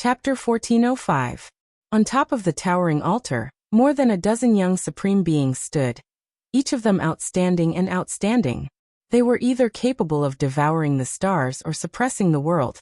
Chapter 1405. On top of the towering altar, more than a dozen young supreme beings stood, each of them outstanding and outstanding. They were either capable of devouring the stars or suppressing the world,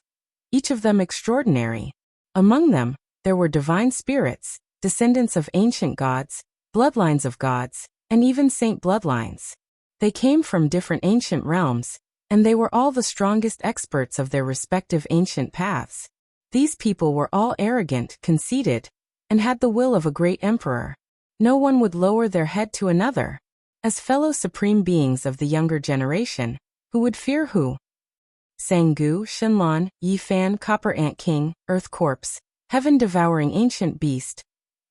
each of them extraordinary. Among them, there were divine spirits, descendants of ancient gods, bloodlines of gods, and even saint bloodlines. They came from different ancient realms, and they were all the strongest experts of their respective ancient paths. These people were all arrogant, conceited, and had the will of a great emperor. No one would lower their head to another. As fellow supreme beings of the younger generation, who would fear who? Sanggu, Shenlong, Yifan, Copper Ant King, Earth Corpse, Heaven-devouring ancient beast.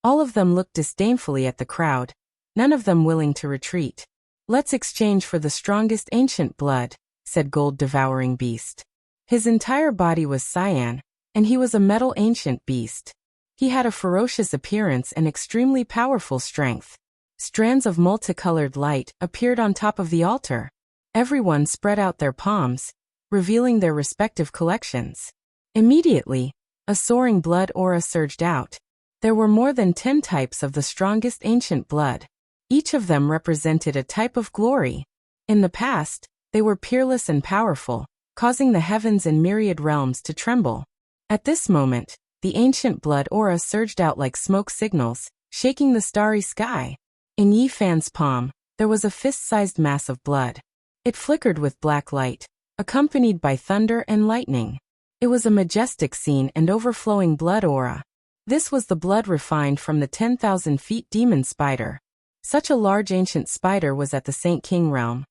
All of them looked disdainfully at the crowd, none of them willing to retreat. "Let's exchange for the strongest ancient blood," said Gold-devouring beast. His entire body was cyan, and he was a metal ancient beast. He had a ferocious appearance and extremely powerful strength. Strands of multicolored light appeared on top of the altar. Everyone spread out their palms, revealing their respective collections. Immediately, a soaring blood aura surged out. There were more than 10 types of the strongest ancient blood. Each of them represented a type of glory. In the past, they were peerless and powerful, causing the heavens and myriad realms to tremble. At this moment, the ancient blood aura surged out like smoke signals, shaking the starry sky. In Yifan's palm, there was a fist-sized mass of blood. It flickered with black light, accompanied by thunder and lightning. It was a majestic scene and overflowing blood aura. This was the blood refined from the 10,000 feet demon spider. Such a large ancient spider was at the Saint King realm.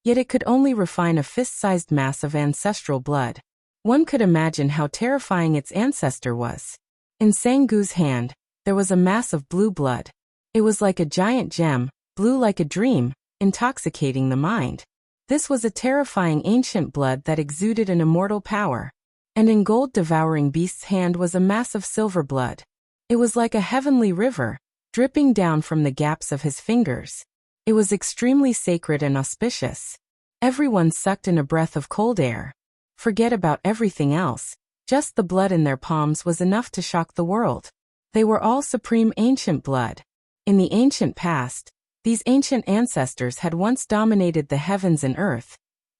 Yet it could only refine a fist-sized mass of ancestral blood. One could imagine how terrifying its ancestor was. In Sanggu's hand, there was a mass of blue blood. It was like a giant gem, blue like a dream, intoxicating the mind. This was a terrifying ancient blood that exuded an immortal power. And in Gold-devouring beast's hand was a mass of silver blood. It was like a heavenly river, dripping down from the gaps of his fingers. It was extremely sacred and auspicious. Everyone sucked in a breath of cold air. Forget about everything else, just the blood in their palms was enough to shock the world. They were all supreme ancient blood. In the ancient past, these ancient ancestors had once dominated the heavens and earth,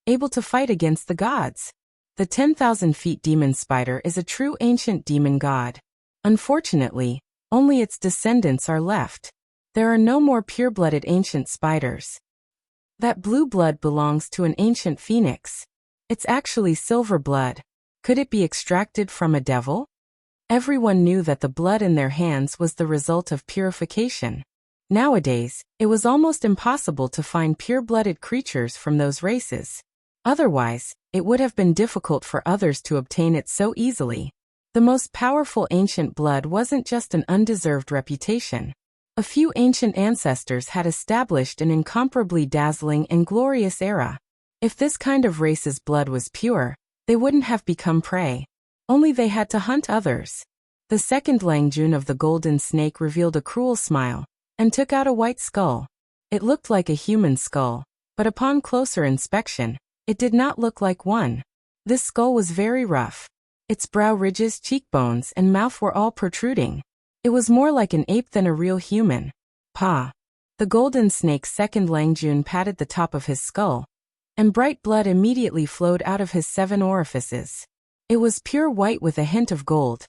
able to fight against the gods. The 10,000 feet demon spider is a true ancient demon god. Unfortunately, only its descendants are left. There are no more pure-blooded ancient spiders. That blue blood belongs to an ancient phoenix. It's actually silver blood. Could it be extracted from a devil? Everyone knew that the blood in their hands was the result of purification. Nowadays, it was almost impossible to find pure-blooded creatures from those races. Otherwise, it would have been difficult for others to obtain it so easily. The most powerful ancient blood wasn't just an undeserved reputation. A few ancient ancestors had established an incomparably dazzling and glorious era. If this kind of race's blood was pure, they wouldn't have become prey. Only they had to hunt others. The second Langjun of the golden snake revealed a cruel smile, and took out a white skull. It looked like a human skull, but upon closer inspection, it did not look like one. This skull was very rough. Its brow ridges, cheekbones, and mouth were all protruding. It was more like an ape than a real human. Pa. The golden snake's second Langjun patted the top of his skull, and bright blood immediately flowed out of his 7 orifices. It was pure white with a hint of gold,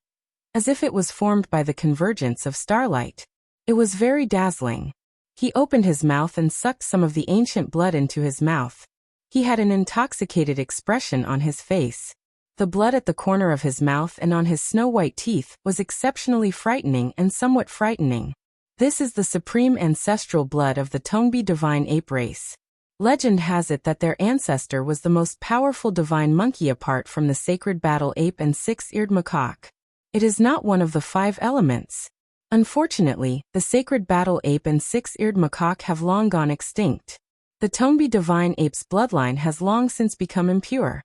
as if it was formed by the convergence of starlight. It was very dazzling. He opened his mouth and sucked some of the ancient blood into his mouth. He had an intoxicated expression on his face. The blood at the corner of his mouth and on his snow-white teeth was exceptionally frightening and somewhat frightening. This is the supreme ancestral blood of the Tongbi divine ape race. Legend has it that their ancestor was the most powerful divine monkey apart from the sacred battle ape and 6-eared macaque. It is not one of the 5 elements. Unfortunately, the sacred battle ape and 6-eared macaque have long gone extinct. The Tongbi divine ape's bloodline has long since become impure.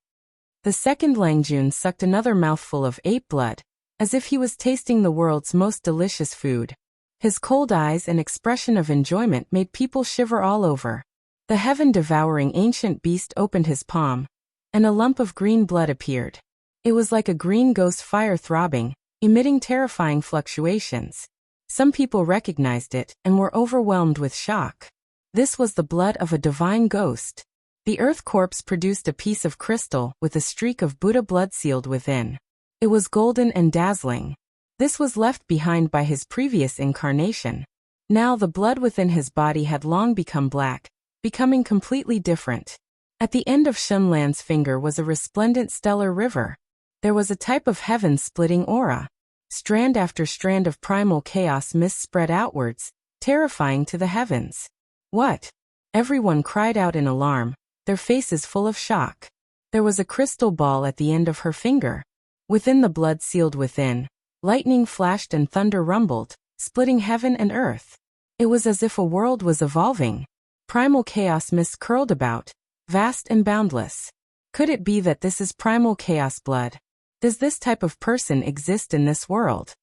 The second Langjun sucked another mouthful of ape blood, as if he was tasting the world's most delicious food. His cold eyes and expression of enjoyment made people shiver all over. The heaven-devouring ancient beast opened his palm, and a lump of green blood appeared. It was like a green ghost fire throbbing, emitting terrifying fluctuations. Some people recognized it and were overwhelmed with shock. This was the blood of a divine ghost. The earth corpse produced a piece of crystal with a streak of Buddha blood sealed within. It was golden and dazzling. This was left behind by his previous incarnation. Now the blood within his body had long become black, becoming completely different. At the end of Shunlan's finger was a resplendent stellar river. There was a type of heaven-splitting aura. Strand after strand of primal chaos mist spread outwards, terrifying to the heavens. What? Everyone cried out in alarm, their faces full of shock. There was a crystal ball at the end of her finger. Within the blood sealed within, lightning flashed and thunder rumbled, splitting heaven and earth. It was as if a world was evolving. Primal chaos mist curled about, vast and boundless. Could it be that this is primal chaos blood? Does this type of person exist in this world?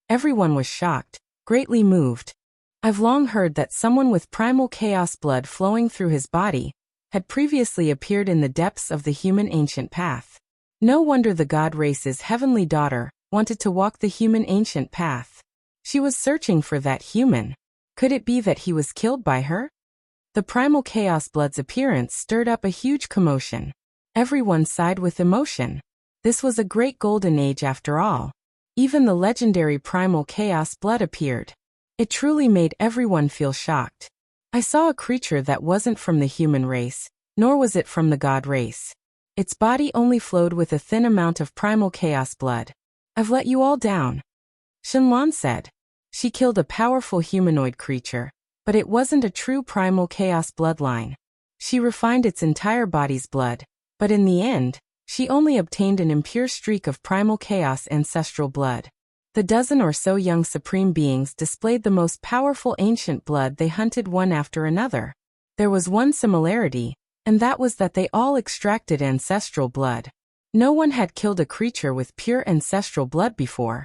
Everyone was shocked, greatly moved. I've long heard that someone with primal chaos blood flowing through his body had previously appeared in the depths of the human ancient path. No wonder the god race's heavenly daughter wanted to walk the human ancient path. She was searching for that human. Could it be that he was killed by her? The primal chaos blood's appearance stirred up a huge commotion. Everyone sighed with emotion. This was a great golden age after all. Even the legendary primal chaos blood appeared. It truly made everyone feel shocked. I saw a creature that wasn't from the human race, nor was it from the god race. Its body only flowed with a thin amount of primal chaos blood. I've let you all down, Shunlan said. She killed a powerful humanoid creature, but it wasn't a true primal chaos bloodline. She refined its entire body's blood, but in the end, she only obtained an impure streak of primal chaos ancestral blood. The dozen or so young supreme beings displayed the most powerful ancient blood they hunted one after another. There was one similarity, and that was that they all extracted ancestral blood. No one had killed a creature with pure ancestral blood before.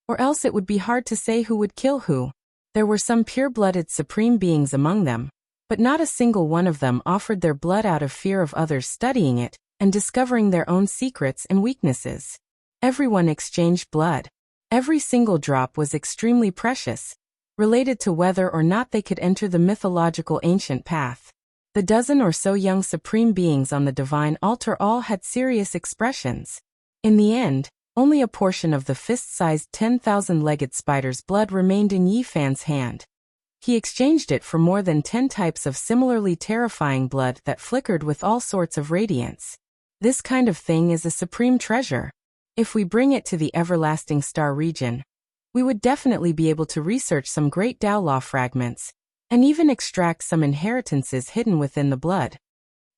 Or else it would be hard to say who would kill who. There were some pure-blooded supreme beings among them, but not a single one of them offered their blood out of fear of others studying it and discovering their own secrets and weaknesses. Everyone exchanged blood. Every single drop was extremely precious, related to whether or not they could enter the mythological ancient path. The dozen or so young supreme beings on the divine altar all had serious expressions. In the end, only a portion of the fist-sized 10,000-legged spider's blood remained in Yifan's hand. He exchanged it for more than 10 types of similarly terrifying blood that flickered with all sorts of radiance. This kind of thing is a supreme treasure. If we bring it to the everlasting star region, we would definitely be able to research some great Tao law fragments, and even extract some inheritances hidden within the blood.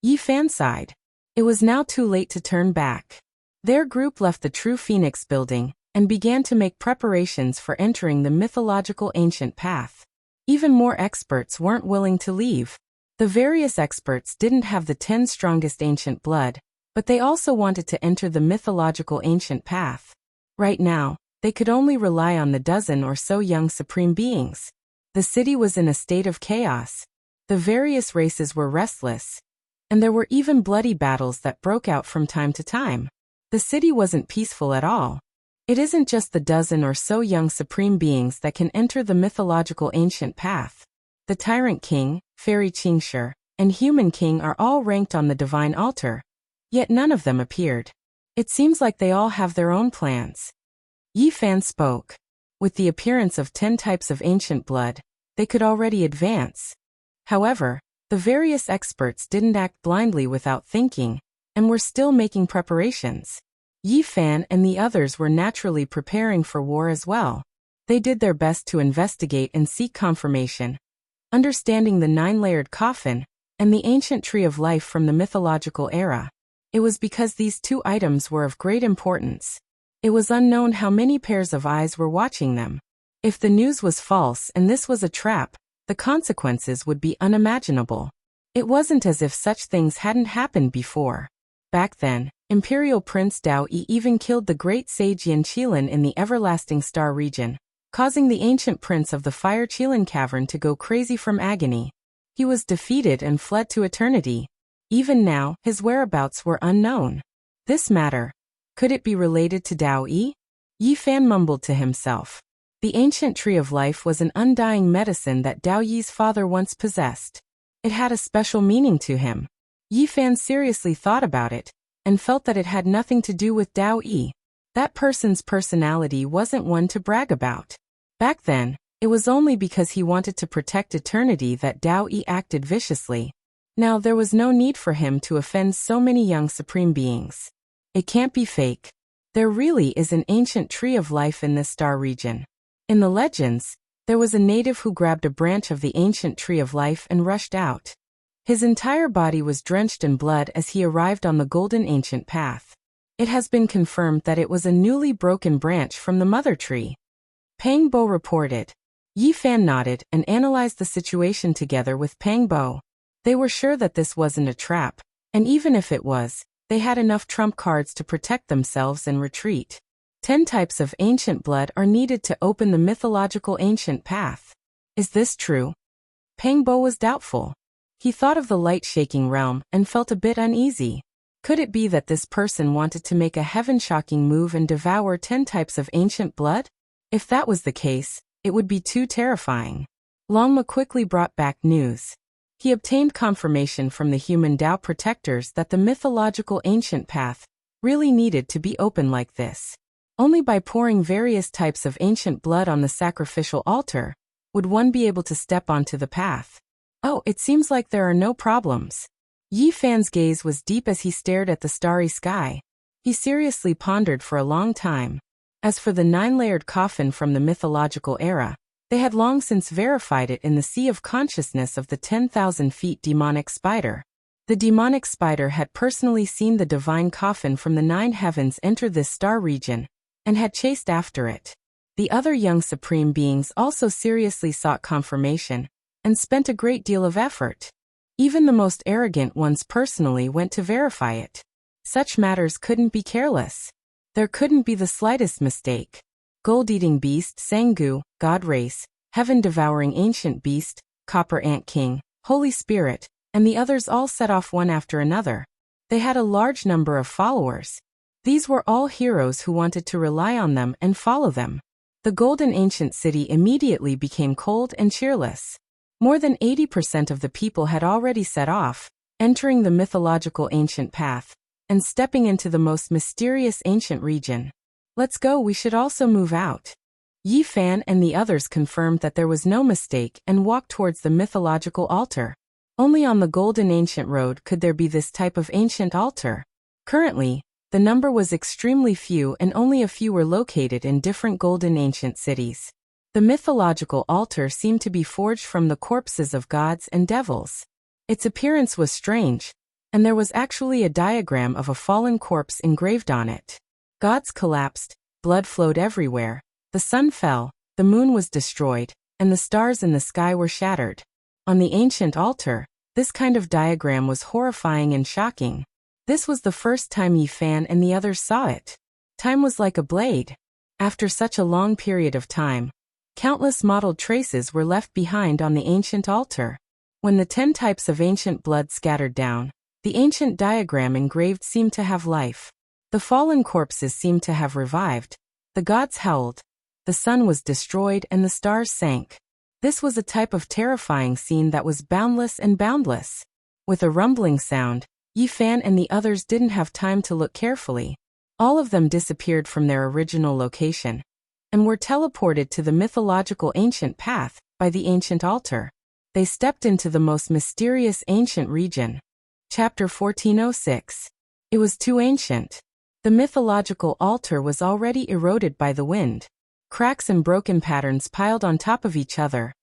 Yifan sighed. It was now too late to turn back. Their group left the True Phoenix building and began to make preparations for entering the mythological ancient path. Even more experts weren't willing to leave. The various experts didn't have the 10 strongest ancient blood, but they also wanted to enter the mythological ancient path. Right now, they could only rely on the dozen or so young supreme beings. The city was in a state of chaos. The various races were restless, and there were even bloody battles that broke out from time to time. The city wasn't peaceful at all. It isn't just the dozen or so young supreme beings that can enter the mythological ancient path. The Tyrant King, Fairy Qingshi, and Human King are all ranked on the divine altar, yet none of them appeared. It seems like they all have their own plans. Yifan spoke. With the appearance of 10 types of ancient blood, they could already advance. However, the various experts didn't act blindly without thinking, and were still making preparations. Yifan and the others were naturally preparing for war as well. They did their best to investigate and seek confirmation, understanding the 9-layered coffin and the ancient tree of life from the mythological era. It was because these two items were of great importance. It was unknown how many pairs of eyes were watching them. If the news was false and this was a trap, the consequences would be unimaginable. It wasn't as if such things hadn't happened before. Back then, Imperial Prince Dao Yi even killed the great sage Yin Qilin in the Everlasting Star region, causing the ancient prince of the Fire Qilin Cavern to go crazy from agony. He was defeated and fled to eternity. Even now, his whereabouts were unknown. This matter, could it be related to Dao Yi? Yi Fan mumbled to himself. The ancient tree of life was an undying medicine that Dao Yi's father once possessed. It had a special meaning to him. Yi Fan seriously thought about it, and felt that it had nothing to do with Dao Yi. That person's personality wasn't one to brag about. Back then, it was only because he wanted to protect eternity that Dao Yi acted viciously. Now there was no need for him to offend so many young supreme beings. It can't be fake. There really is an ancient tree of life in this star region. In the legends, there was a native who grabbed a branch of the ancient tree of life and rushed out. His entire body was drenched in blood as he arrived on the golden ancient path. It has been confirmed that it was a newly broken branch from the mother tree. Pang Bo reported. Yi Fan nodded and analyzed the situation together with Pang Bo. They were sure that this wasn't a trap, and even if it was, they had enough trump cards to protect themselves and retreat. 10 types of ancient blood are needed to open the mythological ancient path. Is this true? Pang Bo was doubtful. He thought of the light-shaking realm and felt a bit uneasy. Could it be that this person wanted to make a heaven-shocking move and devour 10 types of ancient blood? If that was the case, it would be too terrifying. Longma quickly brought back news. He obtained confirmation from the human Dao protectors that the mythological ancient path really needed to be open like this. Only by pouring various types of ancient blood on the sacrificial altar would one be able to step onto the path. Oh, it seems like there are no problems. Yi Fan's gaze was deep as he stared at the starry sky. He seriously pondered for a long time. As for the 9-layered coffin from the mythological era, they had long since verified it in the sea of consciousness of the 10,000 feet demonic spider. The demonic spider had personally seen the divine coffin from the 9 heavens enter this star region, and had chased after it. The other young supreme beings also seriously sought confirmation, and spent a great deal of effort. Even the most arrogant ones personally went to verify it. Such matters couldn't be careless. There couldn't be the slightest mistake. Gold-eating beast, Sangu, God race, heaven-devouring ancient beast, Copper Ant King, Holy Spirit, and the others all set off one after another. They had a large number of followers. These were all heroes who wanted to rely on them and follow them. The golden ancient city immediately became cold and cheerless. More than 80% of the people had already set off, entering the mythological ancient path, and stepping into the most mysterious ancient region. Let's go, we should also move out. Yi Fan and the others confirmed that there was no mistake and walked towards the mythological altar. Only on the golden ancient road could there be this type of ancient altar. Currently, the number was extremely few and only a few were located in different golden ancient cities. The mythological altar seemed to be forged from the corpses of gods and devils. Its appearance was strange, and there was actually a diagram of a fallen corpse engraved on it. Gods collapsed, blood flowed everywhere, the sun fell, the moon was destroyed, and the stars in the sky were shattered. On the ancient altar, this kind of diagram was horrifying and shocking. This was the first time Yi Fan and the others saw it. Time was like a blade. After such a long period of time, countless mottled traces were left behind on the ancient altar. When the 10 types of ancient blood scattered down, the ancient diagram engraved seemed to have life. The fallen corpses seemed to have revived. The gods howled. The sun was destroyed and the stars sank. This was a type of terrifying scene that was boundless and boundless. With a rumbling sound, Yi Fan and the others didn't have time to look carefully. All of them disappeared from their original location, and were teleported to the mythological ancient path by the ancient altar. They stepped into the most mysterious ancient region. Chapter 1406. It was too ancient. The mythological altar was already eroded by the wind. Cracks and broken patterns piled on top of each other,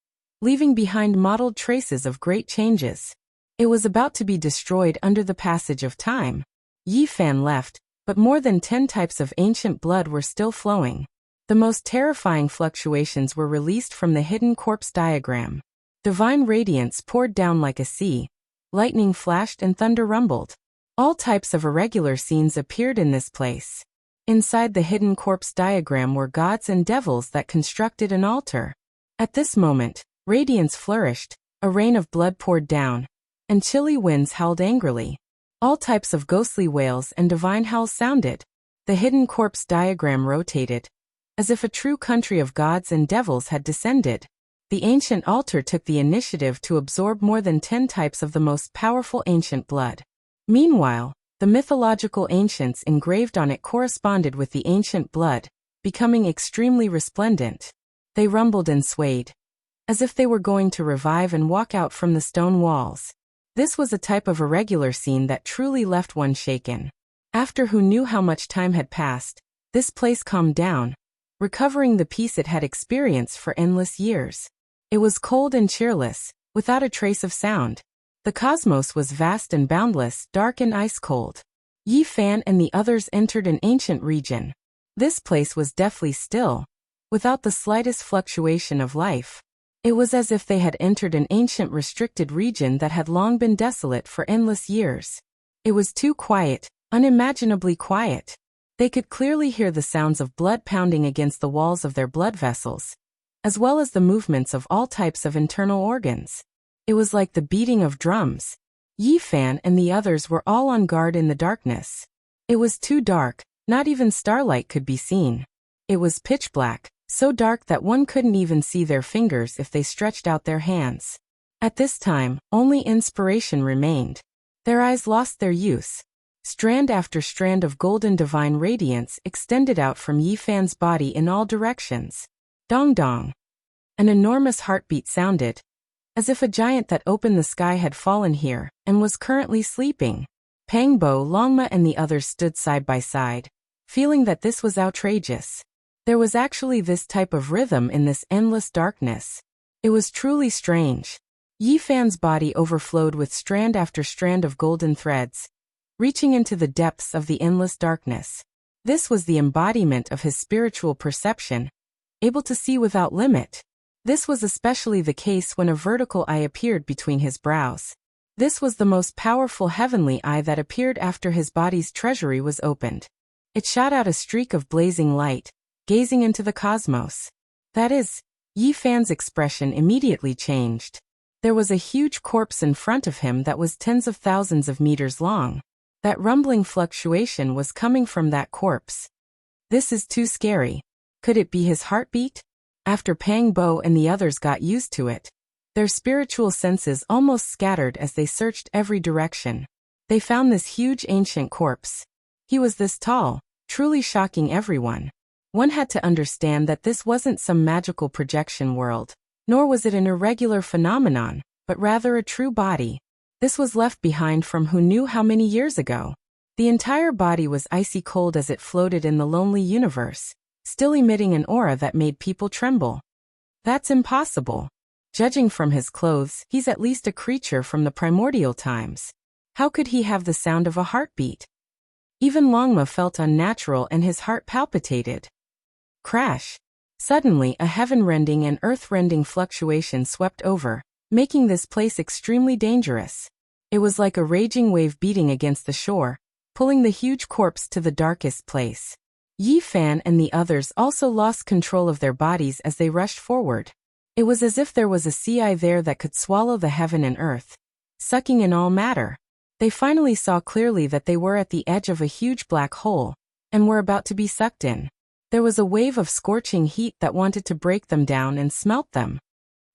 leaving behind mottled traces of great changes. It was about to be destroyed under the passage of time. Yi Fan left, but more than 10 types of ancient blood were still flowing. The most terrifying fluctuations were released from the hidden corpse diagram. Divine radiance poured down like a sea. Lightning flashed and thunder rumbled. All types of irregular scenes appeared in this place. Inside the hidden corpse diagram were gods and devils that constructed an altar. At this moment, radiance flourished, a rain of blood poured down, and chilly winds howled angrily. All types of ghostly wails and divine howls sounded. The hidden corpse diagram rotated, as if a true country of gods and devils had descended. The ancient altar took the initiative to absorb more than 10 types of the most powerful ancient blood. Meanwhile, the mythological ancients engraved on it corresponded with the ancient blood, becoming extremely resplendent. They rumbled and swayed, as if they were going to revive and walk out from the stone walls. This was a type of irregular scene that truly left one shaken. After who knew how much time had passed, this place calmed down, recovering the peace it had experienced for endless years. It was cold and cheerless, without a trace of sound. The cosmos was vast and boundless, dark and ice-cold. Yi Fan and the others entered an ancient region. This place was deathly still, without the slightest fluctuation of life. It was as if they had entered an ancient restricted region that had long been desolate for endless years. It was too quiet, unimaginably quiet. They could clearly hear the sounds of blood pounding against the walls of their blood vessels, as well as the movements of all types of internal organs. It was like the beating of drums. Yi Fan and the others were all on guard in the darkness. It was too dark, not even starlight could be seen. It was pitch black, so dark that one couldn't even see their fingers if they stretched out their hands. At this time, only inspiration remained. Their eyes lost their use. Strand after strand of golden divine radiance extended out from Yi Fan's body in all directions. Dong dong. An enormous heartbeat sounded, as if a giant that opened the sky had fallen here, and was currently sleeping. Pang Bo, Longma and the others stood side by side, feeling that this was outrageous. There was actually this type of rhythm in this endless darkness. It was truly strange. Yi Fan's body overflowed with strand after strand of golden threads, reaching into the depths of the endless darkness. This was the embodiment of his spiritual perception, able to see without limit. This was especially the case when a vertical eye appeared between his brows. This was the most powerful heavenly eye that appeared after his body's treasury was opened. It shot out a streak of blazing light, gazing into the cosmos. That is, Yi Fan's expression immediately changed. There was a huge corpse in front of him that was tens of thousands of meters long. That rumbling fluctuation was coming from that corpse. This is too scary. Could it be his heartbeat? After Pang Bo and the others got used to it, their spiritual senses almost scattered as they searched every direction. They found this huge ancient corpse. He was this tall, truly shocking everyone. One had to understand that this wasn't some magical projection world, nor was it an irregular phenomenon, but rather a true body. This was left behind from who knew how many years ago. The entire body was icy cold as it floated in the lonely universe, still emitting an aura that made people tremble. That's impossible. Judging from his clothes, he's at least a creature from the primordial times. How could he have the sound of a heartbeat? Even Longma felt unnatural and his heart palpitated. Crash. Suddenly, a heaven-rending and earth-rending fluctuation swept over, making this place extremely dangerous. It was like a raging wave beating against the shore, pulling the huge corpse to the darkest place. Yi Fan and the others also lost control of their bodies as they rushed forward. It was as if there was a sea eye there that could swallow the heaven and earth, sucking in all matter. They finally saw clearly that they were at the edge of a huge black hole, and were about to be sucked in. There was a wave of scorching heat that wanted to break them down and smelt them.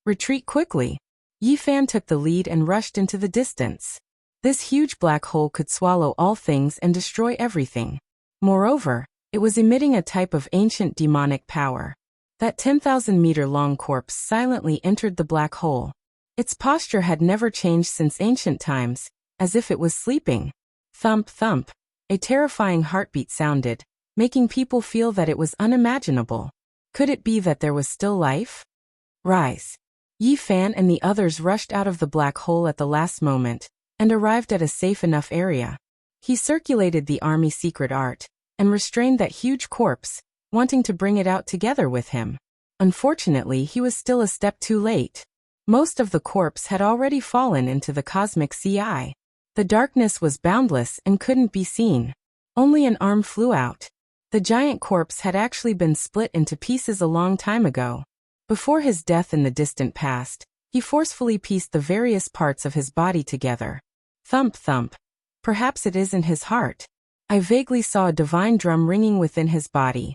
Retreat quickly. Yi Fan took the lead and rushed into the distance. This huge black hole could swallow all things and destroy everything. Moreover, it was emitting a type of ancient demonic power. That 10,000-meter-long corpse silently entered the black hole. Its posture had never changed since ancient times, as if it was sleeping. Thump, thump. A terrifying heartbeat sounded, making people feel that it was unimaginable. Could it be that there was still life? Rise. Yi Fan and the others rushed out of the black hole at the last moment, and arrived at a safe enough area. He circulated the army secret art, and restrained that huge corpse, wanting to bring it out together with him. Unfortunately, he was still a step too late. Most of the corpse had already fallen into the cosmic sea. The darkness was boundless and couldn't be seen. Only an arm flew out. The giant corpse had actually been split into pieces a long time ago. Before his death in the distant past, he forcefully pieced the various parts of his body together. Thump thump. Perhaps it isn't his heart. I vaguely saw a divine drum ringing within his body.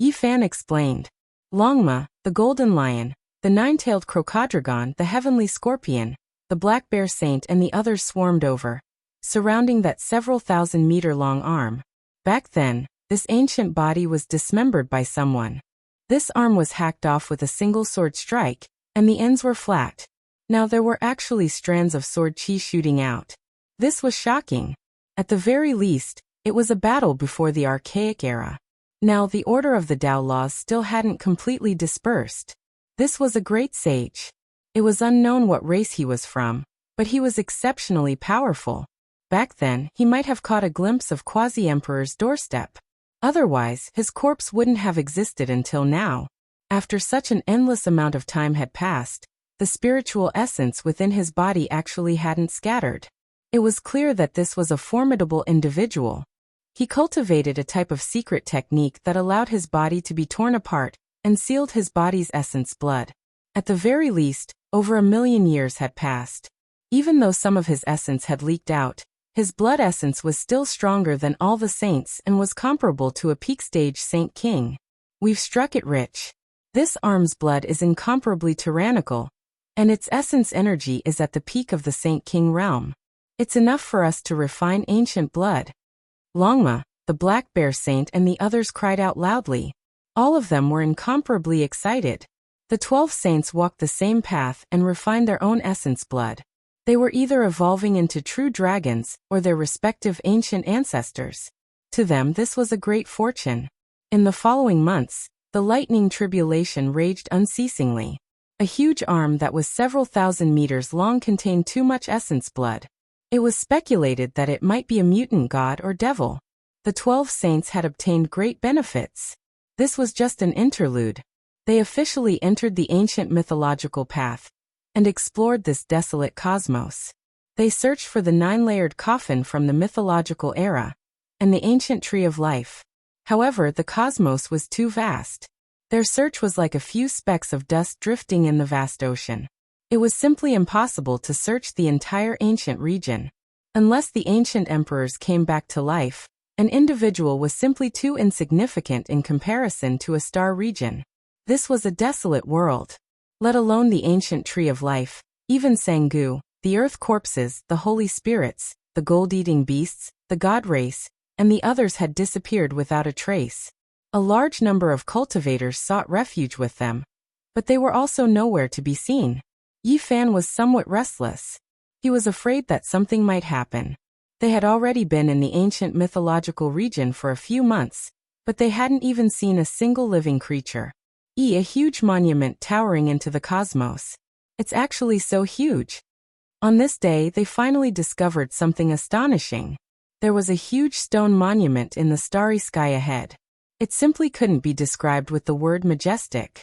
Yi Fan explained. Longma, the golden lion, the nine-tailed crocoddragon, the heavenly scorpion, the black bear saint and the others swarmed over, surrounding that several thousand-meter-long arm. Back then, this ancient body was dismembered by someone. This arm was hacked off with a single sword strike, and the ends were flat. Now there were actually strands of sword chi shooting out. This was shocking. At the very least, it was a battle before the archaic era. Now the order of the Tao laws still hadn't completely dispersed. This was a great sage. It was unknown what race he was from, but he was exceptionally powerful. Back then, he might have caught a glimpse of Quasi-Emperor's doorstep. Otherwise, his corpse wouldn't have existed until now. After such an endless amount of time had passed, the spiritual essence within his body actually hadn't scattered. It was clear that this was a formidable individual. He cultivated a type of secret technique that allowed his body to be torn apart and sealed his body's essence blood. At the very least, over 1,000,000 years had passed. Even though some of his essence had leaked out, his blood essence was still stronger than all the saints and was comparable to a peak-stage Saint King. We've struck it rich. This arm's blood is incomparably tyrannical, and its essence energy is at the peak of the Saint King realm. It's enough for us to refine ancient blood. Longma, the black bear saint and the others cried out loudly. All of them were incomparably excited. The 12 saints walked the same path and refined their own essence blood. They were either evolving into true dragons or their respective ancient ancestors. To them this was a great fortune. In the following months, the lightning tribulation raged unceasingly. A huge arm that was several thousand meters long contained too much essence blood. It was speculated that it might be a mutant god or devil. The 12 saints had obtained great benefits. This was just an interlude. They officially entered the ancient mythological path and explored this desolate cosmos. They searched for the 9-layered coffin from the mythological era and the ancient tree of life. However, the cosmos was too vast. Their search was like a few specks of dust drifting in the vast ocean. It was simply impossible to search the entire ancient region. Unless the ancient emperors came back to life, an individual was simply too insignificant in comparison to a star region. This was a desolate world. Let alone the ancient tree of life, even Sangu, the earth corpses, the holy spirits, the gold-eating beasts, the god race, and the others had disappeared without a trace. A large number of cultivators sought refuge with them, but they were also nowhere to be seen. Yi Fan was somewhat restless. He was afraid that something might happen. They had already been in the ancient mythological region for a few months, but they hadn't even seen a single living creature. A huge monument towering into the cosmos. It's actually so huge. On this day, they finally discovered something astonishing. There was a huge stone monument in the starry sky ahead. It simply couldn't be described with the word majestic.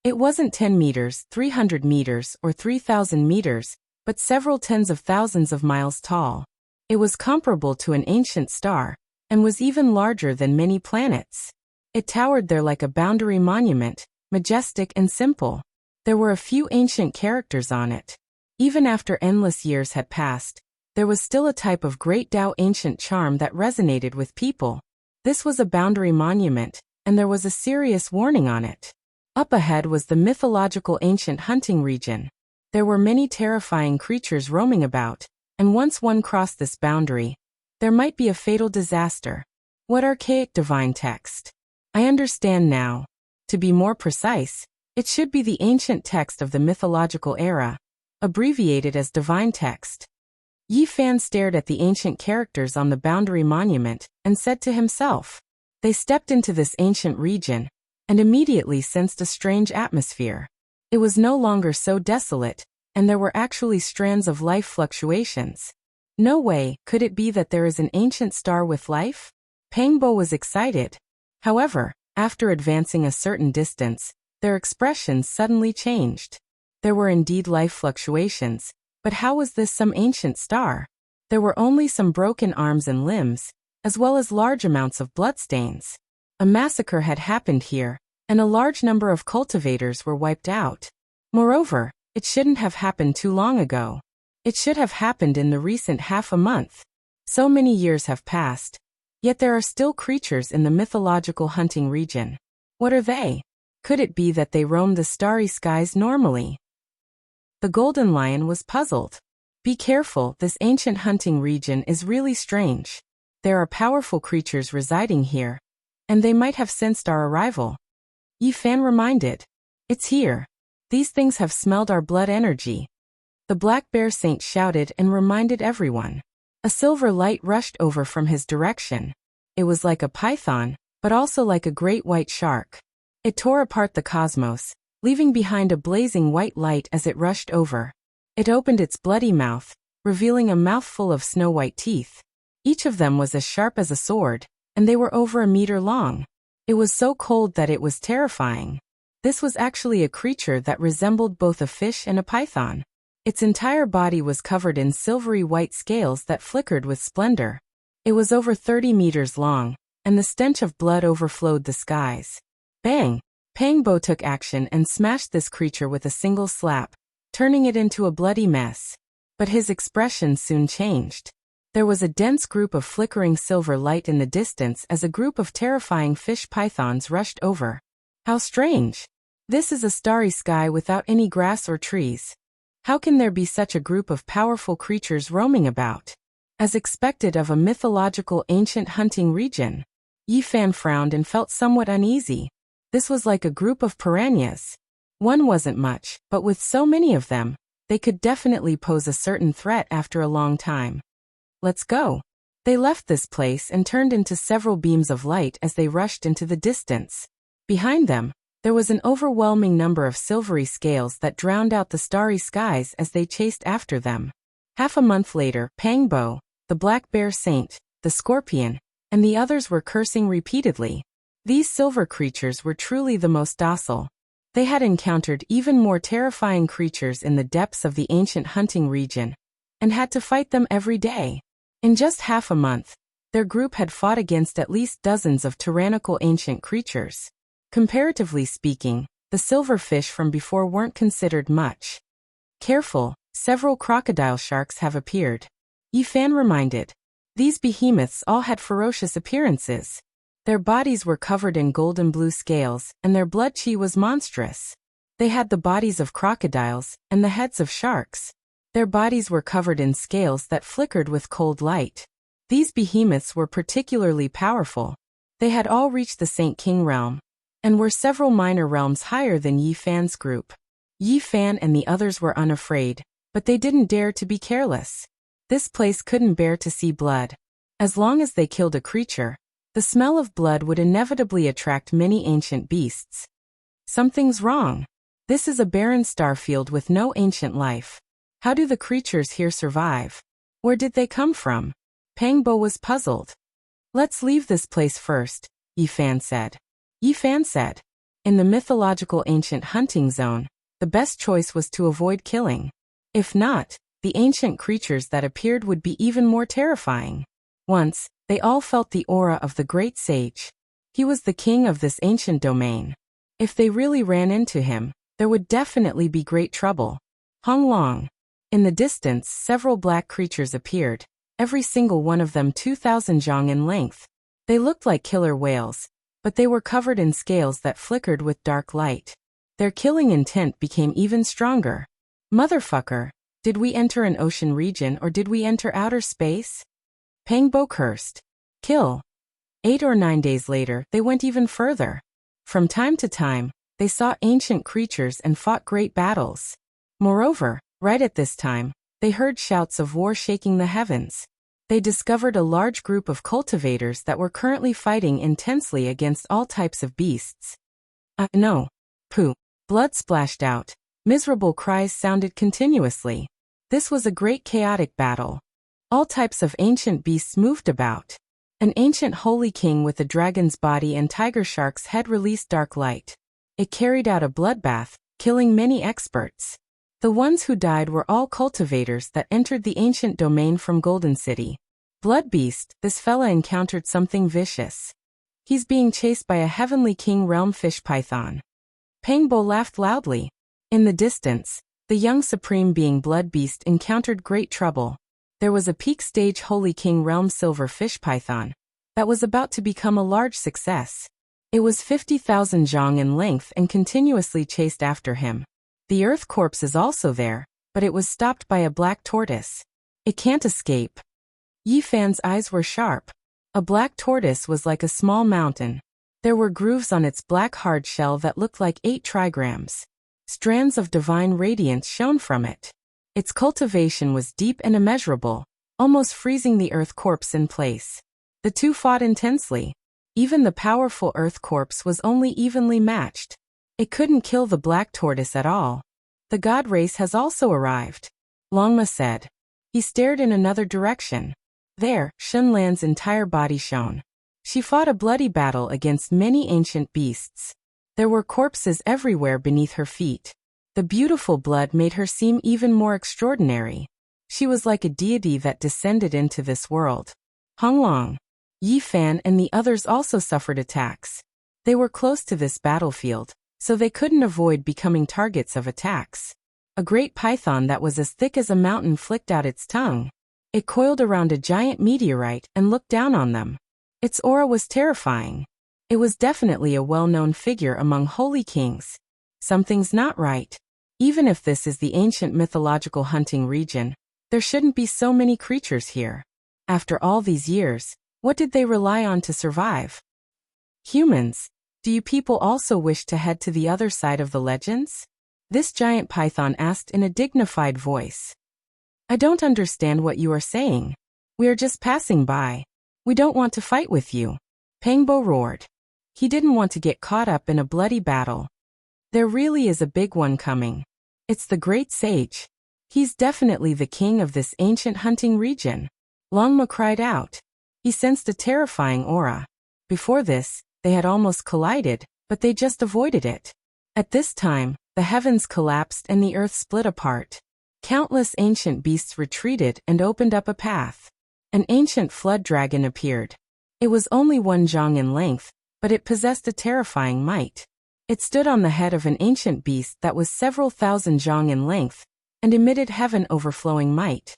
It wasn't 10 meters, 300 meters, or 3,000 meters, but several tens of thousands of miles tall. It was comparable to an ancient star, and was even larger than many planets. It towered there like a boundary monument, majestic and simple. There were a few ancient characters on it. Even after endless years had passed, there was still a type of great Tao ancient charm that resonated with people. This was a boundary monument, and there was a serious warning on it. Up ahead was the mythological ancient hunting region. There were many terrifying creatures roaming about, and once one crossed this boundary, there might be a fatal disaster. What archaic divine text? I understand now. To be more precise, it should be the ancient text of the mythological era, abbreviated as divine text. Yi Fan stared at the ancient characters on the boundary monument and said to himself. They stepped into this ancient region and immediately sensed a strange atmosphere. It was no longer so desolate, and there were actually strands of life fluctuations. No way could it be that there is an ancient star with life? Pangbo was excited. However, after advancing a certain distance, their expressions suddenly changed. There were indeed life fluctuations, but how was this some ancient star? There were only some broken arms and limbs, as well as large amounts of bloodstains. A massacre had happened here, and a large number of cultivators were wiped out. Moreover, it shouldn't have happened too long ago. It should have happened in the recent half a month. So many years have passed, yet there are still creatures in the mythological hunting region. What are they? Could it be that they roam the starry skies normally? The golden lion was puzzled. Be careful, this ancient hunting region is really strange. There are powerful creatures residing here, and they might have sensed our arrival. Yi Fan reminded. It's here. These things have smelled our blood energy. The black bear saint shouted and reminded everyone. A silver light rushed over from his direction. It was like a python, but also like a great white shark. It tore apart the cosmos, leaving behind a blazing white light as it rushed over. It opened its bloody mouth, revealing a mouthful of snow-white teeth. Each of them was as sharp as a sword, and they were over a meter long. It was so cold that it was terrifying. This was actually a creature that resembled both a fish and a python. Its entire body was covered in silvery white scales that flickered with splendor. It was over 30 meters long, and the stench of blood overflowed the skies. Bang! Pangbo took action and smashed this creature with a single slap, turning it into a bloody mess. But his expression soon changed. There was a dense group of flickering silver light in the distance as a group of terrifying fish pythons rushed over. How strange! This is a starry sky without any grass or trees. How can there be such a group of powerful creatures roaming about? As expected of a mythological ancient hunting region. Yi Fan frowned and felt somewhat uneasy. This was like a group of piranhas. One wasn't much, but with so many of them, they could definitely pose a certain threat after a long time. Let's go. They left this place and turned into several beams of light as they rushed into the distance. Behind them, there was an overwhelming number of silvery scales that drowned out the starry skies as they chased after them. Half a month later, Pangbo, the black bear saint, the scorpion, and the others were cursing repeatedly. These silver creatures were truly the most docile. They had encountered even more terrifying creatures in the depths of the ancient hunting region, and had to fight them every day. In just half a month, their group had fought against at least dozens of tyrannical ancient creatures. Comparatively speaking, the silverfish from before weren't considered much. Careful, several crocodile sharks have appeared. Yi Fan reminded. These behemoths all had ferocious appearances. Their bodies were covered in golden blue scales, and their blood chi was monstrous. They had the bodies of crocodiles, and the heads of sharks. Their bodies were covered in scales that flickered with cold light. These behemoths were particularly powerful. They had all reached the Saint King realm, and were several minor realms higher than Yi Fan's group. Yi Fan and the others were unafraid, but they didn't dare to be careless. This place couldn't bear to see blood. As long as they killed a creature, the smell of blood would inevitably attract many ancient beasts. Something's wrong. This is a barren starfield with no ancient life. How do the creatures here survive? Where did they come from? Pangbo was puzzled. Let's leave this place first, Yi Fan said. Yi Fan said. In the mythological ancient hunting zone, the best choice was to avoid killing. If not, the ancient creatures that appeared would be even more terrifying. Once, they all felt the aura of the great sage. He was the king of this ancient domain. If they really ran into him, there would definitely be great trouble. Hong Long. In the distance, several black creatures appeared, every single one of them 2,000 zhang in length. They looked like killer whales, but they were covered in scales that flickered with dark light. Their killing intent became even stronger. Motherfucker, did we enter an ocean region or did we enter outer space? Pangbo cursed. Kill. 8 or 9 days later, they went even further. From time to time, they saw ancient creatures and fought great battles. Moreover, right at this time, they heard shouts of war shaking the heavens. They discovered a large group of cultivators that were currently fighting intensely against all types of beasts. No. Pooh. Blood splashed out. Miserable cries sounded continuously. This was a great chaotic battle. All types of ancient beasts moved about. An ancient holy king with a dragon's body and tiger shark's head released dark light. It carried out a bloodbath, killing many experts. The ones who died were all cultivators that entered the ancient domain from Golden City. Blood Beast, this fella encountered something vicious. He's being chased by a heavenly king realm fish python. Pangbo laughed loudly. In the distance, the young supreme being Blood Beast encountered great trouble. There was a peak stage holy king realm silver fish python that was about to become a large success. It was 50,000 zhang in length and continuously chased after him. The earth corpse is also there, but it was stopped by a black tortoise. It can't escape. Yi Fan's eyes were sharp. A black tortoise was like a small mountain. There were grooves on its black hard shell that looked like 8 trigrams. Strands of divine radiance shone from it. Its cultivation was deep and immeasurable, almost freezing the earth corpse in place. The two fought intensely. Even the powerful earth corpse was only evenly matched. It couldn't kill the black tortoise at all. The god race has also arrived, Longma said. He stared in another direction. There, Shunlan's entire body shone. She fought a bloody battle against many ancient beasts. There were corpses everywhere beneath her feet. The beautiful blood made her seem even more extraordinary. She was like a deity that descended into this world. Honglong, Yi Fan and the others also suffered attacks. They were close to this battlefield, so they couldn't avoid becoming targets of attacks. A great python that was as thick as a mountain flicked out its tongue. It coiled around a giant meteorite and looked down on them. Its aura was terrifying. It was definitely a well-known figure among holy kings. Something's not right. Even if this is the ancient mythological hunting region, there shouldn't be so many creatures here. After all these years, what did they rely on to survive? Humans, do you people also wish to head to the other side of the legends? This giant python asked in a dignified voice. I don't understand what you are saying. We are just passing by. We don't want to fight with you. Pangbo roared. He didn't want to get caught up in a bloody battle. There really is a big one coming. It's the great sage. He's definitely the king of this ancient hunting region. Longma cried out. He sensed a terrifying aura. Before this, they had almost collided, but they just avoided it. At this time, the heavens collapsed and the earth split apart. Countless ancient beasts retreated and opened up a path. An ancient flood dragon appeared. It was only 1 zhang in length, but it possessed a terrifying might. It stood on the head of an ancient beast that was several thousand zhang in length, and emitted heaven-overflowing might.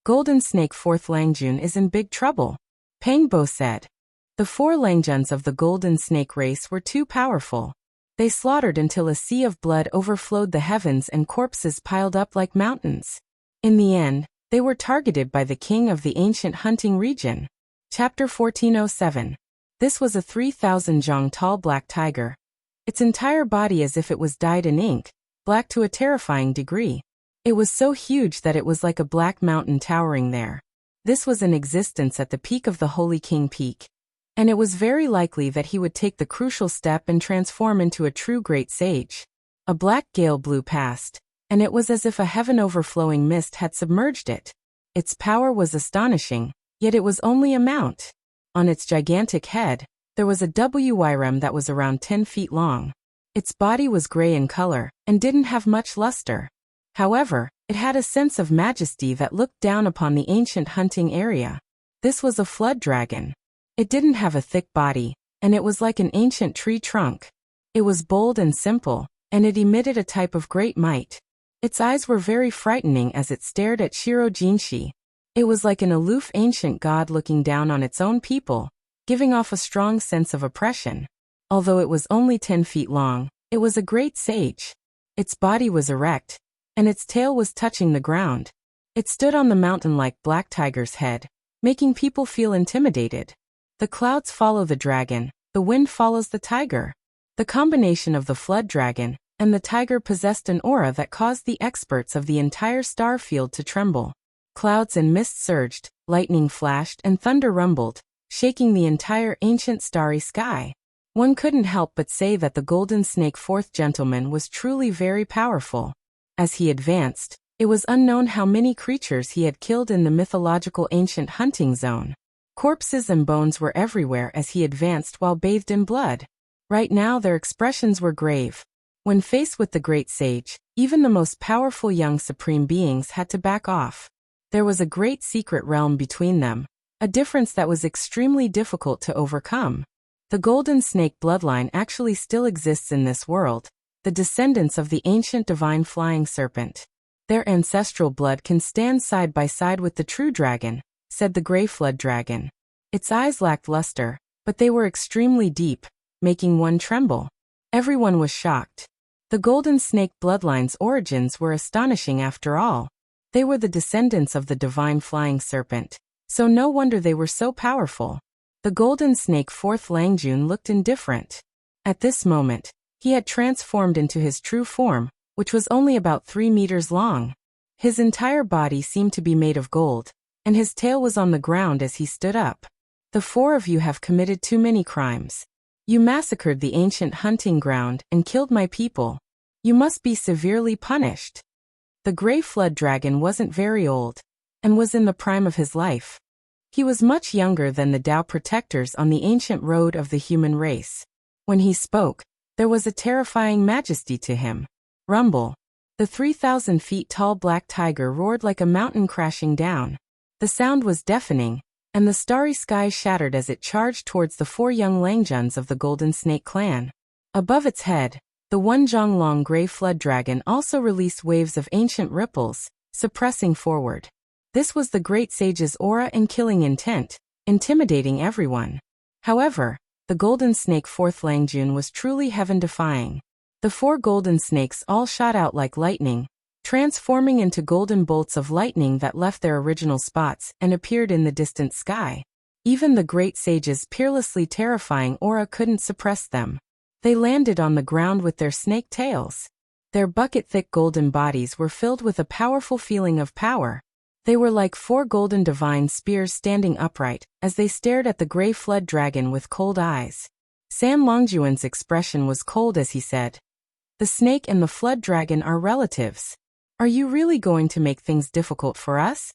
Golden Snake 4th Langjun is in big trouble, Pangbo said. The 4 Langjuns of the Golden Snake race were too powerful. They slaughtered until a sea of blood overflowed the heavens and corpses piled up like mountains. In the end, they were targeted by the king of the ancient hunting region. Chapter 1407. This was a 3,000 zhang tall black tiger. Its entire body as if it was dyed in ink, black to a terrifying degree. It was so huge that it was like a black mountain towering there. This was in existence at the peak of the Holy King Peak. And it was very likely that he would take the crucial step and transform into a true great sage. A black gale blew past, and it was as if a heaven-overflowing mist had submerged it. Its power was astonishing, yet it was only a mount. On its gigantic head, there was a wyrem that was around 10 feet long. Its body was gray in color, and didn't have much luster. However, it had a sense of majesty that looked down upon the ancient hunting area. This was a flood dragon. It didn't have a thick body, and it was like an ancient tree trunk. It was bold and simple, and it emitted a type of great might. Its eyes were very frightening as it stared at Shiro Jinshi. It was like an aloof ancient god looking down on its own people, giving off a strong sense of oppression. Although it was only 10 feet long, it was a great sage. Its body was erect, and its tail was touching the ground. It stood on the mountain like Black Tiger's head, making people feel intimidated. The clouds follow the dragon, the wind follows the tiger. The combination of the flood dragon and the tiger possessed an aura that caused the experts of the entire star field to tremble. Clouds and mist surged, lightning flashed and thunder rumbled, shaking the entire ancient starry sky. One couldn't help but say that the Golden Snake 4th Gentleman was truly very powerful. As he advanced, it was unknown how many creatures he had killed in the mythological ancient hunting zone. Corpses and bones were everywhere as he advanced while bathed in blood. Right now their expressions were grave. When faced with the great sage, even the most powerful young supreme beings had to back off. There was a great secret realm between them, a difference that was extremely difficult to overcome. The Golden Snake bloodline actually still exists in this world, the descendants of the ancient divine flying serpent. Their ancestral blood can stand side by side with the true dragon, said the gray flood dragon. Its eyes lacked luster, but they were extremely deep, making one tremble. Everyone was shocked. The golden snake bloodline's origins were astonishing after all. They were the descendants of the divine flying serpent, so no wonder they were so powerful. The golden snake fourth Langjun looked indifferent. At this moment, he had transformed into his true form, which was only about 3 meters long. His entire body seemed to be made of gold, and his tail was on the ground as he stood up. The four of you have committed too many crimes. You massacred the ancient hunting ground and killed my people. You must be severely punished. The gray flood dragon wasn't very old, and was in the prime of his life. He was much younger than the Tao protectors on the ancient road of the human race. When he spoke, there was a terrifying majesty to him. Rumble. The 3,000 feet tall black tiger roared like a mountain crashing down. The sound was deafening, and the starry sky shattered as it charged towards the 4 young Langjuns of the Golden Snake clan. Above its head, the one Zhonglong gray flood dragon also released waves of ancient ripples, suppressing forward. This was the great sage's aura and killing intent, intimidating everyone. However, the golden snake fourth Langjun was truly heaven-defying. The 4 golden snakes all shot out like lightning, transforming into golden bolts of lightning that left their original spots and appeared in the distant sky. Even the great sage's peerlessly terrifying aura couldn't suppress them. They landed on the ground with their snake tails. Their bucket-thick golden bodies were filled with a powerful feeling of power. They were like 4 golden divine spears standing upright as they stared at the gray flood dragon with cold eyes. San Longjuan's expression was cold as he said, "The snake and the flood dragon are relatives. Are you really going to make things difficult for us?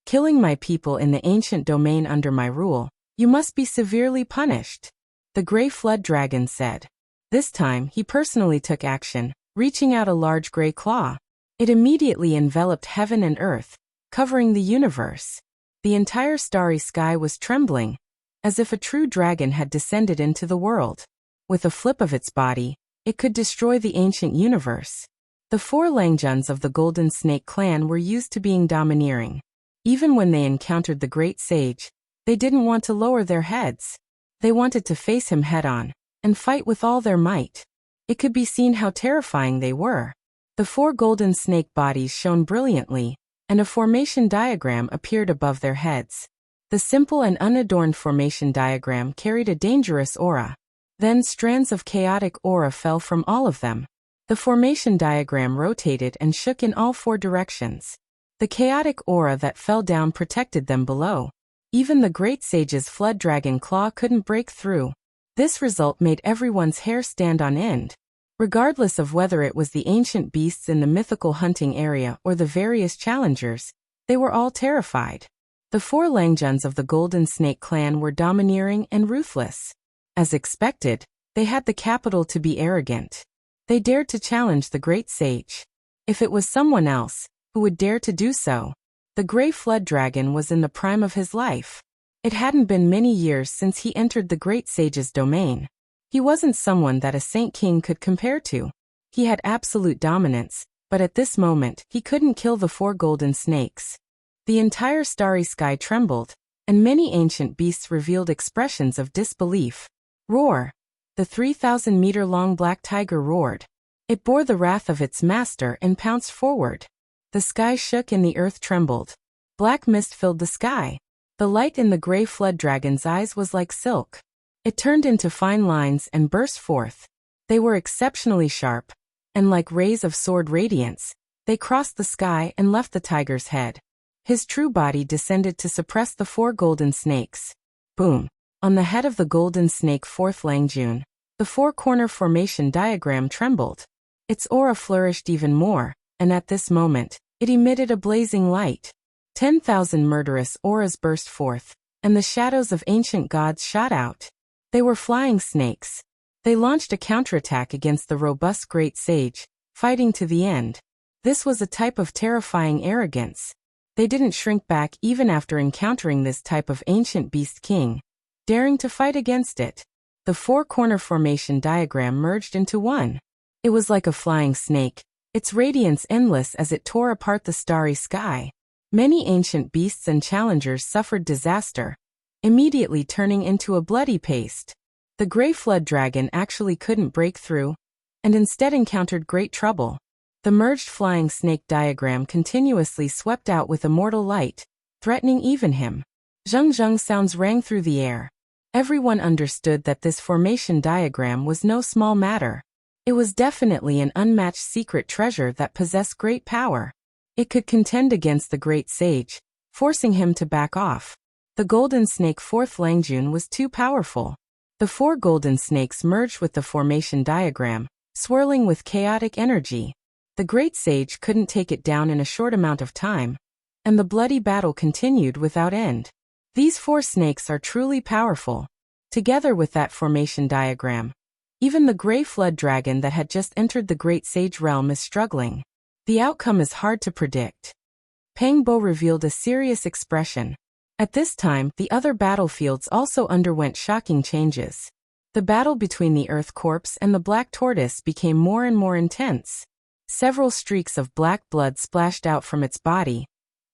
Killing my people in the ancient domain under my rule, you must be severely punished," the gray flood dragon said. This time he personally took action, reaching out a large gray claw. It immediately enveloped heaven and earth, covering the universe. The entire starry sky was trembling, as if a true dragon had descended into the world. With a flip of its body, it could destroy the ancient universe. The 4 Langjuns of the Golden Snake clan were used to being domineering. Even when they encountered the great sage, they didn't want to lower their heads. They wanted to face him head-on, and fight with all their might. It could be seen how terrifying they were. The 4 golden snake bodies shone brilliantly, and a formation diagram appeared above their heads. The simple and unadorned formation diagram carried a dangerous aura. Then strands of chaotic aura fell from all of them. The formation diagram rotated and shook in all 4 directions. The chaotic aura that fell down protected them below. Even the great sage's flood dragon claw couldn't break through. This result made everyone's hair stand on end. Regardless of whether it was the ancient beasts in the mythical hunting area or the various challengers, they were all terrified. The 4 Langjuns of the Golden Snake clan were domineering and ruthless. As expected, they had the capital to be arrogant. They dared to challenge the great sage. If it was someone else, who would dare to do so? The gray flood dragon was in the prime of his life. It hadn't been many years since he entered the great sage's domain. He wasn't someone that a Saint King could compare to. He had absolute dominance, but at this moment he couldn't kill the 4 golden snakes. The entire starry sky trembled, and many ancient beasts revealed expressions of disbelief. Roar! The 3,000-meter-long black tiger roared. It bore the wrath of its master and pounced forward. The sky shook and the earth trembled. Black mist filled the sky. The light in the gray flood dragon's eyes was like silk. It turned into fine lines and burst forth. They were exceptionally sharp, and like rays of sword radiance, they crossed the sky and left the tiger's head. His true body descended to suppress the 4 golden snakes. Boom! On the head of the golden snake fourth Langjun, the 4-corner formation diagram trembled. Its aura flourished even more, and at this moment, it emitted a blazing light. 10,000 murderous auras burst forth, and the shadows of ancient gods shot out. They were flying snakes. They launched a counterattack against the robust great sage, fighting to the end. This was a type of terrifying arrogance. They didn't shrink back even after encountering this type of ancient beast king, daring to fight against it. The 4-corner formation diagram merged into one. It was like a flying snake, its radiance endless as it tore apart the starry sky. Many ancient beasts and challengers suffered disaster, immediately turning into a bloody paste. The gray flood dragon actually couldn't break through, and instead encountered great trouble. The merged flying snake diagram continuously swept out with immortal light, threatening even him. Zheng zheng sounds rang through the air. Everyone understood that this formation diagram was no small matter. It was definitely an unmatched secret treasure that possessed great power. It could contend against the great sage, forcing him to back off. The golden snake fourth Langjun was too powerful. The four golden snakes merged with the formation diagram, swirling with chaotic energy. The great sage couldn't take it down in a short amount of time, and the bloody battle continued without end. These four snakes are truly powerful. Together with that formation diagram, even the gray flood dragon that had just entered the great sage realm is struggling. The outcome is hard to predict. Pang Bo revealed a serious expression. At this time, the other battlefields also underwent shocking changes. The battle between the Earth Corpse and the Black Tortoise became more and more intense. Several streaks of black blood splashed out from its body,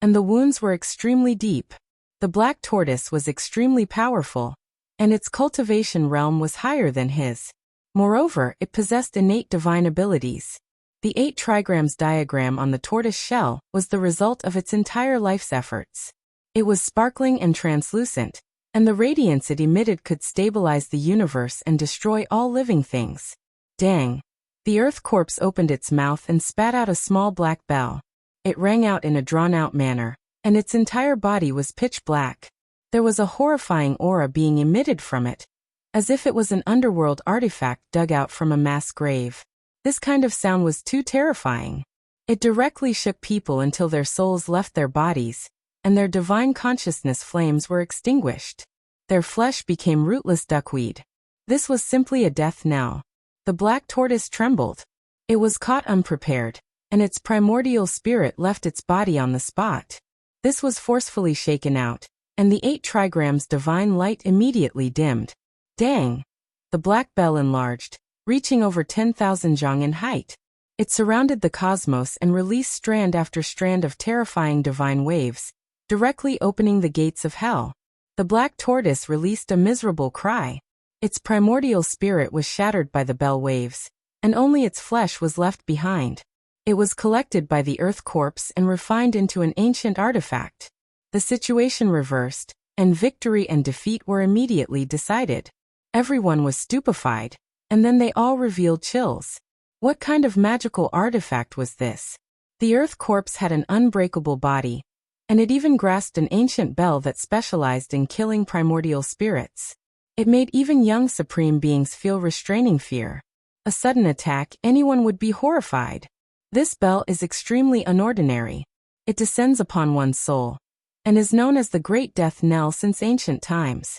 and the wounds were extremely deep. The Black Tortoise was extremely powerful, and its cultivation realm was higher than his. Moreover, it possessed innate divine abilities. The 8 trigrams diagram on the tortoise shell was the result of its entire life's efforts. It was sparkling and translucent, and the radiance it emitted could stabilize the universe and destroy all living things. Dang! The Earth Corpse opened its mouth and spat out a small black bell. It rang out in a drawn-out manner, and its entire body was pitch black. There was a horrifying aura being emitted from it, as if it was an underworld artifact dug out from a mass grave. This kind of sound was too terrifying. It directly shook people until their souls left their bodies, and their divine consciousness flames were extinguished. Their flesh became rootless duckweed. This was simply a death knell. The black tortoise trembled. It was caught unprepared, and its primordial spirit left its body on the spot. This was forcefully shaken out, and the 8 trigrams divine light immediately dimmed. Dang! The black bell enlarged, reaching over 10,000 zhang in height. It surrounded the cosmos and released strand after strand of terrifying divine waves, directly opening the gates of hell. The black tortoise released a miserable cry. Its primordial spirit was shattered by the bell waves, and only its flesh was left behind. It was collected by the Earth Corpse and refined into an ancient artifact. The situation reversed, and victory and defeat were immediately decided. Everyone was stupefied, and then they all revealed chills. What kind of magical artifact was this? The Earth Corpse had an unbreakable body, and it even grasped an ancient bell that specialized in killing primordial spirits. It made even young supreme beings feel restraining fear. A sudden attack, anyone would be horrified. This bell is extremely unordinary. It descends upon one's soul, and is known as the Great Death Knell since ancient times.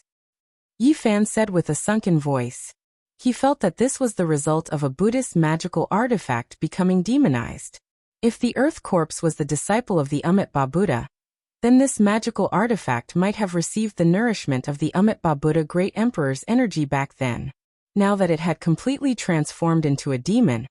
Yi Fan said with a sunken voice. He felt that this was the result of a Buddhist magical artifact becoming demonized. If the Earth Corpse was the disciple of the Amitabha Buddha, then this magical artifact might have received the nourishment of the Amitabha Buddha Great Emperor's energy back then. Now that it had completely transformed into a demon,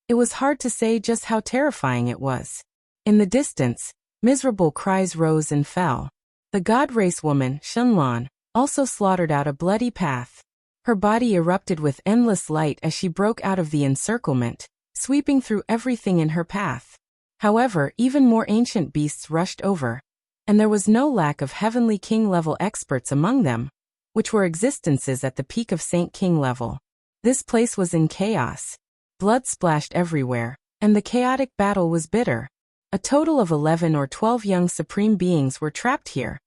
it was hard to say just how terrifying it was. In the distance, miserable cries rose and fell. The god race woman, Shenlan, also slaughtered out a bloody path. Her body erupted with endless light as she broke out of the encirclement, sweeping through everything in her path. However, even more ancient beasts rushed over, and there was no lack of Heavenly King level experts among them, which were existences at the peak of Saint King level. This place was in chaos. Blood splashed everywhere, and the chaotic battle was bitter. A total of 11 or 12 young supreme beings were trapped here,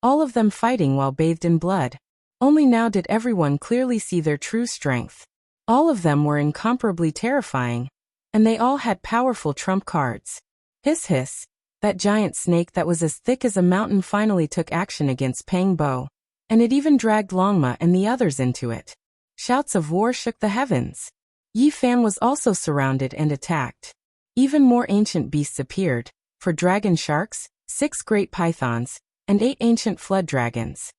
all of them fighting while bathed in blood. Only now did everyone clearly see their true strength. All of them were incomparably terrifying, and they all had powerful trump cards. Hiss hiss, that giant snake that was as thick as a mountain finally took action against Pang Bo, and it even dragged Longma and the others into it. Shouts of war shook the heavens. Yi Fan was also surrounded and attacked. Even more ancient beasts appeared, for dragon sharks, 6 great pythons, and 8 ancient flood dragons.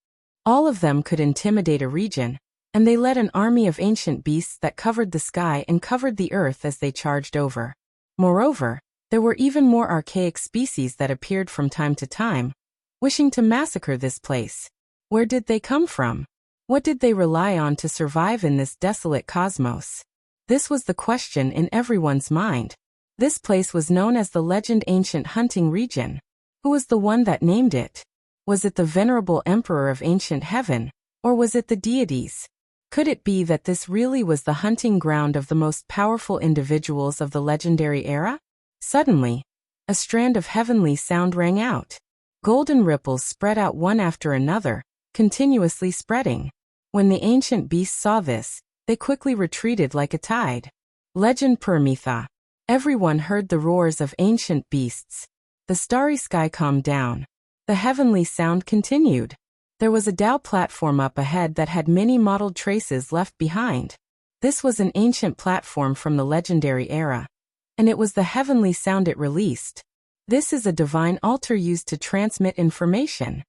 All of them could intimidate a region, and they led an army of ancient beasts that covered the sky and covered the earth as they charged over. Moreover, there were even more archaic species that appeared from time to time, wishing to massacre this place. Where did they come from? What did they rely on to survive in this desolate cosmos? This was the question in everyone's mind. This place was known as the Legend Ancient Hunting Region. Who was the one that named it? Was it the venerable emperor of ancient heaven, or was it the deities? Could it be that this really was the hunting ground of the most powerful individuals of the legendary era? Suddenly, a strand of heavenly sound rang out. Golden ripples spread out one after another, continuously spreading. When the ancient beasts saw this, they quickly retreated like a tide. Legend Permitha. Everyone heard the roars of ancient beasts. The starry sky calmed down. The heavenly sound continued. There was a Tao platform up ahead that had many mottled traces left behind. This was an ancient platform from the legendary era, and it was the heavenly sound it released. This is a divine altar used to transmit information.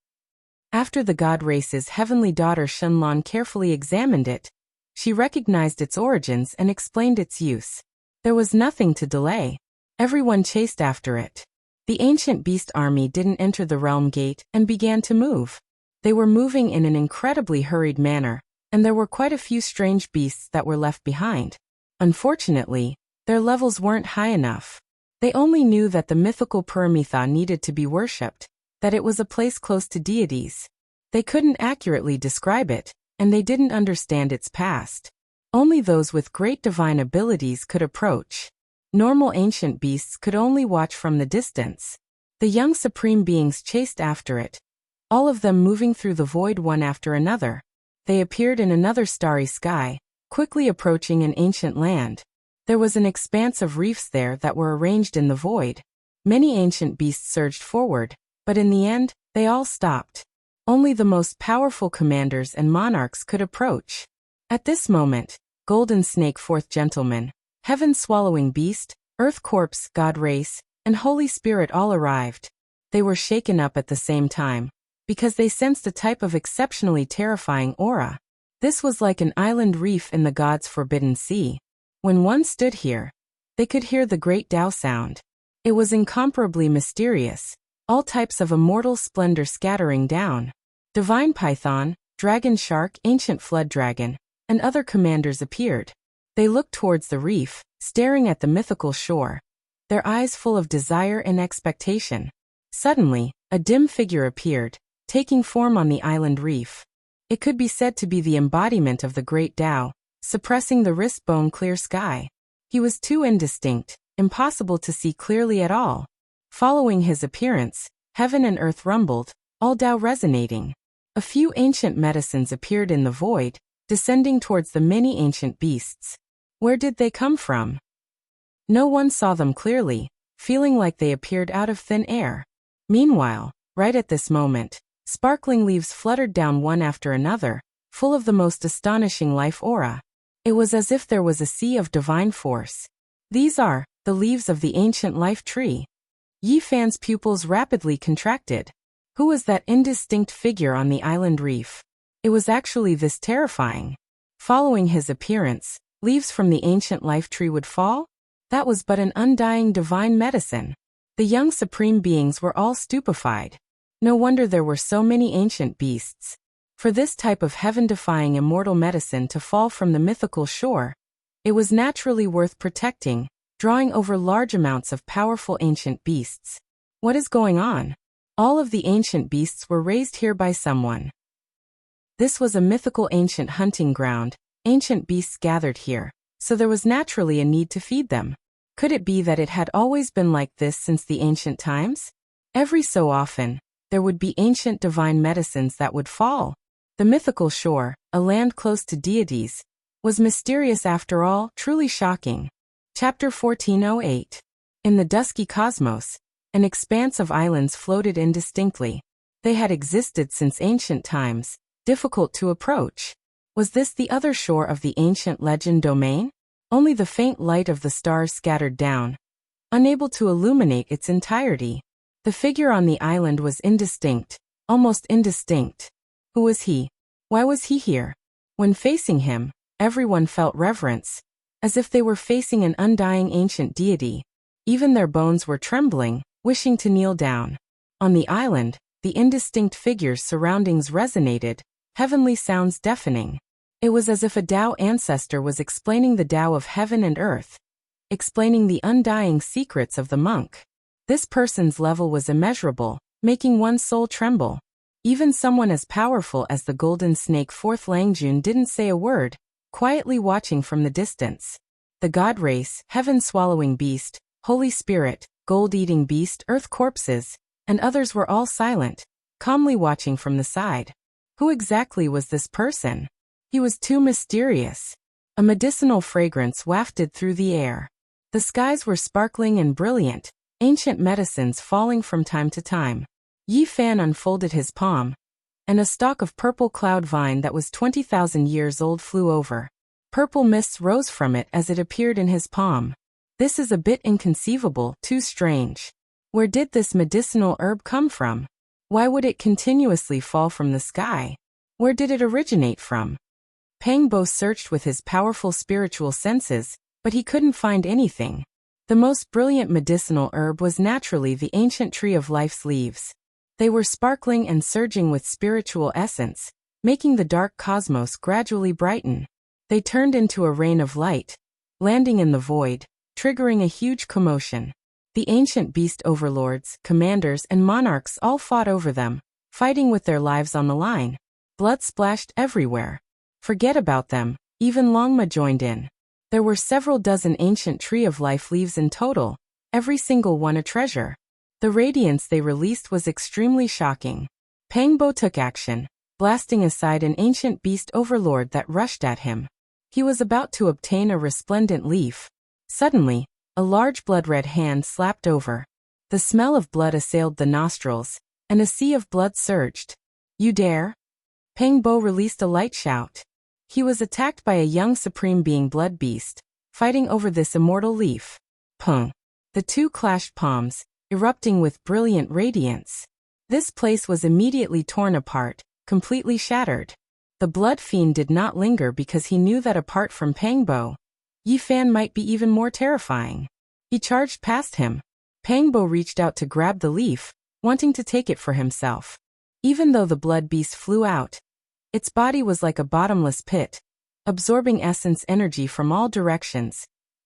After the god race's heavenly daughter Shenlong carefully examined it, she recognized its origins and explained its use. There was nothing to delay. Everyone chased after it. The ancient beast army didn't enter the realm gate and began to move. They were moving in an incredibly hurried manner, and there were quite a few strange beasts that were left behind. Unfortunately, their levels weren't high enough. They only knew that the mythical Paramitha needed to be worshipped, that it was a place close to deities. They couldn't accurately describe it, and they didn't understand its past. Only those with great divine abilities could approach. Normal ancient beasts could only watch from the distance. The young supreme beings chased after it, all of them moving through the void one after another. They appeared in another starry sky, quickly approaching an ancient land. There was an expanse of reefs there that were arranged in the void. Many ancient beasts surged forward, but in the end, they all stopped. Only the most powerful commanders and monarchs could approach. At this moment, Golden Snake Fourth Gentleman, Heaven-Swallowing Beast, Earth Corpse, God Race, and Holy Spirit all arrived. They were shaken up at the same time, because they sensed a type of exceptionally terrifying aura. This was like an island reef in the god's forbidden sea. When one stood here, they could hear the great Tao sound. It was incomparably mysterious, all types of immortal splendor scattering down. Divine Python, Dragon Shark, Ancient Flood Dragon, and other commanders appeared. They looked towards the reef, staring at the mythical shore, their eyes full of desire and expectation. Suddenly, a dim figure appeared, taking form on the island reef. It could be said to be the embodiment of the great Tao, suppressing the wrist-bone clear sky. He was too indistinct, impossible to see clearly at all. Following his appearance, heaven and earth rumbled, all Tao resonating. A few ancient medicines appeared in the void, descending towards the many ancient beasts. Where did they come from? No one saw them clearly, feeling like they appeared out of thin air. Meanwhile, right at this moment, sparkling leaves fluttered down one after another, full of the most astonishing life aura. It was as if there was a sea of divine force. These are the leaves of the ancient life tree. Yi Fan's pupils rapidly contracted. Who was that indistinct figure on the island reef? It was actually this terrifying. Following his appearance, leaves from the ancient life tree would fall? That was but an undying divine medicine. The young supreme beings were all stupefied. No wonder there were so many ancient beasts. For this type of heaven-defying immortal medicine to fall from the mythical shore, it was naturally worth protecting, drawing over large amounts of powerful ancient beasts. What is going on? All of the ancient beasts were raised here by someone. This was a mythical ancient hunting ground. Ancient beasts gathered here, so there was naturally a need to feed them. Could it be that it had always been like this since the ancient times? Every so often, there would be ancient divine medicines that would fall. The mythical shore, a land close to deities, was mysterious after all, truly shocking. Chapter 1408. In the dusky cosmos, an expanse of islands floated indistinctly. They had existed since ancient times, difficult to approach. Was this the other shore of the ancient legend domain? Only the faint light of the stars scattered down, unable to illuminate its entirety. The figure on the island was indistinct, almost indistinct. Who was he? Why was he here? When facing him, everyone felt reverence, as if they were facing an undying ancient deity. Even their bones were trembling, wishing to kneel down. On the island, the indistinct figure's surroundings resonated, heavenly sounds deafening. It was as if a Tao ancestor was explaining the Tao of heaven and earth, explaining the undying secrets of the monk. This person's level was immeasurable, making one's soul tremble. Even someone as powerful as the golden snake Fourth Langjun didn't say a word, quietly watching from the distance. The god race, heaven-swallowing beast, Holy Spirit, gold-eating beast, earth corpses, and others were all silent, calmly watching from the side. Who exactly was this person? He was too mysterious. A medicinal fragrance wafted through the air. The skies were sparkling and brilliant, ancient medicines falling from time to time. Yi Fan unfolded his palm, and a stalk of purple cloud vine that was 20,000 years old flew over. Purple mists rose from it as it appeared in his palm. This is a bit inconceivable, too strange. Where did this medicinal herb come from? Why would it continuously fall from the sky? Where did it originate from? Pang Bo searched with his powerful spiritual senses, but he couldn't find anything. The most brilliant medicinal herb was naturally the ancient tree of life's leaves. They were sparkling and surging with spiritual essence, making the dark cosmos gradually brighten. They turned into a rain of light, landing in the void, triggering a huge commotion. The ancient beast overlords, commanders, and monarchs all fought over them, fighting with their lives on the line. Blood splashed everywhere. Forget about them, even Longma joined in. There were several dozen ancient tree of life leaves in total, every single one a treasure. The radiance they released was extremely shocking. Pang Bo took action, blasting aside an ancient beast overlord that rushed at him. He was about to obtain a resplendent leaf. Suddenly, a large blood-red hand slapped over. The smell of blood assailed the nostrils, and a sea of blood surged. You dare? Pang Bo released a light shout. He was attacked by a young supreme being blood beast, fighting over this immortal leaf. Pung. The two clashed palms, erupting with brilliant radiance. This place was immediately torn apart, completely shattered. The blood fiend did not linger because he knew that apart from Pang Bo, Yi Fan might be even more terrifying. He charged past him. Pang Bo reached out to grab the leaf, wanting to take it for himself. Even though the blood beast flew out, its body was like a bottomless pit, absorbing essence energy from all directions,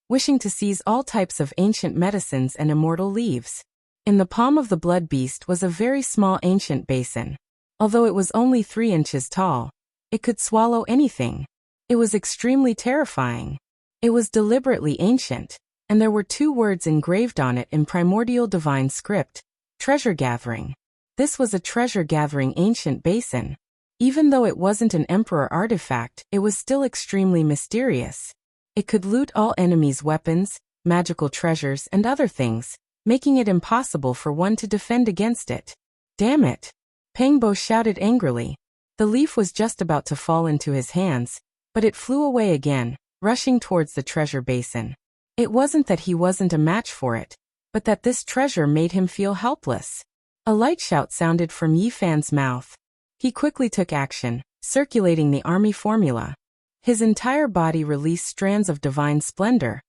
wishing to seize all types of ancient medicines and immortal leaves. In the palm of the blood beast was a very small ancient basin. Although it was only 3 inches tall, it could swallow anything. It was extremely terrifying. It was deliberately ancient, and there were 2 words engraved on it in primordial divine script: treasure gathering. This was a treasure gathering ancient basin. Even though it wasn't an emperor artifact, it was still extremely mysterious. It could loot all enemies' weapons, magical treasures, and other things, making it impossible for one to defend against it. Damn it! Pang Bo shouted angrily. The leaf was just about to fall into his hands, but it flew away again, rushing towards the treasure basin. It wasn't that he wasn't a match for it, but that this treasure made him feel helpless. A light shout sounded from Yi Fan's mouth. He quickly took action, circulating the army formula. His entire body released strands of divine splendor,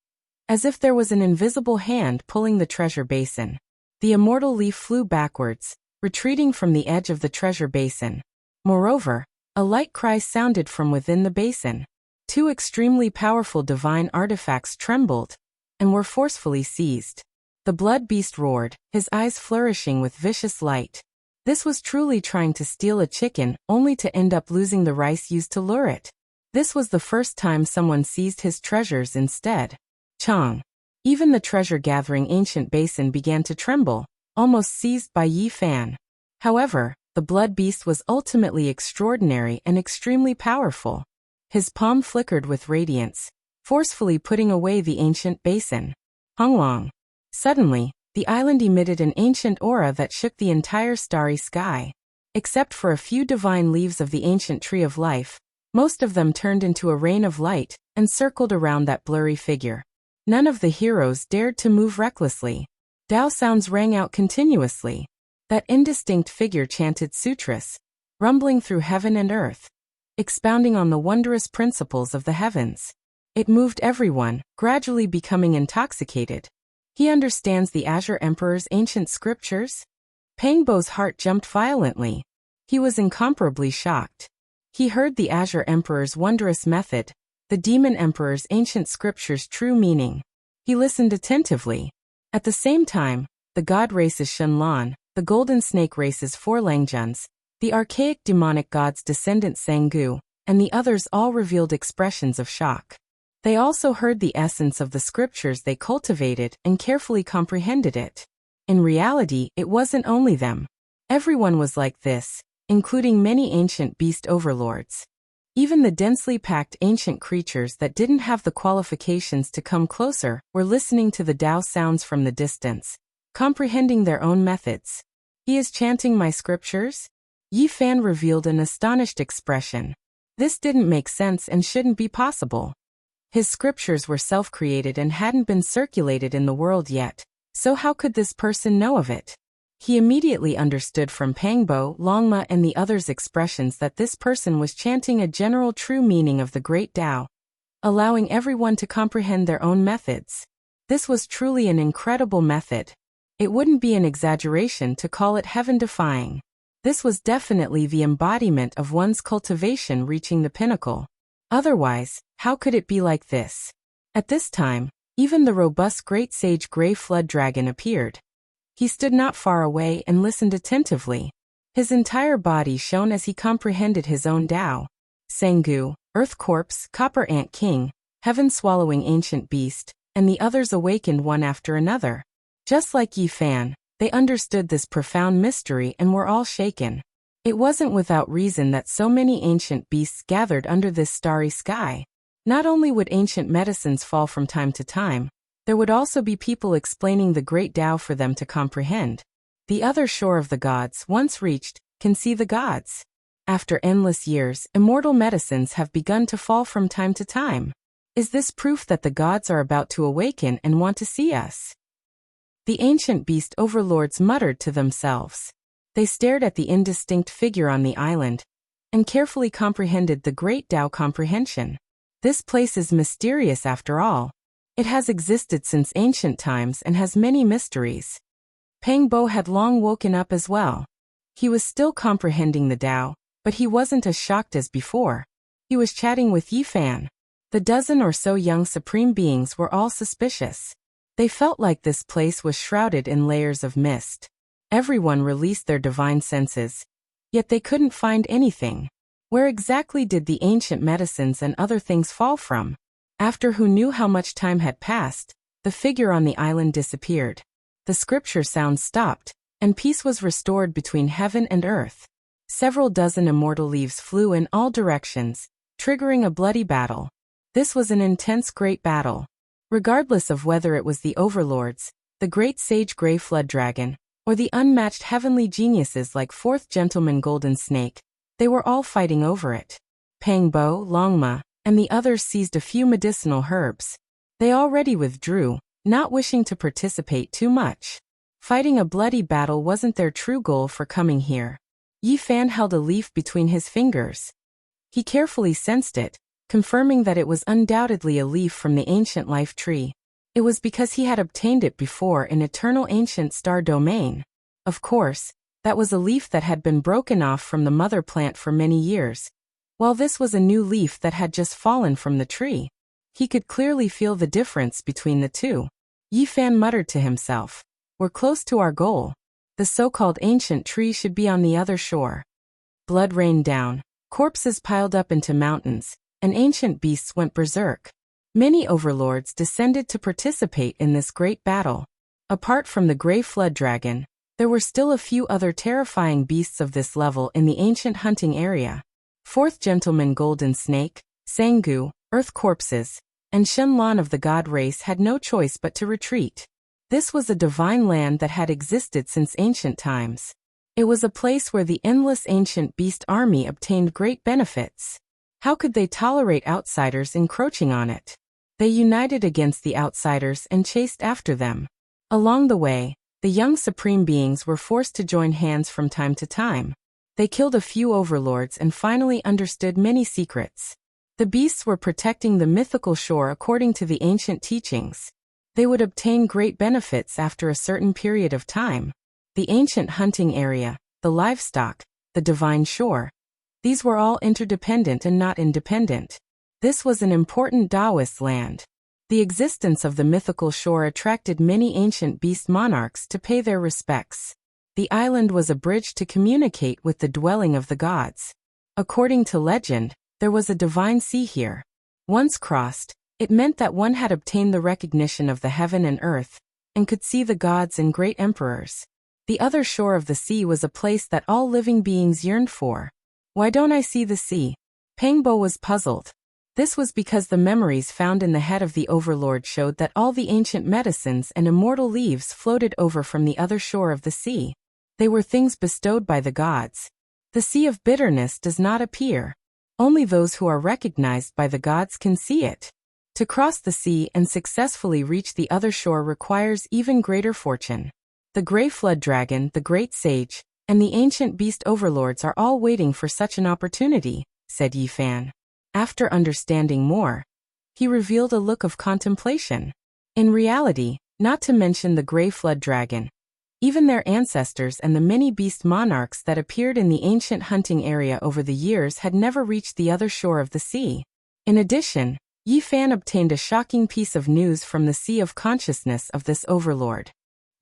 as if there was an invisible hand pulling the treasure basin. The immortal leaf flew backwards, retreating from the edge of the treasure basin. Moreover, a light cry sounded from within the basin. 2 extremely powerful divine artifacts trembled and were forcefully seized. The blood beast roared, his eyes flourishing with vicious light. This was truly trying to steal a chicken, only to end up losing the rice used to lure it. This was the first time someone seized his treasures instead. Chong. Even the treasure-gathering ancient basin began to tremble, almost seized by Yi Fan. However, the blood beast was ultimately extraordinary and extremely powerful. His palm flickered with radiance, forcefully putting away the ancient basin. Honglong. Suddenly, the island emitted an ancient aura that shook the entire starry sky. Except for a few divine leaves of the ancient tree of life, most of them turned into a rain of light and circled around that blurry figure. None of the heroes dared to move recklessly. Tao sounds rang out continuously. That indistinct figure chanted sutras, rumbling through heaven and earth, expounding on the wondrous principles of the heavens. It moved everyone, gradually becoming intoxicated. He understands the Azure Emperor's ancient scriptures? Pang Bo's heart jumped violently. He was incomparably shocked. He heard the Azure Emperor's wondrous method, the Demon Emperor's ancient scriptures' true meaning. He listened attentively. At the same time, the god race's Shenlan, the golden snake race's four Langjuns, the archaic demonic god's descendant Sangu, and the others all revealed expressions of shock. They also heard the essence of the scriptures they cultivated and carefully comprehended it. In reality, it wasn't only them. Everyone was like this, including many ancient beast overlords. Even the densely packed ancient creatures that didn't have the qualifications to come closer were listening to the Tao sounds from the distance, comprehending their own methods. He is chanting my scriptures? Yi Fan revealed an astonished expression. This didn't make sense and shouldn't be possible. His scriptures were self-created and hadn't been circulated in the world yet, so how could this person know of it? He immediately understood from Pangbo, Longma and the others' expressions that this person was chanting a general true meaning of the Great Tao, allowing everyone to comprehend their own methods. This was truly an incredible method. It wouldn't be an exaggeration to call it heaven-defying. This was definitely the embodiment of one's cultivation reaching the pinnacle. Otherwise, how could it be like this? At this time, even the robust great sage Grey Flood Dragon appeared. He stood not far away and listened attentively. His entire body shone as he comprehended his own Tao. Sangu, Earth Corpse, Copper Ant King, Heaven-swallowing Ancient Beast, and the others awakened one after another. Just like Yi Fan, they understood this profound mystery and were all shaken. It wasn't without reason that so many ancient beasts gathered under this starry sky. Not only would ancient medicines fall from time to time, there would also be people explaining the great Tao for them to comprehend. The other shore of the gods, once reached, can see the gods. After endless years, immortal medicines have begun to fall from time to time. Is this proof that the gods are about to awaken and want to see us? The ancient beast overlords muttered to themselves. They stared at the indistinct figure on the island and carefully comprehended the great Tao comprehension. This place is mysterious after all. It has existed since ancient times and has many mysteries. Pangbo had long woken up as well. He was still comprehending the Tao, but he wasn't as shocked as before. He was chatting with Yi Fan. The dozen or so young supreme beings were all suspicious. They felt like this place was shrouded in layers of mist. Everyone released their divine senses, yet they couldn't find anything. Where exactly did the ancient medicines and other things fall from? After who knew how much time had passed, the figure on the island disappeared. The scripture sounds stopped, and peace was restored between heaven and earth. Several dozen immortal leaves flew in all directions, triggering a bloody battle. This was an intense great battle. Regardless of whether it was the overlords, the great sage Grey Flood Dragon, or the unmatched heavenly geniuses like Fourth Gentleman Golden Snake, they were all fighting over it. Pangbo, Longma, and the others seized a few medicinal herbs. They already withdrew, not wishing to participate too much. Fighting a bloody battle wasn't their true goal for coming here. Yi Fan held a leaf between his fingers. He carefully sensed it, confirming that it was undoubtedly a leaf from the ancient life tree. It was because he had obtained it before in eternal ancient star domain. Of course, that was a leaf that had been broken off from the mother plant for many years, while this was a new leaf that had just fallen from the tree. He could clearly feel the difference between the two. Yi Fan muttered to himself, "We're close to our goal. The so-called ancient tree should be on the other shore." Blood rained down, corpses piled up into mountains, and ancient beasts went berserk. Many overlords descended to participate in this great battle. Apart from the Grey Flood Dragon, there were still a few other terrifying beasts of this level in the ancient hunting area. Fourth Gentleman Golden Snake, Sangu, Earth Corpses, and Shenlan of the god race had no choice but to retreat. This was a divine land that had existed since ancient times. It was a place where the endless ancient beast army obtained great benefits. How could they tolerate outsiders encroaching on it? They united against the outsiders and chased after them. Along the way, the young supreme beings were forced to join hands from time to time. They killed a few overlords and finally understood many secrets. The beasts were protecting the mythical shore according to the ancient teachings. They would obtain great benefits after a certain period of time. The ancient hunting area, the livestock, the divine shore. These were all interdependent and not independent. This was an important Taoist land. The existence of the mythical shore attracted many ancient beast monarchs to pay their respects. The island was a bridge to communicate with the dwelling of the gods. According to legend, there was a divine sea here. Once crossed, it meant that one had obtained the recognition of the heaven and earth, and could see the gods and great emperors. The other shore of the sea was a place that all living beings yearned for. Why don't I see the sea? Pangbo was puzzled. This was because the memories found in the head of the overlord showed that all the ancient medicines and immortal leaves floated over from the other shore of the sea. They were things bestowed by the gods. The sea of bitterness does not appear. Only those who are recognized by the gods can see it. To cross the sea and successfully reach the other shore requires even greater fortune. The gray flood dragon, the great sage, and the ancient beast overlords are all waiting for such an opportunity, said Yi Fan. After understanding more, he revealed a look of contemplation. In reality, not to mention the gray flood dragon, even their ancestors and the many beast monarchs that appeared in the ancient hunting area over the years had never reached the other shore of the sea. In addition, Yi Fan obtained a shocking piece of news from the sea of consciousness of this overlord.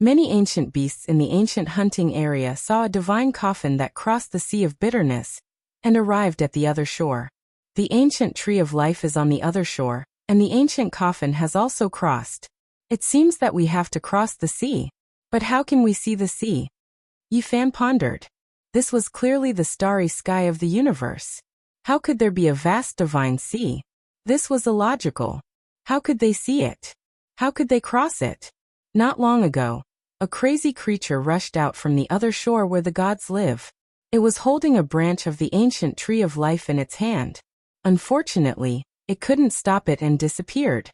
Many ancient beasts in the ancient hunting area saw a divine coffin that crossed the sea of bitterness and arrived at the other shore. The ancient tree of life is on the other shore, and the ancient coffin has also crossed. It seems that we have to cross the sea. But how can we see the sea? Yi Fan pondered. This was clearly the starry sky of the universe. How could there be a vast divine sea? This was illogical. How could they see it? How could they cross it? Not long ago, a crazy creature rushed out from the other shore where the gods live. It was holding a branch of the ancient tree of life in its hand. Unfortunately, it couldn't stop it and disappeared.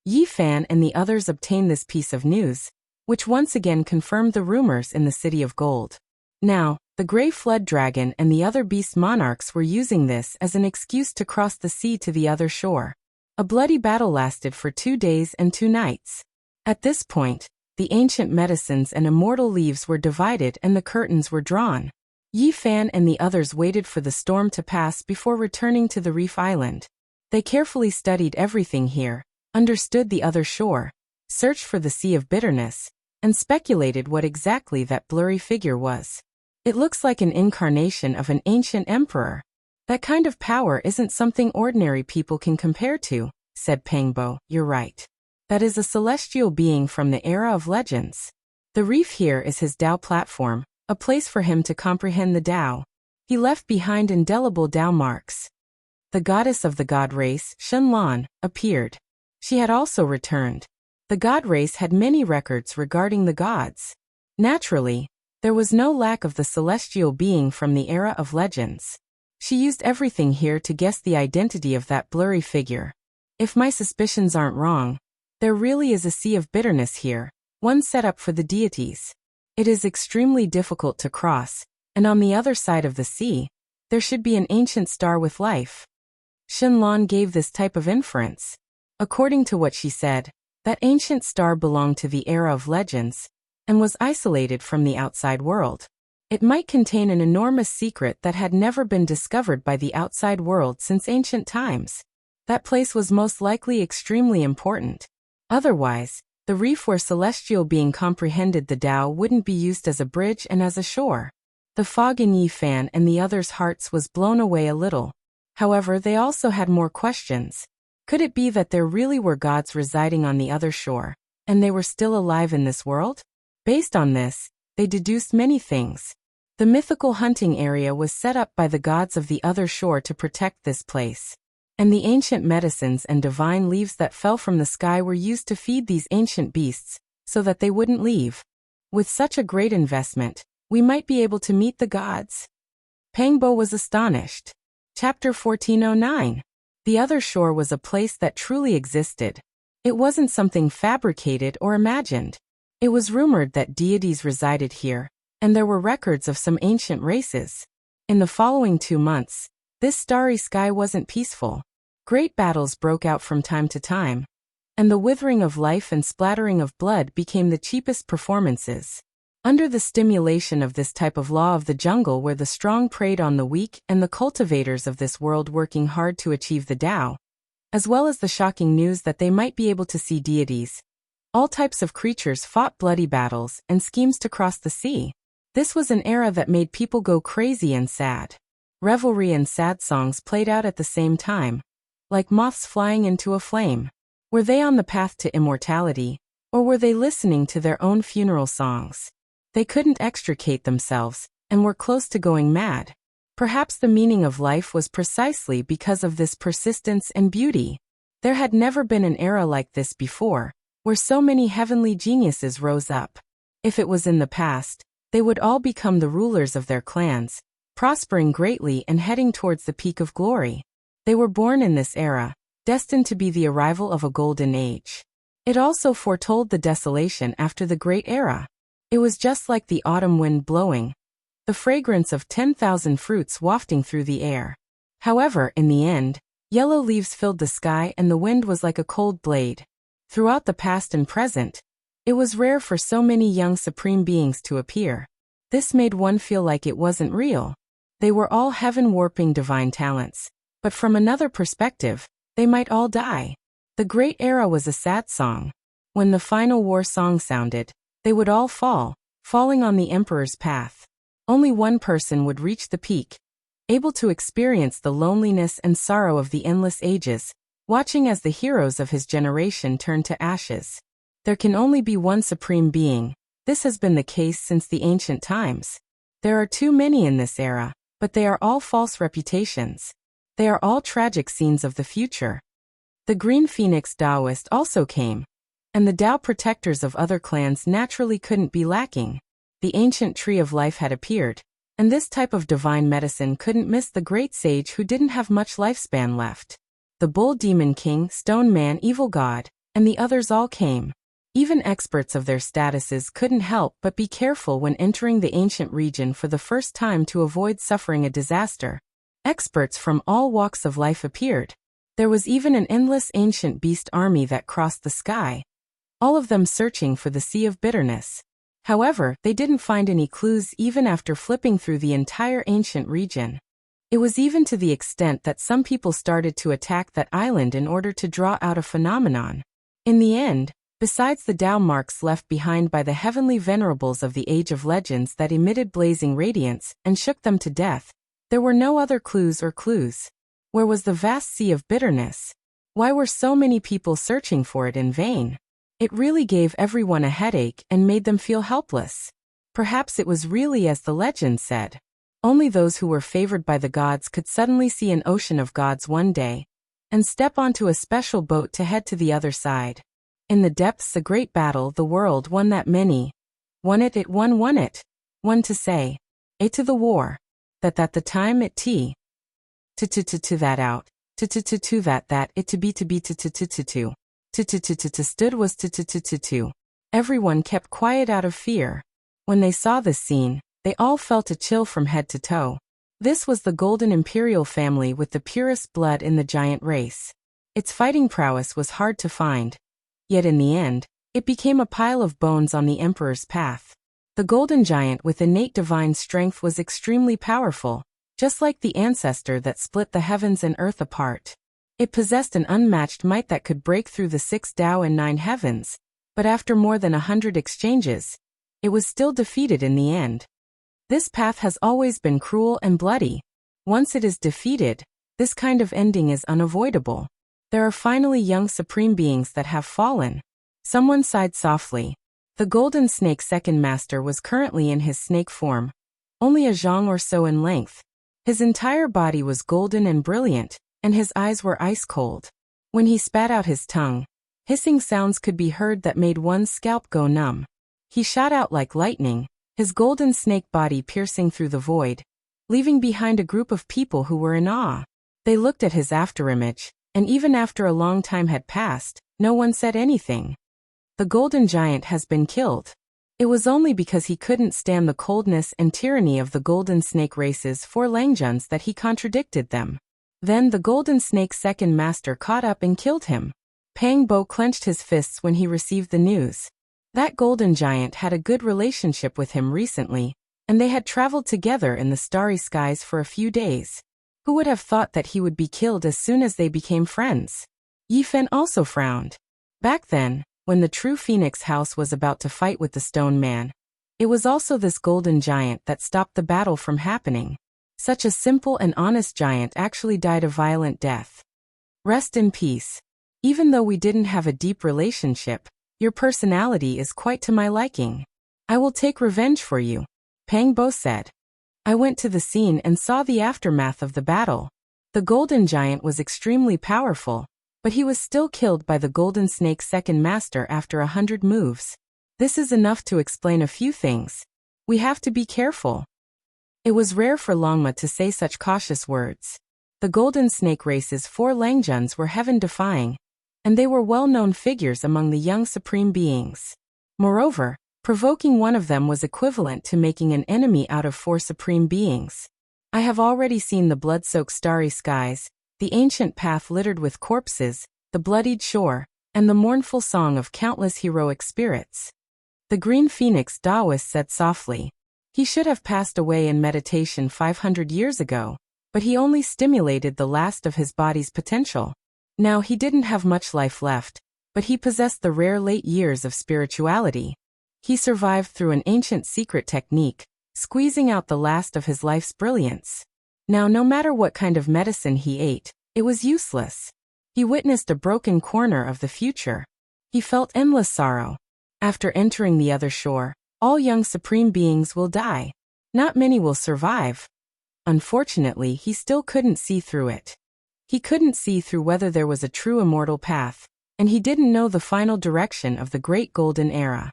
Yi Fan and the others obtained this piece of news, which once again confirmed the rumors in the City of Gold. Now, the Grey Flood Dragon and the other beast monarchs were using this as an excuse to cross the sea to the other shore. A bloody battle lasted for 2 days and 2 nights. At this point, the ancient medicines and immortal leaves were divided and the curtains were drawn. Yi Fan and the others waited for the storm to pass before returning to the reef island. They carefully studied everything here, understood the other shore, searched for the Sea of Bitterness, and speculated what exactly that blurry figure was. It looks like an incarnation of an ancient emperor. That kind of power isn't something ordinary people can compare to, said Pangbo. You're right. That is a celestial being from the era of legends. The reef here is his Tao platform, a place for him to comprehend the Tao. He left behind indelible Tao marks. The goddess of the god race, Shenlan, appeared. She had also returned. The god race had many records regarding the gods. Naturally, there was no lack of the celestial being from the era of legends. She used everything here to guess the identity of that blurry figure. If my suspicions aren't wrong, there really is a sea of bitterness here, one set up for the deities. It is extremely difficult to cross, and on the other side of the sea, there should be an ancient star with life. Shenlan gave this type of inference. According to what she said, that ancient star belonged to the era of legends, and was isolated from the outside world. It might contain an enormous secret that had never been discovered by the outside world since ancient times. That place was most likely extremely important. Otherwise, the reef where celestial being comprehended the Tao wouldn't be used as a bridge and as a shore. The fog in Yi Fan and the others' hearts was blown away a little. However, they also had more questions. Could it be that there really were gods residing on the other shore, and they were still alive in this world? Based on this, they deduced many things. The mythical hunting area was set up by the gods of the other shore to protect this place. And the ancient medicines and divine leaves that fell from the sky were used to feed these ancient beasts, so that they wouldn't leave. With such a great investment, we might be able to meet the gods. Pangbo was astonished. Chapter 1409. The other shore was a place that truly existed. It wasn't something fabricated or imagined. It was rumored that deities resided here, and there were records of some ancient races. In the following 2 months, this starry sky wasn't peaceful. Great battles broke out from time to time, and the withering of life and splattering of blood became the cheapest performances. Under the stimulation of this type of law of the jungle where the strong preyed on the weak and the cultivators of this world working hard to achieve the Tao, as well as the shocking news that they might be able to see deities, all types of creatures fought bloody battles and schemes to cross the sea. This was an era that made people go crazy and sad. Revelry and sad songs played out at the same time, like moths flying into a flame. Were they on the path to immortality, or were they listening to their own funeral songs? They couldn't extricate themselves, and were close to going mad. Perhaps the meaning of life was precisely because of this persistence and beauty. There had never been an era like this before, where so many heavenly geniuses rose up. If it was in the past, they would all become the rulers of their clans, prospering greatly and heading towards the peak of glory. They were born in this era, destined to be the arrival of a golden age. It also foretold the desolation after the great era. It was just like the autumn wind blowing, the fragrance of 10,000 fruits wafting through the air. However, in the end, yellow leaves filled the sky and the wind was like a cold blade. Throughout the past and present, it was rare for so many young supreme beings to appear. This made one feel like it wasn't real. They were all heaven-warping divine talents, but from another perspective, they might all die. The great era was a sad song. When the final war song sounded, they would all fall, falling on the emperor's path. Only one person would reach the peak, able to experience the loneliness and sorrow of the endless ages, watching as the heroes of his generation turn to ashes. There can only be one supreme being. This has been the case since the ancient times. There are too many in this era, but they are all false reputations. They are all tragic scenes of the future. The Green Phoenix Taoist also came, and the Tao protectors of other clans naturally couldn't be lacking. The ancient tree of life had appeared, and this type of divine medicine couldn't miss the great sage who didn't have much lifespan left. The Bull Demon King, Stone Man, Evil God, and the others all came. Even experts of their statuses couldn't help but be careful when entering the ancient region for the first time to avoid suffering a disaster. Experts from all walks of life appeared. There was even an endless ancient beast army that crossed the sky, all of them searching for the Sea of Bitterness. However, they didn't find any clues even after flipping through the entire ancient region. It was even to the extent that some people started to attack that island in order to draw out a phenomenon. In the end, besides the Tao marks left behind by the heavenly venerables of the Age of Legends that emitted blazing radiance and shook them to death, there were no other clues or clues. Where was the vast Sea of Bitterness? Why were so many people searching for it in vain? It really gave everyone a headache and made them feel helpless. Perhaps it was really as the legend said. Only those who were favored by the gods could suddenly see an ocean of gods one day, and step onto a special boat to head to the other side. In the depths a great battle the world won that many. Won it won it. One to say. A to the war. That the time it to that out. To that it to be to stood was to. Everyone kept quiet out of fear. When they saw this scene, they all felt a chill from head to toe. This was the Golden Imperial family with the purest blood in the giant race. Its fighting prowess was hard to find. Yet in the end, it became a pile of bones on the Emperor's path. The Golden Giant with innate divine strength was extremely powerful, just like the ancestor that split the heavens and earth apart. It possessed an unmatched might that could break through the 6 Tao and 9 heavens, but after more than 100 exchanges, it was still defeated in the end. This path has always been cruel and bloody. Once it is defeated, this kind of ending is unavoidable. There are finally young supreme beings that have fallen. Someone sighed softly. The Golden Snake Second Master was currently in his snake form, only a zhang or so in length. His entire body was golden and brilliant, and his eyes were ice cold. When he spat out his tongue, hissing sounds could be heard that made one's scalp go numb. He shot out like lightning, his golden snake body piercing through the void, leaving behind a group of people who were in awe. They looked at his afterimage, and even after a long time had passed, no one said anything. The Golden Giant has been killed. It was only because he couldn't stand the coldness and tyranny of the Golden Snake race's 4 Langjuns that he contradicted them. Then the Golden Snake's Second Master caught up and killed him. Pang Bo clenched his fists when he received the news. That golden giant had a good relationship with him recently, and they had traveled together in the starry skies for a few days. Who would have thought that he would be killed as soon as they became friends? Yi Fen also frowned. Back then, when the true Phoenix House was about to fight with the Stone Man, it was also this golden giant that stopped the battle from happening. Such a simple and honest giant actually died a violent death. Rest in peace. Even though we didn't have a deep relationship, your personality is quite to my liking. I will take revenge for you, Pang Bo said. I went to the scene and saw the aftermath of the battle. The golden giant was extremely powerful, but he was still killed by the golden snake's second master after 100 moves. This is enough to explain a few things. We have to be careful. It was rare for Longma to say such cautious words. The golden snake race's 4 Langjuns were heaven-defying, and they were well-known figures among the young supreme beings. Moreover, provoking one of them was equivalent to making an enemy out of 4 supreme beings. I have already seen the blood-soaked starry skies, the ancient path littered with corpses, the bloodied shore, and the mournful song of countless heroic spirits. The green phoenix Taoist said softly. He should have passed away in meditation 500 years ago, but he only stimulated the last of his body's potential. Now he didn't have much life left, but he possessed the rare late years of spirituality. He survived through an ancient secret technique, squeezing out the last of his life's brilliance. Now no matter what kind of medicine he ate, it was useless. He witnessed a broken corner of the future. He felt endless sorrow. After entering the other shore, all young supreme beings will die. Not many will survive. Unfortunately, he still couldn't see through it. He couldn't see through whether there was a true immortal path, and he didn't know the final direction of the great golden era.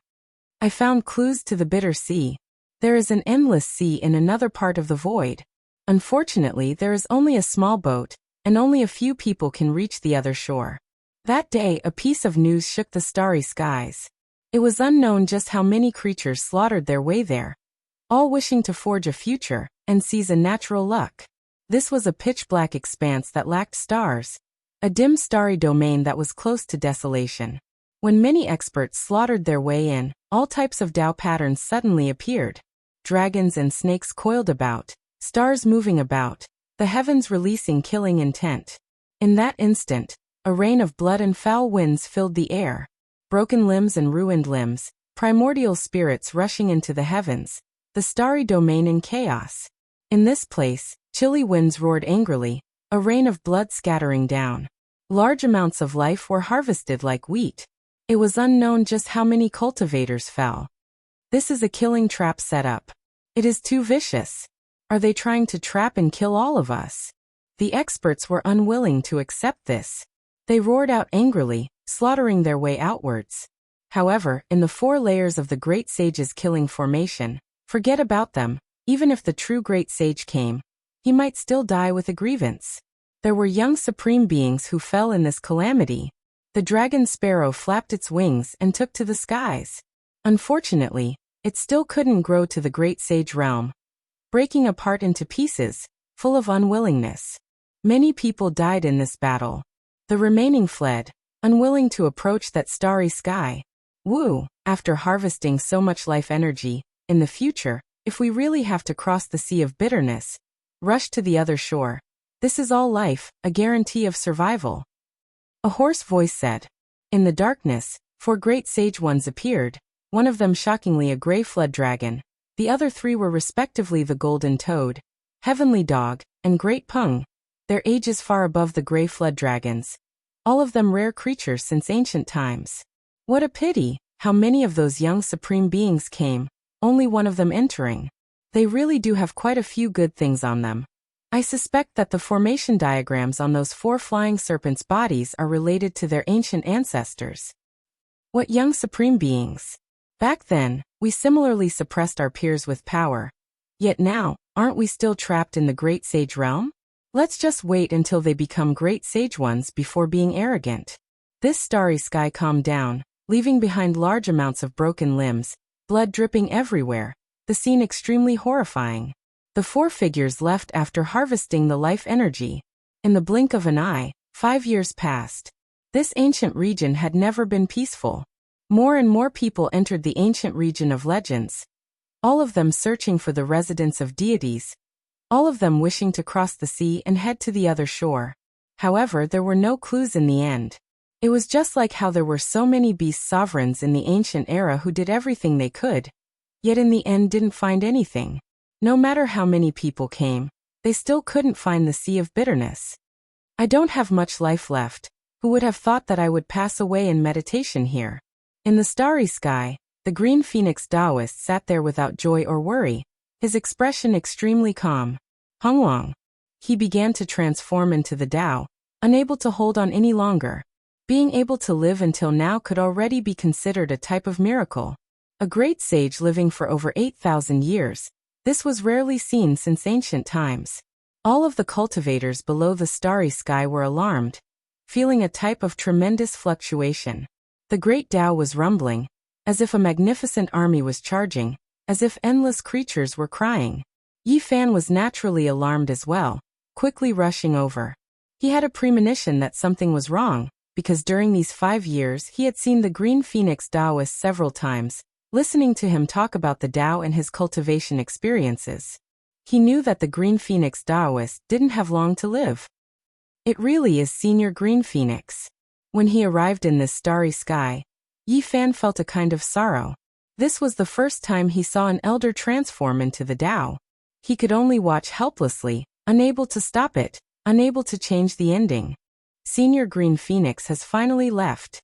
I found clues to the bitter sea. There is an endless sea in another part of the void. Unfortunately, there is only a small boat, and only a few people can reach the other shore. That day, a piece of news shook the starry skies. It was unknown just how many creatures slaughtered their way there, all wishing to forge a future and seize a natural luck. This was a pitch-black expanse that lacked stars, a dim starry domain that was close to desolation. When many experts slaughtered their way in, all types of Tao patterns suddenly appeared. Dragons and snakes coiled about, stars moving about, the heavens releasing killing intent. In that instant, a rain of blood and foul winds filled the air. Broken limbs and ruined limbs, primordial spirits rushing into the heavens, the starry domain in chaos. In this place, chilly winds roared angrily, a rain of blood scattering down. Large amounts of life were harvested like wheat. It was unknown just how many cultivators fell. This is a killing trap set up. It is too vicious. Are they trying to trap and kill all of us? The experts were unwilling to accept this. They roared out angrily, slaughtering their way outwards. However, in the 4 layers of the Great Sage's killing formation, forget about them. Even if the true Great Sage came, he might still die with a grievance. There were young supreme beings who fell in this calamity. The dragon sparrow flapped its wings and took to the skies. Unfortunately, it still couldn't grow to the Great Sage realm, breaking apart into pieces, full of unwillingness. Many people died in this battle. The remaining fled, unwilling to approach that starry sky. Wu, after harvesting so much life energy, in the future, if we really have to cross the sea of bitterness, rush to the other shore. This is all life, a guarantee of survival. A hoarse voice said. In the darkness, 4 great sage ones appeared, one of them shockingly a gray flood dragon. The other 3 were respectively the golden toad, heavenly dog, and great pung, their ages far above the gray flood dragons. All of them rare creatures since ancient times. What a pity, how many of those young supreme beings came, only one of them entering. They really do have quite a few good things on them. I suspect that the formation diagrams on those 4 flying serpents' bodies are related to their ancient ancestors. What young supreme beings! Back then, we similarly suppressed our peers with power. Yet now, aren't we still trapped in the Great Sage realm? Let's just wait until they become Great Sage ones before being arrogant. This starry sky calmed down, leaving behind large amounts of broken limbs, blood dripping everywhere, the scene extremely horrifying. The 4 figures left after harvesting the life energy. In the blink of an eye, 5 years passed. This ancient region had never been peaceful. More and more people entered the ancient region of legends, all of them searching for the residence of deities, all of them wishing to cross the sea and head to the other shore. However, there were no clues in the end. It was just like how there were so many beast sovereigns in the ancient era who did everything they could, yet in the end didn't find anything. No matter how many people came, they still couldn't find the sea of bitterness. I don't have much life left. Who would have thought that I would pass away in meditation here? In the starry sky, the green phoenix Taoist sat there without joy or worry, his expression extremely calm. Hongwang. He began to transform into the Tao, unable to hold on any longer. Being able to live until now could already be considered a type of miracle. A great sage living for over 8,000 years. This was rarely seen since ancient times. All of the cultivators below the starry sky were alarmed, feeling a type of tremendous fluctuation. The great Tao was rumbling, as if a magnificent army was charging, as if endless creatures were crying. Yi Fan was naturally alarmed as well, quickly rushing over. He had a premonition that something was wrong, because during these 5 years he had seen the green phoenix Taoist several times, listening to him talk about the Tao and his cultivation experiences. He knew that the green phoenix Taoist didn't have long to live. It really is Senior Green Phoenix. When he arrived in this starry sky, Yi Fan felt a kind of sorrow. This was the first time he saw an elder transform into the Tao. He could only watch helplessly, unable to stop it, unable to change the ending. Senior Green Phoenix has finally left.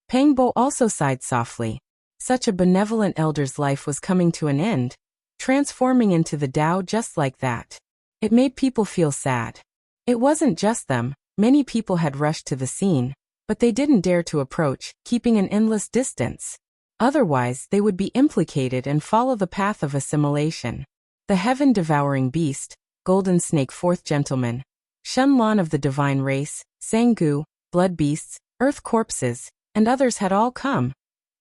Peng Bo also sighed softly. Such a benevolent elder's life was coming to an end, transforming into the Tao just like that. It made people feel sad. It wasn't just them, many people had rushed to the scene, but they didn't dare to approach, keeping an endless distance. Otherwise, they would be implicated and follow the path of assimilation. The heaven-devouring beast, Golden Snake Fourth Gentleman, Shun Lan of the divine race, Sangu, blood beasts, earth corpses, and others had all come.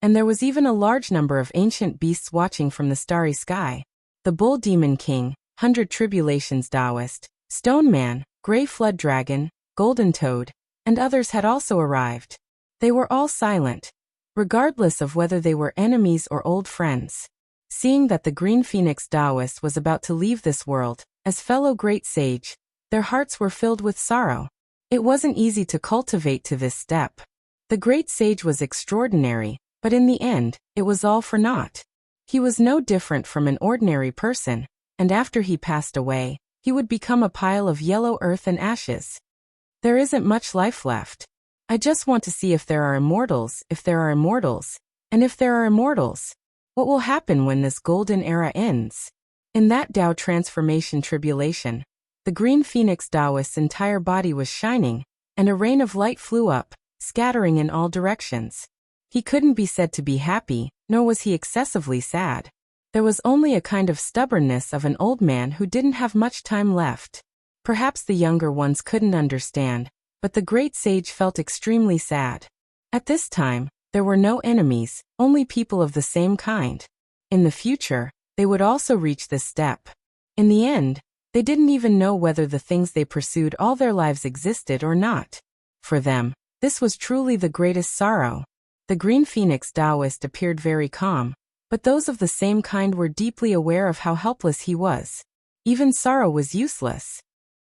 And there was even a large number of ancient beasts watching from the starry sky. The Bull Demon King, 100 Tribulations Taoist, Stone Man, Grey Flood Dragon, Golden Toad, and others had also arrived. They were all silent, regardless of whether they were enemies or old friends. Seeing that the Green Phoenix Taoist was about to leave this world, as fellow great sage, their hearts were filled with sorrow. It wasn't easy to cultivate to this step. The great sage was extraordinary, but in the end, it was all for naught. He was no different from an ordinary person, and after he passed away, he would become a pile of yellow earth and ashes. There isn't much life left. I just want to see if there are immortals, and if there are immortals, what will happen when this golden era ends? In that Tao transformation tribulation, the Green Phoenix Taoist's entire body was shining, and a rain of light flew up, scattering in all directions. He couldn't be said to be happy, nor was he excessively sad. There was only a kind of stubbornness of an old man who didn't have much time left. Perhaps the younger ones couldn't understand, but the great sage felt extremely sad. At this time, there were no enemies, only people of the same kind. In the future, they would also reach this step. In the end, they didn't even know whether the things they pursued all their lives existed or not. For them, this was truly the greatest sorrow. The Green Phoenix Taoist appeared very calm, but those of the same kind were deeply aware of how helpless he was. Even sorrow was useless.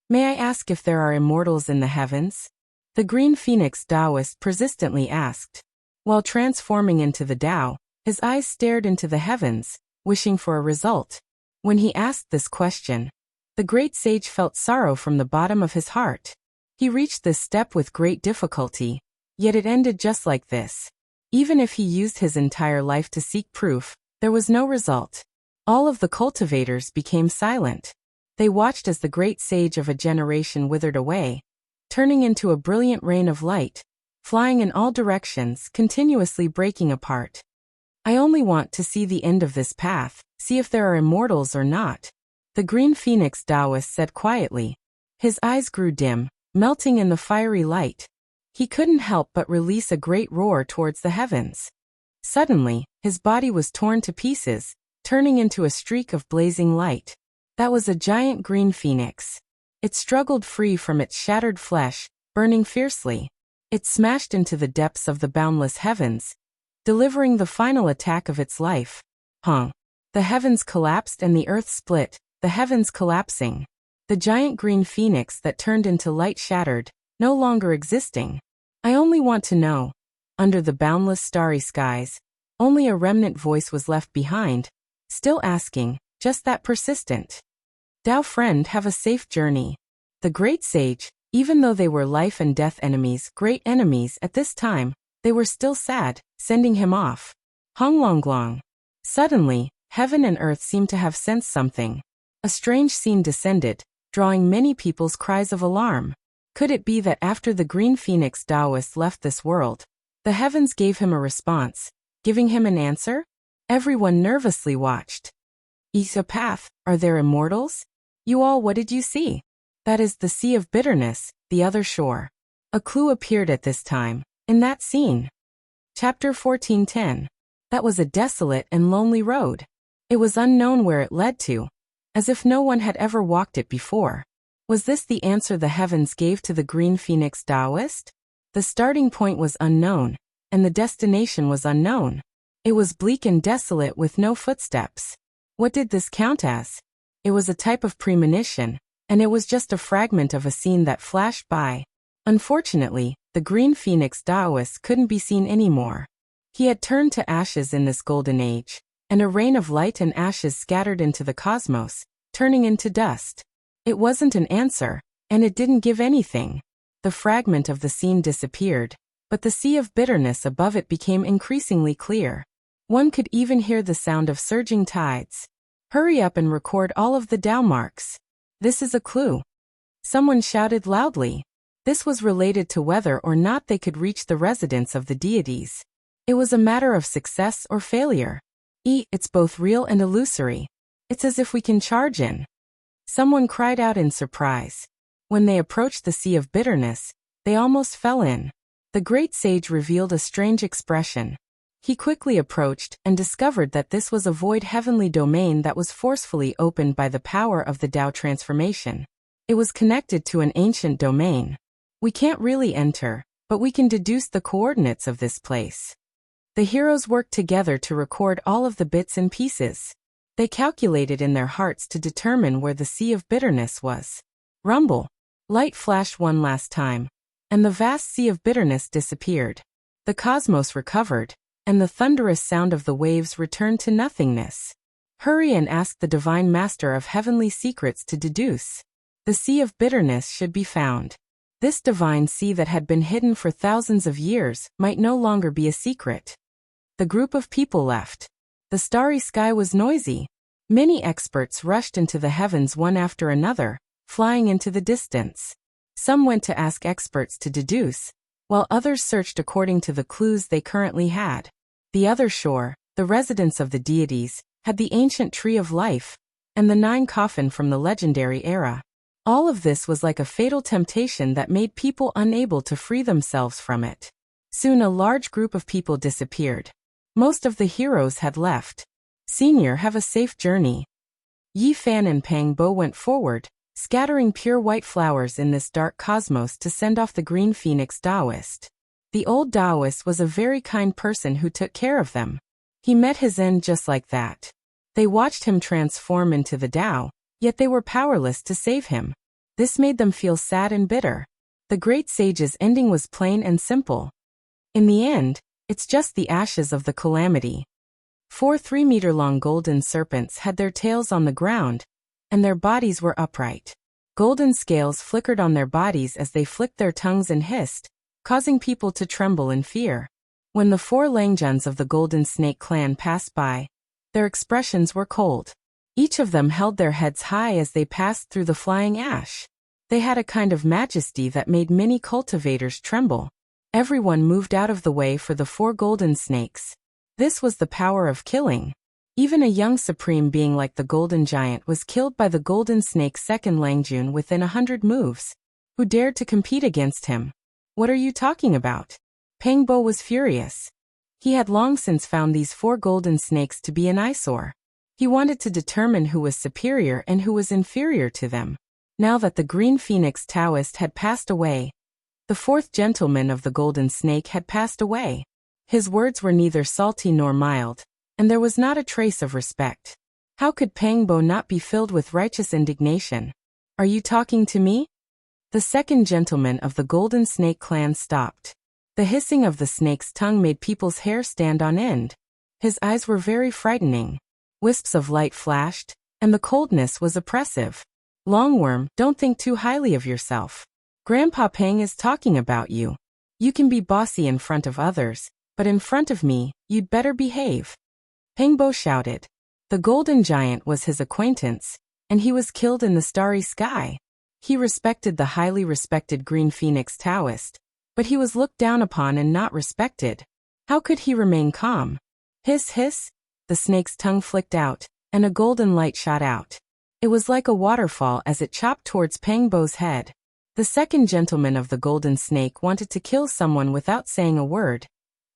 May I ask if there are immortals in the heavens? The Green Phoenix Taoist persistently asked. While transforming into the Tao, his eyes stared into the heavens, wishing for a result. When he asked this question, the great sage felt sorrow from the bottom of his heart. He reached this step with great difficulty, yet it ended just like this. Even if he used his entire life to seek proof, there was no result. All of the cultivators became silent. They watched as the great sage of a generation withered away, turning into a brilliant rain of light, flying in all directions, continuously breaking apart. I only want to see the end of this path, see if there are immortals or not, the Green Phoenix Taoist said quietly. His eyes grew dim, melting in the fiery light. He couldn't help but release a great roar towards the heavens. Suddenly, his body was torn to pieces, turning into a streak of blazing light. That was a giant green phoenix. It struggled free from its shattered flesh, burning fiercely. It smashed into the depths of the boundless heavens, delivering the final attack of its life. Hung. The heavens collapsed and the earth split, the heavens collapsing. The giant green phoenix that turned into light shattered, no longer existing. I only want to know. Under the boundless starry skies, only a remnant voice was left behind, still asking, just that persistent. Tao friend, have a safe journey. The great sage, even though they were life and death enemies, great enemies at this time, they were still sad, sending him off. Hung Long Long. Suddenly, heaven and earth seemed to have sensed something. A strange scene descended, drawing many people's cries of alarm. Could it be that after the green phoenix Taoist left this world, the heavens gave him a response, giving him an answer? Everyone nervously watched. Is a path, are there immortals? You all, what did you see? That is the sea of bitterness, the other shore. A clue appeared at this time, in that scene. Chapter 14:10. That was a desolate and lonely road. It was unknown where it led to, as if no one had ever walked it before. Was this the answer the heavens gave to the green phoenix Taoist? The starting point was unknown, and the destination was unknown. It was bleak and desolate with no footsteps. What did this count as? It was a type of premonition, and it was just a fragment of a scene that flashed by. Unfortunately, the green phoenix Taoist couldn't be seen anymore. He had turned to ashes in this golden age, and a rain of light and ashes scattered into the cosmos, turning into dust. It wasn't an answer, and it didn't give anything. The fragment of the scene disappeared, but the sea of bitterness above it became increasingly clear. One could even hear the sound of surging tides. Hurry up and record all of the Tao marks. This is a clue. Someone shouted loudly. This was related to whether or not they could reach the residence of the deities. It was a matter of success or failure. It's both real and illusory. It's as if we can charge in. Someone cried out in surprise. When they approached the sea of bitterness, they almost fell in. The great sage revealed a strange expression. He quickly approached and discovered that this was a void heavenly domain that was forcefully opened by the power of the Tao transformation. It was connected to an ancient domain. We can't really enter, but we can deduce the coordinates of this place. The heroes worked together to record all of the bits and pieces. They calculated in their hearts to determine where the sea of bitterness was. Rumble. Light flashed one last time, and the vast sea of bitterness disappeared. The cosmos recovered, and the thunderous sound of the waves returned to nothingness. Hurry and ask the divine master of heavenly secrets to deduce. The sea of bitterness should be found. This divine sea that had been hidden for thousands of years might no longer be a secret. The group of people left. The starry sky was noisy. Many experts rushed into the heavens one after another, flying into the distance. Some went to ask experts to deduce, while others searched according to the clues they currently had. The other shore, the residence of the deities, had the ancient tree of life, and the 9 coffin from the legendary era. All of this was like a fatal temptation that made people unable to free themselves from it. Soon a large group of people disappeared. Most of the heroes had left. Senior, have a safe journey. Yi Fan and Pang Bo went forward, scattering pure white flowers in this dark cosmos to send off the green phoenix Taoist. The old Taoist was a very kind person who took care of them. He met his end just like that. They watched him transform into the Tao, yet they were powerless to save him. This made them feel sad and bitter. The great sage's ending was plain and simple. In the end, it's just the ashes of the calamity. 4 3-meter-long golden serpents had their tails on the ground, and their bodies were upright. Golden scales flickered on their bodies as they flicked their tongues and hissed, causing people to tremble in fear. When the 4 Langjuns of the Golden Snake clan passed by, their expressions were cold. Each of them held their heads high as they passed through the flying ash. They had a kind of majesty that made many cultivators tremble. Everyone moved out of the way for the 4 golden snakes. This was the power of killing. Even a young supreme being like the Golden Giant was killed by the Golden Snake's second Langjun within 100 moves. Who dared to compete against him? What are you talking about? Pang Bo was furious. He had long since found these 4 golden snakes to be an eyesore. He wanted to determine who was superior and who was inferior to them. Now that the green phoenix Taoist had passed away, the 4th gentleman of the Golden Snake had passed away. His words were neither salty nor mild, and there was not a trace of respect. How could Pang Bo not be filled with righteous indignation? Are you talking to me? The second gentleman of the Golden Snake clan stopped. The hissing of the snake's tongue made people's hair stand on end. His eyes were very frightening. Wisps of light flashed, and the coldness was oppressive. Longworm, don't think too highly of yourself. Grandpa Pang is talking about you. You can be bossy in front of others, but in front of me, you'd better behave. Pang Bo shouted. The golden giant was his acquaintance, and he was killed in the starry sky. He respected the highly respected Green Phoenix Taoist, but he was looked down upon and not respected. How could he remain calm? Hiss, hiss. The snake's tongue flicked out, and a golden light shot out. It was like a waterfall as it chopped towards Pang Bo's head. The second gentleman of the Golden Snake wanted to kill someone without saying a word,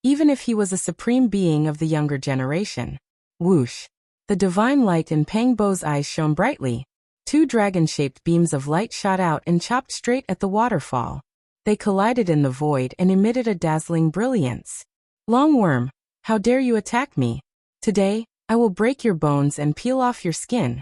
even if he was a supreme being of the younger generation. Whoosh! The divine light in Pang Bo's eyes shone brightly. Two dragon-shaped beams of light shot out and chopped straight at the waterfall. They collided in the void and emitted a dazzling brilliance. Longworm, how dare you attack me? Today, I will break your bones and peel off your skin.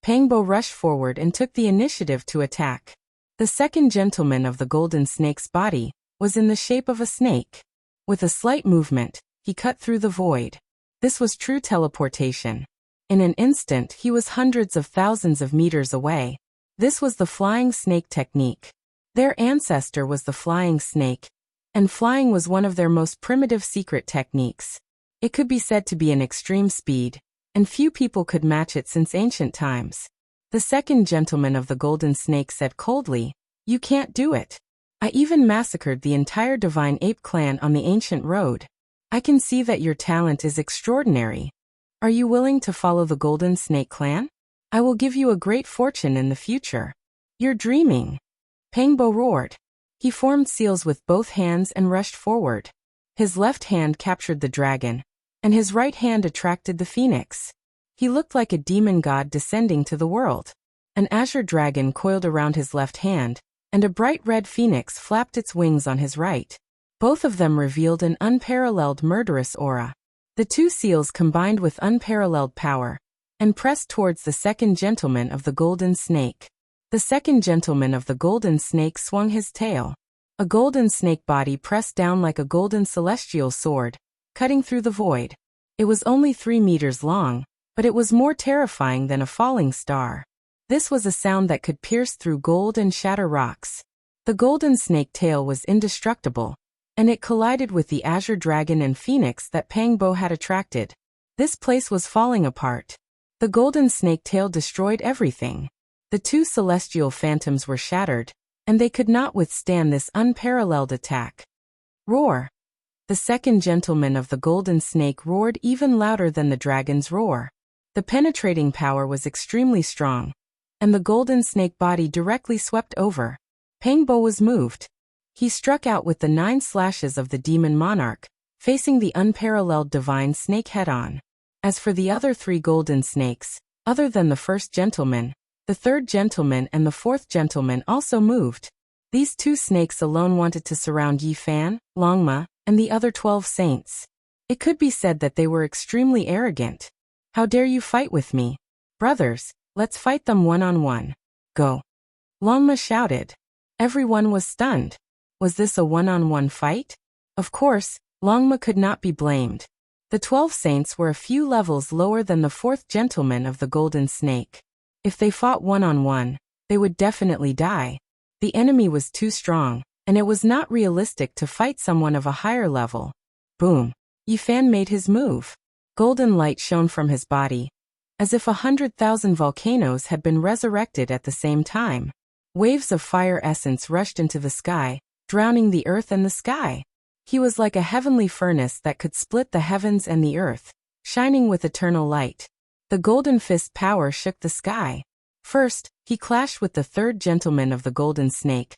Pang Bo rushed forward and took the initiative to attack. The second gentleman of the Golden Snake's body was in the shape of a snake. With a slight movement, he cut through the void. This was true teleportation. In an instant, he was hundreds of thousands of meters away. This was the flying snake technique. Their ancestor was the flying snake, and flying was one of their most primitive secret techniques. It could be said to be an extreme speed, and few people could match it since ancient times. The second gentleman of the Golden Snake said coldly, "You can't do it. I even massacred the entire Divine Ape clan on the ancient road. I can see that your talent is extraordinary. Are you willing to follow the Golden Snake clan? I will give you a great fortune in the future." "You're dreaming." Pang Bo roared. He formed seals with both hands and rushed forward. His left hand captured the dragon, and his right hand attracted the phoenix. He looked like a demon god descending to the world. An azure dragon coiled around his left hand, and a bright red phoenix flapped its wings on his right. Both of them revealed an unparalleled murderous aura. The two seals combined with unparalleled power, and pressed towards the second gentleman of the Golden Snake. The second gentleman of the Golden Snake swung his tail. A golden snake body pressed down like a golden celestial sword, cutting through the void. It was only 3 meters long, but it was more terrifying than a falling star. This was a sound that could pierce through gold and shatter rocks. The golden snake tail was indestructible, and it collided with the azure dragon and phoenix that Pang Bo had attracted. This place was falling apart. The golden snake tail destroyed everything. The two celestial phantoms were shattered, and they could not withstand this unparalleled attack. Roar! The second gentleman of the Golden Snake roared even louder than the dragon's roar. The penetrating power was extremely strong, and the Golden Snake body directly swept over. Pang Bo was moved. He struck out with the 9 slashes of the demon monarch, facing the unparalleled divine snake head-on. As for the other 3 golden snakes, other than the first gentleman, the third gentleman and the fourth gentleman also moved. These 2 snakes alone wanted to surround Yi Fan, Longma, and the other 12 saints. It could be said that they were extremely arrogant. "How dare you fight with me? Brothers, let's fight them one-on-one. Go." Longma shouted. Everyone was stunned. Was this a one-on-one fight? Of course, Longma could not be blamed. The 12 saints were a few levels lower than the fourth gentleman of the Golden Snake. If they fought one-on-one, they would definitely die. The enemy was too strong, and it was not realistic to fight someone of a higher level. Boom! Yi Fan made his move. Golden light shone from his body, as if 100,000 volcanoes had been resurrected at the same time. Waves of fire essence rushed into the sky, drowning the earth and the sky. He was like a heavenly furnace that could split the heavens and the earth, shining with eternal light. The golden fist power shook the sky. First, he clashed with the third gentleman of the Golden Snake.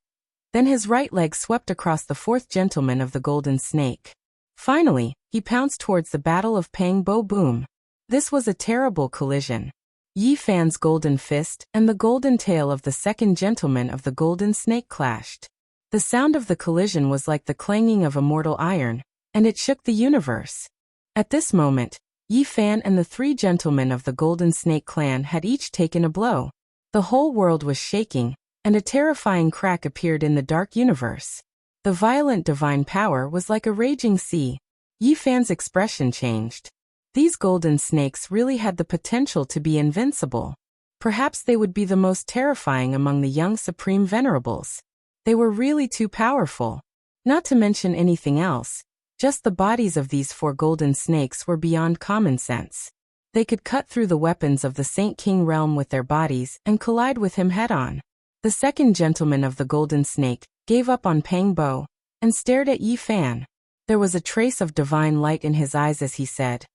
Then his right leg swept across the fourth gentleman of the Golden Snake. Finally, he pounced towards the battle of Pang Bo Boom. This was a terrible collision. Yi Fan's golden fist and the golden tail of the second gentleman of the Golden Snake clashed. The sound of the collision was like the clanging of immortal iron, and it shook the universe. At this moment, Yi Fan and the three gentlemen of the Golden Snake clan had each taken a blow. The whole world was shaking, and a terrifying crack appeared in the dark universe. The violent divine power was like a raging sea. Yi Fan's expression changed. These golden snakes really had the potential to be invincible. Perhaps they would be the most terrifying among the young supreme venerables. They were really too powerful. Not to mention anything else, just the bodies of these four golden snakes were beyond common sense. They could cut through the weapons of the Saint King realm with their bodies and collide with him head-on. The second gentleman of the golden snake gave up on Pang Bo and stared at Yi Fan. There was a trace of divine light in his eyes as he said,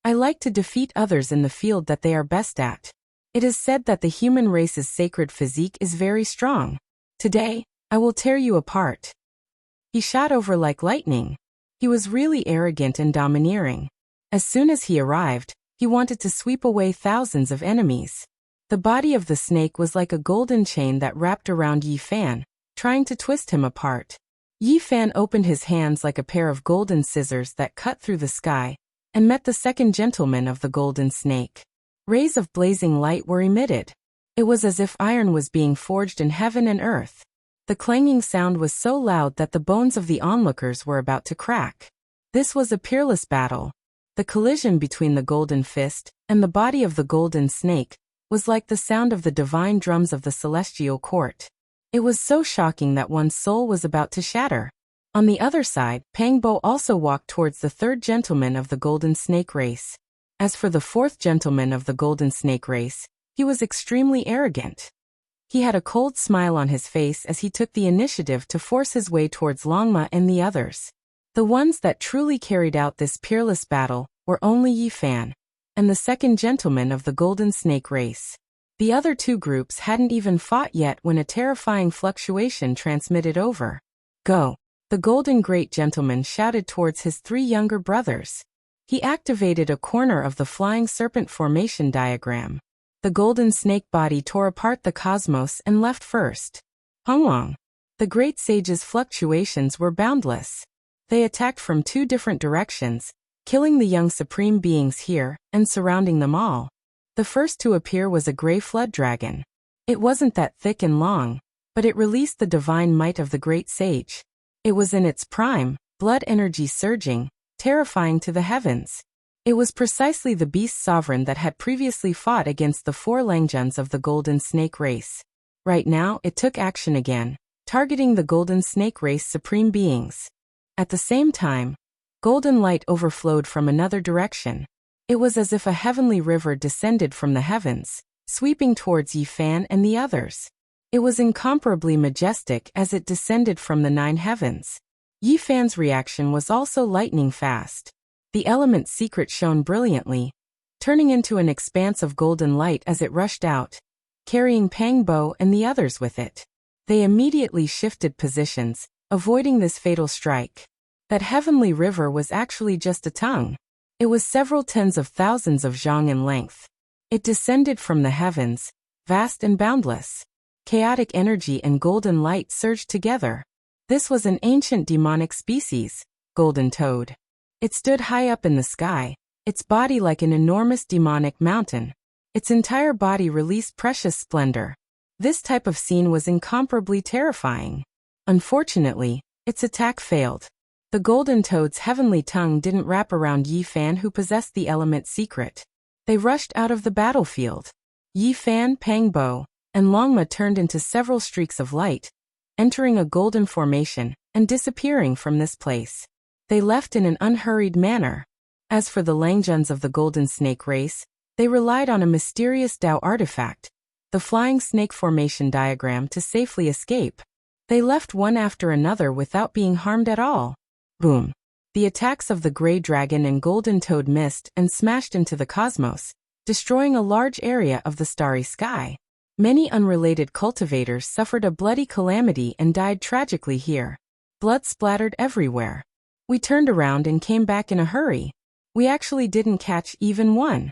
"I like to defeat others in the field that they are best at. It is said that the human race's sacred physique is very strong. Today, I will tear you apart." He shot over like lightning. He was really arrogant and domineering. As soon as he arrived, he wanted to sweep away thousands of enemies. The body of the snake was like a golden chain that wrapped around Yi Fan, trying to twist him apart. Yi Fan opened his hands like a pair of golden scissors that cut through the sky, and met the second gentleman of the golden snake. Rays of blazing light were emitted. It was as if iron was being forged in heaven and earth. The clanging sound was so loud that the bones of the onlookers were about to crack. This was a peerless battle. The collision between the golden fist and the body of the golden snake was like the sound of the divine drums of the celestial court. It was so shocking that one's soul was about to shatter. On the other side, Pang Bo also walked towards the third gentleman of the golden snake race. As for the fourth gentleman of the golden snake race, he was extremely arrogant. He had a cold smile on his face as he took the initiative to force his way towards Longma and the others. The ones that truly carried out this peerless battle were only Yi Fan and the second gentleman of the golden snake race. The other two groups hadn't even fought yet when a terrifying fluctuation transmitted over. "Go!" The golden great gentleman shouted towards his three younger brothers. He activated a corner of the flying serpent formation diagram. The golden snake body tore apart the cosmos and left first. Hongwang. The great sage's fluctuations were boundless. They attacked from two different directions, killing the young supreme beings here and surrounding them all. The first to appear was a gray flood dragon. It wasn't that thick and long, but it released the divine might of the great sage. It was in its prime, blood energy surging, terrifying to the heavens. It was precisely the beast sovereign that had previously fought against the four Langjuns of the golden snake race. Right now, it took action again, targeting the golden snake race supreme beings. At the same time, golden light overflowed from another direction. It was as if a heavenly river descended from the heavens, sweeping towards Yi Fan and the others. It was incomparably majestic as it descended from the 9 heavens. Yi Fan's reaction was also lightning fast. The element secret shone brilliantly, turning into an expanse of golden light as it rushed out, carrying Pang Bo and the others with it. They immediately shifted positions, avoiding this fatal strike. That heavenly river was actually just a tongue. It was several tens of thousands of zhang in length. It descended from the heavens, vast and boundless. Chaotic energy and golden light surged together. This was an ancient demonic species, golden toad. It stood high up in the sky, its body like an enormous demonic mountain. Its entire body released precious splendor. This type of scene was incomparably terrifying. Unfortunately, its attack failed. The golden toad's heavenly tongue didn't wrap around Yi Fan, who possessed the element secret. They rushed out of the battlefield. Yi Fan, Pang Bo, and Longma turned into several streaks of light, entering a golden formation and disappearing from this place. They left in an unhurried manner. As for the Langjuns of the golden snake race, they relied on a mysterious Tao artifact, the flying snake formation diagram, to safely escape. They left one after another without being harmed at all. Boom! The attacks of the gray dragon and golden toad missed and smashed into the cosmos, destroying a large area of the starry sky. Many unrelated cultivators suffered a bloody calamity and died tragically here. Blood splattered everywhere. We turned around and came back in a hurry. We actually didn't catch even one.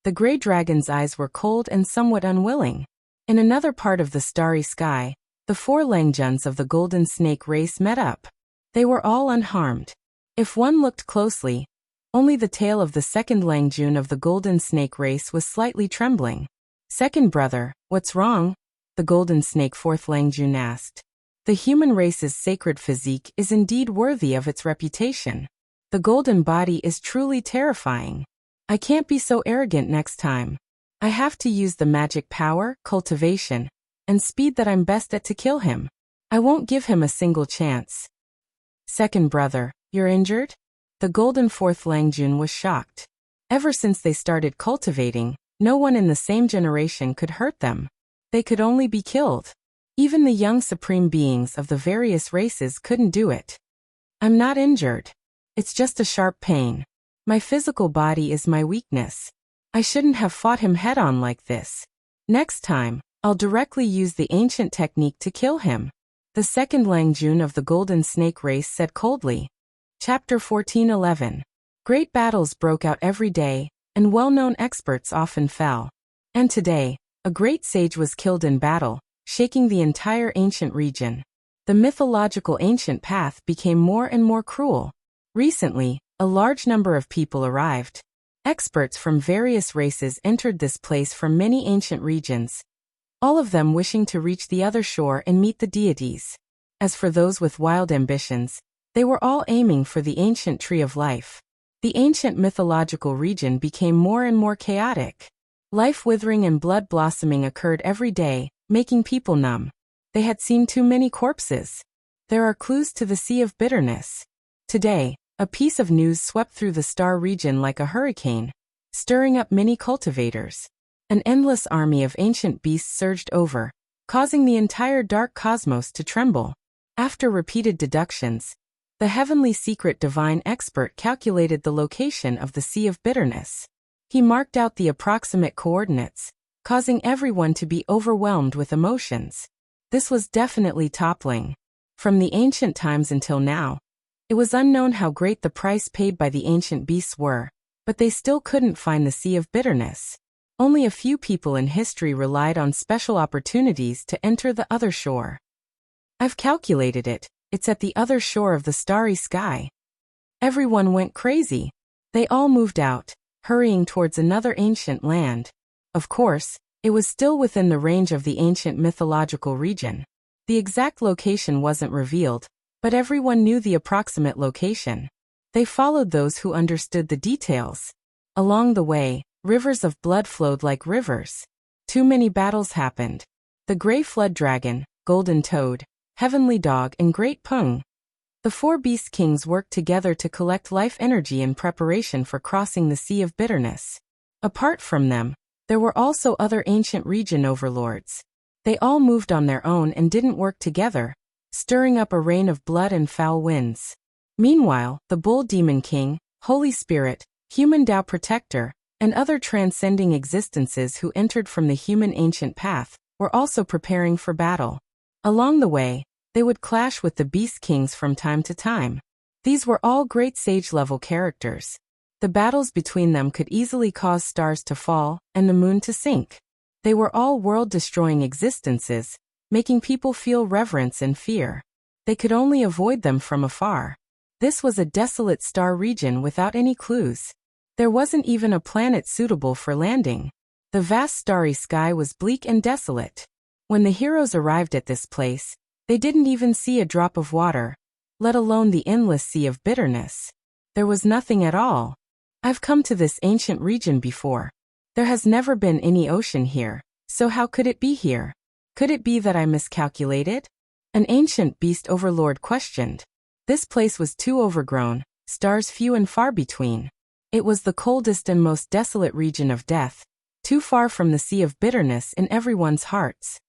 The gray dragon's eyes were cold and somewhat unwilling. In another part of the starry sky, the 4 Langjuns of the golden snake race met up. They were all unharmed. If one looked closely, only the tail of the second Langjun of the golden snake race was slightly trembling. Second brother, what's wrong? The golden snake fourth Langjun asked. The human race's sacred physique is indeed worthy of its reputation. The golden body is truly terrifying. I can't be so arrogant next time. I have to use the magic power, cultivation, and speed that I'm best at to kill him. I won't give him a single chance. Second brother, you're injured? The golden fourth Langjun was shocked. Ever since they started cultivating, no one in the same generation could hurt them. They could only be killed. Even the young supreme beings of the various races couldn't do it. I'm not injured. It's just a sharp pain. My physical body is my weakness. I shouldn't have fought him head-on like this. Next time, I'll directly use the ancient technique to kill him. The second Langjun of the golden snake race said coldly. Chapter 14:11. Great battles broke out every day, and well-known experts often fell. And today, a great sage was killed in battle, shaking the entire ancient region. The mythological ancient path became more and more cruel. Recently, a large number of people arrived. Experts from various races entered this place from many ancient regions, all of them wishing to reach the other shore and meet the deities. As for those with wild ambitions, they were all aiming for the ancient tree of life. The ancient mythological region became more and more chaotic. Life withering and blood blossoming occurred every day, making people numb. They had seen too many corpses. There are clues to the Sea of Bitterness. Today, a piece of news swept through the star region like a hurricane, stirring up many cultivators. An endless army of ancient beasts surged over, causing the entire dark cosmos to tremble. After repeated deductions, the heavenly secret divine expert calculated the location of the Sea of Bitterness. He marked out the approximate coordinates, causing everyone to be overwhelmed with emotions. This was definitely toppling. From the ancient times until now, it was unknown how great the price paid by the ancient beasts were, but they still couldn't find the Sea of Bitterness. Only a few people in history relied on special opportunities to enter the other shore. I've calculated it. It's at the other shore of the starry sky. Everyone went crazy. They all moved out, hurrying towards another ancient land. Of course, it was still within the range of the ancient mythological region. The exact location wasn't revealed, but everyone knew the approximate location. They followed those who understood the details. Along the way, rivers of blood flowed like rivers. Too many battles happened. The Grey Flood Dragon, Golden Toad, Heavenly Dog and Great Pung. The four Beast Kings worked together to collect life energy in preparation for crossing the Sea of Bitterness. Apart from them, there were also other ancient region overlords. They all moved on their own and didn't work together, stirring up a rain of blood and foul winds. Meanwhile, the Bull Demon King, Holy Spirit, Human Tao Protector, and other transcending existences who entered from the human ancient path, were also preparing for battle. Along the way, they would clash with the Beast Kings from time to time. These were all great sage-level characters. The battles between them could easily cause stars to fall and the moon to sink. They were all world-destroying existences, making people feel reverence and fear. They could only avoid them from afar. This was a desolate star region without any clues. There wasn't even a planet suitable for landing. The vast starry sky was bleak and desolate. When the heroes arrived at this place, they didn't even see a drop of water, let alone the endless Sea of Bitterness. There was nothing at all. I've come to this ancient region before. There has never been any ocean here, so how could it be here? Could it be that I miscalculated? An ancient beast overlord questioned. This place was too overgrown, stars few and far between. It was the coldest and most desolate region of death, too far from the Sea of Bitterness in everyone's hearts.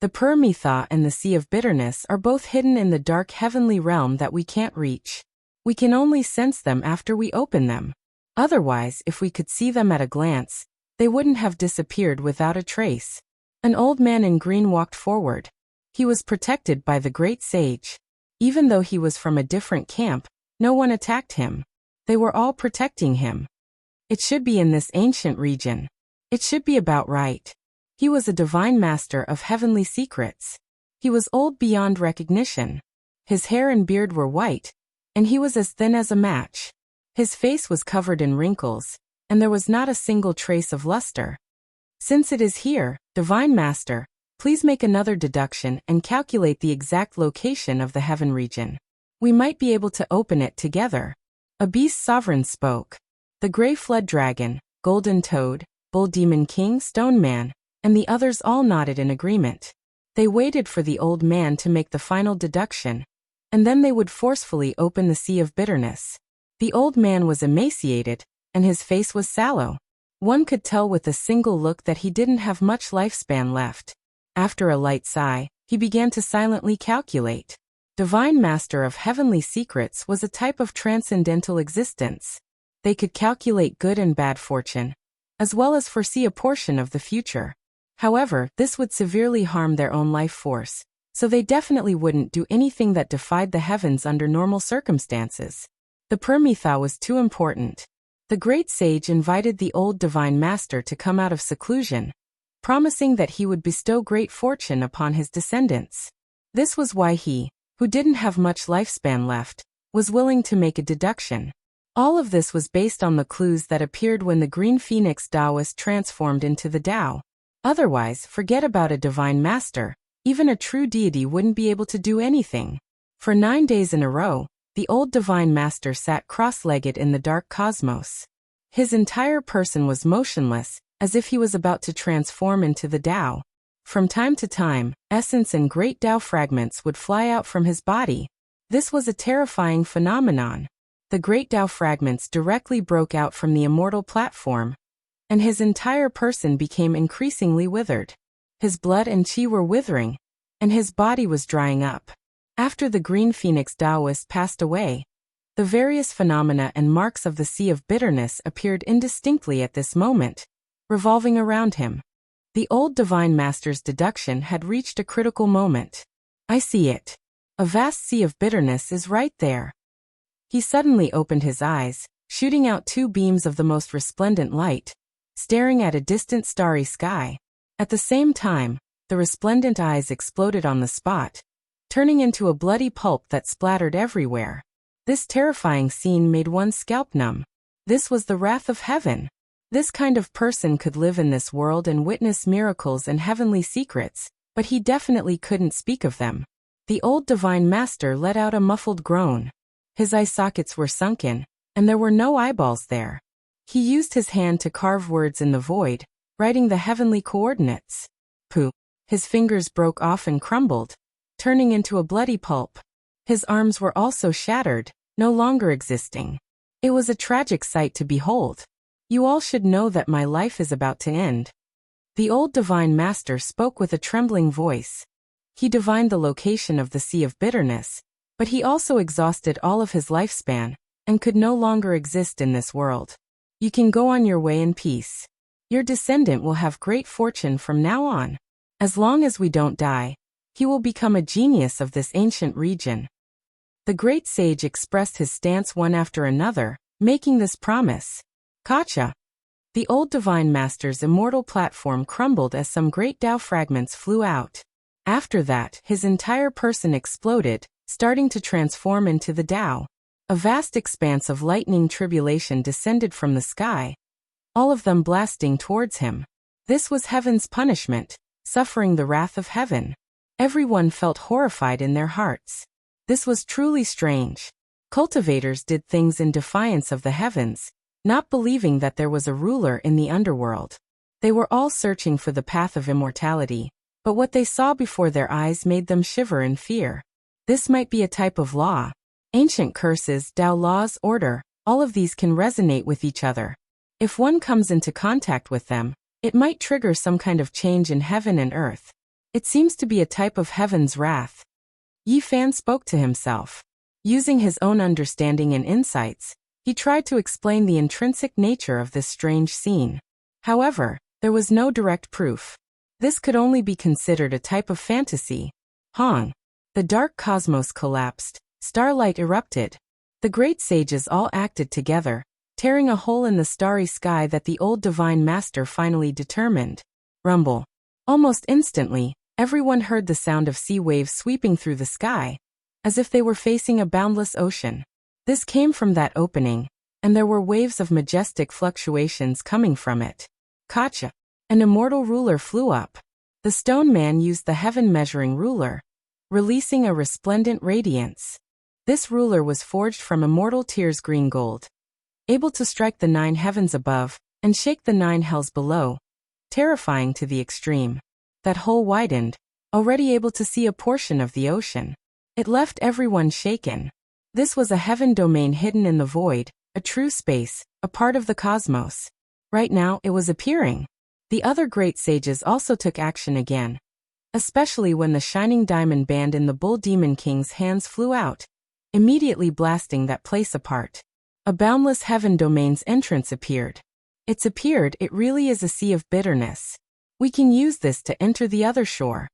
The Permitha and the Sea of Bitterness are both hidden in the dark heavenly realm that we can't reach. We can only sense them after we open them. Otherwise, if we could see them at a glance, they wouldn't have disappeared without a trace. An old man in green walked forward. He was protected by the great sage. Even though he was from a different camp, no one attacked him. They were all protecting him. It should be in this ancient region. It should be about right. He was a divine master of heavenly secrets. He was old beyond recognition. His hair and beard were white, and he was as thin as a match. His face was covered in wrinkles, and there was not a single trace of luster. Since it is here, Divine Master, please make another deduction and calculate the exact location of the heaven region. We might be able to open it together. A beast sovereign spoke. The gray flood dragon, golden toad, bull demon king, stone man, and the others all nodded in agreement. They waited for the old man to make the final deduction, and then they would forcefully open the sea of bitterness. The old man was emaciated, and his face was sallow. One could tell with a single look that he didn't have much lifespan left. After a light sigh, he began to silently calculate. Divine Master of Heavenly Secrets was a type of transcendental existence. They could calculate good and bad fortune, as well as foresee a portion of the future. However, this would severely harm their own life force, so they definitely wouldn't do anything that defied the heavens under normal circumstances. The Permitha was too important. The great sage invited the old Divine Master to come out of seclusion, promising that he would bestow great fortune upon his descendants. This was why he, who didn't have much lifespan left, was willing to make a deduction. All of this was based on the clues that appeared when the Green Phoenix Taoist transformed into the Tao. Otherwise, forget about a Divine Master. Even a true deity wouldn't be able to do anything. For 9 days in a row, the old Divine Master sat cross-legged in the dark cosmos. His entire person was motionless, as if he was about to transform into the Tao. From time to time, essence and great Tao fragments would fly out from his body. This was a terrifying phenomenon. The great Tao fragments directly broke out from the immortal platform, and his entire person became increasingly withered. His blood and chi were withering, and his body was drying up. After the Green Phoenix Taoist passed away, the various phenomena and marks of the Sea of Bitterness appeared indistinctly at this moment, revolving around him. The old Divine Master's deduction had reached a critical moment. I see it. A vast sea of bitterness is right there. He suddenly opened his eyes, shooting out 2 beams of the most resplendent light, staring at a distant starry sky. At the same time, the resplendent eyes exploded on the spot, turning into a bloody pulp that splattered everywhere. This terrifying scene made one's scalp numb. This was the wrath of heaven. This kind of person could live in this world and witness miracles and heavenly secrets, but he definitely couldn't speak of them. The old Divine Master let out a muffled groan. His eye sockets were sunken, and there were no eyeballs there. He used his hand to carve words in the void, writing the heavenly coordinates. Pooh! His fingers broke off and crumbled, turning into a bloody pulp. His arms were also shattered, no longer existing. It was a tragic sight to behold. You all should know that my life is about to end. The old Divine Master spoke with a trembling voice. He divined the location of the Sea of Bitterness, but he also exhausted all of his lifespan, and could no longer exist in this world. You can go on your way in peace. Your descendant will have great fortune from now on. As long as we don't die, he will become a genius of this ancient region. The great sage expressed his stance one after another, making this promise. Kacha! The old Divine Master's immortal platform crumbled as some great Tao fragments flew out. After that, his entire person exploded, starting to transform into the Tao. A vast expanse of lightning tribulation descended from the sky, all of them blasting towards him. This was heaven's punishment, suffering the wrath of heaven. Everyone felt horrified in their hearts. This was truly strange. Cultivators did things in defiance of the heavens, not believing that there was a ruler in the underworld. They were all searching for the path of immortality, but what they saw before their eyes made them shiver in fear. This might be a type of law. Ancient curses, Tao laws, order, all of these can resonate with each other. If one comes into contact with them, it might trigger some kind of change in heaven and earth. It seems to be a type of heaven's wrath. Yi Fan spoke to himself. Using his own understanding and insights, he tried to explain the intrinsic nature of this strange scene. However, there was no direct proof. This could only be considered a type of fantasy. Hong. The dark cosmos collapsed, starlight erupted. The great sages all acted together, tearing a hole in the starry sky that the old Divine Master finally determined. Rumble. Almost instantly, everyone heard the sound of sea waves sweeping through the sky, as if they were facing a boundless ocean. This came from that opening, and there were waves of majestic fluctuations coming from it. Gotcha! An immortal ruler flew up. The stone man used the heaven-measuring ruler, releasing a resplendent radiance. This ruler was forged from immortal tears green gold, able to strike the 9 heavens above and shake the 9 hells below, terrifying to the extreme. That hole widened, already able to see a portion of the ocean. It left everyone shaken. This was a heaven domain hidden in the void, a true space, a part of the cosmos. Right now, it was appearing. The other great sages also took action again, especially when the shining diamond band in the Bull Demon King's hands flew out, immediately blasting that place apart. A boundless heaven domain's entrance appeared. It really is a sea of bitterness. We can use this to enter the other shore.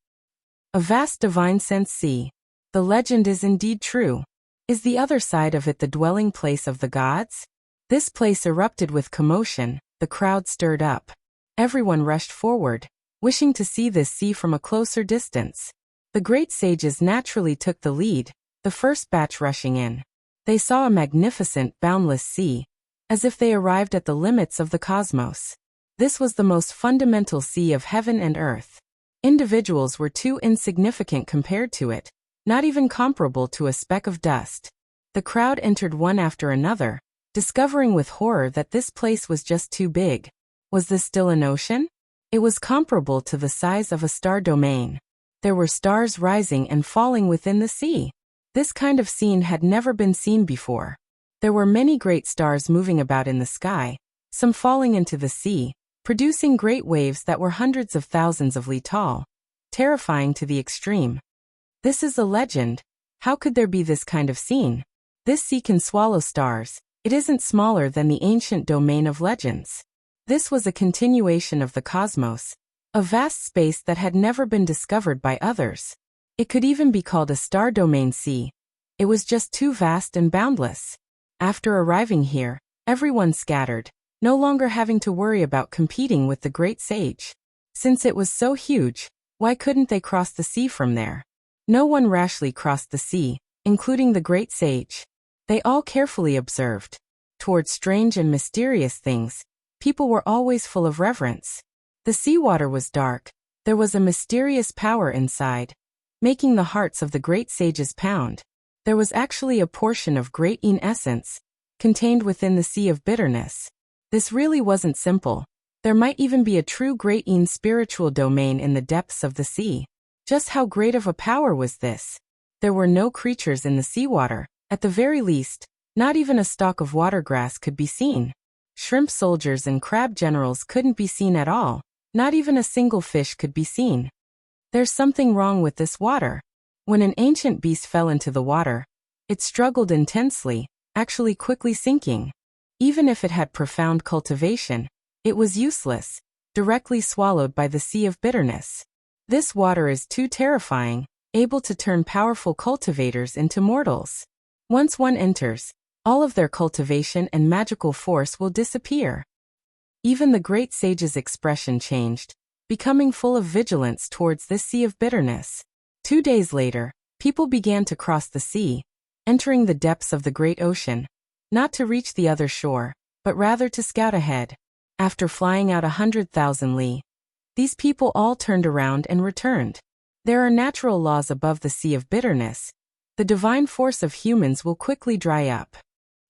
A vast divine sense sea. The legend is indeed true. Is the other side of it the dwelling place of the gods? This place erupted with commotion, the crowd stirred up. Everyone rushed forward, wishing to see this sea from a closer distance. The great sages naturally took the lead, the first batch rushing in. They saw a magnificent, boundless sea, as if they arrived at the limits of the cosmos. This was the most fundamental sea of heaven and earth. Individuals were too insignificant compared to it, not even comparable to a speck of dust. The crowd entered one after another, discovering with horror that this place was just too big. Was this still an ocean? It was comparable to the size of a star domain. There were stars rising and falling within the sea. This kind of scene had never been seen before. There were many great stars moving about in the sky, some falling into the sea, producing great waves that were hundreds of thousands of li tall, terrifying to the extreme. This is a legend. How could there be this kind of scene? This sea can swallow stars. It isn't smaller than the ancient domain of legends. This was a continuation of the cosmos, a vast space that had never been discovered by others. It could even be called a star domain sea. It was just too vast and boundless. After arriving here, everyone scattered, no longer having to worry about competing with the great sage. Since it was so huge, why couldn't they cross the sea from there? No one rashly crossed the sea, including the great sage. They all carefully observed. Towards strange and mysterious things, people were always full of reverence. The seawater was dark. There was a mysterious power inside, making the hearts of the great sages pound. There was actually a portion of great Yin essence, contained within the sea of bitterness. This really wasn't simple. There might even be a true great Yin spiritual domain in the depths of the sea. Just how great of a power was this? There were no creatures in the seawater. At the very least, not even a stalk of watergrass could be seen. Shrimp soldiers and crab generals couldn't be seen at all. Not even a single fish could be seen. There's something wrong with this water. When an ancient beast fell into the water, it struggled intensely, actually quickly sinking. Even if it had profound cultivation, it was useless, directly swallowed by the sea of bitterness. This water is too terrifying, able to turn powerful cultivators into mortals. Once one enters, all of their cultivation and magical force will disappear. Even the great sage's expression changed, becoming full of vigilance towards this sea of bitterness. 2 days later, people began to cross the sea, entering the depths of the great ocean, not to reach the other shore, but rather to scout ahead. After flying out 100,000 li, these people all turned around and returned. There are natural laws above the sea of bitterness. The divine force of humans will quickly dry up.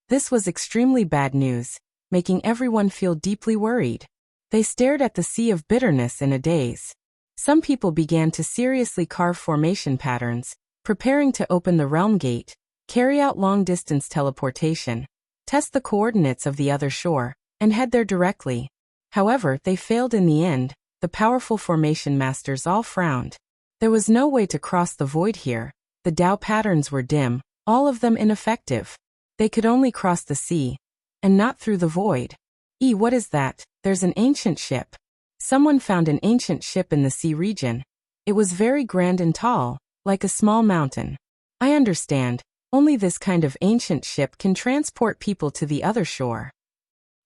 This was extremely bad news, making everyone feel deeply worried. They stared at the sea of bitterness in a daze. Some people began to seriously carve formation patterns, preparing to open the realm gate, carry out long-distance teleportation, test the coordinates of the other shore, and head there directly. However, they failed in the end. The powerful formation masters all frowned. There was no way to cross the void here. The Tao patterns were dim, all of them ineffective. They could only cross the sea, and not through the void. What is that? There's an ancient ship. Someone found an ancient ship in the sea region. It was very grand and tall, like a small mountain. I understand, only this kind of ancient ship can transport people to the other shore.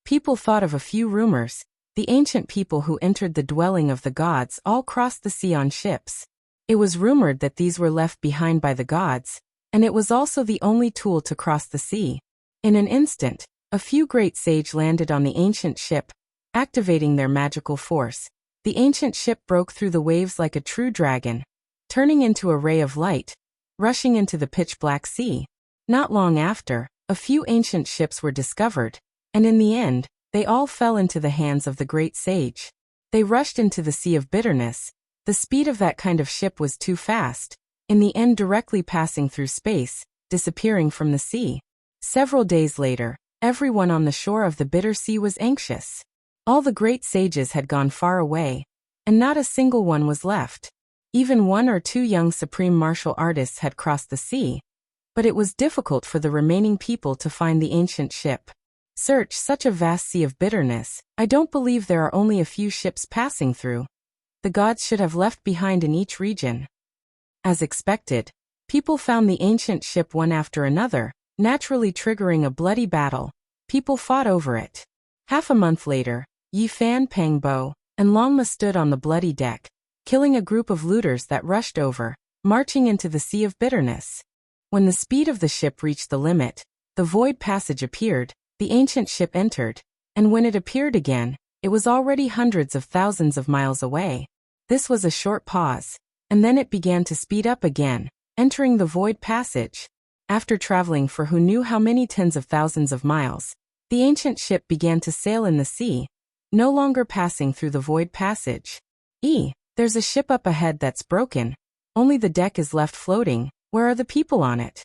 People thought of a few rumors. The ancient people who entered the dwelling of the gods all crossed the sea on ships. It was rumored that these were left behind by the gods, and it was also the only tool to cross the sea. In an instant, a few great sage landed on the ancient ship, activating their magical force. The ancient ship broke through the waves like a true dragon, turning into a ray of light, rushing into the pitch-black sea. Not long after, a few ancient ships were discovered, and in the end, they all fell into the hands of the great sage. They rushed into the Sea of Bitterness. The speed of that kind of ship was too fast, in the end directly passing through space, disappearing from the sea. Several days later, everyone on the shore of the bitter sea was anxious. All the great sages had gone far away, and not a single one was left. Even one or two young supreme martial artists had crossed the sea, but it was difficult for the remaining people to find the ancient ship. Search such a vast sea of bitterness. I don't believe there are only a few ships passing through. The gods should have left behind in each region. As expected, people found the ancient ship one after another, naturally triggering a bloody battle. People fought over it. Half a month later, Yi Fan, Pang Bo, and Long Ma stood on the bloody deck, killing a group of looters that rushed over, marching into the Sea of Bitterness. When the speed of the ship reached the limit, the void passage appeared, the ancient ship entered, and when it appeared again, it was already hundreds of thousands of miles away. This was a short pause, and then it began to speed up again, entering the void passage. After traveling for who knew how many tens of thousands of miles, the ancient ship began to sail in the sea, no longer passing through the void passage. There's a ship up ahead that's broken. Only the deck is left floating. Where are the people on it?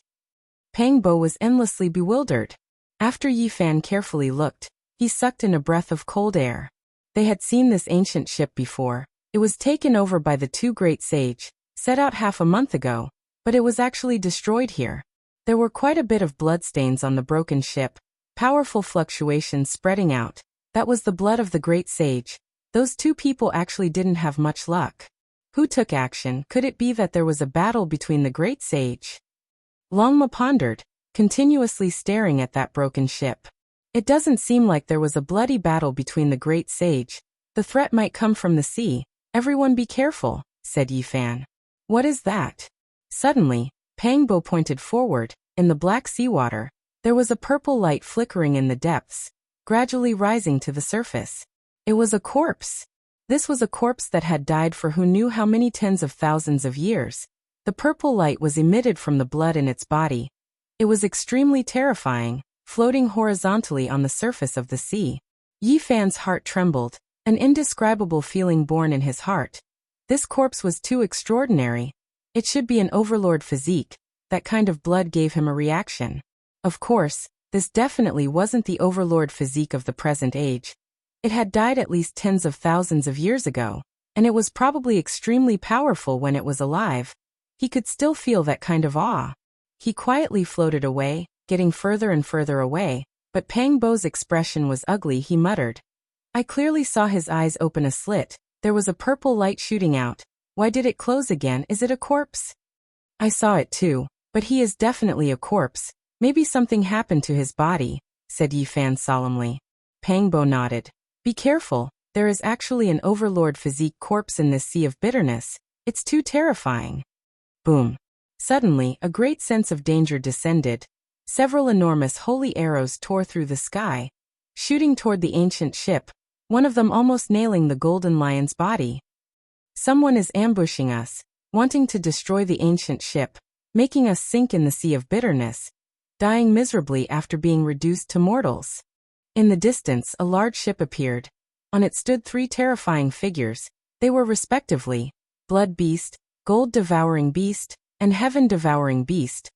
Pang Bo was endlessly bewildered. After Yi Fan carefully looked, he sucked in a breath of cold air. They had seen this ancient ship before. It was taken over by the two great sage, set out half a month ago, but it was actually destroyed here. There were quite a bit of bloodstains on the broken ship, powerful fluctuations spreading out. That was the blood of the great sage. Those two people actually didn't have much luck. Who took action? Could it be that there was a battle between the great sage? Long Ma pondered, continuously staring at that broken ship. It doesn't seem like there was a bloody battle between the great sage. The threat might come from the sea. Everyone be careful, said Yi Fan. What is that? Suddenly, Pang Bo pointed forward. In the black seawater, there was a purple light flickering in the depths, gradually rising to the surface. It was a corpse. This was a corpse that had died for who knew how many tens of thousands of years. The purple light was emitted from the blood in its body. It was extremely terrifying, floating horizontally on the surface of the sea. Yi Fan's heart trembled, an indescribable feeling born in his heart. This corpse was too extraordinary. It should be an overlord physique. That kind of blood gave him a reaction. Of course, this definitely wasn't the overlord physique of the present age. It had died at least tens of thousands of years ago, and it was probably extremely powerful when it was alive. He could still feel that kind of awe. He quietly floated away, getting further and further away, but Pang Bo's expression was ugly. He muttered. I clearly saw his eyes open a slit. There was a purple light shooting out. Why did it close again? Is it a corpse? I saw it too, but he is definitely a corpse. Maybe something happened to his body, said Yi Fan solemnly. Pang Bo nodded. Be careful, there is actually an overlord physique corpse in this sea of bitterness. It's too terrifying. Boom. Suddenly, a great sense of danger descended. Several enormous holy arrows tore through the sky, shooting toward the ancient ship, one of them almost nailing the golden lion's body. Someone is ambushing us, wanting to destroy the ancient ship, making us sink in the sea of bitterness, dying miserably after being reduced to mortals. In the distance, a large ship appeared. On it stood three terrifying figures. They were respectively Blood Beast, Gold Devouring Beast, and Heaven Devouring Beast,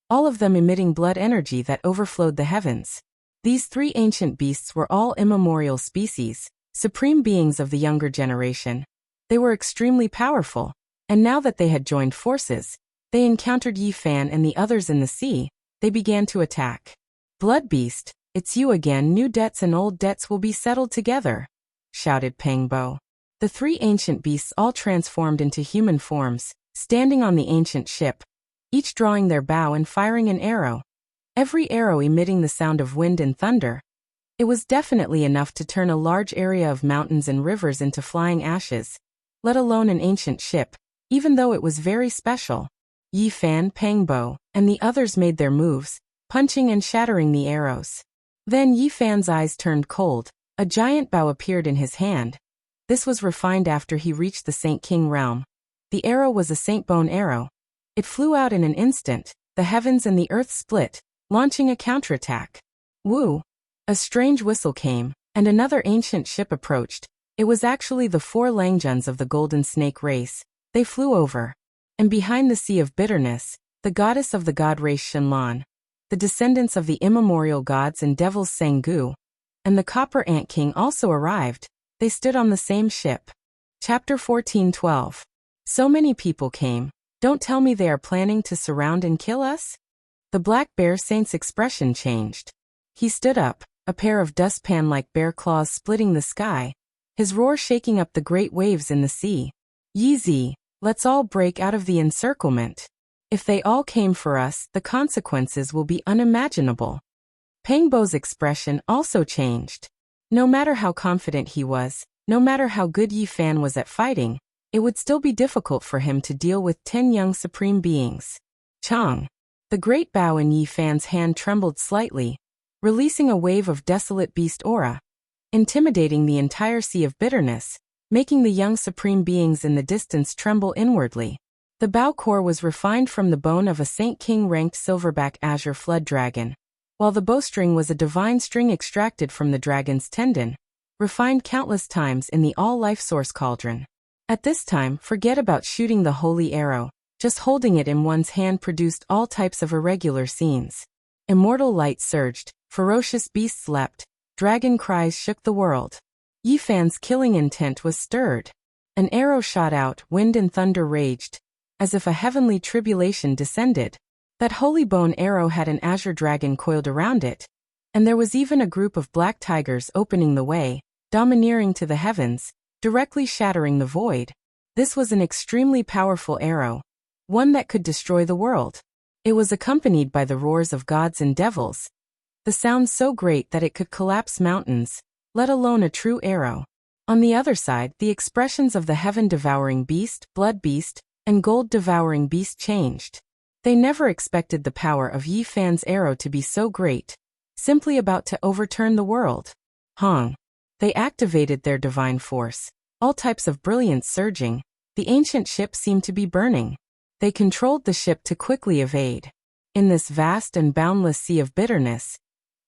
all of them emitting blood energy that overflowed the heavens. These three ancient beasts were all immemorial species, supreme beings of the younger generation. They were extremely powerful, and now that they had joined forces, they encountered Yi Fan and the others in the sea. They began to attack. Blood Beast, it's you again. New debts and old debts will be settled together, shouted Pang Bo. The three ancient beasts all transformed into human forms, standing on the ancient ship, each drawing their bow and firing an arrow. Every arrow emitting the sound of wind and thunder. It was definitely enough to turn a large area of mountains and rivers into flying ashes, let alone an ancient ship, even though it was very special. Yi Fan, Pang Bo, and the others made their moves, punching and shattering the arrows. Then Yi Fan's eyes turned cold. A giant bow appeared in his hand. This was refined after he reached the Saint King realm. The arrow was a Saint Bone arrow. It flew out in an instant. The heavens and the earth split, launching a counterattack. Woo! A strange whistle came, and another ancient ship approached. It was actually the 4 Langjuns of the Golden Snake race. They flew over. And behind the Sea of Bitterness, the goddess of the god race Shenlan, the descendants of the immemorial gods and devils Sengu, and the Copper Ant King also arrived. They stood on the same ship. Chapter 14:12. So many people came. Don't tell me they are planning to surround and kill us? The Black Bear Saint's expression changed. He stood up, a pair of dustpan-like bear claws splitting the sky, his roar shaking up the great waves in the sea. Yeezy, let's all break out of the encirclement. If they all came for us, the consequences will be unimaginable. Pangbo's expression also changed. No matter how confident he was, no matter how good Yi Fan was at fighting, it would still be difficult for him to deal with 10 young supreme beings. Chang. The great bow in Yi Fan's hand trembled slightly, releasing a wave of desolate beast aura, intimidating the entire Sea of Bitterness, making the young supreme beings in the distance tremble inwardly. The bow core was refined from the bone of a Saint King-ranked silverback azure flood dragon, while the bowstring was a divine string extracted from the dragon's tendon, refined countless times in the all-life source cauldron. At this time, forget about shooting the holy arrow. Just holding it in one's hand produced all types of irregular scenes. Immortal light surged, ferocious beasts leapt, dragon cries shook the world. Yi Fan's killing intent was stirred. An arrow shot out, wind and thunder raged, as if a heavenly tribulation descended. That holy bone arrow had an azure dragon coiled around it, and there was even a group of black tigers opening the way, domineering to the heavens, directly shattering the void. This was an extremely powerful arrow, one that could destroy the world. It was accompanied by the roars of gods and devils, the sound so great that it could collapse mountains, let alone a true arrow. On the other side, the expressions of the heaven-devouring beast, blood beast, and gold-devouring beast changed. They never expected the power of Yi Fan's arrow to be so great, simply about to overturn the world. Hong. They activated their divine force, all types of brilliance surging. The ancient ship seemed to be burning. They controlled the ship to quickly evade. In this vast and boundless sea of bitterness,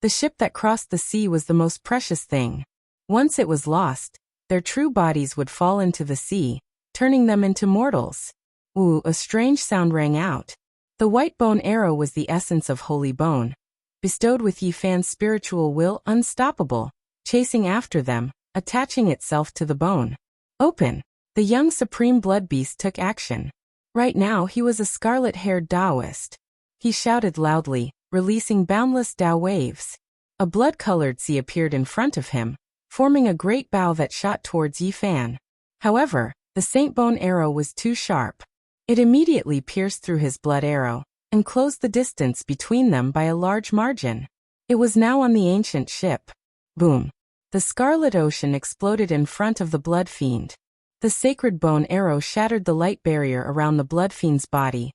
the ship that crossed the sea was the most precious thing. Once it was lost, their true bodies would fall into the sea, turning them into mortals. Ooh, a strange sound rang out. The white bone arrow was the essence of holy bone, bestowed with Yi Fan's spiritual will unstoppable, chasing after them, attaching itself to the bone. Open! The young supreme blood beast took action. Right now he was a scarlet-haired Taoist. He shouted loudly, releasing boundless Tao waves. A blood-colored sea appeared in front of him, forming a great bow that shot towards Yi Fan. However, the Saint Bone arrow was too sharp. It immediately pierced through his blood arrow, and closed the distance between them by a large margin. It was now on the ancient ship. Boom! The Scarlet Ocean exploded in front of the Blood Fiend. The sacred bone arrow shattered the light barrier around the Blood Fiend's body,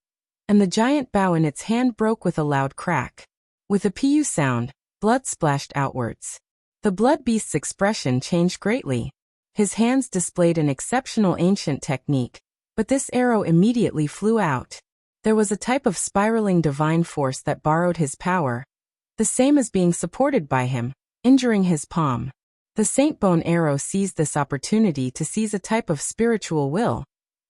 and the giant bow in its hand broke with a loud crack. With a pu sound, blood splashed outwards. The Blood Beast's expression changed greatly. His hands displayed an exceptional ancient technique, but this arrow immediately flew out. There was a type of spiraling divine force that borrowed his power, the same as being supported by him, injuring his palm. The Saint Bone arrow seized this opportunity to seize a type of spiritual will,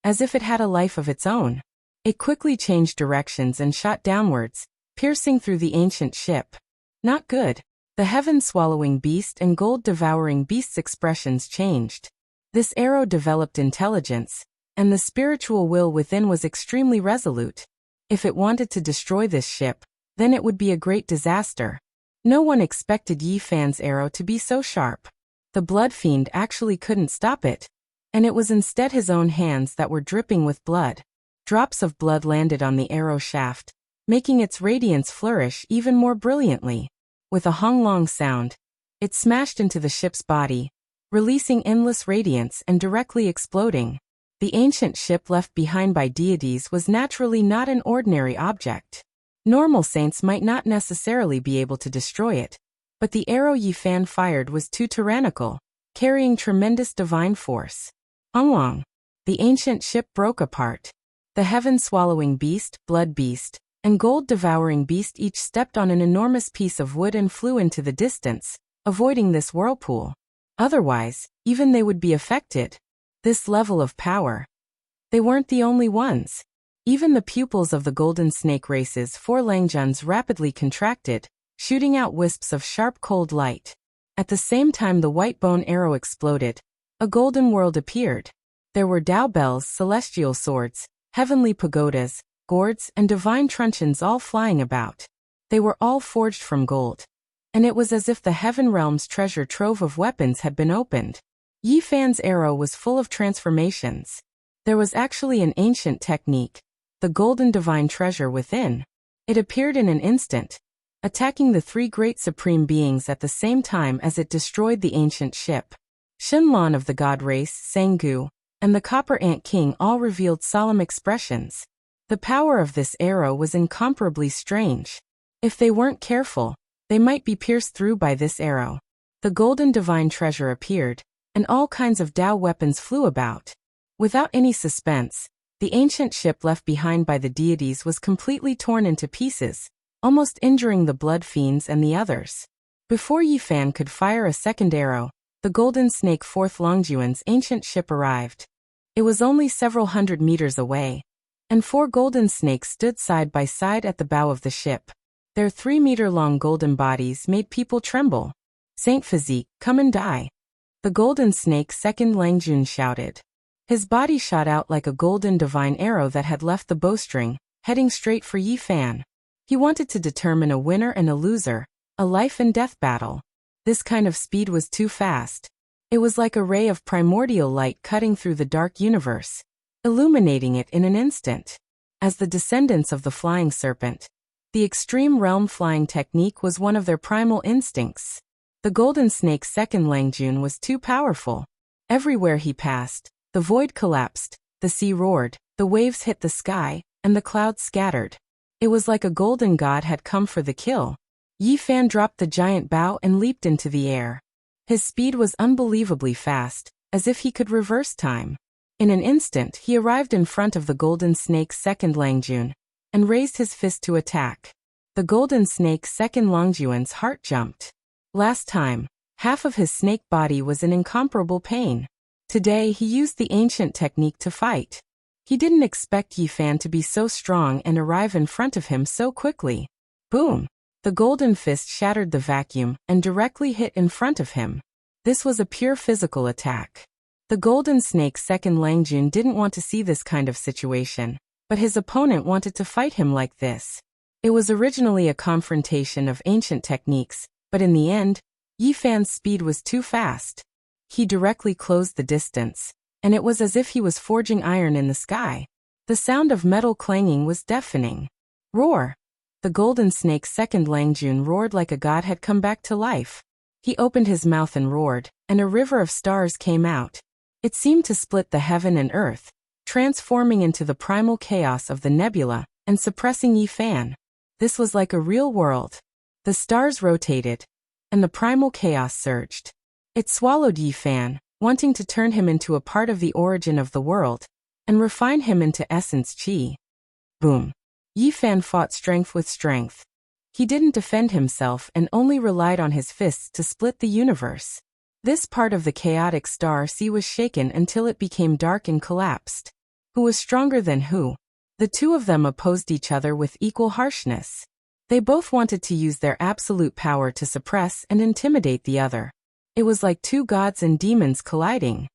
as if it had a life of its own. It quickly changed directions and shot downwards, piercing through the ancient ship. Not good. The heaven-swallowing beast and gold-devouring beast's expressions changed. This arrow developed intelligence, and the spiritual will within was extremely resolute. If it wanted to destroy this ship, then it would be a great disaster. No one expected Yi Fan's arrow to be so sharp. The Blood Fiend actually couldn't stop it, and it was instead his own hands that were dripping with blood. Drops of blood landed on the arrow shaft, making its radiance flourish even more brilliantly. With a honglong sound, it smashed into the ship's body, releasing endless radiance and directly exploding. The ancient ship left behind by deities was naturally not an ordinary object. Normal saints might not necessarily be able to destroy it, but the arrow Yi Fan fired was too tyrannical, carrying tremendous divine force. Onglong. The ancient ship broke apart. The heaven-swallowing beast, blood beast, and gold-devouring beast each stepped on an enormous piece of wood and flew into the distance, avoiding this whirlpool. Otherwise, even they would be affected. This level of power. They weren't the only ones. Even the pupils of the golden snake race's 4 Langjuns rapidly contracted, shooting out wisps of sharp cold light. At the same time the white bone arrow exploded, a golden world appeared. There were Tao bells, celestial swords, heavenly pagodas, gourds, and divine truncheons all flying about. They were all forged from gold. And it was as if the heaven realm's treasure trove of weapons had been opened. Yi Fan's arrow was full of transformations. There was actually an ancient technique, the golden divine treasure within. It appeared in an instant, attacking the 3 great supreme beings at the same time as it destroyed the ancient ship. Shenlong of the god race, Sanggu, and the Copper Ant King all revealed solemn expressions. The power of this arrow was incomparably strange. If they weren't careful, they might be pierced through by this arrow. The golden divine treasure appeared, and all kinds of Tao weapons flew about. Without any suspense, the ancient ship left behind by the deities was completely torn into pieces, almost injuring the blood fiends and the others. Before Yi Fan could fire a second arrow, the golden snake 4th Longjuan's ancient ship arrived. It was only several hundred meters away, and 4 golden snakes stood side by side at the bow of the ship. Their 3-meter-long golden bodies made people tremble. Saint Physique, come and die. The golden snake 2nd Langjun shouted. His body shot out like a golden divine arrow that had left the bowstring, heading straight for Yi Fan. He wanted to determine a winner and a loser, a life and death battle. This kind of speed was too fast. It was like a ray of primordial light cutting through the dark universe, illuminating it in an instant. As the descendants of the flying serpent, the extreme realm flying technique was one of their primal instincts. The golden snake's 2nd Langjun was too powerful. Everywhere he passed, the void collapsed, the sea roared, the waves hit the sky, and the clouds scattered. It was like a golden god had come for the kill. Yi Fan dropped the giant bow and leaped into the air. His speed was unbelievably fast, as if he could reverse time. In an instant he arrived in front of the golden snake's 2nd Langjun, and raised his fist to attack. The golden snake's 2nd Longjuan's heart jumped. Last time, half of his snake body was in incomparable pain. Today he used the ancient technique to fight. He didn't expect Yi Fan to be so strong and arrive in front of him so quickly. Boom! The golden fist shattered the vacuum and directly hit in front of him. This was a pure physical attack. The golden snake's 2nd Langjun didn't want to see this kind of situation, but his opponent wanted to fight him like this. It was originally a confrontation of ancient techniques, but in the end, Yi Fan's speed was too fast. He directly closed the distance, and it was as if he was forging iron in the sky. The sound of metal clanging was deafening. Roar! The golden snake's 2nd Langjun roared like a god had come back to life. He opened his mouth and roared, and a river of stars came out. It seemed to split the heaven and earth, transforming into the primal chaos of the nebula, and suppressing Yi Fan. This was like a real world. The stars rotated, and the primal chaos surged. It swallowed Yi Fan, wanting to turn him into a part of the origin of the world, and refine him into essence chi. Boom! Yi Fan fought strength with strength. He didn't defend himself and only relied on his fists to split the universe. This part of the chaotic star sea was shaken until it became dark and collapsed. Who was stronger than who? The two of them opposed each other with equal harshness. They both wanted to use their absolute power to suppress and intimidate the other. It was like 2 gods and demons colliding.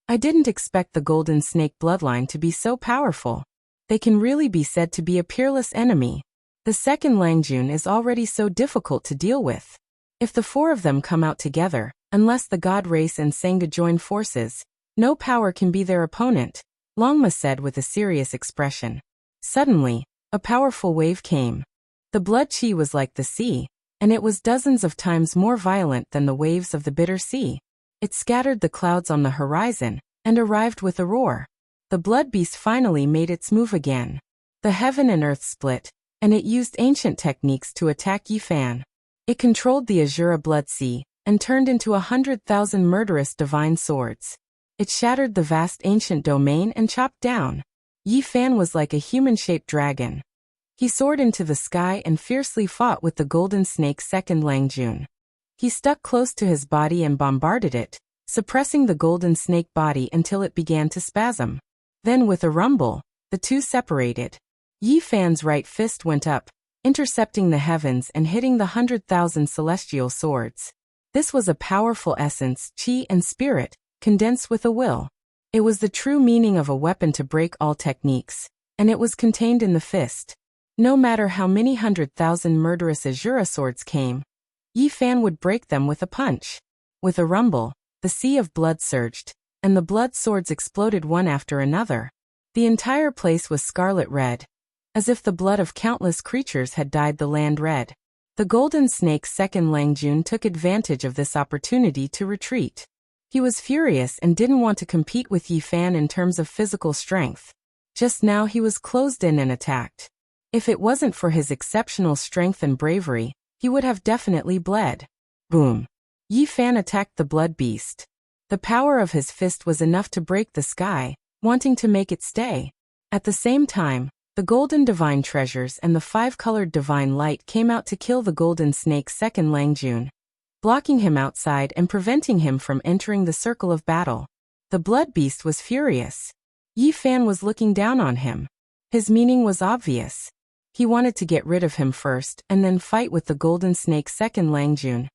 I didn't expect the golden snake bloodline to be so powerful. They can really be said to be a peerless enemy. The 2nd Langjun is already so difficult to deal with. If the 4 of them come out together, unless the god race and Sangha join forces, no power can be their opponent, Longma said with a serious expression. Suddenly, a powerful wave came. The blood chi was like the sea, and it was dozens of times more violent than the waves of the bitter sea. It scattered the clouds on the horizon, and arrived with a roar. The blood beast finally made its move again. The heaven and earth split, and it used ancient techniques to attack Yi Fan. It controlled the Azura Blood Sea, and turned into 100,000 murderous divine swords. It shattered the vast ancient domain and chopped down. Yi Fan was like a human-shaped dragon. He soared into the sky and fiercely fought with the golden snake second Langjun. He stuck close to his body and bombarded it, suppressing the golden snake body until it began to spasm. Then with a rumble, the two separated. Yi Fan's right fist went up, intercepting the heavens and hitting the 100,000 celestial swords. This was a powerful essence, chi and spirit, condensed with a will. It was the true meaning of a weapon to break all techniques, and it was contained in the fist. No matter how many 100,000 murderous Azura swords came, Yi Fan would break them with a punch. With a rumble, the sea of blood surged, and the blood swords exploded one after another. The entire place was scarlet red, as if the blood of countless creatures had dyed the land red. The golden snake's second Langjun took advantage of this opportunity to retreat. He was furious and didn't want to compete with Yi Fan in terms of physical strength. Just now he was closed in and attacked. If it wasn't for his exceptional strength and bravery, he would have definitely bled. Boom! Yi Fan attacked the blood beast. The power of his fist was enough to break the sky, wanting to make it stay. At the same time, the golden divine treasures and the five-colored divine light came out to kill the golden snake's second Langjun, blocking him outside and preventing him from entering the circle of battle. The blood beast was furious. Yi Fan was looking down on him. His meaning was obvious. He wanted to get rid of him first and then fight with the golden snake's second Langjun,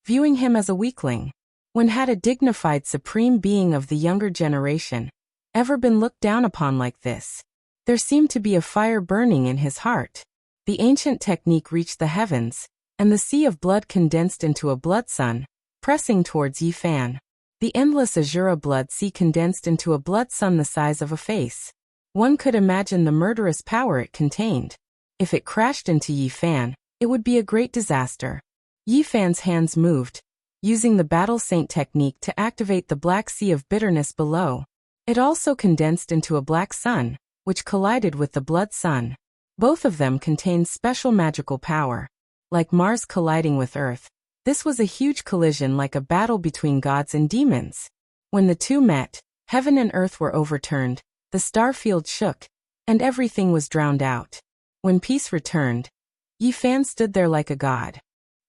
viewing him as a weakling. When had a dignified supreme being of the younger generation ever been looked down upon like this? There seemed to be a fire burning in his heart. The ancient technique reached the heavens, and the sea of blood condensed into a blood sun, pressing towards Yi Fan. The endless Azura blood sea condensed into a blood sun the size of a face. One could imagine the murderous power it contained. If it crashed into Yi Fan, it would be a great disaster. Yi Fan's hands moved, using the Battle Saint technique to activate the black sea of bitterness below. It also condensed into a black sun, which collided with the blood sun. Both of them contained special magical power. Like Mars colliding with Earth, this was a huge collision, like a battle between gods and demons. When the two met, heaven and earth were overturned, the star field shook, and everything was drowned out. When peace returned, Yi Fan stood there like a god.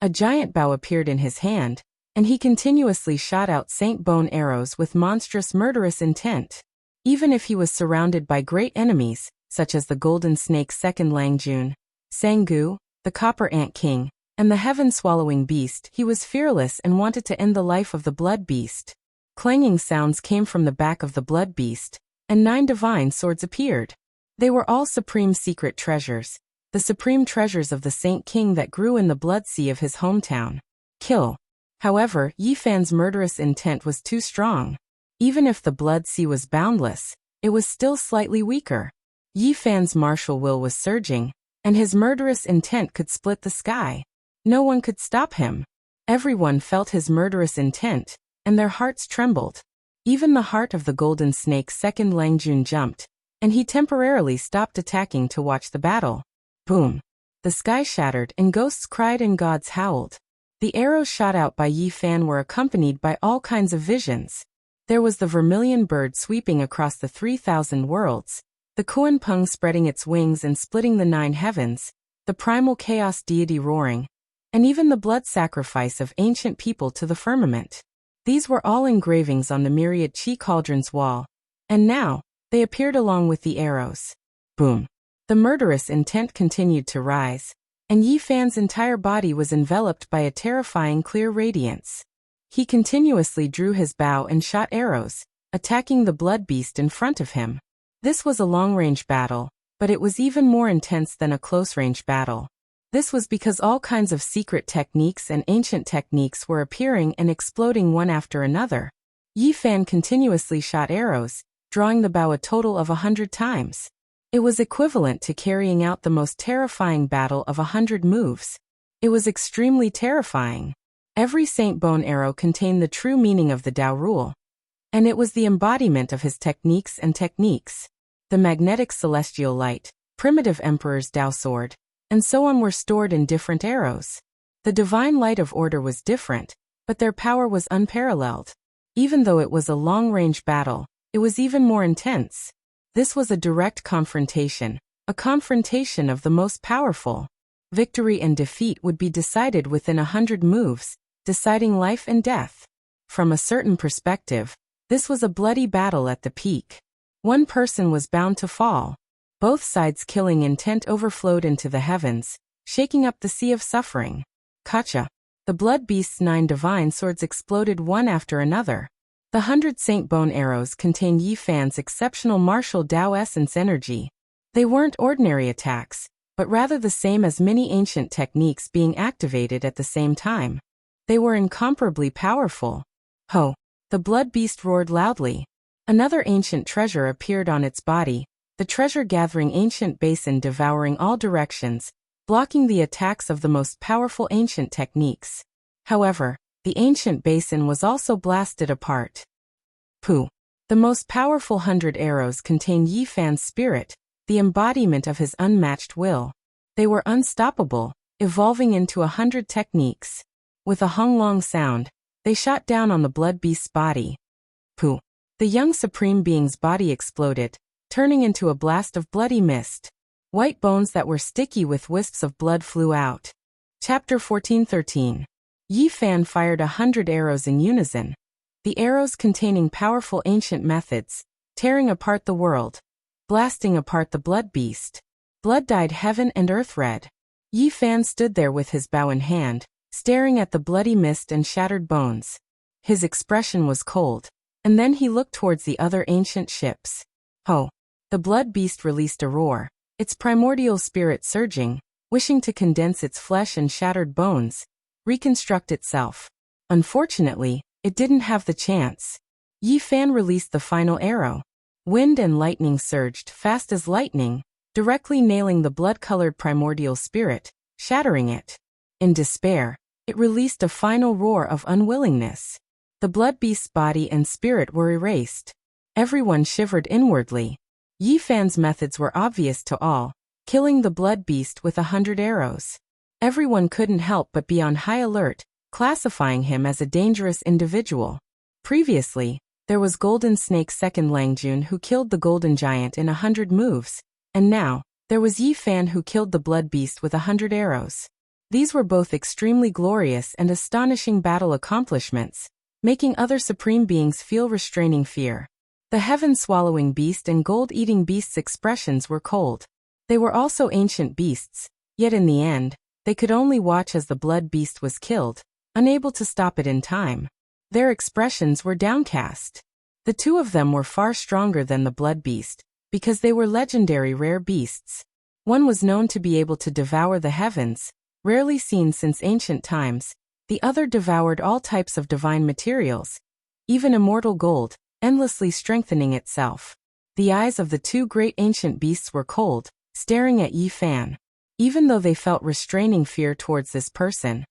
A giant bow appeared in his hand, and he continuously shot out Saint Bone arrows with monstrous murderous intent. Even if he was surrounded by great enemies, such as the golden snake's second Langjun, Sangu, the copper ant king, and the heaven-swallowing beast, he was fearless and wanted to end the life of the blood beast. Clanging sounds came from the back of the blood beast, and 9 divine swords appeared. They were all supreme secret treasures, the supreme treasures of the Saint King that grew in the blood sea of his hometown. Kill. However, Yi Fan's murderous intent was too strong. Even if the blood sea was boundless, it was still slightly weaker. Yi Fan's martial will was surging, and his murderous intent could split the sky. No one could stop him. Everyone felt his murderous intent, and their hearts trembled. Even the heart of the golden snake's second Langjun jumped, and he temporarily stopped attacking to watch the battle. Boom! The sky shattered and ghosts cried and gods howled. The arrows shot out by Yi Fan were accompanied by all kinds of visions. There was the vermilion bird sweeping across the 3,000 worlds, the Kuan Peng spreading its wings and splitting the 9 heavens, the primal chaos deity roaring, and even the blood sacrifice of ancient people to the firmament. These were all engravings on the myriad chi cauldron's wall, and now, they appeared along with the arrows. Boom! The murderous intent continued to rise, and Yi Fan's entire body was enveloped by a terrifying clear radiance. He continuously drew his bow and shot arrows, attacking the blood beast in front of him. This was a long-range battle, but it was even more intense than a close-range battle. This was because all kinds of secret techniques and ancient techniques were appearing and exploding one after another. Yi Fan continuously shot arrows, drawing the bow a total of 100 times. It was equivalent to carrying out the most terrifying battle of 100 moves. It was extremely terrifying. Every Saint Bone arrow contained the true meaning of the Tao rule, and it was the embodiment of his techniques and techniques. The magnetic celestial light, primitive emperor's Tao sword, and so on were stored in different arrows. The divine light of order was different, but their power was unparalleled. Even though it was a long-range battle, it was even more intense. This was a direct confrontation, a confrontation of the most powerful. Victory and defeat would be decided within 100 moves, deciding life and death. From a certain perspective, this was a bloody battle at the peak. One person was bound to fall. Both sides' killing intent overflowed into the heavens, shaking up the sea of suffering. Kacha. The blood beast's 9 divine swords exploded one after another. The 100 Saint Bone arrows contained Yi Fan's exceptional martial Tao essence energy. They weren't ordinary attacks, but rather the same as many ancient techniques being activated at the same time. They were incomparably powerful. Ho! The blood beast roared loudly. Another ancient treasure appeared on its body, the treasure-gathering ancient basin devouring all directions, blocking the attacks of the most powerful ancient techniques. However, the ancient basin was also blasted apart. Pooh! The most powerful 100 arrows contained Yi Fan's spirit, the embodiment of his unmatched will. They were unstoppable, evolving into 100 techniques. With a hung-long sound, they shot down on the blood beast's body. Pooh! The young supreme being's body exploded, turning into a blast of bloody mist. White bones that were sticky with wisps of blood flew out. Chapter 14:13. Yi Fan fired 100 arrows in unison. The arrows containing powerful ancient methods, tearing apart the world, blasting apart the blood beast. Blood dyed heaven and earth red. Yi Fan stood there with his bow in hand, staring at the bloody mist and shattered bones. His expression was cold, and then he looked towards the other ancient ships. Ho! The blood beast released a roar, its primordial spirit surging, wishing to condense its flesh and shattered bones, reconstruct itself. Unfortunately, it didn't have the chance. Yi Fan released the final arrow. Wind and lightning surged fast as lightning, directly nailing the blood-colored primordial spirit, shattering it. In despair, it released a final roar of unwillingness. The blood beast's body and spirit were erased. Everyone shivered inwardly. Yi Fan's methods were obvious to all, killing the blood beast with 100 arrows. Everyone couldn't help but be on high alert, classifying him as a dangerous individual. Previously, there was Golden Snake's second Langjun who killed the Golden Giant in 100 moves, and now, there was Yi Fan who killed the blood beast with 100 arrows. These were both extremely glorious and astonishing battle accomplishments, making other supreme beings feel restraining fear. The heaven-swallowing beast and gold-eating beast's expressions were cold. They were also ancient beasts, yet in the end, they could only watch as the blood beast was killed, unable to stop it in time. Their expressions were downcast. The two of them were far stronger than the blood beast, because they were legendary rare beasts. One was known to be able to devour the heavens, rarely seen since ancient times. The other devoured all types of divine materials, even immortal gold, endlessly strengthening itself. The eyes of the two great ancient beasts were cold, staring at Yi Fan. Even though they felt restraining fear towards this person,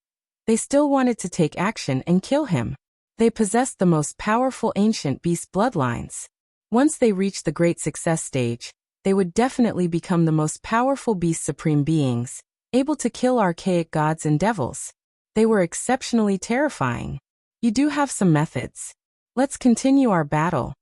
they still wanted to take action and kill him. They possessed the most powerful ancient beast bloodlines. Once they reached the great success stage, they would definitely become the most powerful beast supreme beings, able to kill archaic gods and devils. They were exceptionally terrifying. You do have some methods. Let's continue our battle.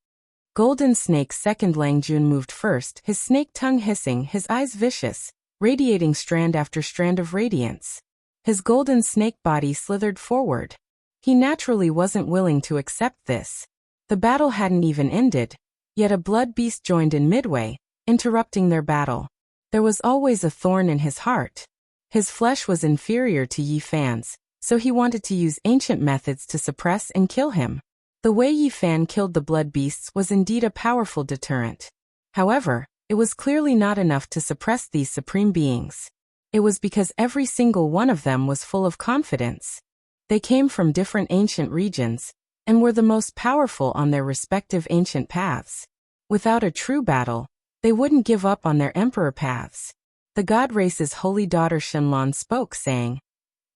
Golden Snake's second Langjun moved first, his snake tongue hissing, his eyes vicious, radiating strand after strand of radiance. His golden snake body slithered forward. He naturally wasn't willing to accept this. The battle hadn't even ended, yet a blood beast joined in midway, interrupting their battle. There was always a thorn in his heart. His flesh was inferior to Yi Fan's, so he wanted to use ancient methods to suppress and kill him. The way Yi Fan killed the blood beasts was indeed a powerful deterrent. However, it was clearly not enough to suppress these supreme beings. It was because every single one of them was full of confidence. They came from different ancient regions, and were the most powerful on their respective ancient paths. Without a true battle, they wouldn't give up on their emperor paths. The god race's holy daughter Shenlong spoke, saying,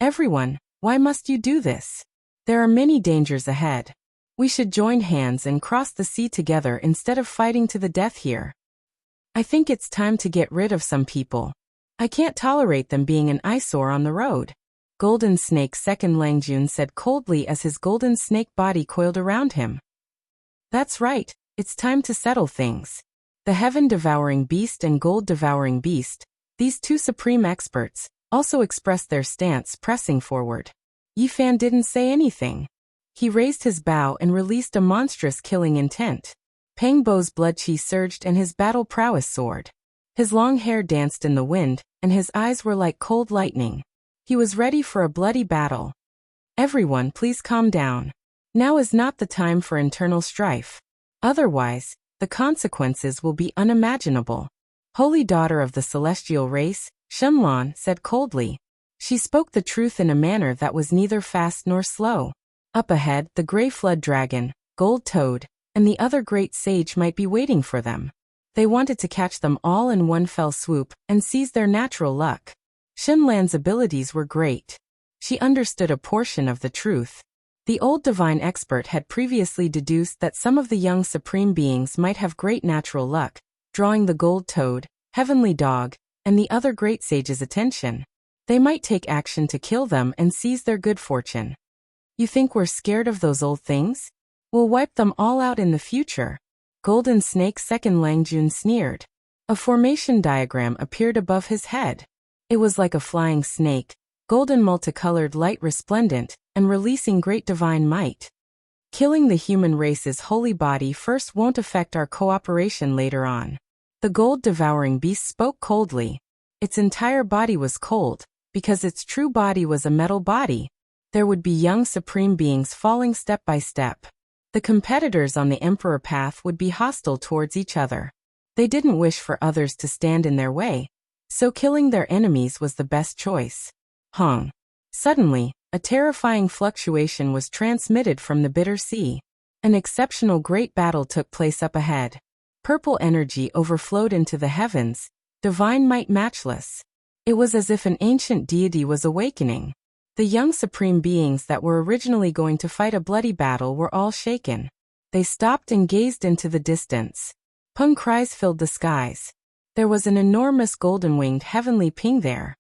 "Everyone, why must you do this? There are many dangers ahead. We should join hands and cross the sea together instead of fighting to the death here. I think it's time to get rid of some people." I can't tolerate them being an eyesore on the road. Golden Snake Second Langjun said coldly as his golden snake body coiled around him. That's right, it's time to settle things. The Heaven-Devouring Beast and Gold-Devouring Beast, these two supreme experts, also expressed their stance, pressing forward. Yi Fan didn't say anything. He raised his bow and released a monstrous killing intent. Peng Bo's blood chi surged and his battle prowess soared. His long hair danced in the wind, and his eyes were like cold lightning. He was ready for a bloody battle. Everyone, please calm down. Now is not the time for internal strife. Otherwise, the consequences will be unimaginable. Holy daughter of the celestial race, Shenlong said coldly. She spoke the truth in a manner that was neither fast nor slow. Up ahead, the gray flood dragon, Gold Toad, and the other great sage might be waiting for them. They wanted to catch them all in one fell swoop and seize their natural luck. Shenlan's abilities were great. She understood a portion of the truth. The old divine expert had previously deduced that some of the young supreme beings might have great natural luck, drawing the Gold Toad, Heavenly Dog, and the other great sage's attention. They might take action to kill them and seize their good fortune. You think we're scared of those old things? We'll wipe them all out in the future. Golden Snake Second Langjun sneered. A formation diagram appeared above his head. It was like a flying snake, golden multicolored light resplendent, and releasing great divine might. Killing the human race's holy body first won't affect our cooperation later on. The gold-devouring beast spoke coldly. Its entire body was cold, because its true body was a metal body. There would be young supreme beings falling step by step. The competitors on the Emperor path would be hostile towards each other. They didn't wish for others to stand in their way, so killing their enemies was the best choice. Hong. Suddenly, a terrifying fluctuation was transmitted from the bitter sea. An exceptional great battle took place up ahead. Purple energy overflowed into the heavens, divine might matchless. It was as if an ancient deity was awakening. The young supreme beings that were originally going to fight a bloody battle were all shaken. They stopped and gazed into the distance. Peng cries filled the skies. There was an enormous golden-winged heavenly ping there.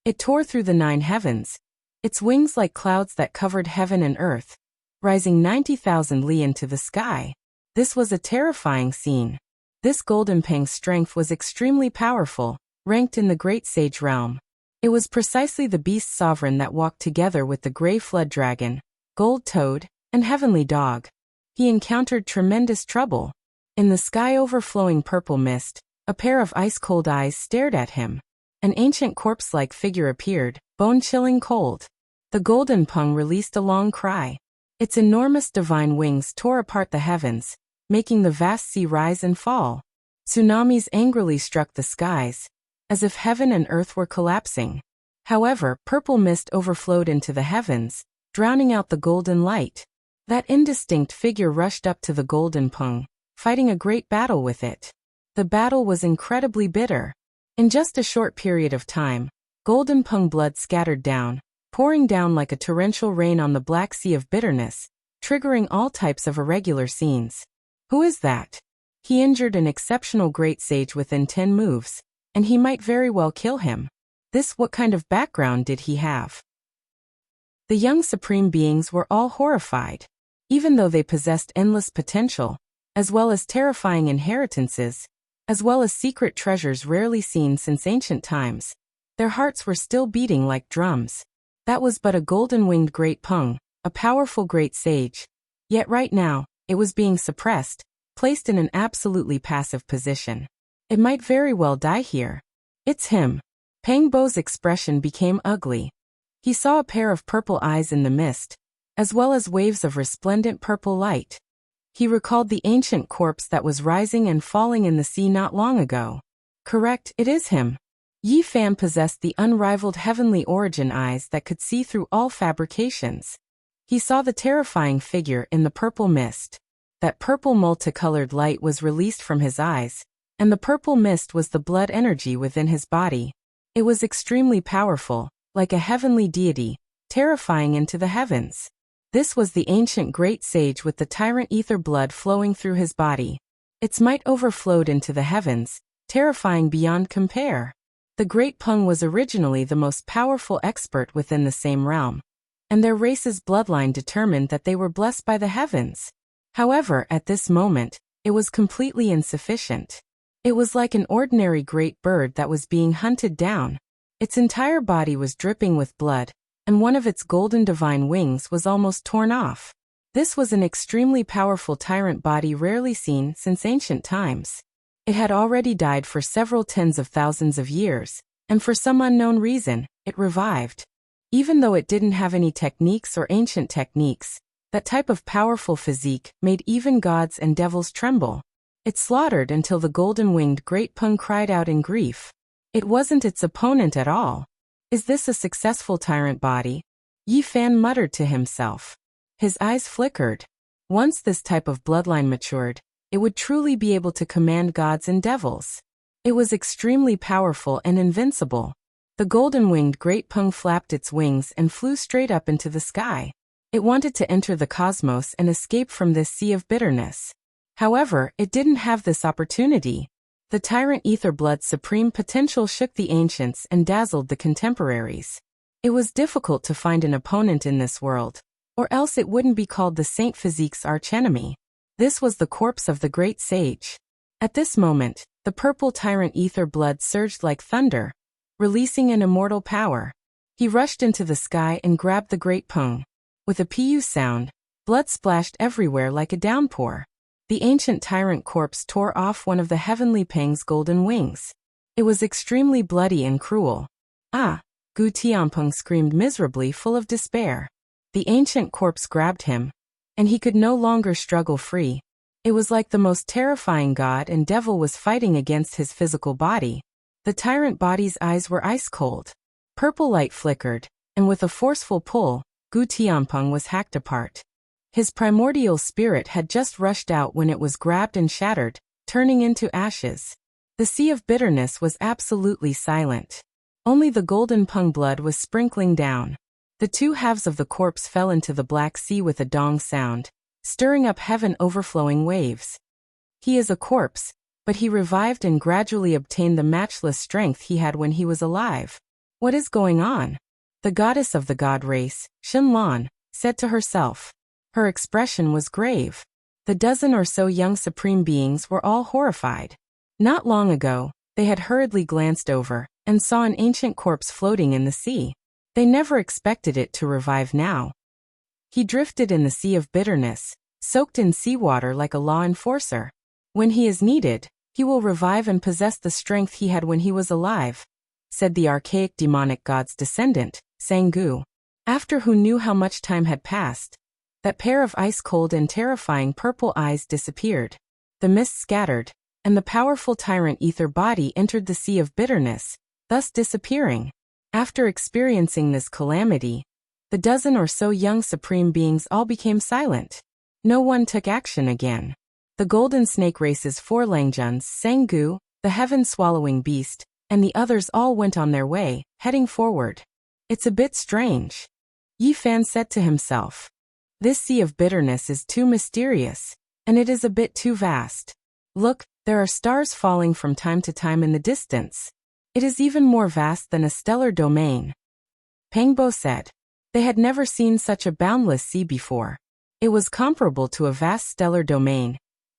It tore through the 9 heavens, its wings like clouds that covered heaven and earth, rising 90,000 li into the sky. This was a terrifying scene. This golden ping's strength was extremely powerful, ranked in the great sage realm. It was precisely the beast sovereign that walked together with the gray flood dragon, Gold Toad, and Heavenly Dog. He encountered tremendous trouble. In the sky overflowing purple mist, a pair of ice-cold eyes stared at him. An ancient corpse-like figure appeared, bone-chilling cold. The golden pung released a long cry. Its enormous divine wings tore apart the heavens, making the vast sea rise and fall. Tsunamis angrily struck the skies, as if heaven and earth were collapsing. However, purple mist overflowed into the heavens, drowning out the golden light. That indistinct figure rushed up to the golden pung, fighting a great battle with it. The battle was incredibly bitter. In just a short period of time, golden pung blood scattered down, pouring down like a torrential rain on the black sea of bitterness, triggering all types of irregular scenes. Who is that? He injured an exceptional great sage within 10 moves, and he might very well kill him. What kind of background did he have? The young supreme beings were all horrified. Even though they possessed endless potential, as well as terrifying inheritances, as well as secret treasures rarely seen since ancient times, their hearts were still beating like drums. That was but a golden-winged great pung, a powerful great sage. Yet right now, it was being suppressed, placed in an absolutely passive position. It might very well die here. It's him. Peng Bo's expression became ugly. He saw a pair of purple eyes in the mist, as well as waves of resplendent purple light. He recalled the ancient corpse that was rising and falling in the sea not long ago. Correct, it is him. Yi Fan possessed the unrivaled heavenly origin eyes that could see through all fabrications. He saw the terrifying figure in the purple mist. That purple multicolored light was released from his eyes, and the purple mist was the blood energy within his body. It was extremely powerful, like a heavenly deity, terrifying into the heavens. This was the ancient great sage with the tyrant ether blood flowing through his body. Its might overflowed into the heavens, terrifying beyond compare. The Great Peng was originally the most powerful expert within the same realm, and their race's bloodline determined that they were blessed by the heavens. However, at this moment, it was completely insufficient. It was like an ordinary great bird that was being hunted down. Its entire body was dripping with blood, and one of its golden divine wings was almost torn off. This was an extremely powerful tyrant body rarely seen since ancient times. It had already died for several tens of thousands of years, and for some unknown reason, it revived. Even though it didn't have any techniques or ancient techniques, that type of powerful physique made even gods and devils tremble. It slaughtered until the golden-winged Great Peng cried out in grief. It wasn't its opponent at all. Is this a successful tyrant body? Yi Fan muttered to himself. His eyes flickered. Once this type of bloodline matured, it would truly be able to command gods and devils. It was extremely powerful and invincible. The golden-winged Great Peng flapped its wings and flew straight up into the sky. It wanted to enter the cosmos and escape from this sea of bitterness. However, it didn't have this opportunity. The tyrant Aetherblood's supreme potential shook the ancients and dazzled the contemporaries. It was difficult to find an opponent in this world, or else it wouldn't be called the Saint Physique's archenemy. This was the corpse of the great sage. At this moment, the purple tyrant Aetherblood surged like thunder, releasing an immortal power. He rushed into the sky and grabbed the Great Peng. With a pu sound, blood splashed everywhere like a downpour. The ancient tyrant corpse tore off one of the heavenly Peng's golden wings. It was extremely bloody and cruel. Ah! Gu Tianpeng screamed miserably, full of despair. The ancient corpse grabbed him, and he could no longer struggle free. It was like the most terrifying god and devil was fighting against his physical body. The tyrant body's eyes were ice cold. Purple light flickered, and with a forceful pull, Gu Tianpeng was hacked apart. His primordial spirit had just rushed out when it was grabbed and shattered, turning into ashes. The sea of bitterness was absolutely silent. Only the golden Peng blood was sprinkling down. The two halves of the corpse fell into the Black Sea with a dong sound, stirring up heaven overflowing waves. He is a corpse, but he revived and gradually obtained the matchless strength he had when he was alive. What is going on? The goddess of the god race, Shenlan, said to herself. Her expression was grave. The dozen or so young supreme beings were all horrified. Not long ago, they had hurriedly glanced over and saw an ancient corpse floating in the sea. They never expected it to revive now. He drifted in the sea of bitterness, soaked in seawater like a law enforcer. When he is needed, he will revive and possess the strength he had when he was alive, said the archaic demonic god's descendant, Sanggu. After who knew how much time had passed, that pair of ice-cold and terrifying purple eyes disappeared. The mist scattered, and the powerful tyrant ether body entered the sea of bitterness, thus disappearing. After experiencing this calamity, the dozen or so young supreme beings all became silent. No one took action again. The golden snake race's four Langjuns, Sanggu, the heaven-swallowing beast, and the others all went on their way, heading forward. It's a bit strange. Yi Fan said to himself. This sea of bitterness is too mysterious, and it is a bit too vast. Look, there are stars falling from time to time in the distance. It is even more vast than a stellar domain. Pengbo said. They had never seen such a boundless sea before. It was comparable to a vast stellar domain,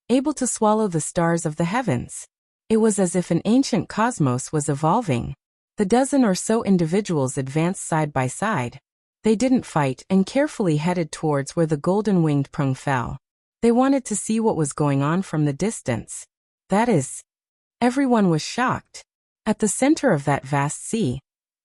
able to swallow the stars of the heavens. It was as if an ancient cosmos was evolving. The dozen or so individuals advanced side by side. They didn't fight and carefully headed towards where the golden-winged Peng fell. They wanted to see what was going on from the distance. That is, everyone was shocked. At the center of that vast sea,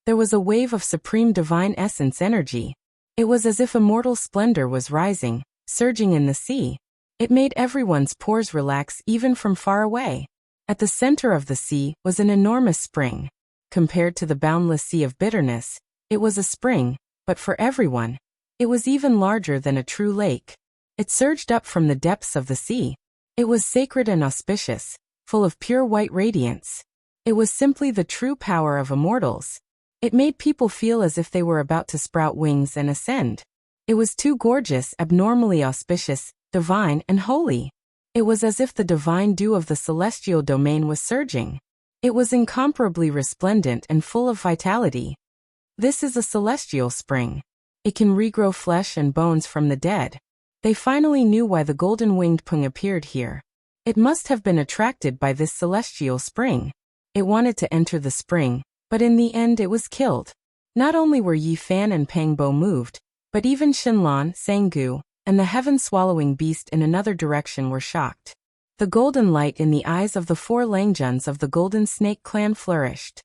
there was a wave of supreme divine essence energy. It was as if immortal splendor was rising, surging in the sea. It made everyone's pores relax even from far away. At the center of the sea was an enormous spring. Compared to the boundless sea of bitterness, it was a spring, but for everyone, it was even larger than a true lake. It surged up from the depths of the sea. It was sacred and auspicious, full of pure white radiance. It was simply the true power of immortals. It made people feel as if they were about to sprout wings and ascend. It was too gorgeous, abnormally auspicious, divine, and holy. It was as if the divine dew of the celestial domain was surging. It was incomparably resplendent and full of vitality. This is a celestial spring. It can regrow flesh and bones from the dead. They finally knew why the golden-winged Pung appeared here. It must have been attracted by this celestial spring. It wanted to enter the spring, but in the end it was killed. Not only were Yi Fan and Pang Bo moved, but even Shenlan, Sanggu, and the heaven-swallowing beast in another direction were shocked. The golden light in the eyes of the 4 Langjuns of the Golden Snake clan flourished.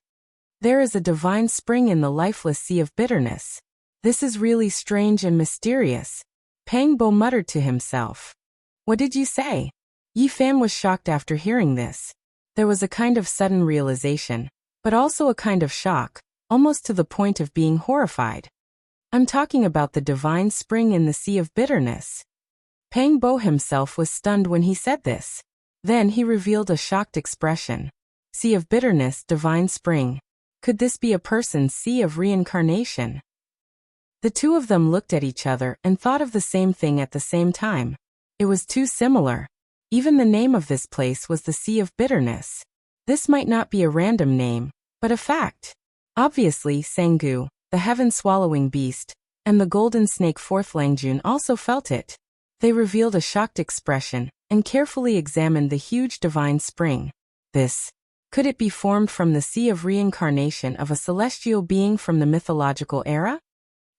There is a divine spring in the lifeless sea of bitterness. This is really strange and mysterious, Pang Bo muttered to himself. What did you say? Yi Fan was shocked after hearing this. There was a kind of sudden realization, but also a kind of shock, almost to the point of being horrified. I'm talking about the divine spring in the sea of bitterness. Pang Bo himself was stunned when he said this. Then he revealed a shocked expression. Sea of bitterness, divine spring. Could this be a person's sea of reincarnation? The two of them looked at each other and thought of the same thing at the same time. It was too similar. Even the name of this place was the Sea of Bitterness. This might not be a random name, but a fact. Obviously, Sanggu, the heaven-swallowing beast, and the golden snake 4th Langjun also felt it. They revealed a shocked expression and carefully examined the huge divine spring. Could it be formed from the sea of reincarnation of a celestial being from the mythological era?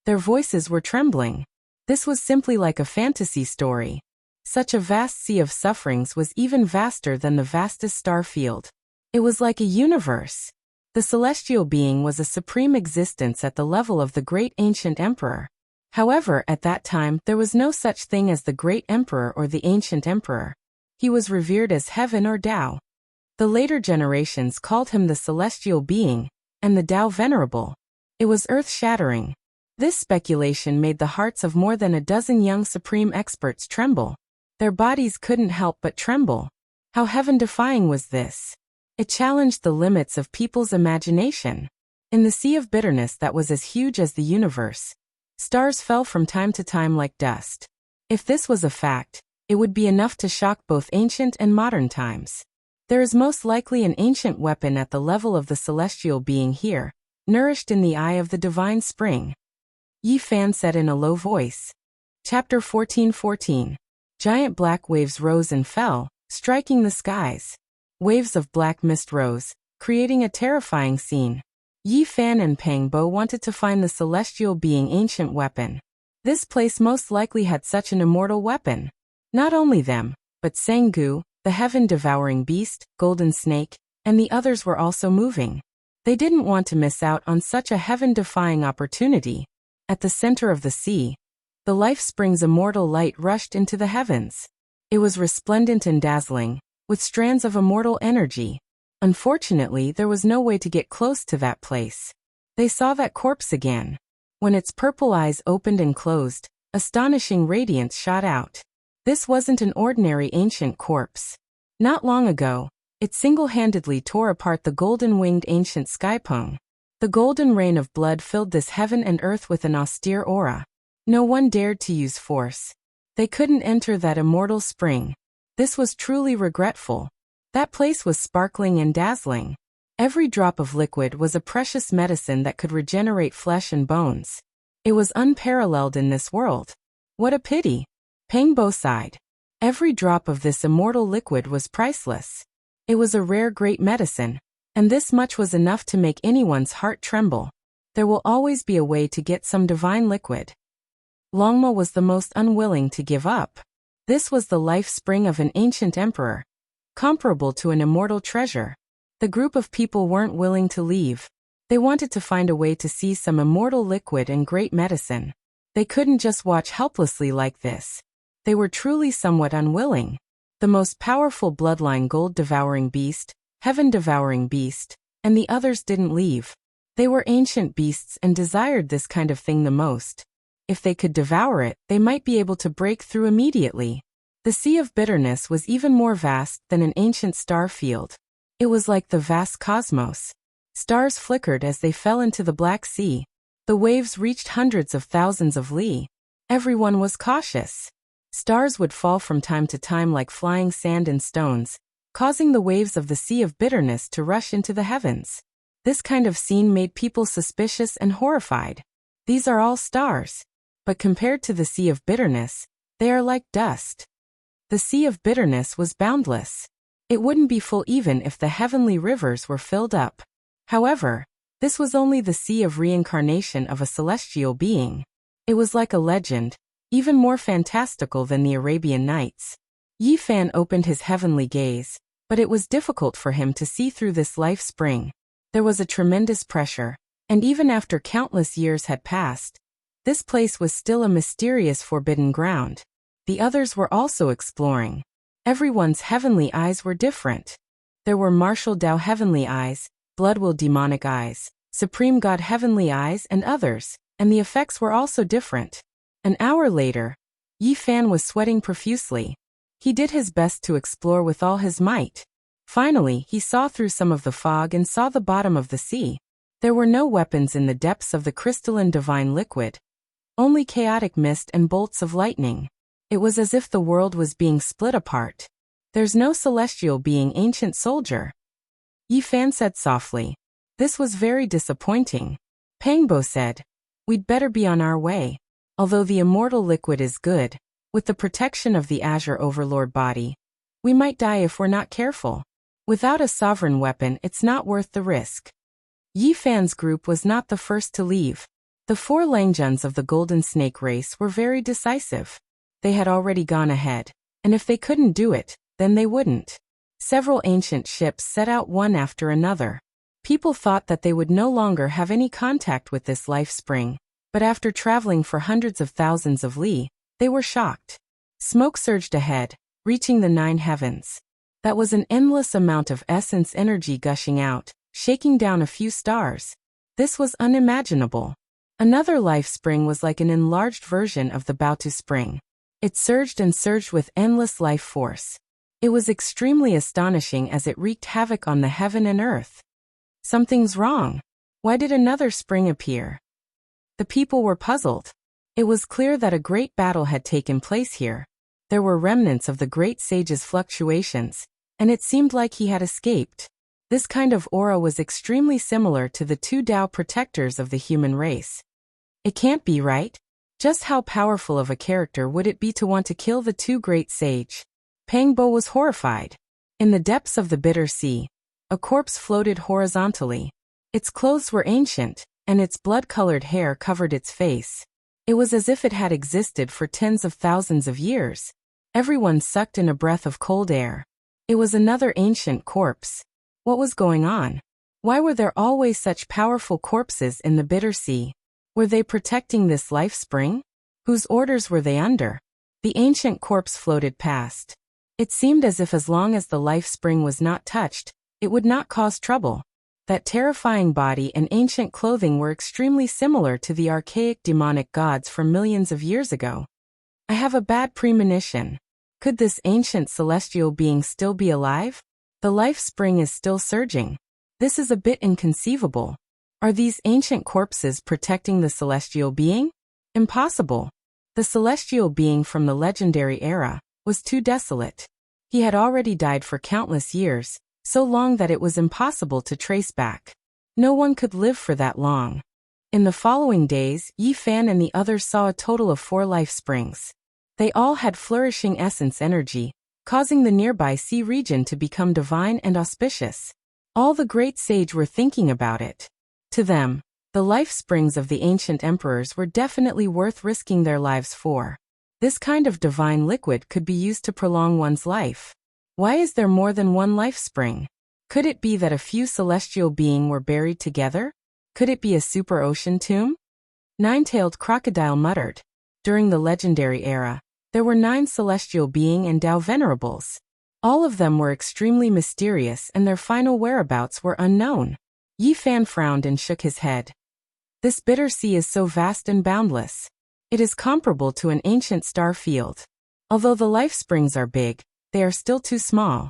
Their voices were trembling. This was simply like a fantasy story. Such a vast sea of sufferings was even vaster than the vastest star field. It was like a universe. The celestial being was a supreme existence at the level of the great ancient emperor. However, at that time, there was no such thing as the great emperor or the ancient emperor. He was revered as heaven or Tao. The later generations called him the celestial being, and the Tao venerable. It was earth-shattering. This speculation made the hearts of more than a dozen young supreme experts tremble. Their bodies couldn't help but tremble. How heaven-defying was this? It challenged the limits of people's imagination. In the sea of bitterness that was as huge as the universe, stars fell from time to time like dust. If this was a fact, it would be enough to shock both ancient and modern times. There is most likely an ancient weapon at the level of the celestial being here, nourished in the eye of the divine spring. Yi Fan said in a low voice. Chapter 14:14. Giant black waves rose and fell, striking the skies. Waves of black mist rose, creating a terrifying scene. Yi Fan and Pang Bo wanted to find the celestial being ancient weapon. This place most likely had such an immortal weapon. Not only them, but Sanggu, the heaven-devouring beast, golden snake, and the others were also moving. They didn't want to miss out on such a heaven-defying opportunity. At the center of the sea, the life spring's immortal light rushed into the heavens. It was resplendent and dazzling, with strands of immortal energy. Unfortunately, there was no way to get close to that place. They saw that corpse again. When its purple eyes opened and closed, astonishing radiance shot out. This wasn't an ordinary ancient corpse. Not long ago, it single-handedly tore apart the golden-winged ancient skypung. The golden rain of blood filled this heaven and earth with an austere aura. No one dared to use force. They couldn't enter that immortal spring. This was truly regretful. That place was sparkling and dazzling. Every drop of liquid was a precious medicine that could regenerate flesh and bones. It was unparalleled in this world. What a pity. Pang Bo sighed. Every drop of this immortal liquid was priceless. It was a rare great medicine. And this much was enough to make anyone's heart tremble. There will always be a way to get some divine liquid. Longma was the most unwilling to give up. This was the life spring of an ancient emperor, comparable to an immortal treasure. The group of people weren't willing to leave. They wanted to find a way to see some immortal liquid and great medicine. They couldn't just watch helplessly like this. They were truly somewhat unwilling. The most powerful bloodline gold-devouring beast, heaven-devouring beast, and the others didn't leave. They were ancient beasts and desired this kind of thing the most. If they could devour it, they might be able to break through immediately. The Sea of Bitterness was even more vast than an ancient star field. It was like the vast cosmos. Stars flickered as they fell into the Black Sea. The waves reached hundreds of thousands of li. Everyone was cautious. Stars would fall from time to time like flying sand and stones, causing the waves of the Sea of Bitterness to rush into the heavens. This kind of scene made people suspicious and horrified. These are all stars. But compared to the Sea of Bitterness, they are like dust. The Sea of Bitterness was boundless. It wouldn't be full even if the heavenly rivers were filled up. However, this was only the sea of reincarnation of a celestial being. It was like a legend, even more fantastical than the Arabian Nights. Yi Fan opened his heavenly gaze, but it was difficult for him to see through this life spring. There was a tremendous pressure, and even after countless years had passed, this place was still a mysterious forbidden ground. The others were also exploring. Everyone's heavenly eyes were different. There were martial Tao heavenly eyes, blood will demonic eyes, supreme God heavenly eyes and others, and the effects were also different. An hour later, Yi Fan was sweating profusely. He did his best to explore with all his might. Finally, he saw through some of the fog and saw the bottom of the sea. There were no weapons in the depths of the crystalline divine liquid. Only chaotic mist and bolts of lightning. It was as if the world was being split apart. There's no celestial being, ancient soldier. Yi Fan said softly. This was very disappointing. Pangbo said, we'd better be on our way. Although the immortal liquid is good, with the protection of the Azure Overlord body, we might die if we're not careful. Without a sovereign weapon, it's not worth the risk. Yi Fan's group was not the first to leave. The 4 Langjuns of the Golden Snake race were very decisive. They had already gone ahead, and if they couldn't do it, then they wouldn't. Several ancient ships set out one after another. People thought that they would no longer have any contact with this life spring, but after traveling for hundreds of thousands of li, they were shocked. Smoke surged ahead, reaching the 9 heavens. That was an endless amount of essence energy gushing out, shaking down a few stars. This was unimaginable. Another life spring was like an enlarged version of the Baotu spring. It surged and surged with endless life force. It was extremely astonishing as it wreaked havoc on the heaven and earth. Something's wrong. Why did another spring appear? The people were puzzled. It was clear that a great battle had taken place here. There were remnants of the great sage's fluctuations, and it seemed like he had escaped. This kind of aura was extremely similar to the 2 Tao protectors of the human race. It can't be right. Just how powerful of a character would it be to want to kill the 2 great sage? Pangbo was horrified. In the depths of the bitter sea, a corpse floated horizontally. Its clothes were ancient, and its blood-colored hair covered its face. It was as if it had existed for tens of thousands of years. Everyone sucked in a breath of cold air. It was another ancient corpse. What was going on? Why were there always such powerful corpses in the bitter sea? Were they protecting this life spring? Whose orders were they under? The ancient corpse floated past. It seemed as if as long as the life spring was not touched, it would not cause trouble. That terrifying body and ancient clothing were extremely similar to the archaic demonic gods from millions of years ago. I have a bad premonition. Could this ancient celestial being still be alive? The life spring is still surging. This is a bit inconceivable. Are these ancient corpses protecting the celestial being? Impossible. The celestial being from the legendary era was too desolate. He had already died for countless years, so long that it was impossible to trace back. No one could live for that long. In the following days, Yi Fan and the others saw a total of 4 life springs. They all had flourishing essence energy, causing the nearby sea region to become divine and auspicious. All the great sage were thinking about it. To them, the life springs of the ancient emperors were definitely worth risking their lives for. This kind of divine liquid could be used to prolong one's life. Why is there more than one life spring? Could it be that a few celestial beings were buried together? Could it be a super ocean tomb? 9-tailed crocodile muttered. During the legendary era, there were 9 celestial beings and Tao venerables. All of them were extremely mysterious and their final whereabouts were unknown. Yi Fan frowned and shook his head. This bitter sea is so vast and boundless. It is comparable to an ancient star field. Although the life springs are big, they are still too small.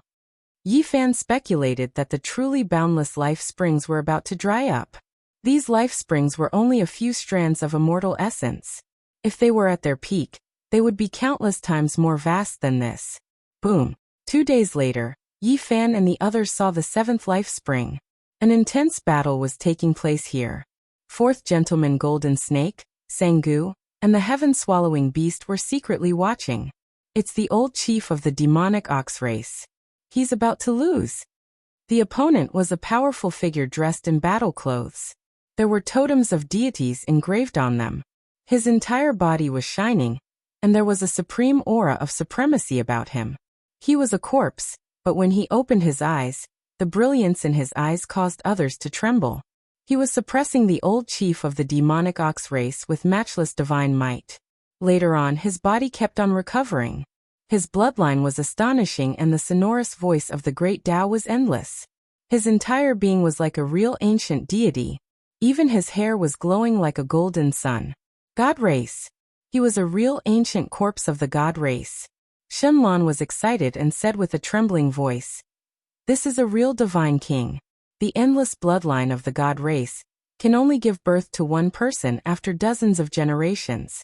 Yi Fan speculated that the truly boundless life springs were about to dry up. These life springs were only a few strands of immortal essence. If they were at their peak, they would be countless times more vast than this. Boom. 2 days later, Yi Fan and the others saw the seventh life spring. An intense battle was taking place here. Fourth Gentleman Golden Snake, Sangu, and the heaven-swallowing beast were secretly watching. It's the old chief of the demonic ox race. He's about to lose. The opponent was a powerful figure dressed in battle clothes. There were totems of deities engraved on them. His entire body was shining, and there was a supreme aura of supremacy about him. He was a corpse, but when he opened his eyes, the brilliance in his eyes caused others to tremble. He was suppressing the old chief of the demonic ox race with matchless divine might. Later on, his body kept on recovering. His bloodline was astonishing and the sonorous voice of the great Tao was endless. His entire being was like a real ancient deity. Even his hair was glowing like a golden sun. God race. He was a real ancient corpse of the god race. Shenlong was excited and said with a trembling voice, "This is a real divine king. The endless bloodline of the god race can only give birth to one person after dozens of generations."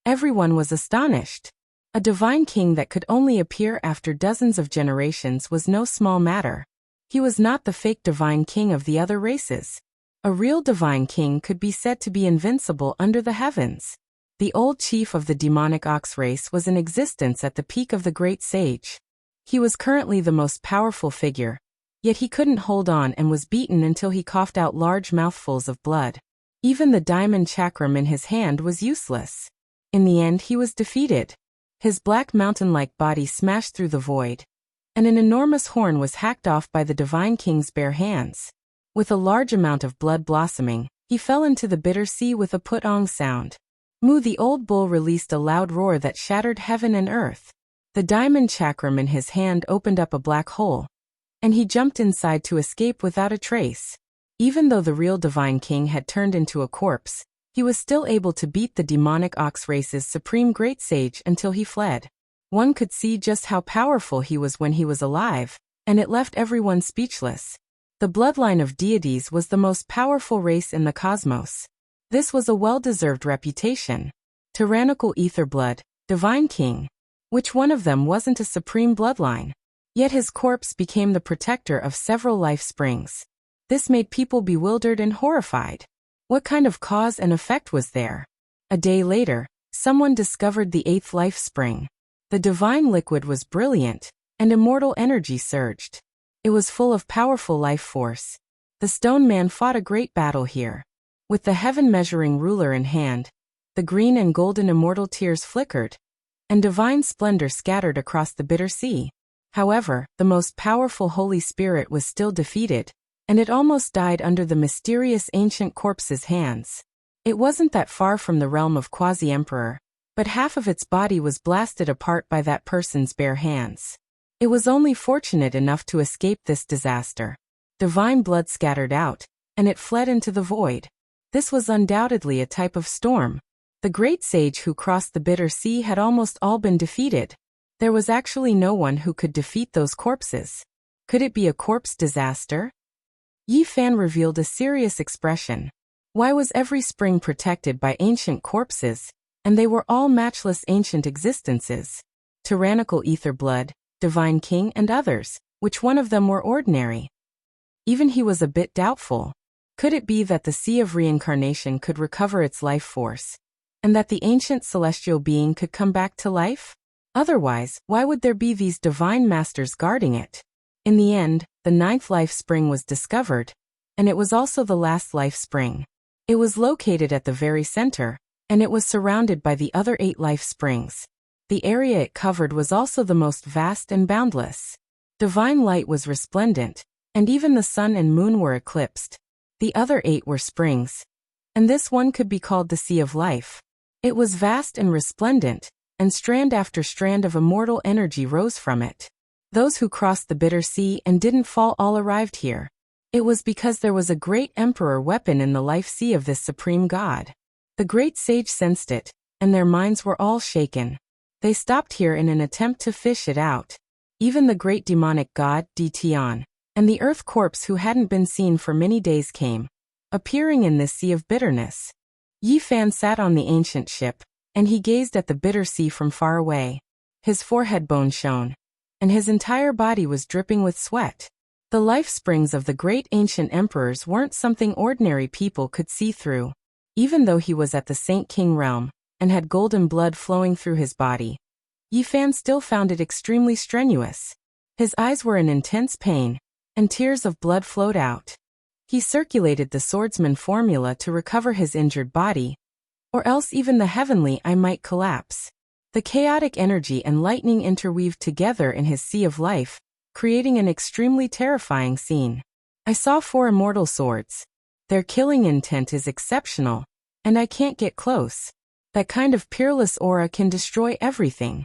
Everyone was astonished. A divine king that could only appear after dozens of generations was no small matter. He was not the fake divine king of the other races. A real divine king could be said to be invincible under the heavens. The old chief of the demonic ox race was in existence at the peak of the great sage. He was currently the most powerful figure, yet he couldn't hold on and was beaten until he coughed out large mouthfuls of blood. Even the diamond chakram in his hand was useless. In the end, he was defeated. His black mountain-like body smashed through the void, and an enormous horn was hacked off by the divine king's bare hands. With a large amount of blood blossoming, he fell into the bitter sea with a put-ong sound. Mu the old bull released a loud roar that shattered heaven and earth. The diamond chakram in his hand opened up a black hole, and he jumped inside to escape without a trace. Even though the real divine king had turned into a corpse, he was still able to beat the demonic ox race's supreme great sage until he fled. One could see just how powerful he was when he was alive, and it left everyone speechless. The bloodline of deities was the most powerful race in the cosmos. This was a well-deserved reputation. Tyrannical ether blood, divine king. Which one of them wasn't a supreme bloodline? Yet his corpse became the protector of several life springs. This made people bewildered and horrified. What kind of cause and effect was there? A day later, someone discovered the eighth life spring. The divine liquid was brilliant, and immortal energy surged. It was full of powerful life force. The stone man fought a great battle here. With the heaven-measuring ruler in hand, the green and golden immortal tears flickered, and divine splendor scattered across the bitter sea. However, the most powerful Holy Spirit was still defeated, and it almost died under the mysterious ancient corpse's hands. It wasn't that far from the realm of Quasi-Emperor, but half of its body was blasted apart by that person's bare hands. It was only fortunate enough to escape this disaster. Divine blood scattered out, and it fled into the void. This was undoubtedly a type of storm. The great sage who crossed the bitter sea had almost all been defeated. There was actually no one who could defeat those corpses. Could it be a corpse disaster? Yi Fan revealed a serious expression. Why was every spring protected by ancient corpses, and they were all matchless ancient existences? Tyrannical ether blood, divine king and others, which one of them were ordinary? Even he was a bit doubtful. Could it be that the sea of reincarnation could recover its life force, and that the ancient celestial being could come back to life? Otherwise, why would there be these divine masters guarding it? In the end, the ninth life spring was discovered, and it was also the last life spring. It was located at the very center, and it was surrounded by the other 8 life springs. The area it covered was also the most vast and boundless. Divine light was resplendent, and even the sun and moon were eclipsed. The other 8 were springs, and this one could be called the Sea of Life. It was vast and resplendent, and strand after strand of immortal energy rose from it. Those who crossed the bitter sea and didn't fall all arrived here. It was because there was a great emperor weapon in the life sea of this supreme god. The great sage sensed it, and their minds were all shaken. They stopped here in an attempt to fish it out. Even the great demonic god, Tian, and the earth corpse who hadn't been seen for many days came, appearing in this sea of bitterness. Yi Fan sat on the ancient ship, and he gazed at the bitter sea from far away. His forehead bone shone, and his entire body was dripping with sweat. The life springs of the great ancient emperors weren't something ordinary people could see through. Even though he was at the Saint King realm, and had golden blood flowing through his body, Yi Fan still found it extremely strenuous. His eyes were in intense pain, and tears of blood flowed out. He circulated the swordsman formula to recover his injured body, or else even the heavenly eye might collapse. The chaotic energy and lightning interweaved together in his sea of life, creating an extremely terrifying scene. I saw 4 immortal swords. Their killing intent is exceptional, and I can't get close. That kind of peerless aura can destroy everything.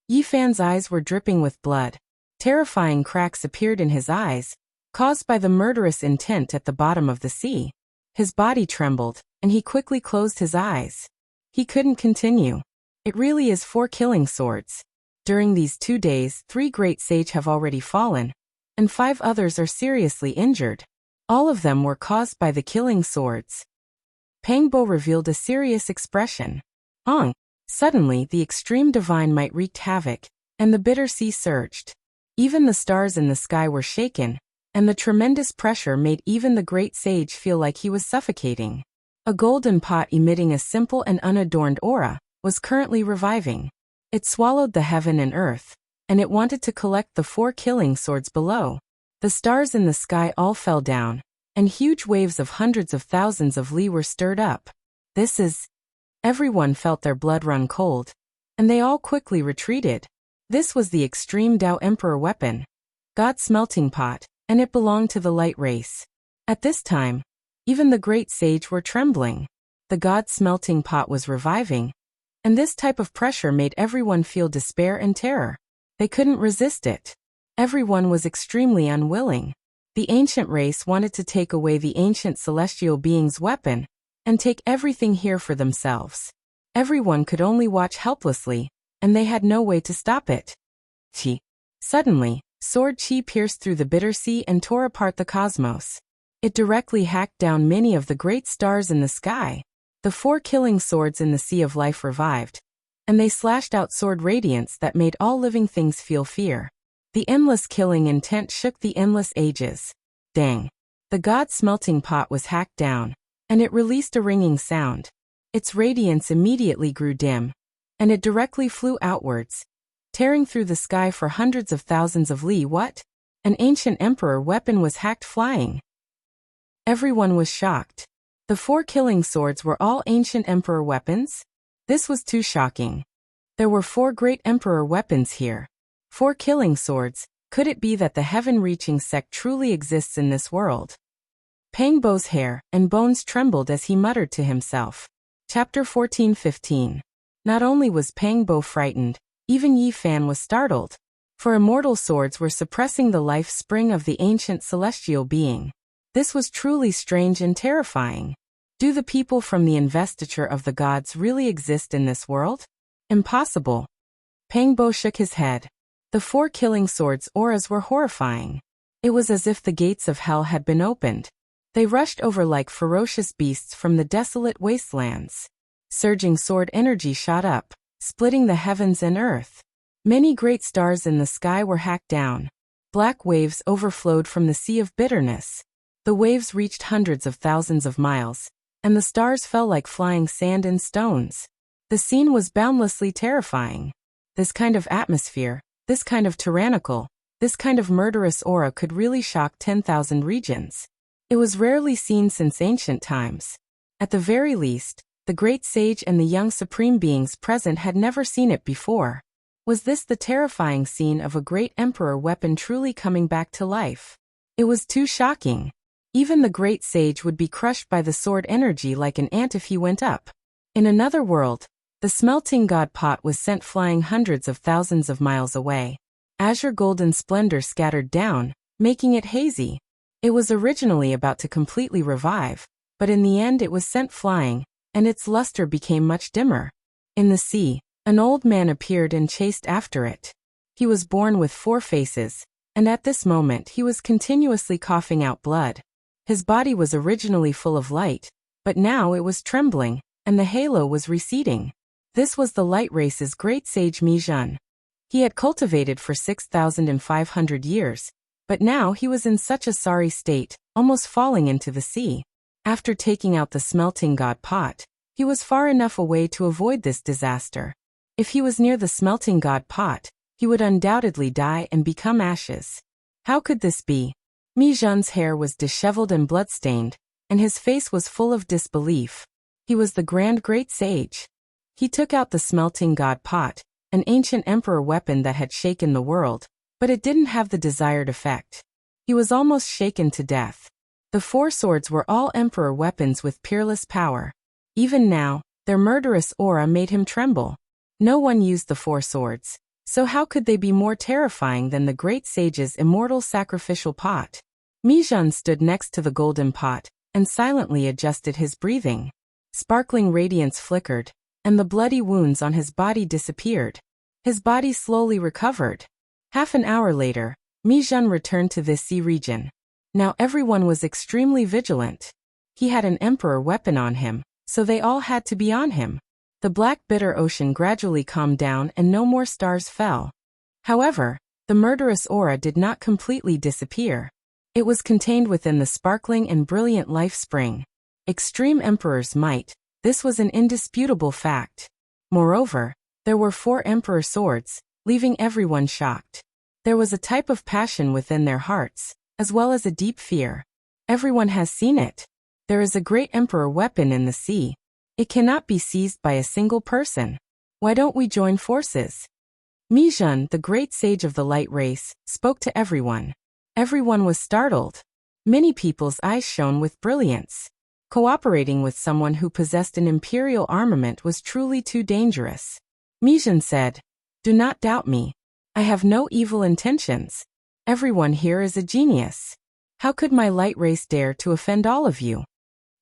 Yi Fan's eyes were dripping with blood. Terrifying cracks appeared in his eyes, caused by the murderous intent at the bottom of the sea. His body trembled, and he quickly closed his eyes. He couldn't continue. It really is 4 killing swords. During these 2 days, 3 great sage have already fallen, and 5 others are seriously injured. All of them were caused by the killing swords. Pangbo revealed a serious expression. Suddenly, the extreme divine might wreaked havoc, and the bitter sea surged. Even the stars in the sky were shaken, and the tremendous pressure made even the great sage feel like he was suffocating. A golden pot emitting a simple and unadorned aura was currently reviving. It swallowed the heaven and earth, and it wanted to collect the 4 killing swords below. The stars in the sky all fell down, and huge waves of hundreds of thousands of li were stirred up. Everyone felt their blood run cold, and they all quickly retreated. This was the extreme Tao Emperor weapon, God's smelting pot, and it belonged to the light race. At this time, even the great sage were trembling. The God's smelting pot was reviving, and this type of pressure made everyone feel despair and terror. They couldn't resist it. Everyone was extremely unwilling. The ancient race wanted to take away the ancient celestial being's weapon, and take everything here for themselves. Everyone could only watch helplessly, and they had no way to stop it. Suddenly, sword Qi pierced through the bitter sea and tore apart the cosmos. It directly hacked down many of the great stars in the sky. The 4 killing swords in the sea of life revived, and they slashed out sword radiance that made all living things feel fear. The endless killing intent shook the endless ages. Dang! The God's smelting pot was hacked down, and it released a ringing sound. Its radiance immediately grew dim, and it directly flew outwards, tearing through the sky for hundreds of thousands of li. What? An ancient emperor weapon was hacked flying. Everyone was shocked. The 4 killing swords were all ancient emperor weapons? This was too shocking. There were 4 great emperor weapons here. 4 killing swords. Could it be that the heaven-reaching sect truly exists in this world? Pangbo's hair and bones trembled as he muttered to himself. Chapter 14-15. Not only was Pangbo frightened, even Yi Fan was startled. For immortal swords were suppressing the life spring of the ancient celestial being. This was truly strange and terrifying. Do the people from the investiture of the gods really exist in this world? Impossible. Pangbo shook his head. The 4 killing swords' auras were horrifying. It was as if the gates of hell had been opened. They rushed over like ferocious beasts from the desolate wastelands. Surging sword energy shot up, splitting the heavens and earth. Many great stars in the sky were hacked down. Black waves overflowed from the sea of bitterness. The waves reached hundreds of thousands of miles, and the stars fell like flying sand and stones. The scene was boundlessly terrifying. This kind of atmosphere, this kind of tyrannical, this kind of murderous aura could really shock 10,000 regions. It was rarely seen since ancient times. At the very least, the great sage and the young supreme beings present had never seen it before. Was this the terrifying scene of a great emperor weapon truly coming back to life? It was too shocking. Even the great sage would be crushed by the sword energy like an ant if he went up. In another world, the smelting god pot was sent flying hundreds of thousands of miles away. Azure golden splendor scattered down, making it hazy. It was originally about to completely revive, but in the end it was sent flying, and its luster became much dimmer. In the sea, an old man appeared and chased after it. He was born with 4 faces, and at this moment he was continuously coughing out blood. His body was originally full of light, but now it was trembling, and the halo was receding. This was the light race's great sage Mi Jun. He had cultivated for 6,500 years, but now he was in such a sorry state, almost falling into the sea. After taking out the smelting god pot, he was far enough away to avoid this disaster. If he was near the smelting god pot, he would undoubtedly die and become ashes. How could this be? Mi Jun's hair was disheveled and bloodstained, and his face was full of disbelief. He was the grand great sage. He took out the smelting god pot, an ancient emperor weapon that had shaken the world, but it didn't have the desired effect. He was almost shaken to death. The four swords were all emperor weapons with peerless power. Even now, their murderous aura made him tremble. No one used the four swords, so how could they be more terrifying than the great sage's immortal sacrificial pot? Mi Jun stood next to the golden pot and silently adjusted his breathing. Sparkling radiance flickered, and the bloody wounds on his body disappeared. His body slowly recovered. Half an hour later, Mi Jun returned to this sea region. Now everyone was extremely vigilant. He had an emperor weapon on him, so they all had to be on him. The black bitter ocean gradually calmed down and no more stars fell. However, the murderous aura did not completely disappear. It was contained within the sparkling and brilliant life spring. Extreme emperor's might, this was an indisputable fact. Moreover, there were four emperor swords, leaving everyone shocked. There was a type of passion within their hearts, as well as a deep fear. Everyone has seen it. There is a great emperor weapon in the sea. It cannot be seized by a single person. Why don't we join forces? Mi Jun, the great sage of the light race, spoke to everyone. Everyone was startled. Many people's eyes shone with brilliance. Cooperating with someone who possessed an imperial armament was truly too dangerous. Mi Jun said, "Do not doubt me. I have no evil intentions. Everyone here is a genius. How could my light race dare to offend all of you?"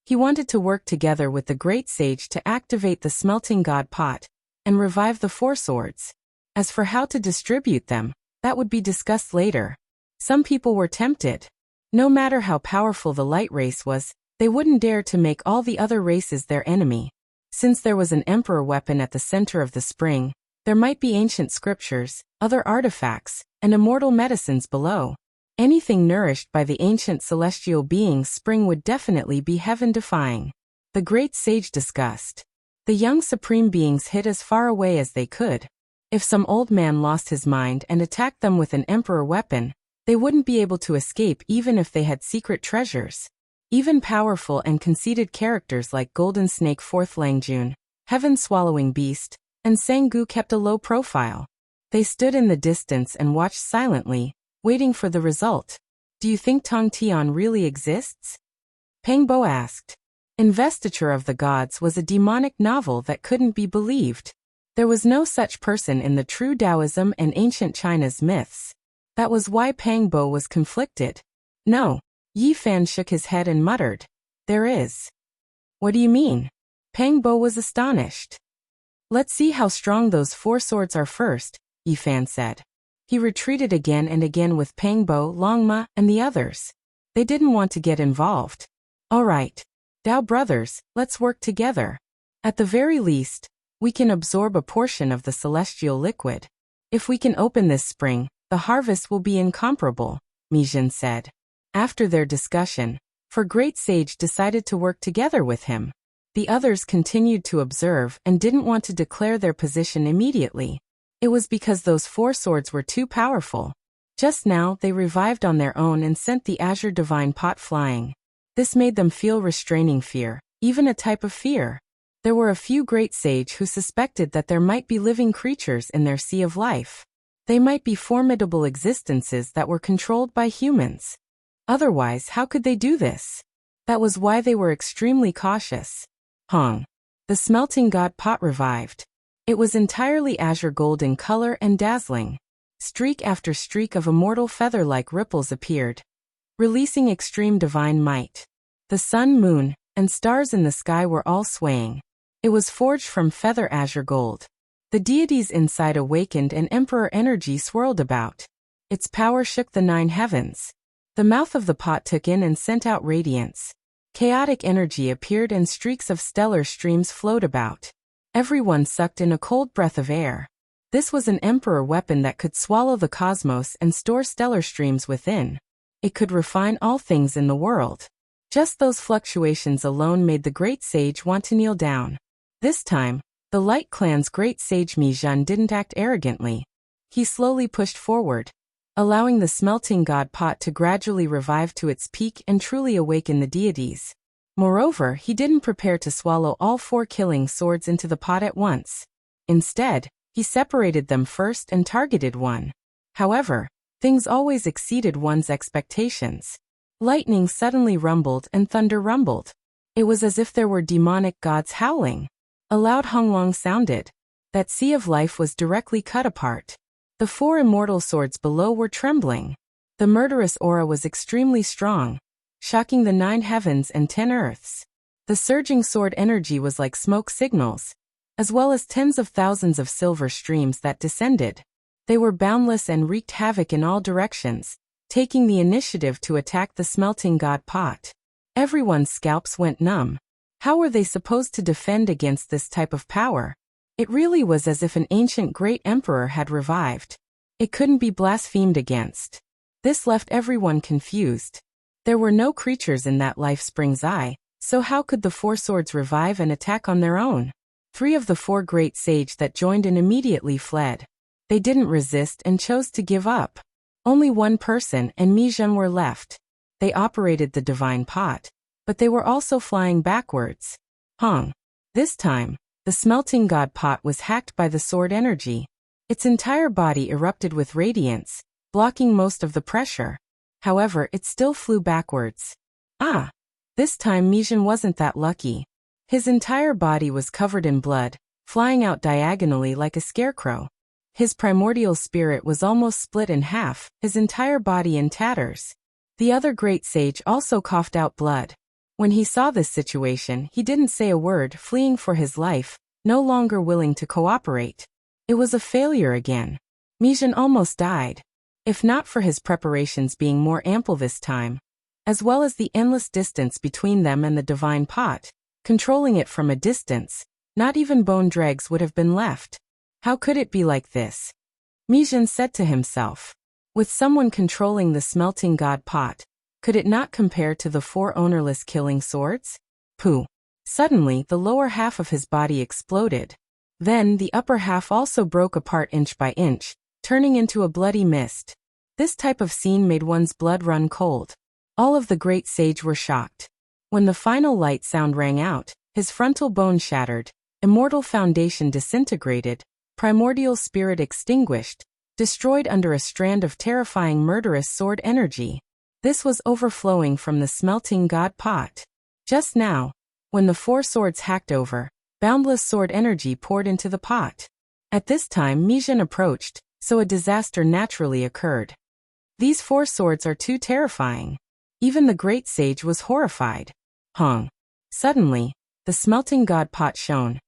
He wanted to work together with the great sage to activate the smelting god pot and revive the four swords. As for how to distribute them, that would be discussed later. Some people were tempted. No matter how powerful the light race was, they wouldn't dare to make all the other races their enemy. Since there was an emperor weapon at the center of the spring, there might be ancient scriptures, other artifacts, and immortal medicines below. Anything nourished by the ancient celestial being's spring would definitely be heaven-defying. The great sage discussed. The young supreme beings hid as far away as they could. If some old man lost his mind and attacked them with an emperor weapon, they wouldn't be able to escape even if they had secret treasures. Even powerful and conceited characters like Golden Snake Fourth Langjun, Heaven-Swallowing Beast, and Sanggu kept a low profile. They stood in the distance and watched silently, waiting for the result. "Do you think Tong Tian really exists?" Peng Bo asked. Investiture of the Gods was a demonic novel that couldn't be believed. There was no such person in the true Taoism and ancient China's myths. That was why Peng Bo was conflicted. "No." Yi Fan shook his head and muttered, "There is." "What do you mean?" Peng Bo was astonished. "Let's see how strong those four swords are first," Yi Fan said. He retreated again and again with Peng Bo, Long Ma, and the others. They didn't want to get involved. "All right. Dao brothers, let's work together. At the very least, we can absorb a portion of the celestial liquid. If we can open this spring, the harvest will be incomparable," Mi Jun said. After their discussion, For Great Sage decided to work together with him. The others continued to observe and didn't want to declare their position immediately. It was because those four swords were too powerful. Just now they revived on their own and sent the azure divine pot flying. This made them feel restraining fear, even a type of fear. There were a few great sage who suspected that there might be living creatures in their sea of life. They might be formidable existences that were controlled by humans. Otherwise, how could they do this? That was why they were extremely cautious. Hong. The smelting god pot revived. It was entirely azure gold in color and dazzling. Streak after streak of immortal feather-like ripples appeared, releasing extreme divine might. The sun, moon, and stars in the sky were all swaying. It was forged from feather azure gold. The deities inside awakened and emperor energy swirled about. Its power shook the 9 heavens. The mouth of the pot took in and sent out radiance. Chaotic energy appeared and streaks of stellar streams flowed about. Everyone sucked in a cold breath of air. This was an emperor weapon that could swallow the cosmos and store stellar streams within. It could refine all things in the world. Just those fluctuations alone made the great sage want to kneel down. This time, the Light Clan's great sage Mi Jun didn't act arrogantly. He slowly pushed forward, allowing the smelting god pot to gradually revive to its peak and truly awaken the deities. Moreover, he didn't prepare to swallow all 4 killing swords into the pot at once. Instead, he separated them first and targeted one. However, things always exceeded one's expectations. Lightning suddenly rumbled and thunder rumbled. It was as if there were demonic gods howling. A loud honglong sounded. That sea of life was directly cut apart. The 4 immortal swords below were trembling. The murderous aura was extremely strong, shocking the 9 heavens and 10 earths. The surging sword energy was like smoke signals, as well as tens of thousands of silver streams that descended. They were boundless and wreaked havoc in all directions, taking the initiative to attack the smelting god pot. Everyone's scalps went numb. How were they supposed to defend against this type of power? It really was as if an ancient great emperor had revived. It couldn't be blasphemed against. This left everyone confused. There were no creatures in that life spring's eye, so how could the 4 swords revive and attack on their own? 3 of the 4 great sage that joined in immediately fled. They didn't resist and chose to give up. Only one person and Mi Jun were left. They operated the divine pot, but they were also flying backwards. This time, the smelting god pot was hacked by the sword energy. Its entire body erupted with radiance, blocking most of the pressure. However, it still flew backwards. This time Mi Jun wasn't that lucky. His entire body was covered in blood, flying out diagonally like a scarecrow. His primordial spirit was almost split in half, his entire body in tatters. The other great sage also coughed out blood. When he saw this situation, he didn't say a word, fleeing for his life, no longer willing to cooperate. It was a failure again. Mi Jun almost died. If not for his preparations being more ample this time, as well as the endless distance between them and the divine pot, controlling it from a distance, not even bone dregs would have been left. How could it be like this? Mi Jun said to himself. With someone controlling the smelting god pot, could it not compare to the 4 ownerless killing swords? Pooh! Suddenly, the lower half of his body exploded. Then, the upper half also broke apart inch by inch, turning into a bloody mist. This type of scene made one's blood run cold. All of the great sage were shocked. When the final light sound rang out, his frontal bone shattered, immortal foundation disintegrated, primordial spirit extinguished, destroyed under a strand of terrifying murderous sword energy. This was overflowing from the smelting god pot. Just now, when the 4 swords hacked over, boundless sword energy poured into the pot. At this time Mi Jun approached, so a disaster naturally occurred. These 4 swords are too terrifying. Even the great sage was horrified. Suddenly, the smelting god pot shone,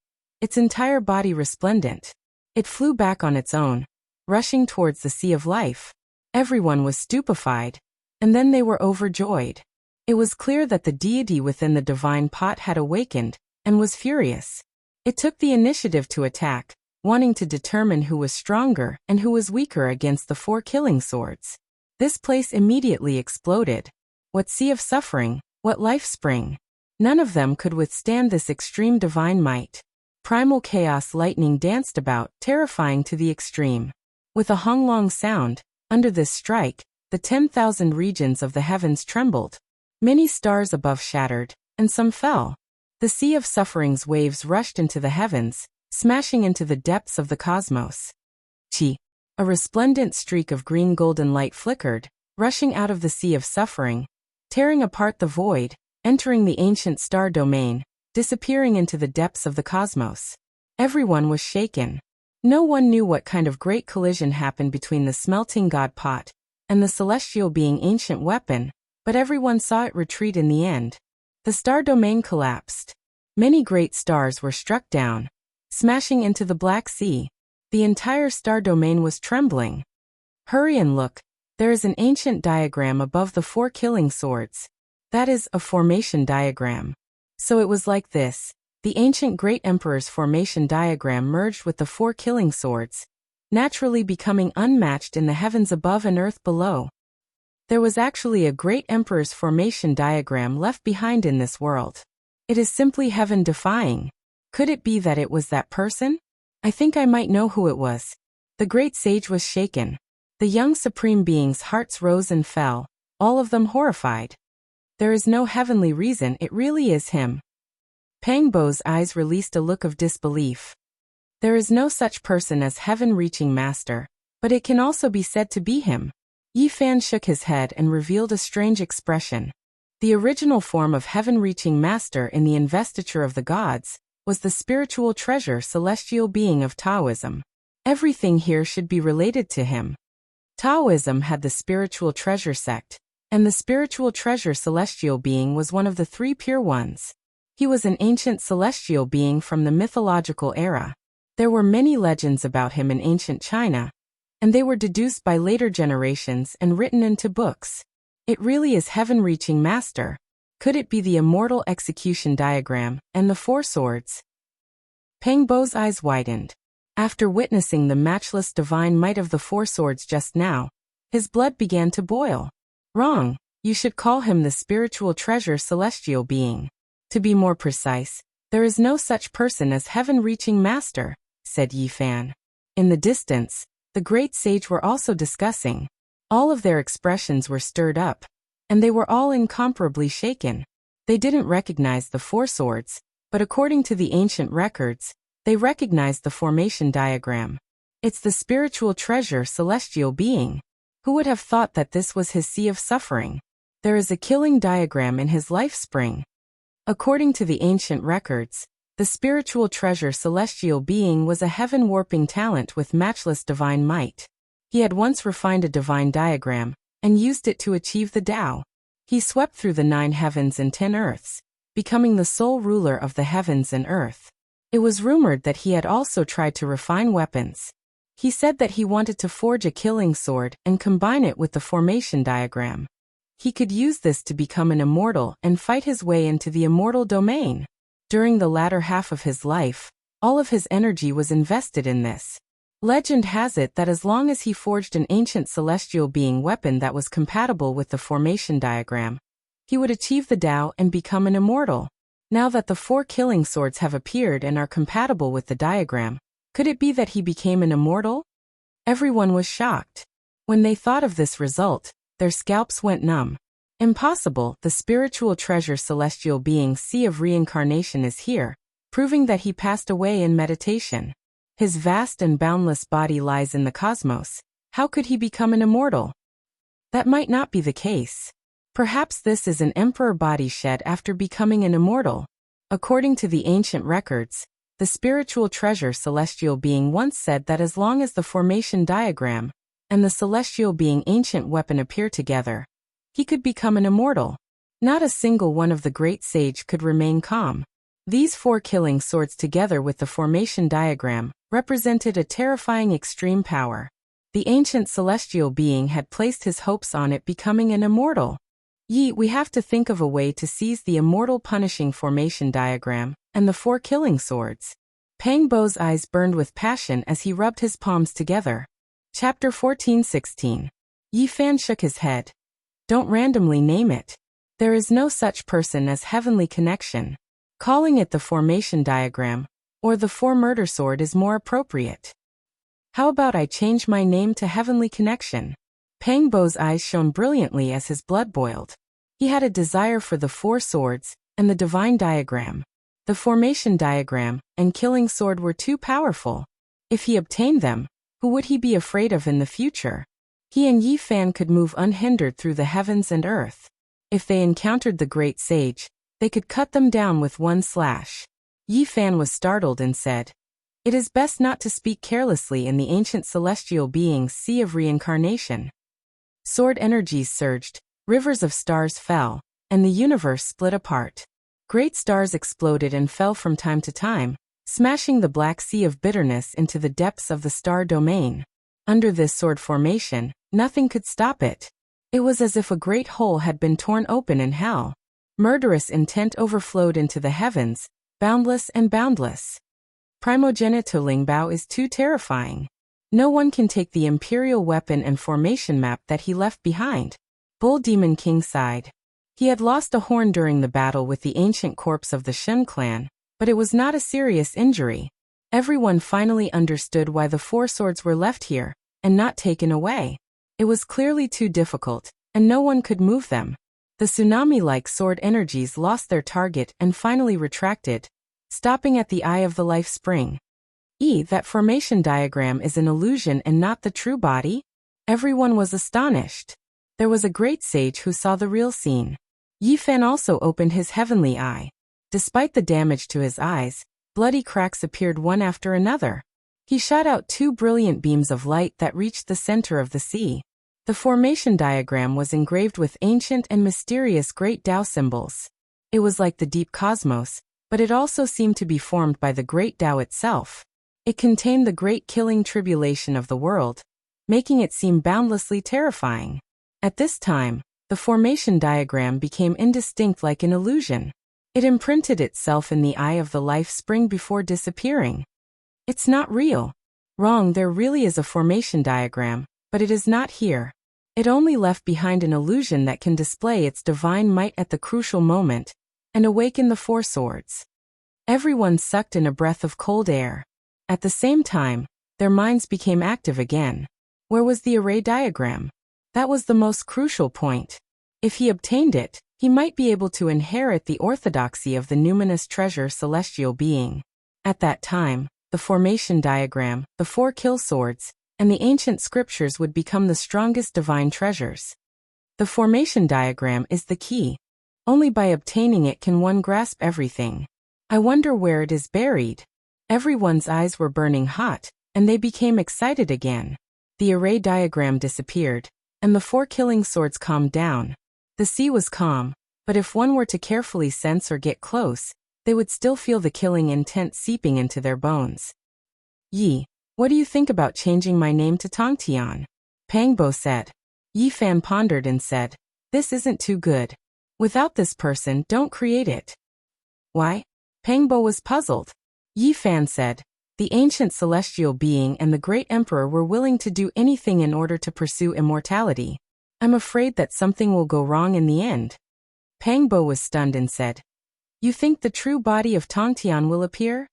its entire body resplendent. It flew back on its own, rushing towards the sea of life. Everyone was stupefied, and then they were overjoyed. It was clear that the deity within the divine pot had awakened, and was furious. It took the initiative to attack, wanting to determine who was stronger and who was weaker against the 4 killing swords. This place immediately exploded. What sea of suffering, what life spring! None of them could withstand this extreme divine might. Primal chaos lightning danced about, terrifying to the extreme. With a honglong sound, under this strike, the 10,000 regions of the heavens trembled. Many stars above shattered, and some fell. The sea of suffering's waves rushed into the heavens, smashing into the depths of the cosmos. A resplendent streak of green golden light flickered, rushing out of the sea of suffering, tearing apart the void, entering the ancient star domain, disappearing into the depths of the cosmos. Everyone was shaken. No one knew what kind of great collision happened between the smelting god pot and the celestial being ancient weapon, but everyone saw it retreat in the end. The star domain collapsed. Many great stars were struck down, smashing into the Black Sea. The entire star domain was trembling. Hurry and look, there is an ancient diagram above the 4 killing swords. That is a formation diagram. So it was like this. The ancient great emperor's formation diagram merged with the 4 killing swords, naturally becoming unmatched in the heavens above and earth below. There was actually a great emperor's formation diagram left behind in this world. It is simply heaven-defying. Could it be that it was that person? I think I might know who it was. The great sage was shaken. The young supreme being's hearts rose and fell, all of them horrified. There is no heavenly reason, it really is him. Pang Bo's eyes released a look of disbelief. There is no such person as heaven-reaching master, but it can also be said to be him. Yi Fan shook his head and revealed a strange expression. The original form of heaven-reaching master in the investiture of the gods was the spiritual treasure celestial being of Taoism. Everything here should be related to him. Taoism had the spiritual treasure sect, and the spiritual treasure celestial being was one of the three pure ones. He was an ancient celestial being from the mythological era. There were many legends about him in ancient China, and they were deduced by later generations and written into books. It really is heaven-reaching master. Could it be the immortal execution diagram and the four swords? Pang Bo's eyes widened. After witnessing the matchless divine might of the four swords just now, his blood began to boil. Wrong. You should call him the spiritual treasure celestial being. To be more precise, there is no such person as heaven-reaching master, said Yi Fan. In the distance, the great sage were also discussing. All of their expressions were stirred up, and they were all incomparably shaken. They didn't recognize the four swords, but according to the ancient records, they recognized the formation diagram. It's the spiritual treasure celestial being. Who would have thought that this was his sea of suffering? There is a killing diagram in his life spring. According to the ancient records, the spiritual treasure celestial being was a heaven-warping talent with matchless divine might. He had once refined a divine diagram and used it to achieve the Tao. He swept through the 9 heavens and 10 earths, becoming the sole ruler of the heavens and earth. It was rumored that he had also tried to refine weapons. He said that he wanted to forge a killing sword and combine it with the formation diagram. He could use this to become an immortal and fight his way into the immortal domain. During the latter half of his life, all of his energy was invested in this. Legend has it that as long as he forged an ancient celestial being weapon that was compatible with the formation diagram, he would achieve the Tao and become an immortal. Now that the 4 killing swords have appeared and are compatible with the diagram, could it be that he became an immortal? Everyone was shocked. When they thought of this result, their scalps went numb. Impossible, the spiritual treasure celestial being's sea of reincarnation is here, proving that he passed away in meditation. His vast and boundless body lies in the cosmos. How could he become an immortal? That might not be the case. Perhaps this is an emperor body shed after becoming an immortal. According to the ancient records, the spiritual treasure celestial being once said that as long as the formation diagram and the celestial being ancient weapon appear together, he could become an immortal. Not a single one of the great sage could remain calm. These 4 killing swords together with the formation diagram represented a terrifying extreme power. The ancient celestial being had placed his hopes on it becoming an immortal. We have to think of a way to seize the immortal punishing formation diagram and the 4 killing swords. Pang Bo's eyes burned with passion as he rubbed his palms together. Chapter 14:16. Yi Fan shook his head. Don't randomly name it. There is no such person as heavenly connection. Calling it the formation diagram or the 4 murder sword is more appropriate. How about I change my name to heavenly connection? Pang Bo's eyes shone brilliantly as his blood boiled. He had a desire for the 4 swords and the divine diagram. The formation diagram and killing sword were too powerful. If he obtained them, who would he be afraid of in the future? He and Yi Fan could move unhindered through the heavens and earth. If they encountered the great sage, they could cut them down with one slash. Yi Fan was startled and said, "It is best not to speak carelessly in the ancient celestial being's sea of reincarnation." Sword energies surged, rivers of stars fell, and the universe split apart. Great stars exploded and fell from time to time, smashing the black sea of bitterness into the depths of the star domain. Under this sword formation, nothing could stop it. It was as if a great hole had been torn open in hell. Murderous intent overflowed into the heavens, boundless and boundless. Primogeniture Lingbao is too terrifying. No one can take the imperial weapon and formation map that he left behind. Bull Demon King sighed. He had lost a horn during the battle with the ancient corpse of the Shen clan, but it was not a serious injury. Everyone finally understood why the four swords were left here, and not taken away. It was clearly too difficult, and no one could move them. The tsunami-like sword energies lost their target and finally retracted, stopping at the eye of the life spring. That formation diagram is an illusion and not the true body? Everyone was astonished. There was a great sage who saw the real scene. Yi Fan also opened his heavenly eye. Despite the damage to his eyes, bloody cracks appeared one after another. He shot out two brilliant beams of light that reached the center of the sea. The formation diagram was engraved with ancient and mysterious great Tao symbols. It was like the deep cosmos, but it also seemed to be formed by the great Tao itself. It contained the great killing tribulation of the world, making it seem boundlessly terrifying. At this time, the formation diagram became indistinct like an illusion. It imprinted itself in the eye of the life spring before disappearing. It's not real. Wrong, there really is a formation diagram, but it is not here. It only left behind an illusion that can display its divine might at the crucial moment, and awaken the four swords. Everyone sucked in a breath of cold air. At the same time, their minds became active again. Where was the array diagram? That was the most crucial point. If he obtained it, he might be able to inherit the orthodoxy of the numinous treasure celestial being. At that time, the formation diagram, the four kill swords, and the ancient scriptures would become the strongest divine treasures. The formation diagram is the key. Only by obtaining it can one grasp everything. I wonder where it is buried. Everyone's eyes were burning hot, and they became excited again. The array diagram disappeared, and the four killing swords calmed down. The sea was calm, but if one were to carefully sense or get close, they would still feel the killing intent seeping into their bones. Yi, what do you think about changing my name to Tongtian? Pangbo said. Yi Fan pondered and said, this isn't too good. Without this person, don't create it. Why? Pangbo was puzzled. Yi Fan said, the ancient celestial being and the great emperor were willing to do anything in order to pursue immortality. I'm afraid that something will go wrong in the end. Pangbo was stunned and said, you think the true body of Tongtian will appear?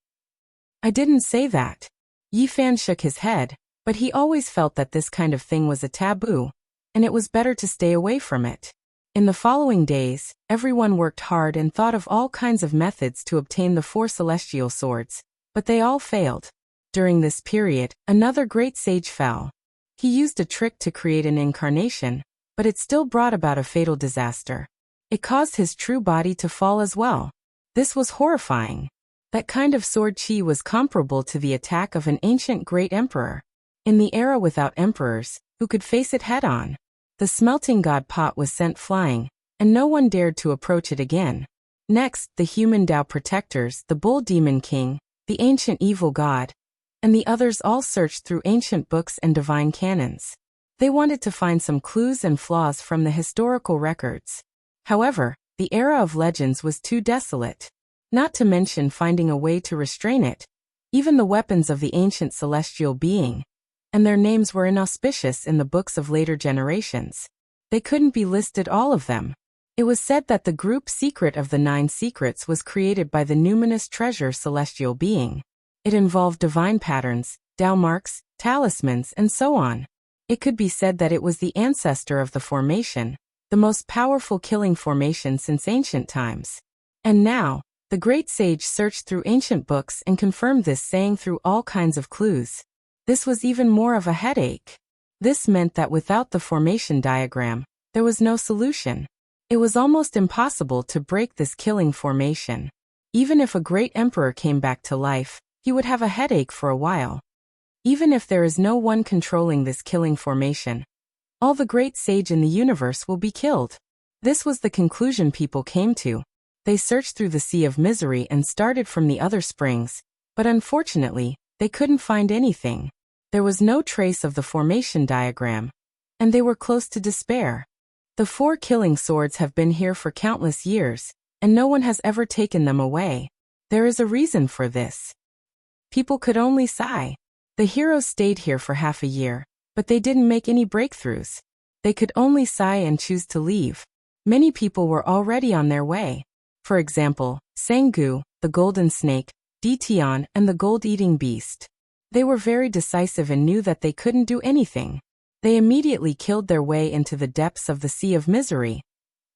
I didn't say that. Yi Fan shook his head, but he always felt that this kind of thing was a taboo, and it was better to stay away from it. In the following days, everyone worked hard and thought of all kinds of methods to obtain the four celestial swords, but they all failed. During this period, another great sage fell. He used a trick to create an incarnation, but it still brought about a fatal disaster. It caused his true body to fall as well. This was horrifying. That kind of sword chi was comparable to the attack of an ancient great emperor. In the era without emperors, who could face it head-on? The smelting god pot was sent flying, and no one dared to approach it again. Next, the human Tao protectors, the Bull Demon King, the ancient evil god, and the others all searched through ancient books and divine canons. They wanted to find some clues and flaws from the historical records. However, the era of legends was too desolate. Not to mention finding a way to restrain it. Even the weapons of the ancient celestial being, and their names were inauspicious in the books of later generations. They couldn't be listed all of them. It was said that the group secret of the 9 secrets was created by the numinous treasure celestial being. It involved divine patterns, Tao marks, talismans, and so on. It could be said that it was the ancestor of the formation, the most powerful killing formation since ancient times. And now, the great sage searched through ancient books and confirmed this, saying through all kinds of clues. This was even more of a headache. This meant that without the formation diagram, there was no solution. It was almost impossible to break this killing formation. Even if a great emperor came back to life, he would have a headache for a while. Even if there is no one controlling this killing formation, all the great sage in the universe will be killed. This was the conclusion people came to. They searched through the sea of misery and started from the other springs, but unfortunately, they couldn't find anything. There was no trace of the formation diagram, and they were close to despair. The 4 killing swords have been here for countless years, and no one has ever taken them away. There is a reason for this. People could only sigh. The heroes stayed here for half a year, but they didn't make any breakthroughs. They could only sigh and choose to leave. Many people were already on their way. For example, Sangu, the golden snake, Dition, and the gold-eating beast. They were very decisive and knew that they couldn't do anything. They immediately killed their way into the depths of the Sea of Misery,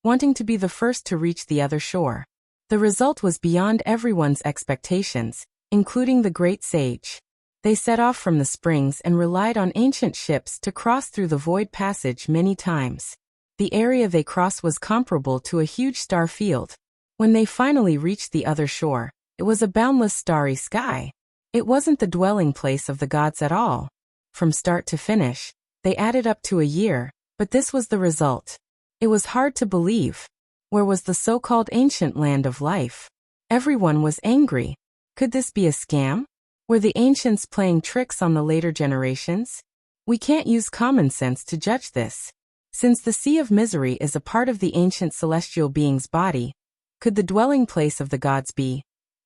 wanting to be the first to reach the other shore. The result was beyond everyone's expectations, including the great sage. They set off from the springs and relied on ancient ships to cross through the void passage many times. The area they crossed was comparable to a huge star field. When they finally reached the other shore, it was a boundless starry sky. It wasn't the dwelling place of the gods at all. From start to finish, they added up to a year, but this was the result. It was hard to believe. Where was the so-called ancient land of life? Everyone was angry. Could this be a scam? Were the ancients playing tricks on the later generations? We can't use common sense to judge this. Since the Sea of Misery is a part of the ancient celestial being's body, could the dwelling place of the gods be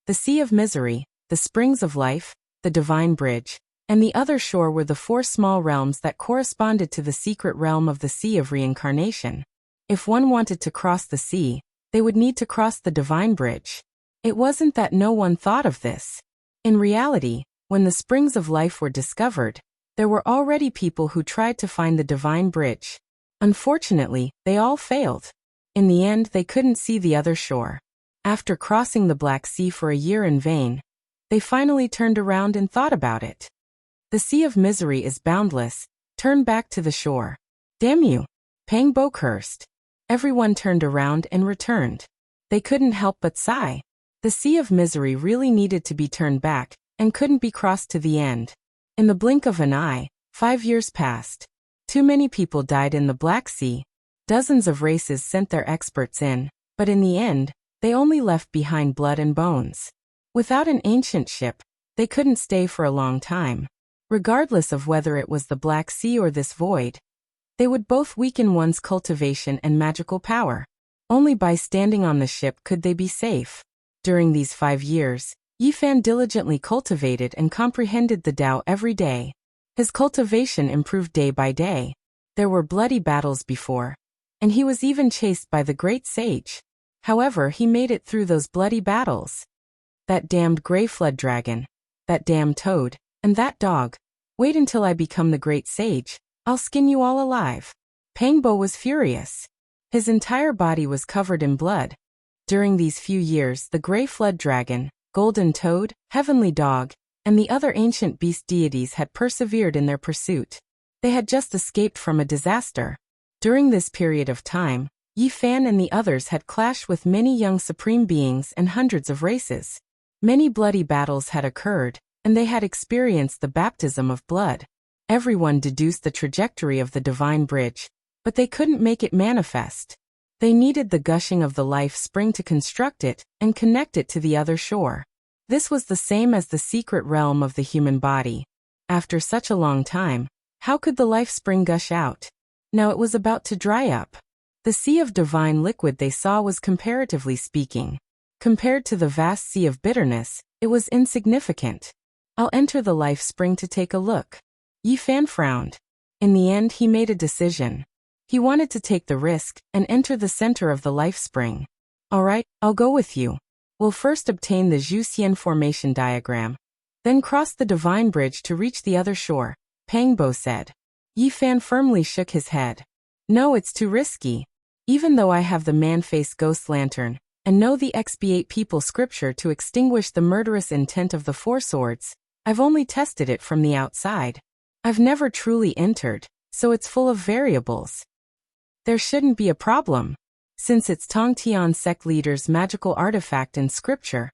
the Sea of Misery, the Springs of Life, the Divine Bridge, and the other shore were the four small realms that corresponded to the secret realm of the Sea of Reincarnation. If one wanted to cross the sea, they would need to cross the Divine Bridge. It wasn't that no one thought of this. In reality, when the Springs of Life were discovered, there were already people who tried to find the Divine Bridge. Unfortunately, they all failed. In the end, they couldn't see the other shore. After crossing the Black Sea for a year in vain, they finally turned around and thought about it. The Sea of Misery is boundless. Turn back to the shore. Damn you! Pangbo cursed. Everyone turned around and returned. They couldn't help but sigh. The Sea of Misery really needed to be turned back, and couldn't be crossed to the end. In the blink of an eye, 5 years passed. Too many people died in the Black Sea. Dozens of races sent their experts in, but in the end, they only left behind blood and bones. Without an ancient ship, they couldn't stay for a long time. Regardless of whether it was the Black Sea or this void, they would both weaken one's cultivation and magical power. Only by standing on the ship could they be safe. During these 5 years, Yifan diligently cultivated and comprehended the Tao every day. His cultivation improved day by day. There were bloody battles before, and he was even chased by the great sage. However, he made it through those bloody battles. That damned gray flood dragon, that damned toad, and that dog. Wait until I become the great sage. I'll skin you all alive. Pangbo was furious. His entire body was covered in blood. During these few years, the gray flood dragon, golden toad, heavenly dog, and the other ancient beast deities had persevered in their pursuit. They had just escaped from a disaster. During this period of time, Yifan and the others had clashed with many young supreme beings and hundreds of races. Many bloody battles had occurred, and they had experienced the baptism of blood. Everyone deduced the trajectory of the Divine Bridge, but they couldn't make it manifest. They needed the gushing of the life spring to construct it and connect it to the other shore. This was the same as the secret realm of the human body. After such a long time, how could the life spring gush out? Now it was about to dry up. The sea of divine liquid they saw was, comparatively speaking, compared to the vast sea of bitterness, it was insignificant. I'll enter the life spring to take a look. Yifan frowned. In the end, he made a decision. He wanted to take the risk and enter the center of the life spring. All right, I'll go with you. We'll first obtain the Zhuxian formation diagram, then cross the divine bridge to reach the other shore, Pangbo said. Yifan firmly shook his head. No, it's too risky. Even though I have the man-faced ghost lantern, and know the expiate people scripture to extinguish the murderous intent of the four swords, I've only tested it from the outside. I've never truly entered, so it's full of variables. There shouldn't be a problem. Since it's Tongtian sect leader's magical artifact in scripture,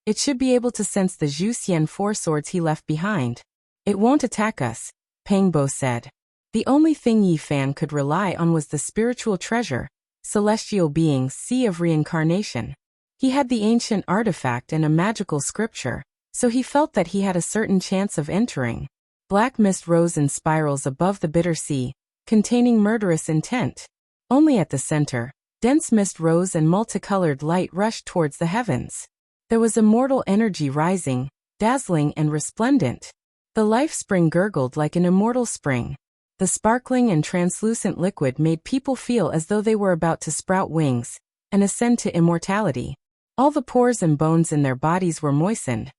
it should be able to sense the Zhuxian four swords he left behind. It won't attack us, Pangbo said. The only thing Yifan could rely on was the spiritual treasure, celestial being's sea of reincarnation. He had the ancient artifact and a magical scripture, so he felt that he had a certain chance of entering. Black mist rose in spirals above the bitter sea, containing murderous intent. Only at the center, dense mist rose and multicolored light rushed towards the heavens. There was immortal energy rising, dazzling and resplendent. The life spring gurgled like an immortal spring. The sparkling and translucent liquid made people feel as though they were about to sprout wings and ascend to immortality. All the pores and bones in their bodies were moistened.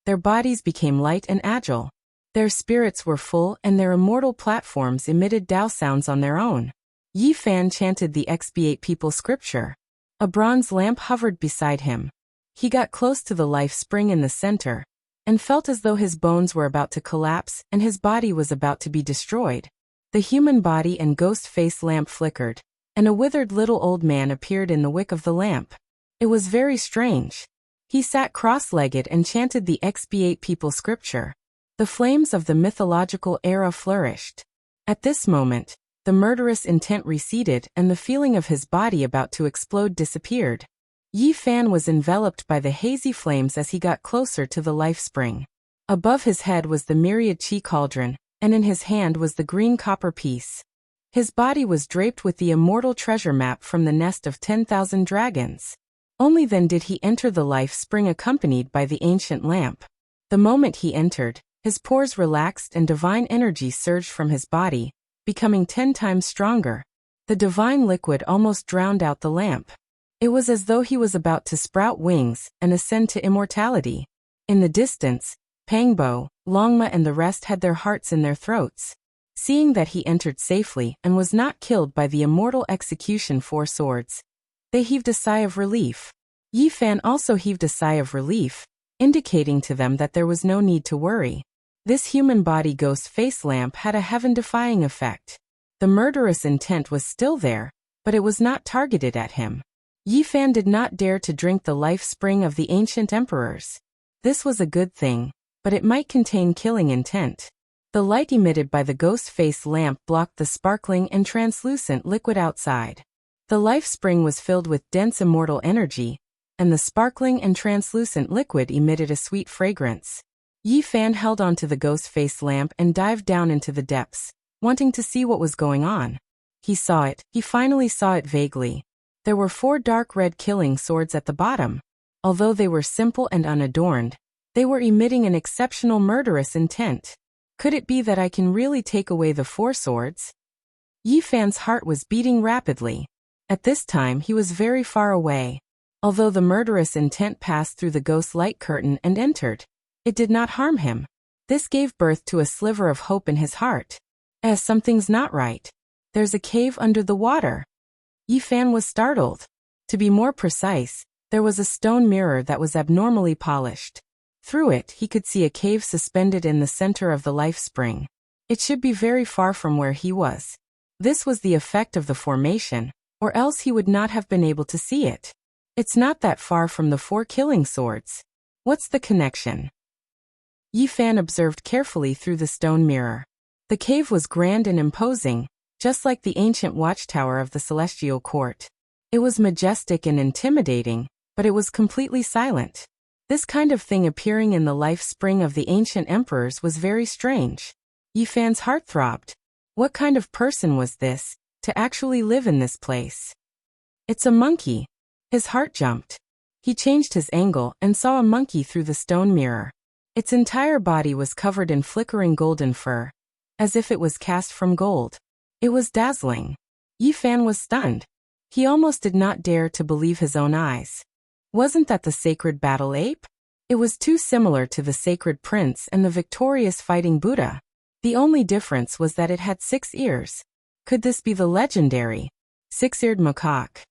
Their bodies became light and agile. Their spirits were full and their immortal platforms emitted Tao sounds on their own. Yi Fan chanted the expiate people scripture. A bronze lamp hovered beside him. He got close to the life spring in the center and felt as though his bones were about to collapse and his body was about to be destroyed. The human body and ghost face lamp flickered, and a withered little old man appeared in the wick of the lamp. It was very strange. He sat cross-legged and chanted the expiate people scripture. The flames of the mythological era flourished. At this moment, the murderous intent receded and the feeling of his body about to explode disappeared. Yi Fan was enveloped by the hazy flames as he got closer to the life spring. Above his head was the myriad chi cauldron, and in his hand was the green copper piece. His body was draped with the immortal treasure map from the nest of 10,000 dragons. Only then did he enter the life spring accompanied by the ancient lamp. The moment he entered, his pores relaxed and divine energy surged from his body, becoming 10 times stronger. The divine liquid almost drowned out the lamp. It was as though he was about to sprout wings and ascend to immortality. In the distance, Pangbo, Longma and the rest had their hearts in their throats. Seeing that he entered safely and was not killed by the immortal execution four swords, they heaved a sigh of relief. Yi Fan also heaved a sigh of relief, indicating to them that there was no need to worry. This human body ghost face lamp had a heaven-defying effect. The murderous intent was still there, but it was not targeted at him. Yi Fan did not dare to drink the life spring of the ancient emperors. This was a good thing, but it might contain killing intent. The light emitted by the ghost face lamp blocked the sparkling and translucent liquid outside. The life spring was filled with dense immortal energy, and the sparkling and translucent liquid emitted a sweet fragrance. Yi Fan held onto the ghost face lamp and dived down into the depths, wanting to see what was going on. He finally saw it vaguely. There were 4 dark red killing swords at the bottom. Although they were simple and unadorned, they were emitting an exceptional murderous intent. Could it be that I can really take away the 4 swords? Yi Fan's heart was beating rapidly. At this time he was very far away. Although the murderous intent passed through the ghost light curtain and entered, it did not harm him. This gave birth to a sliver of hope in his heart. Something's not right. There's a cave under the water. Yi Fan was startled. To be more precise, there was a stone mirror that was abnormally polished. Through it he could see a cave suspended in the center of the life spring. It should be very far from where he was. This was the effect of the formation, or else he would not have been able to see it. It's not that far from the 4 killing swords. What's the connection? Yi Fan observed carefully through the stone mirror. The cave was grand and imposing, just like the ancient watchtower of the celestial court. It was majestic and intimidating, but it was completely silent. This kind of thing appearing in the life spring of the ancient emperors was very strange. Yi Fan's heart throbbed. What kind of person was this, to actually live in this place? It's a monkey. His heart jumped. He changed his angle and saw a monkey through the stone mirror. Its entire body was covered in flickering golden fur, as if it was cast from gold. It was dazzling. Yi Fan was stunned. He almost did not dare to believe his own eyes. Wasn't that the sacred battle ape? It was too similar to the sacred prince and the victorious fighting Buddha. The only difference was that it had 6 ears. Could this be the legendary 6-eared macaque?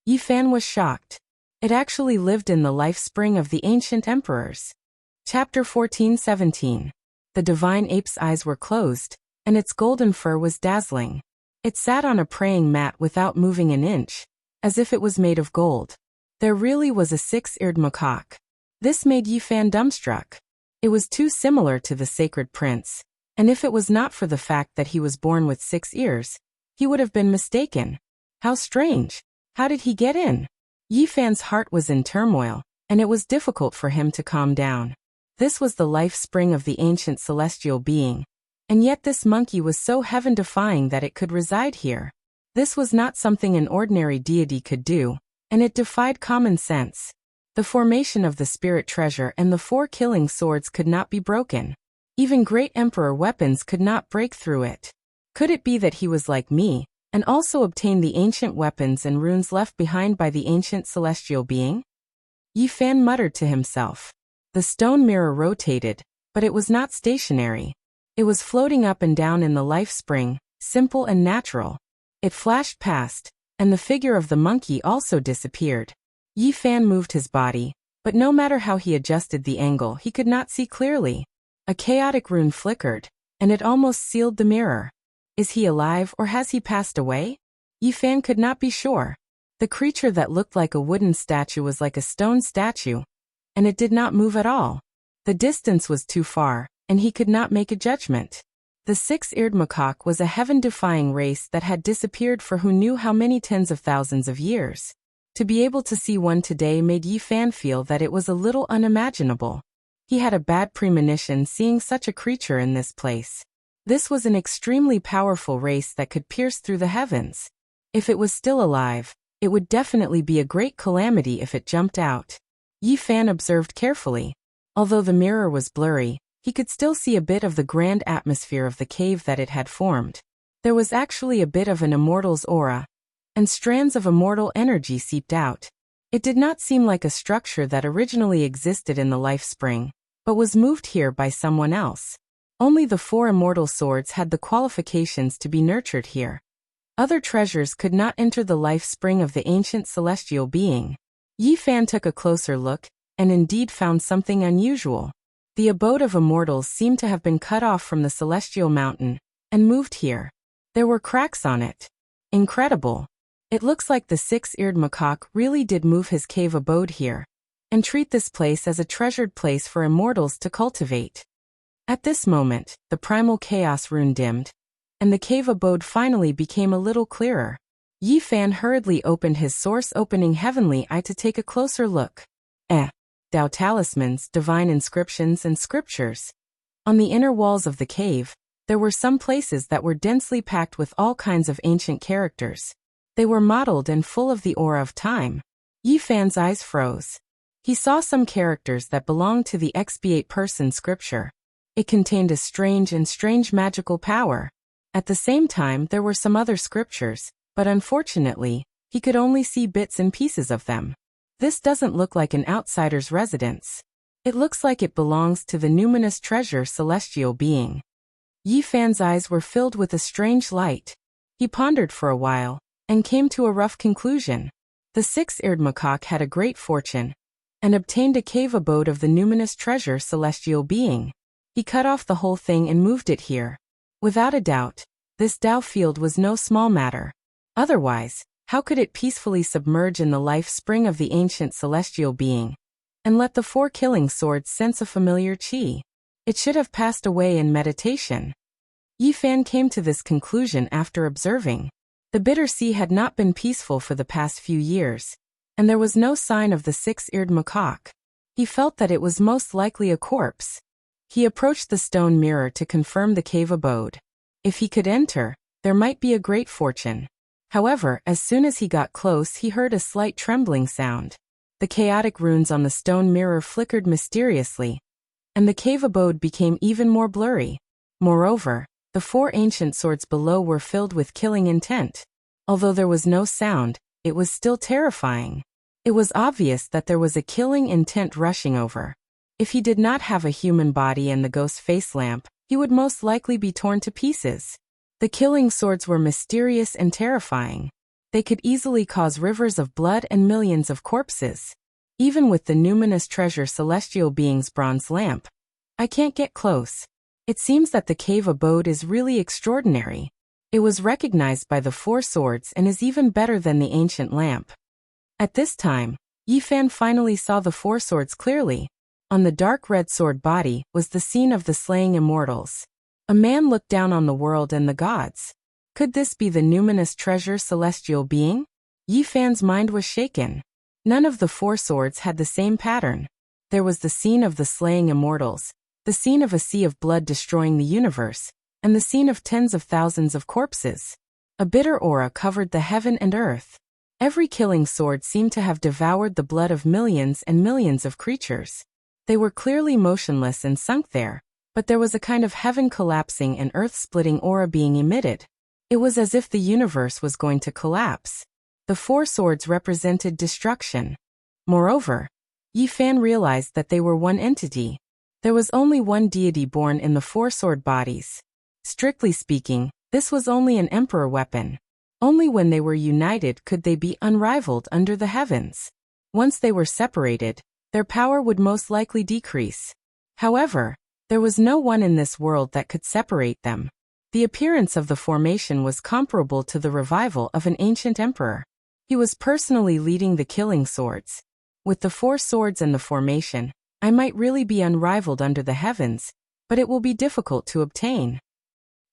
Yi Fan was shocked. It actually lived in the life spring of the ancient emperors. Chapter 14:17. The divine ape's eyes were closed, and its golden fur was dazzling. It sat on a praying mat without moving an inch, as if it was made of gold. There really was a 6-eared macaque. This made Yi Fan dumbstruck. It was too similar to the sacred prince, and if it was not for the fact that he was born with 6 ears, he would have been mistaken. How strange! How did he get in? Yi Fan's heart was in turmoil, and it was difficult for him to calm down. This was the life spring of the ancient celestial being, and yet this monkey was so heaven-defying that it could reside here. This was not something an ordinary deity could do, and it defied common sense. The formation of the spirit treasure and the 4 killing swords could not be broken. Even great emperor weapons could not break through it. Could it be that he was like me, and also obtained the ancient weapons and runes left behind by the ancient celestial being? Yi Fan muttered to himself. The stone mirror rotated, but it was not stationary. It was floating up and down in the life spring, simple and natural. It flashed past, and the figure of the monkey also disappeared. Yi Fan moved his body, but no matter how he adjusted the angle, he could not see clearly. A chaotic rune flickered, and it almost sealed the mirror. Is he alive or has he passed away? Yi Fan could not be sure. The creature that looked like a wooden statue was like a stone statue, and it did not move at all. The distance was too far, and he could not make a judgment. The six-eared macaque was a heaven-defying race that had disappeared for who knew how many tens of thousands of years. To be able to see one today made Yi Fan feel that it was a little unimaginable. He had a bad premonition seeing such a creature in this place. This was an extremely powerful race that could pierce through the heavens. If it was still alive, it would definitely be a great calamity if it jumped out. Yi Fan observed carefully. Although the mirror was blurry, he could still see a bit of the grand atmosphere of the cave that it had formed. There was actually a bit of an immortal's aura, and strands of immortal energy seeped out. It did not seem like a structure that originally existed in the life spring, but was moved here by someone else. Only the 4 immortal swords had the qualifications to be nurtured here. Other treasures could not enter the life spring of the ancient celestial being. Yi Fan took a closer look, and indeed found something unusual. The abode of immortals seemed to have been cut off from the celestial mountain, and moved here. There were cracks on it. Incredible. It looks like the six-eared macaque really did move his cave abode here, and treat this place as a treasured place for immortals to cultivate. At this moment, the primal chaos rune dimmed, and the cave abode finally became a little clearer. Yi Fan hurriedly opened his source-opening heavenly eye to take a closer look. Dao talismans, divine inscriptions, and scriptures. On the inner walls of the cave, there were some places that were densely packed with all kinds of ancient characters. They were mottled and full of the aura of time. Yi Fan's eyes froze. He saw some characters that belonged to the expiate person scripture. It contained a strange magical power. At the same time, there were some other scriptures, but unfortunately, he could only see bits and pieces of them. This doesn't look like an outsider's residence. It looks like it belongs to the numinous treasure celestial being. Yi Fan's eyes were filled with a strange light. He pondered for a while, and came to a rough conclusion. The six-eared macaque had a great fortune, and obtained a cave abode of the numinous treasure celestial being. He cut off the whole thing and moved it here. Without a doubt, this Dao field was no small matter. Otherwise, how could it peacefully submerge in the life spring of the ancient celestial being, and let the 4 killing swords sense a familiar qi? It should have passed away in meditation. Yi Fan came to this conclusion after observing. The bitter sea had not been peaceful for the past few years, and there was no sign of the six-eared macaque. He felt that it was most likely a corpse. He approached the stone mirror to confirm the cave abode. If he could enter, there might be a great fortune. However, as soon as he got close, he heard a slight trembling sound. The chaotic runes on the stone mirror flickered mysteriously, and the cave abode became even more blurry. Moreover, the 4 ancient swords below were filled with killing intent. Although there was no sound, it was still terrifying. It was obvious that there was a killing intent rushing over. If he did not have a human body and the ghost face lamp, he would most likely be torn to pieces. The killing swords were mysterious and terrifying. They could easily cause rivers of blood and millions of corpses. Even with the numinous treasure celestial being's bronze lamp, I can't get close. It seems that the cave abode is really extraordinary. It was recognized by the 4 swords and is even better than the ancient lamp. At this time, Yi Fan finally saw the 4 swords clearly. On the dark red sword body was the scene of the slaying immortals. A man looked down on the world and the gods. Could this be the numinous treasure celestial being? Yi Fan's mind was shaken. None of the 4 swords had the same pattern. There was the scene of the slaying immortals, the scene of a sea of blood destroying the universe, and the scene of tens of thousands of corpses. A bitter aura covered the heaven and earth. Every killing sword seemed to have devoured the blood of millions and millions of creatures. They were clearly motionless and sunk there, but there was a kind of heaven collapsing and earth-splitting aura being emitted. It was as if the universe was going to collapse. The four swords represented destruction. Moreover, Yi Fan realized that they were one entity. There was only one deity born in the four sword bodies. Strictly speaking, this was only an emperor weapon. Only when they were united could they be unrivaled under the heavens. Once they were separated, their power would most likely decrease. However, there was no one in this world that could separate them. The appearance of the formation was comparable to the revival of an ancient emperor. He was personally leading the killing swords. With the four swords and the formation, I might really be unrivaled under the heavens, but it will be difficult to obtain.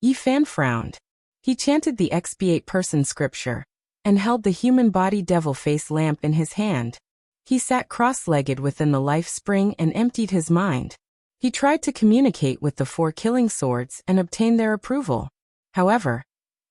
Yi Fan frowned. He chanted the expiate person scripture, and held the human body devil face lamp in his hand. He sat cross-legged within the life spring and emptied his mind. He tried to communicate with the four killing swords and obtain their approval. However,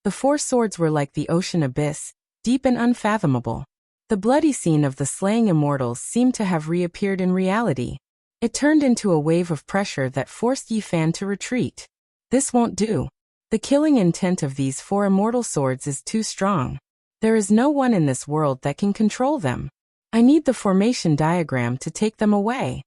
the four swords were like the ocean abyss, deep and unfathomable. The bloody scene of the slaying immortals seemed to have reappeared in reality. It turned into a wave of pressure that forced Yi Fan to retreat. This won't do. The killing intent of these four immortal swords is too strong. There is no one in this world that can control them. I need the formation diagram to take them away.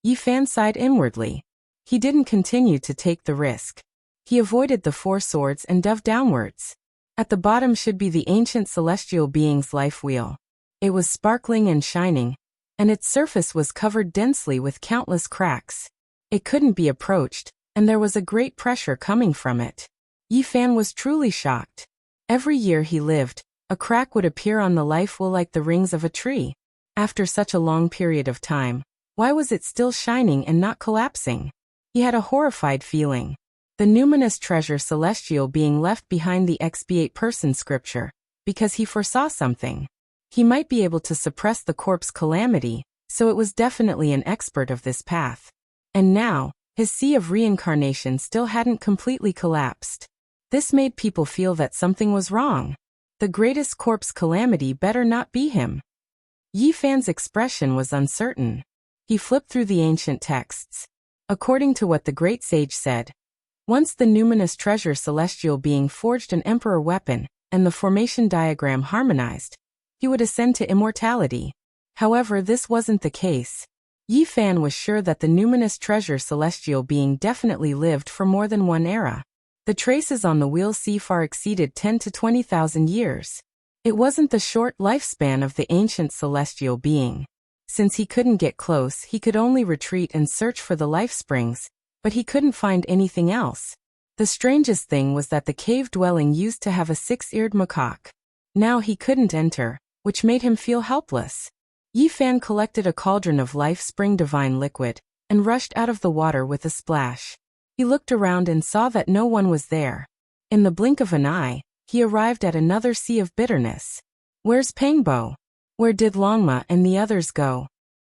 Yi Fan sighed inwardly. He didn't continue to take the risk. He avoided the four swords and dove downwards. At the bottom should be the ancient celestial being's life wheel. It was sparkling and shining, and its surface was covered densely with countless cracks. It couldn't be approached, and there was a great pressure coming from it. Yi Fan was truly shocked. Every year he lived, a crack would appear on the life wheel like the rings of a tree. After such a long period of time, why was it still shining and not collapsing? He had a horrified feeling. The numinous treasure celestial being left behind the expiate person scripture, because he foresaw something. He might be able to suppress the corpse calamity, so it was definitely an expert of this path. And now, his sea of reincarnation still hadn't completely collapsed. This made people feel that something was wrong. The greatest corpse calamity better not be him. Yi Fan's expression was uncertain. He flipped through the ancient texts. According to what the great sage said, once the numinous treasure celestial being forged an emperor weapon, and the formation diagram harmonized, he would ascend to immortality. However, this wasn't the case. Yi Fan was sure that the numinous treasure celestial being definitely lived for more than one era. The traces on the wheel C far exceeded 10 to 20,000 years. It wasn't the short lifespan of the ancient celestial being. Since he couldn't get close, he could only retreat and search for the life springs, but he couldn't find anything else. The strangest thing was that the cave dwelling used to have a six-eared macaque. Now he couldn't enter, which made him feel helpless. Yi Fan collected a cauldron of life spring divine liquid, and rushed out of the water with a splash. He looked around and saw that no one was there. In the blink of an eye, he arrived at another sea of bitterness. Where's Pangbo? Where did Longma and the others go?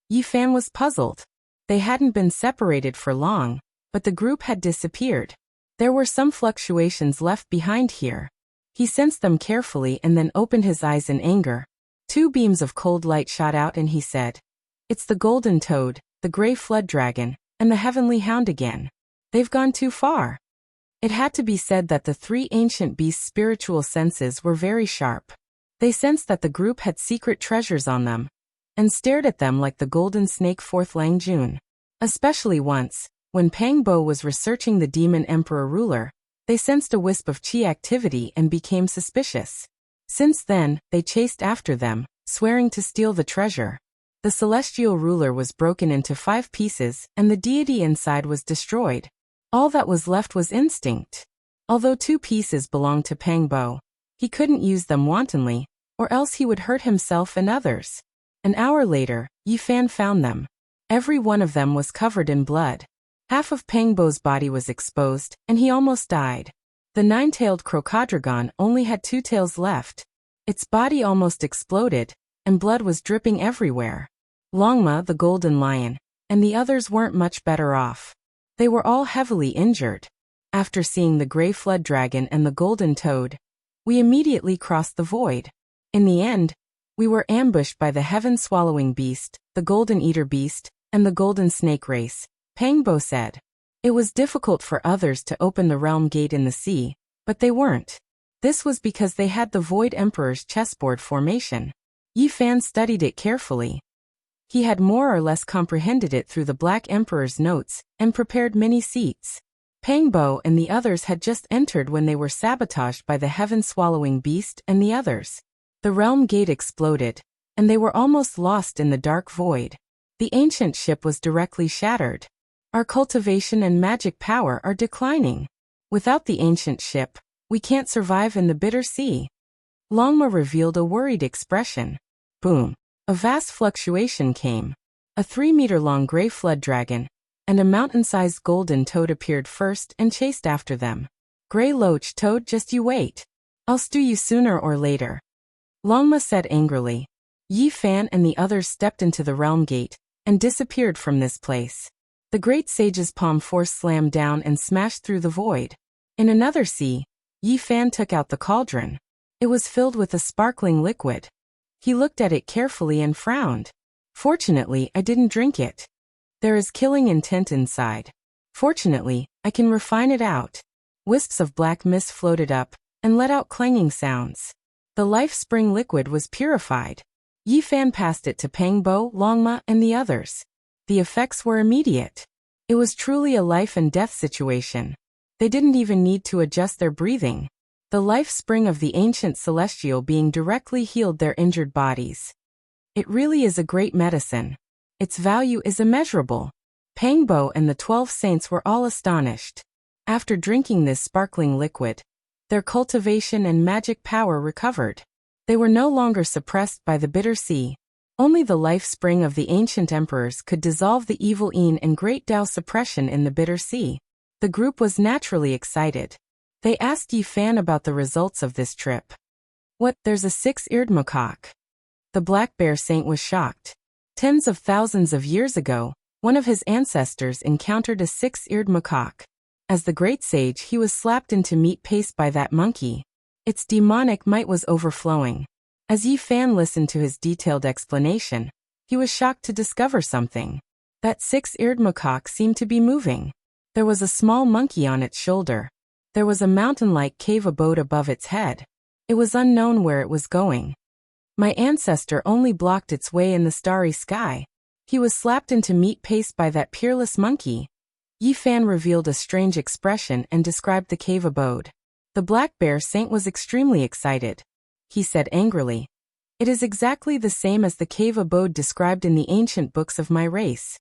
Yi Fan was puzzled. They hadn't been separated for long, but the group had disappeared. There were some fluctuations left behind here. He sensed them carefully and then opened his eyes in anger. Two beams of cold light shot out and he said, "It's the golden toad, the gray flood dragon, and the heavenly hound again. They've gone too far." It had to be said that the three ancient beasts' spiritual senses were very sharp. They sensed that the group had secret treasures on them, and stared at them like the golden snake Fourth Lang Jun. Especially once, when Pangbo was researching the demon emperor ruler, they sensed a wisp of chi activity and became suspicious. Since then, they chased after them, swearing to steal the treasure. The celestial ruler was broken into 5 pieces, and the deity inside was destroyed. All that was left was instinct. Although 2 pieces belonged to Pangbo, he couldn't use them wantonly, or else he would hurt himself and others. An hour later, Yi Fan found them. Every one of them was covered in blood. Half of Pangbo's body was exposed, and he almost died. The 9-tailed crocoddragon only had 2 tails left. Its body almost exploded, and blood was dripping everywhere. Longma, the golden lion, and the others weren't much better off. They were all heavily injured. After seeing the gray flood dragon and the golden toad, we immediately crossed the void. In the end, we were ambushed by the heaven-swallowing beast, the golden eater beast, and the golden snake race, Pangbo said. It was difficult for others to open the realm gate in the sea, but they weren't. This was because they had the Void Emperor's chessboard formation. Yi Fan studied it carefully. He had more or less comprehended it through the Black Emperor's notes and prepared many seats. Pang Bo and the others had just entered when they were sabotaged by the heaven-swallowing beast and the others. The realm gate exploded, and they were almost lost in the dark void. The ancient ship was directly shattered. Our cultivation and magic power are declining. Without the ancient ship, we can't survive in the bitter sea. Longma revealed a worried expression. Boom. A vast fluctuation came. A 3-meter-long gray flood dragon and a mountain-sized golden toad appeared first and chased after them. Gray loach toad, just you wait. I'll stew you sooner or later. Longma said angrily. Yi Fan and the others stepped into the realm gate and disappeared from this place. The great sage's palm force slammed down and smashed through the void. In another sea, Yi Fan took out the cauldron. It was filled with a sparkling liquid. He looked at it carefully and frowned. Fortunately, I didn't drink it. There is killing intent inside. Fortunately, I can refine it out. Wisps of black mist floated up and let out clanging sounds. The life spring liquid was purified. Yi Fan passed it to Pang Bo, Longma, and the others. The effects were immediate. It was truly a life and death situation. They didn't even need to adjust their breathing. The life spring of the ancient celestial being directly healed their injured bodies. It really is a great medicine. Its value is immeasurable. Pang Bo and the 12 saints were all astonished. After drinking this sparkling liquid, their cultivation and magic power recovered. They were no longer suppressed by the bitter sea. Only the life spring of the ancient emperors could dissolve the evil Yin and great Tao suppression in the bitter sea. The group was naturally excited. They asked Yi Fan about the results of this trip. What, there's a 6-eared macaque? The black bear saint was shocked. Tens of thousands of years ago, one of his ancestors encountered a 6-eared macaque. As the great sage, he was slapped into meat paste by that monkey. Its demonic might was overflowing. As Yi Fan listened to his detailed explanation, he was shocked to discover something. That 6-eared macaque seemed to be moving. There was a small monkey on its shoulder. There was a mountain-like cave abode above its head. It was unknown where it was going. My ancestor only blocked its way in the starry sky. He was slapped into meat paste by that peerless monkey. Yi Fan revealed a strange expression and described the cave abode. The black bear saint was extremely excited. He said angrily, "It is exactly the same as the cave abode described in the ancient books of my race."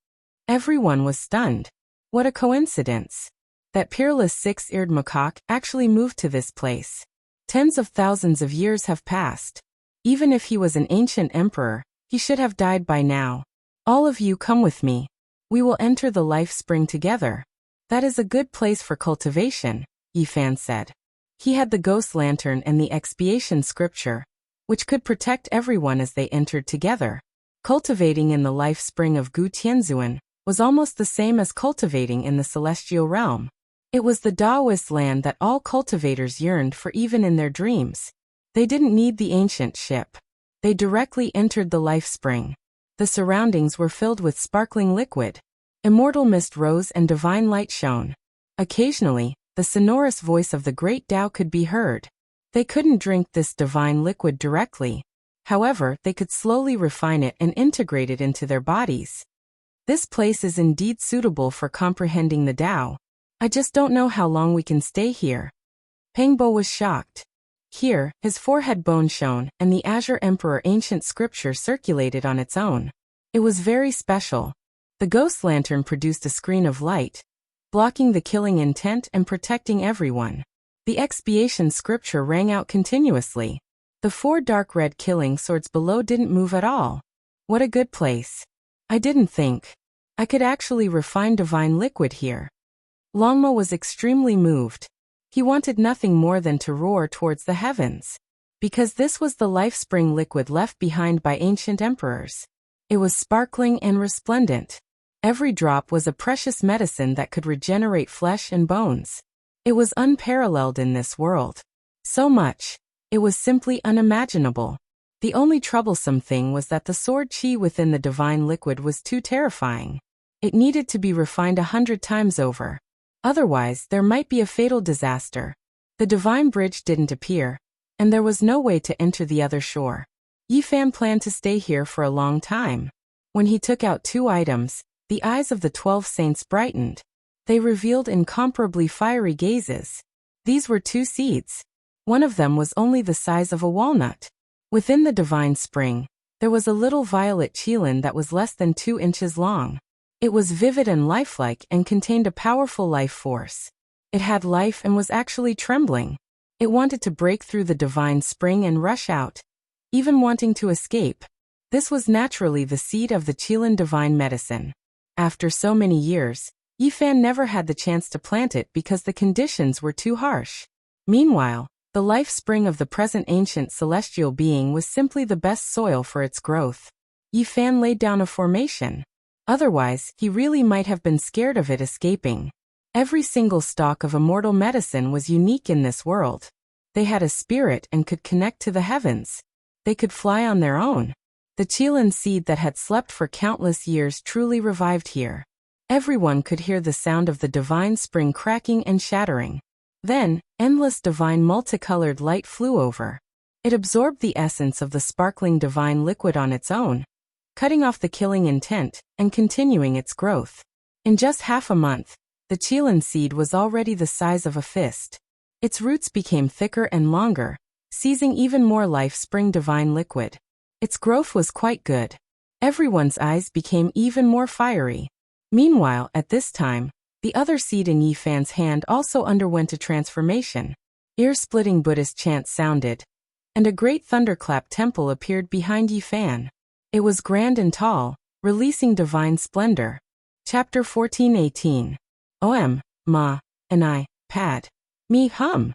Everyone was stunned. What a coincidence. That peerless 6-eared macaque actually moved to this place. Tens of thousands of years have passed. Even if he was an ancient emperor, he should have died by now. All of you come with me. We will enter the life spring together. That is a good place for cultivation, Yi Fan said. He had the ghost lantern and the expiation scripture, which could protect everyone as they entered together. Cultivating in the life spring of Gu Tianzuan was almost the same as cultivating in the celestial realm. It was the Taoist land that all cultivators yearned for even in their dreams. They didn't need the ancient ship. They directly entered the life spring. The surroundings were filled with sparkling liquid. Immortal mist rose and divine light shone. Occasionally, the sonorous voice of the great Tao could be heard. They couldn't drink this divine liquid directly. However, they could slowly refine it and integrate it into their bodies. This place is indeed suitable for comprehending the Tao. I just don't know how long we can stay here. Pang Bo was shocked. Here, his forehead bone shone, and the Azure Emperor ancient scripture circulated on its own. It was very special. The ghost lantern produced a screen of light, blocking the killing intent and protecting everyone. The expiation scripture rang out continuously. The 4 dark red killing swords below didn't move at all. What a good place. I didn't think I could actually refine divine liquid here. Longma was extremely moved. He wanted nothing more than to roar towards the heavens. Because this was the life spring liquid left behind by ancient emperors. It was sparkling and resplendent. Every drop was a precious medicine that could regenerate flesh and bones. It was unparalleled in this world. So much. It was simply unimaginable. The only troublesome thing was that the sword chi within the divine liquid was too terrifying. It needed to be refined 100 times over. Otherwise, there might be a fatal disaster. The divine bridge didn't appear, and there was no way to enter the other shore. Yifan planned to stay here for a long time. When he took out 2 items, the eyes of the 12 saints brightened. They revealed incomparably fiery gazes. These were 2 seeds. One of them was only the size of a walnut. Within the divine spring, there was a little violet qilin that was less than 2 inches long. It was vivid and lifelike and contained a powerful life force. It had life and was actually trembling. It wanted to break through the divine spring and rush out, even wanting to escape. This was naturally the seed of the qilin divine medicine. After so many years, Yifan never had the chance to plant it because the conditions were too harsh. Meanwhile, the life spring of the present ancient celestial being was simply the best soil for its growth. Yifan laid down a formation. Otherwise, he really might have been scared of it escaping. Every single stalk of immortal medicine was unique in this world. They had a spirit and could connect to the heavens. They could fly on their own. The qilin seed that had slept for countless years truly revived here. Everyone could hear the sound of the divine spring cracking and shattering. Then, endless divine multicolored light flew over. It absorbed the essence of the sparkling divine liquid on its own, cutting off the killing intent and continuing its growth. In just half a month, the qilin seed was already the size of a fist. Its roots became thicker and longer, seizing even more life spring divine liquid. Its growth was quite good. Everyone's eyes became even more fiery. Meanwhile, at this time, the other seed in Yifan's hand also underwent a transformation. Ear-splitting Buddhist chants sounded, and a great thunderclap temple appeared behind Yifan. It was grand and tall, releasing divine splendor. Chapter 14:18. Om, Ma, and I, Pad, Me Hum.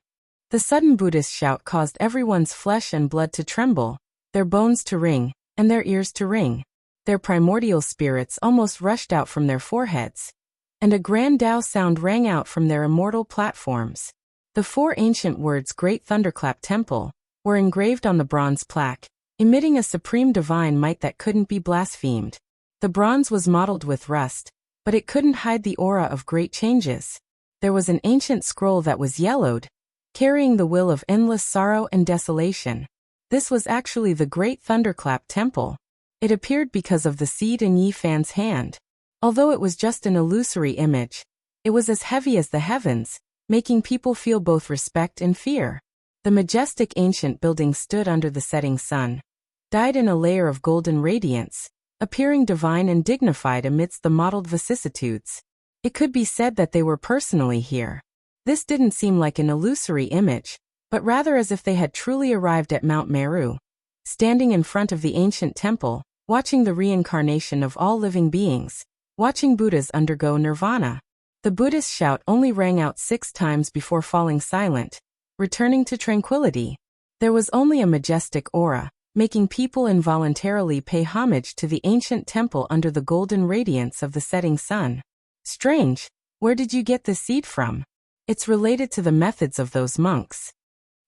The sudden Buddhist shout caused everyone's flesh and blood to tremble, their bones to ring, and their ears to ring. Their primordial spirits almost rushed out from their foreheads, and a grand Tao sound rang out from their immortal platforms. The 4 ancient words Great Thunderclap Temple were engraved on the bronze plaque, emitting a supreme divine might that couldn't be blasphemed. The bronze was mottled with rust, but it couldn't hide the aura of great changes. There was an ancient scroll that was yellowed, carrying the will of endless sorrow and desolation. This was actually the Great Thunderclap Temple. It appeared because of the seed in Yifan's hand. Although it was just an illusory image, it was as heavy as the heavens, making people feel both respect and fear. The majestic ancient building stood under the setting sun, dyed in a layer of golden radiance, appearing divine and dignified amidst the mottled vicissitudes. It could be said that they were personally here. This didn't seem like an illusory image, but rather as if they had truly arrived at Mount Meru. Standing in front of the ancient temple, watching the reincarnation of all living beings, watching Buddhas undergo nirvana. The Buddhist shout only rang out 6 times before falling silent, returning to tranquility. There was only a majestic aura, making people involuntarily pay homage to the ancient temple under the golden radiance of the setting sun. Strange, where did you get this seed from? It's related to the methods of those monks.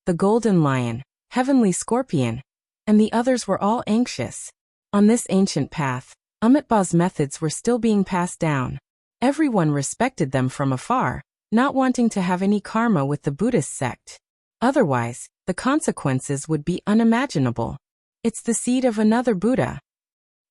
The golden lion, heavenly scorpion, and the others were all anxious. On this ancient path, Amitabha's methods were still being passed down. Everyone respected them from afar, not wanting to have any karma with the Buddhist sect. Otherwise, the consequences would be unimaginable. It's the seed of another Buddha,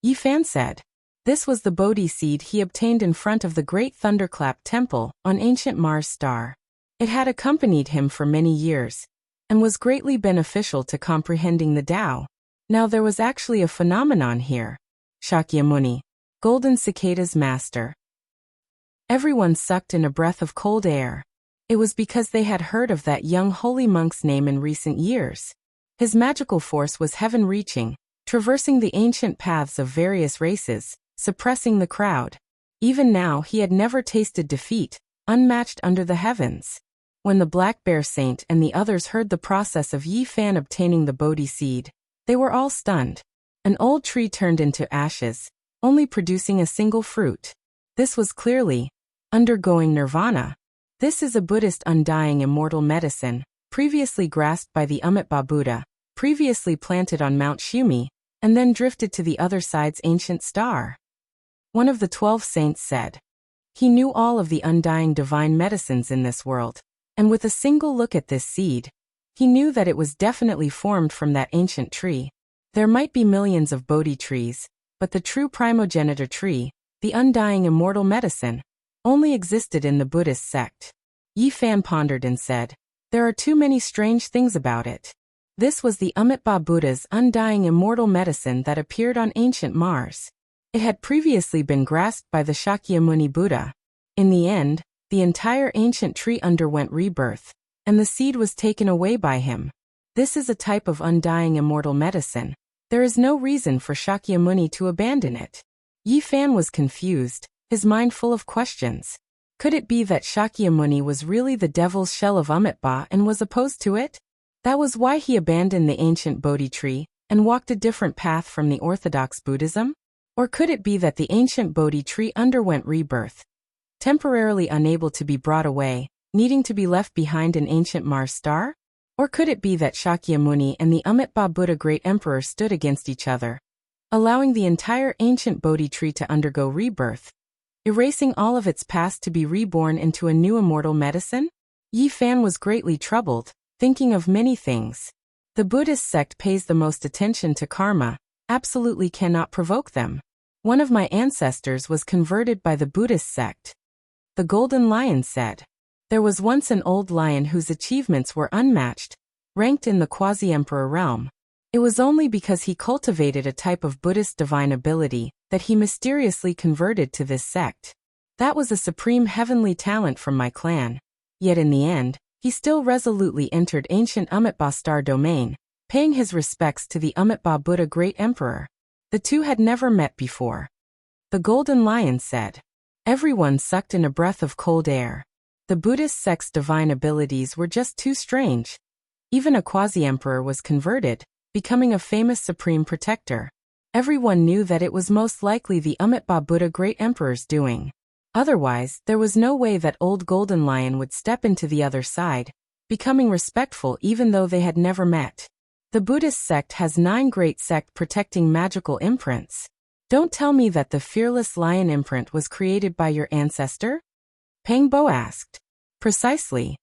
Yifan said. This was the Bodhi seed he obtained in front of the Great Thunderclap Temple on ancient Mars star. It had accompanied him for many years, and was greatly beneficial to comprehending the Tao. Now there was actually a phenomenon here. Shakyamuni, Golden Cicada's master. Everyone sucked in a breath of cold air. It was because they had heard of that young holy monk's name in recent years. His magical force was heaven-reaching, traversing the ancient paths of various races, suppressing the crowd. Even now he had never tasted defeat, unmatched under the heavens. When the Black Bear Saint and the others heard the process of Yifan obtaining the Bodhi seed, they were all stunned. An old tree turned into ashes, only producing a single fruit. This was clearly undergoing nirvana. This is a Buddhist undying immortal medicine, previously grasped by the Amitabha Buddha, previously planted on Mount Shumi, and then drifted to the other side's ancient star. One of the 12 saints said. He knew all of the undying divine medicines in this world, and with a single look at this seed, he knew that it was definitely formed from that ancient tree. There might be millions of Bodhi trees, but the true primogenitor tree, the undying immortal medicine, only existed in the Buddhist sect. Yi Fan pondered and said, "There are too many strange things about it." This was the Amitabha Buddha's undying immortal medicine that appeared on ancient Mars. It had previously been grasped by the Shakyamuni Buddha. In the end, the entire ancient tree underwent rebirth, and the seed was taken away by him. This is a type of undying immortal medicine. There is no reason for Shakyamuni to abandon it. Yi Fan was confused, his mind full of questions. Could it be that Shakyamuni was really the devil's shell of Amitabha and was opposed to it? That was why he abandoned the ancient Bodhi tree and walked a different path from the orthodox Buddhism? Or could it be that the ancient Bodhi tree underwent rebirth, temporarily unable to be brought away, needing to be left behind in ancient Mars star? Or could it be that Shakyamuni and the Amitabha Buddha Great Emperor stood against each other, allowing the entire ancient Bodhi tree to undergo rebirth, erasing all of its past to be reborn into a new immortal medicine? Yi Fan was greatly troubled, thinking of many things. The Buddhist sect pays the most attention to karma, absolutely cannot provoke them. One of my ancestors was converted by the Buddhist sect. The Golden Lion said. There was once an old lion whose achievements were unmatched, ranked in the quasi-emperor realm. It was only because he cultivated a type of Buddhist divine ability that he mysteriously converted to this sect. That was a supreme heavenly talent from my clan. Yet in the end, he still resolutely entered ancient Amitabha star domain, paying his respects to the Amitabha Buddha Great Emperor. The two had never met before. The Golden Lion said. Everyone sucked in a breath of cold air. The Buddhist sect's divine abilities were just too strange. Even a quasi-emperor was converted, becoming a famous supreme protector. Everyone knew that it was most likely the Amitabha Buddha Great Emperor's doing. Otherwise, there was no way that old Golden Lion would step into the other side, becoming respectful even though they had never met. The Buddhist sect has 9 great sect protecting magical imprints. Don't tell me that the fearless lion imprint was created by your ancestor? Pang Bo asked. Precisely.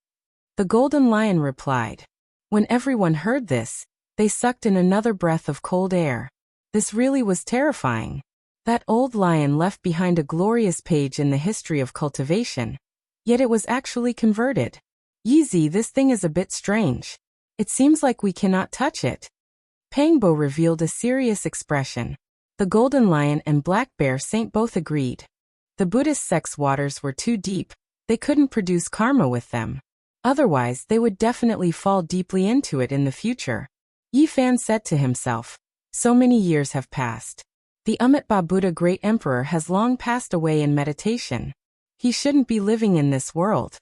The Golden Lion replied. When everyone heard this, they sucked in another breath of cold air. This really was terrifying. That old lion left behind a glorious page in the history of cultivation. Yet it was actually converted. Yeezy, this thing is a bit strange. It seems like we cannot touch it. Pangbo revealed a serious expression. The Golden Lion and Black Bear Saint both agreed. The Buddhist sect's waters were too deep, they couldn't produce karma with them. Otherwise, they would definitely fall deeply into it in the future. Yi Fan said to himself, so many years have passed. The Amitabha Buddha Great Emperor has long passed away in meditation. He shouldn't be living in this world.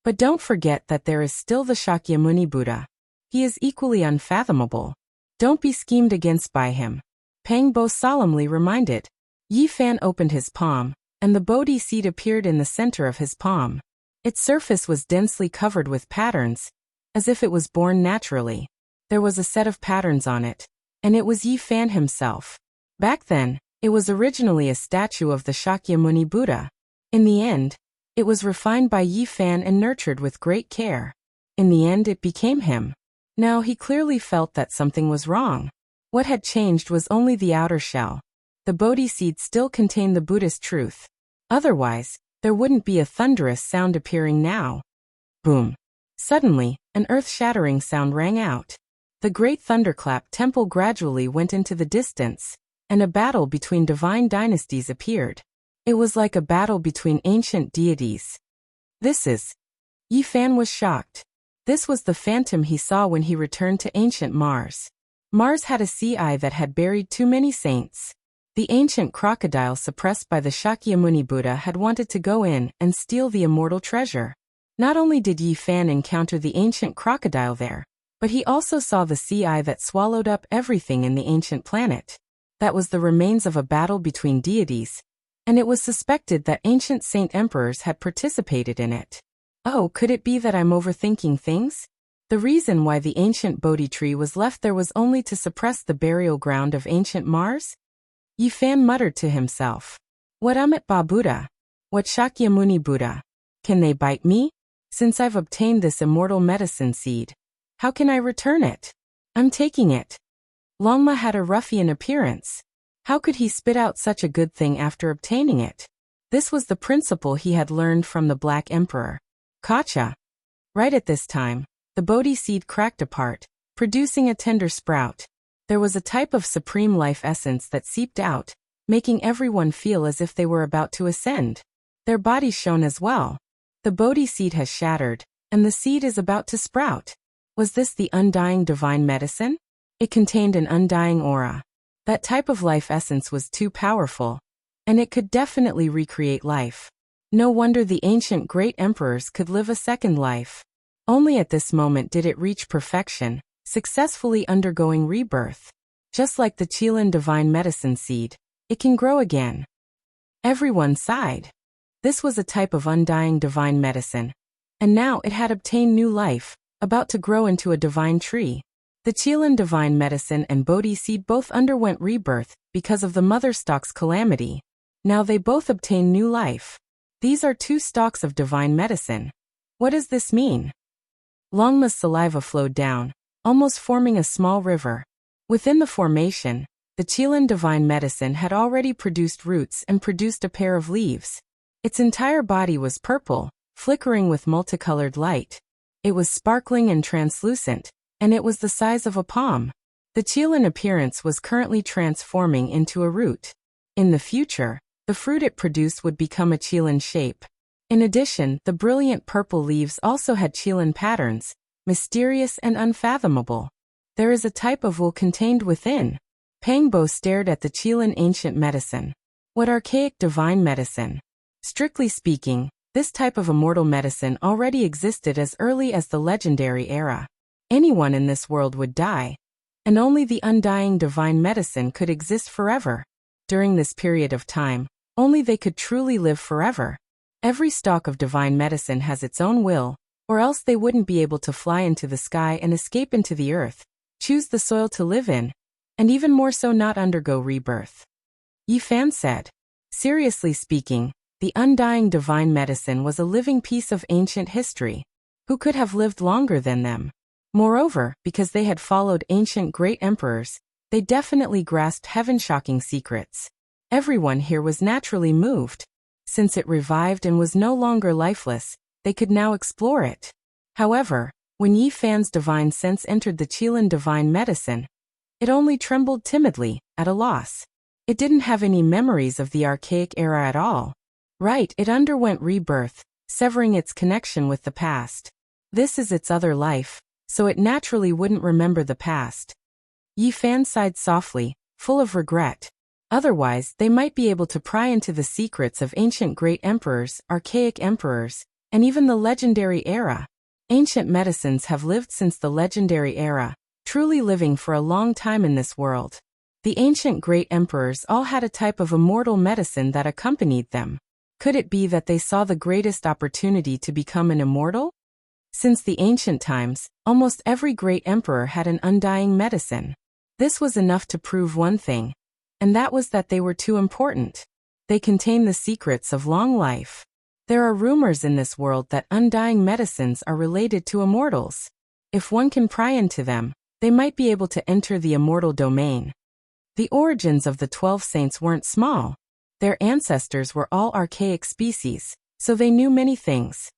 But don't forget that there is still the Shakyamuni Buddha. He is equally unfathomable. Don't be schemed against by him. Pang Bo solemnly reminded. Yi Fan opened his palm, and the Bodhi seed appeared in the center of his palm. Its surface was densely covered with patterns, as if it was born naturally. There was a set of patterns on it, and it was Yi Fan himself. Back then, it was originally a statue of the Shakyamuni Buddha. In the end, it was refined by Yi Fan and nurtured with great care. In the end, it became him. Now he clearly felt that something was wrong. What had changed was only the outer shell. The Bodhi seed still contained the Buddhist truth. Otherwise, there wouldn't be a thunderous sound appearing now. Boom. Suddenly, an earth-shattering sound rang out. The great thunderclap temple gradually went into the distance, and a battle between divine dynasties appeared. It was like a battle between ancient deities. This is... Yi Fan was shocked. This was the phantom he saw when he returned to ancient Mars. Mars had a sea eye that had buried too many saints. The ancient crocodile suppressed by the Shakyamuni Buddha had wanted to go in and steal the immortal treasure. Not only did Yi Fan encounter the ancient crocodile there, but he also saw the sea eye that swallowed up everything in the ancient planet. That was the remains of a battle between deities, and it was suspected that ancient saint emperors had participated in it. Oh, could it be that I'm overthinking things? The reason why the ancient Bodhi tree was left there was only to suppress the burial ground of ancient Mars? Yi Fan muttered to himself. What Amitabha Buddha? What Shakyamuni Buddha? Can they bite me? Since I've obtained this immortal medicine seed, how can I return it? I'm taking it. Longma had a ruffian appearance. How could he spit out such a good thing after obtaining it? This was the principle he had learned from the Black Emperor. Kacha. Right at this time, the Bodhi seed cracked apart, producing a tender sprout. There was a type of supreme life essence that seeped out, making everyone feel as if they were about to ascend. Their bodies shone as well. The Bodhi seed has shattered, and the seed is about to sprout. Was this the undying divine medicine? It contained an undying aura. That type of life essence was too powerful, and it could definitely recreate life. No wonder the ancient great emperors could live a second life. Only at this moment did it reach perfection, successfully undergoing rebirth. Just like the Qilin divine medicine seed, it can grow again. Everyone sighed. This was a type of undying divine medicine, and now it had obtained new life, about to grow into a divine tree. The Qilin divine medicine and Bodhi seed both underwent rebirth because of the mother stalk's calamity. Now they both obtain new life. These are two stalks of divine medicine. What does this mean? Longma's saliva flowed down, almost forming a small river. Within the formation, the Qilin divine medicine had already produced roots and produced a pair of leaves. Its entire body was purple, flickering with multicolored light. It was sparkling and translucent, and it was the size of a palm. The Qilin appearance was currently transforming into a root. In the future, the fruit it produced would become a Qilin shape. In addition, the brilliant purple leaves also had Qilin patterns, mysterious and unfathomable. There is a type of will contained within. Pangbo stared at the Qilin ancient medicine. What archaic divine medicine? Strictly speaking, this type of immortal medicine already existed as early as the legendary era. Anyone in this world would die, and only the undying divine medicine could exist forever. During this period of time, only they could truly live forever. Every stalk of divine medicine has its own will, or else they wouldn't be able to fly into the sky and escape into the earth, choose the soil to live in, and even more so not undergo rebirth. Yi Fan said. Seriously speaking, the undying divine medicine was a living piece of ancient history. Who could have lived longer than them? Moreover, because they had followed ancient great emperors, they definitely grasped heaven-shocking secrets. Everyone here was naturally moved. Since it revived and was no longer lifeless, they could now explore it. However, when Yi Fan's divine sense entered the Qilin divine medicine, it only trembled timidly, at a loss. It didn't have any memories of the archaic era at all. Right, it underwent rebirth, severing its connection with the past. This is its other life, so it naturally wouldn't remember the past. Yi Fan sighed softly, full of regret. Otherwise, they might be able to pry into the secrets of ancient great emperors, archaic emperors, and even the legendary era. Ancient medicines have lived since the legendary era, truly living for a long time in this world. The ancient great emperors all had a type of immortal medicine that accompanied them. Could it be that they saw the greatest opportunity to become an immortal? Since the ancient times, almost every great emperor had an undying medicine. This was enough to prove one thing, and that was that they were too important. They contain the secrets of long life. There are rumors in this world that undying medicines are related to immortals. If one can pry into them, they might be able to enter the immortal domain. The origins of the 12 saints weren't small. Their ancestors were all archaic species, so they knew many things.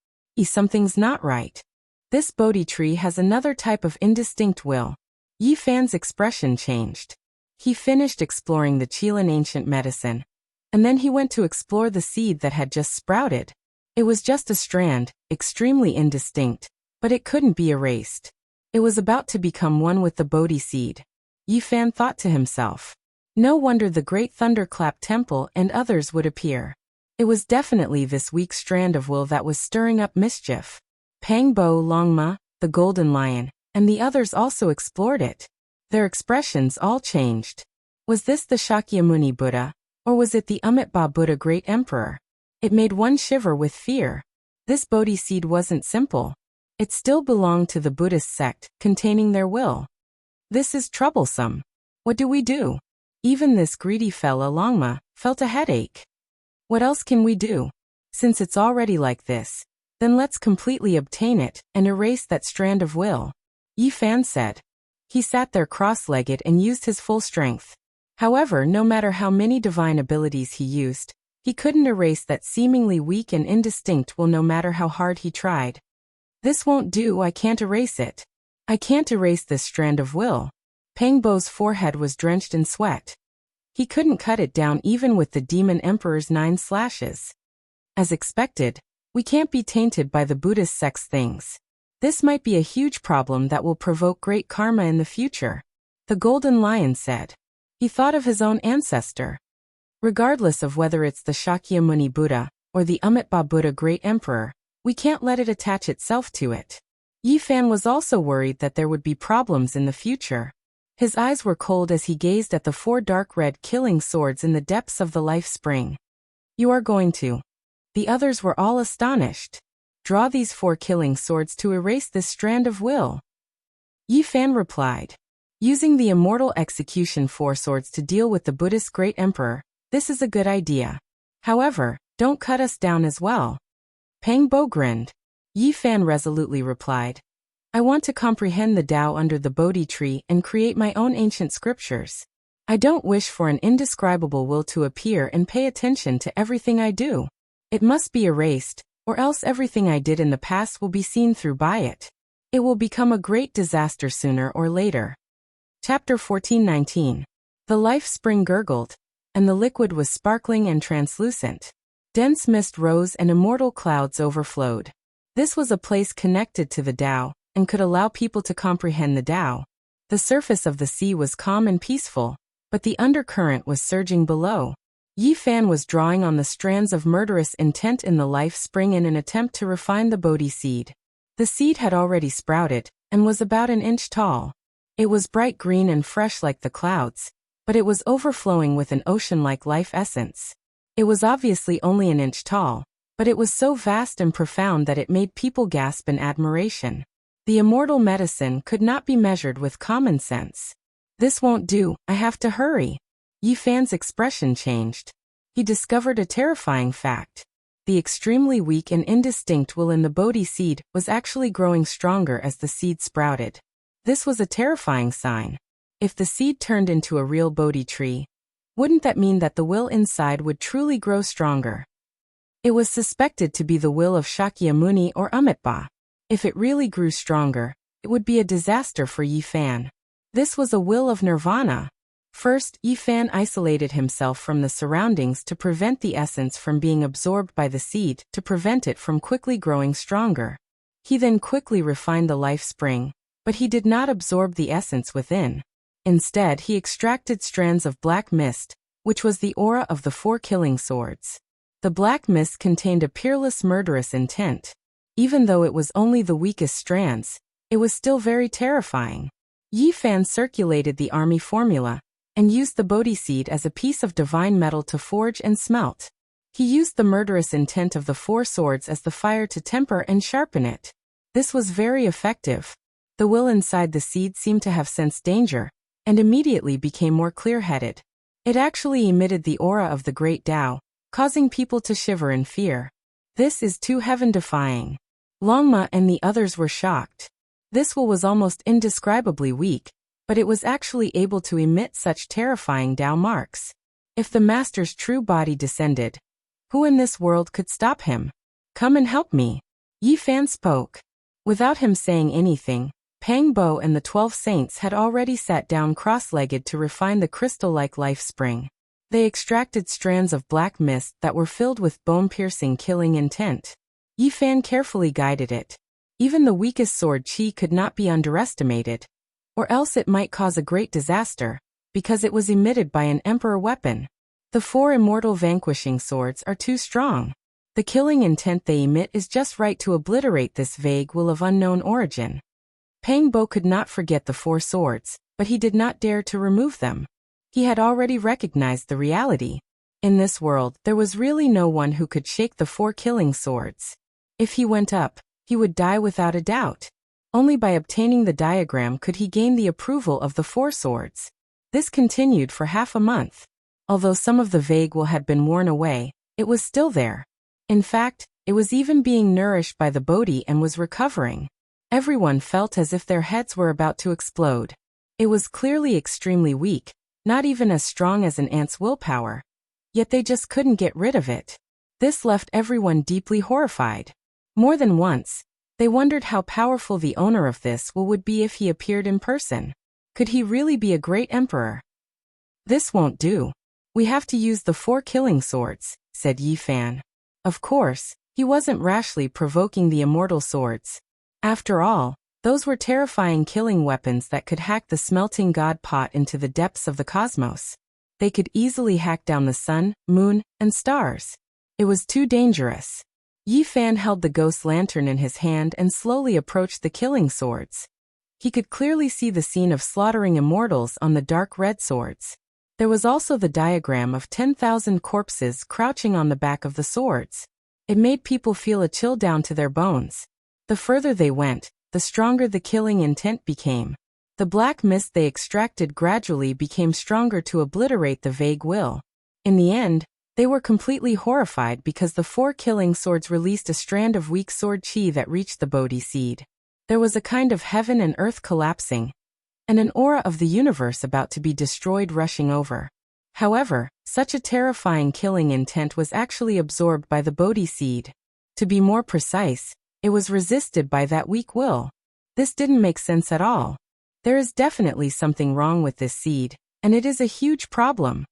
Something's not right. This Bodhi tree has another type of indistinct will. Yi Fan's expression changed. He finished exploring the Qilin ancient medicine, and then he went to explore the seed that had just sprouted. It was just a strand, extremely indistinct, but it couldn't be erased. It was about to become one with the Bodhi seed. Yi Fan thought to himself. No wonder the great Thunderclap Temple and others would appear. It was definitely this weak strand of will that was stirring up mischief. Pangbo, Longma, the Golden Lion, and the others also explored it. Their expressions all changed. Was this the Shakyamuni Buddha, or was it the Amitabha Buddha Great Emperor? It made one shiver with fear. This Bodhi seed wasn't simple. It still belonged to the Buddhist sect, containing their will. This is troublesome. What do we do? Even this greedy fella Longma felt a headache. What else can we do? Since it's already like this, then let's completely obtain it and erase that strand of will, Yi Fan said. He sat there cross-legged and used his full strength. However, no matter how many divine abilities he used, he couldn't erase that seemingly weak and indistinct will no matter how hard he tried. This won't do, I can't erase it. I can't erase this strand of will. Pang Bo's forehead was drenched in sweat. He couldn't cut it down even with the Demon Emperor's 9 slashes. As expected, we can't be tainted by the Buddhist sect's things. This might be a huge problem that will provoke great karma in the future, the Golden Lion said. He thought of his own ancestor. Regardless of whether it's the Shakyamuni Buddha or the Amitabha Buddha Great Emperor, we can't let it attach itself to it. Yi Fan was also worried that there would be problems in the future. His eyes were cold as he gazed at the 4 dark red killing swords in the depths of the life spring. You are going to. The others were all astonished. Draw these 4 killing swords to erase this strand of will. Yi Fan replied. Using the immortal execution 4 swords to deal with the Buddhist Great Emperor, this is a good idea. However, don't cut us down as well. Pang Bo grinned. Yi Fan resolutely replied. I want to comprehend the Tao under the Bodhi tree and create my own ancient scriptures. I don't wish for an indescribable will to appear and pay attention to everything I do. It must be erased, or else everything I did in the past will be seen through by it. It will become a great disaster sooner or later. Chapter 14:19. The life spring gurgled, and the liquid was sparkling and translucent. Dense mist rose and immortal clouds overflowed. This was a place connected to the Tao, and could allow people to comprehend the Tao. The surface of the sea was calm and peaceful, but the undercurrent was surging below. Yi Fan was drawing on the strands of murderous intent in the life spring in an attempt to refine the Bodhi seed. The seed had already sprouted, and was about an inch tall. It was bright green and fresh like the clouds, but it was overflowing with an ocean-like life essence. It was obviously only an inch tall, but it was so vast and profound that it made people gasp in admiration. The immortal medicine could not be measured with common sense. This won't do, I have to hurry. Yi Fan's expression changed. He discovered a terrifying fact. The extremely weak and indistinct will in the Bodhi seed was actually growing stronger as the seed sprouted. This was a terrifying sign. If the seed turned into a real Bodhi tree, wouldn't that mean that the will inside would truly grow stronger? It was suspected to be the will of Shakyamuni or Amitabha. If it really grew stronger, it would be a disaster for Yi Fan. This was a will of nirvana. First, Yi Fan isolated himself from the surroundings to prevent the essence from being absorbed by the seed, to prevent it from quickly growing stronger. He then quickly refined the life spring, but he did not absorb the essence within. Instead, he extracted strands of black mist, which was the aura of the 4 killing swords. The black mist contained a peerless murderous intent. Even though it was only the weakest strands, it was still very terrifying. Yi Fan circulated the army formula, and used the Bodhi seed as a piece of divine metal to forge and smelt. He used the murderous intent of the 4 swords as the fire to temper and sharpen it. This was very effective. The will inside the seed seemed to have sensed danger, and immediately became more clear-headed. It actually emitted the aura of the great Tao, causing people to shiver in fear. This is too heaven-defying. Longma and the others were shocked. This will was almost indescribably weak, but it was actually able to emit such terrifying Tao marks. If the master's true body descended, who in this world could stop him? Come and help me. Yi Fan spoke. Without him saying anything, Pang Bo and the 12 saints had already sat down cross-legged to refine the crystal-like life spring. They extracted strands of black mist that were filled with bone-piercing killing intent. Yi Fan carefully guided it. Even the weakest sword chi could not be underestimated, or else it might cause a great disaster, because it was emitted by an emperor weapon. The 4 immortal vanquishing swords are too strong. The killing intent they emit is just right to obliterate this vague will of unknown origin. Pang Bo could not forget the 4 swords, but he did not dare to remove them. He had already recognized the reality. In this world, there was really no one who could shake the 4 killing swords. If he went up, he would die without a doubt. Only by obtaining the diagram could he gain the approval of the 4 swords. This continued for half a month. Although some of the vague will had been worn away, it was still there. In fact, it was even being nourished by the Bodhi and was recovering. Everyone felt as if their heads were about to explode. It was clearly extremely weak, not even as strong as an ant's willpower. Yet they just couldn't get rid of it. This left everyone deeply horrified. More than once, they wondered how powerful the owner of this will would be if he appeared in person. Could he really be a great emperor? This won't do. We have to use the 4 killing swords, said Yi Fan. Of course, he wasn't rashly provoking the immortal swords. After all, those were terrifying killing weapons that could hack the smelting god pot into the depths of the cosmos. They could easily hack down the sun, moon, and stars. It was too dangerous. Yi Fan held the ghost lantern in his hand and slowly approached the killing swords. He could clearly see the scene of slaughtering immortals on the dark red swords. There was also the diagram of 10,000 corpses crouching on the back of the swords. It made people feel a chill down to their bones. The further they went, the stronger the killing intent became. The black mist they extracted gradually became stronger to obliterate the vague will. In the end, they were completely horrified because the 4 killing swords released a strand of weak sword chi that reached the Bodhi seed. There was a kind of heaven and earth collapsing, and an aura of the universe about to be destroyed rushing over. However, such a terrifying killing intent was actually absorbed by the Bodhi seed. To be more precise, it was resisted by that weak will. This didn't make sense at all. There is definitely something wrong with this seed, and it is a huge problem.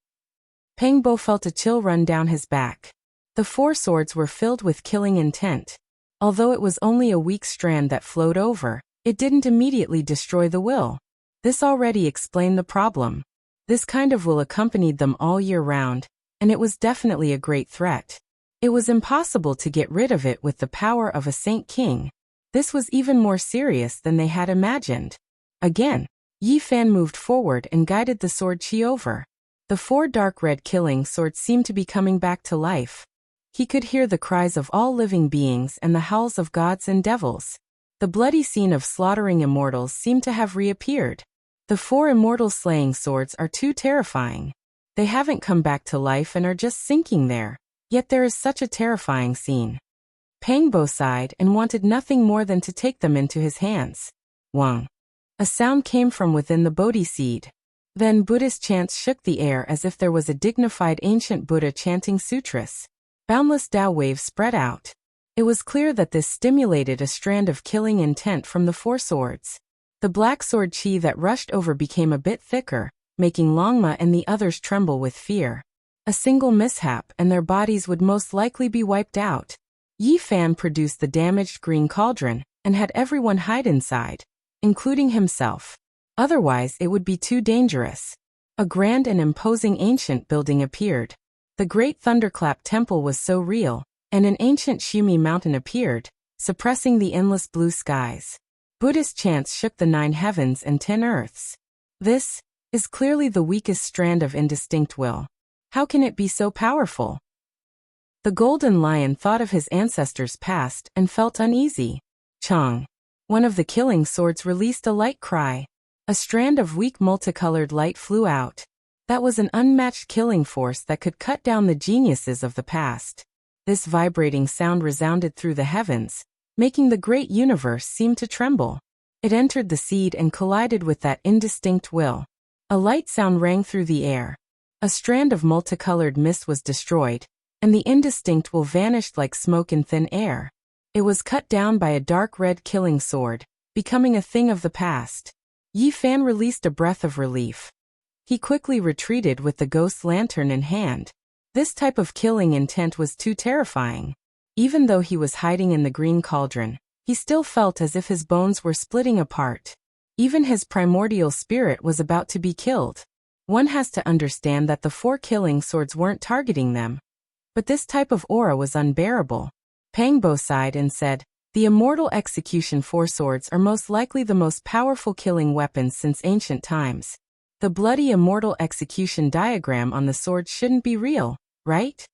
Peng Bo felt a chill run down his back. The 4 swords were filled with killing intent. Although it was only a weak strand that flowed over, it didn't immediately destroy the will. This already explained the problem. This kind of will accompanied them all year round, and it was definitely a great threat. It was impossible to get rid of it with the power of a Saint King. This was even more serious than they had imagined. Again, Yi Fan moved forward and guided the sword chi over. The 4 dark red killing swords seemed to be coming back to life. He could hear the cries of all living beings and the howls of gods and devils. The bloody scene of slaughtering immortals seemed to have reappeared. The 4 immortal slaying swords are too terrifying. They haven't come back to life and are just sinking there. Yet there is such a terrifying scene. Peng Bo sighed and wanted nothing more than to take them into his hands. Wang. A sound came from within the Bodhi seed. Then Buddhist chants shook the air as if there was a dignified ancient Buddha chanting sutras. Boundless Tao waves spread out. It was clear that this stimulated a strand of killing intent from the 4 swords. The black sword chi that rushed over became a bit thicker, making Longma and the others tremble with fear. A single mishap and their bodies would most likely be wiped out. Yi Fan produced the damaged green cauldron and had everyone hide inside, including himself. Otherwise it would be too dangerous. A grand and imposing ancient building appeared. The great thunderclap temple was so real, and an ancient Shumi mountain appeared, suppressing the endless blue skies. Buddhist chants shook the 9 heavens and 10 earths. This is clearly the weakest strand of indistinct will. How can it be so powerful? The golden lion thought of his ancestors past and felt uneasy. Chang. One of the killing swords released a light cry. A strand of weak multicolored light flew out. That was an unmatched killing force that could cut down the geniuses of the past. This vibrating sound resounded through the heavens, making the great universe seem to tremble. It entered the seed and collided with that indistinct will. A light sound rang through the air. A strand of multicolored mist was destroyed, and the indistinct will vanished like smoke in thin air. It was cut down by a dark red killing sword, becoming a thing of the past. Yi Fan released a breath of relief. He quickly retreated with the ghost lantern in hand. This type of killing intent was too terrifying. Even though he was hiding in the green cauldron, he still felt as if his bones were splitting apart. Even his primordial spirit was about to be killed. One has to understand that the 4 killing swords weren't targeting them. But this type of aura was unbearable. Peng Bo sighed and said, "The immortal execution 4 swords are most likely the most powerful killing weapons since ancient times. The bloody immortal execution diagram on the sword shouldn't be real, right?"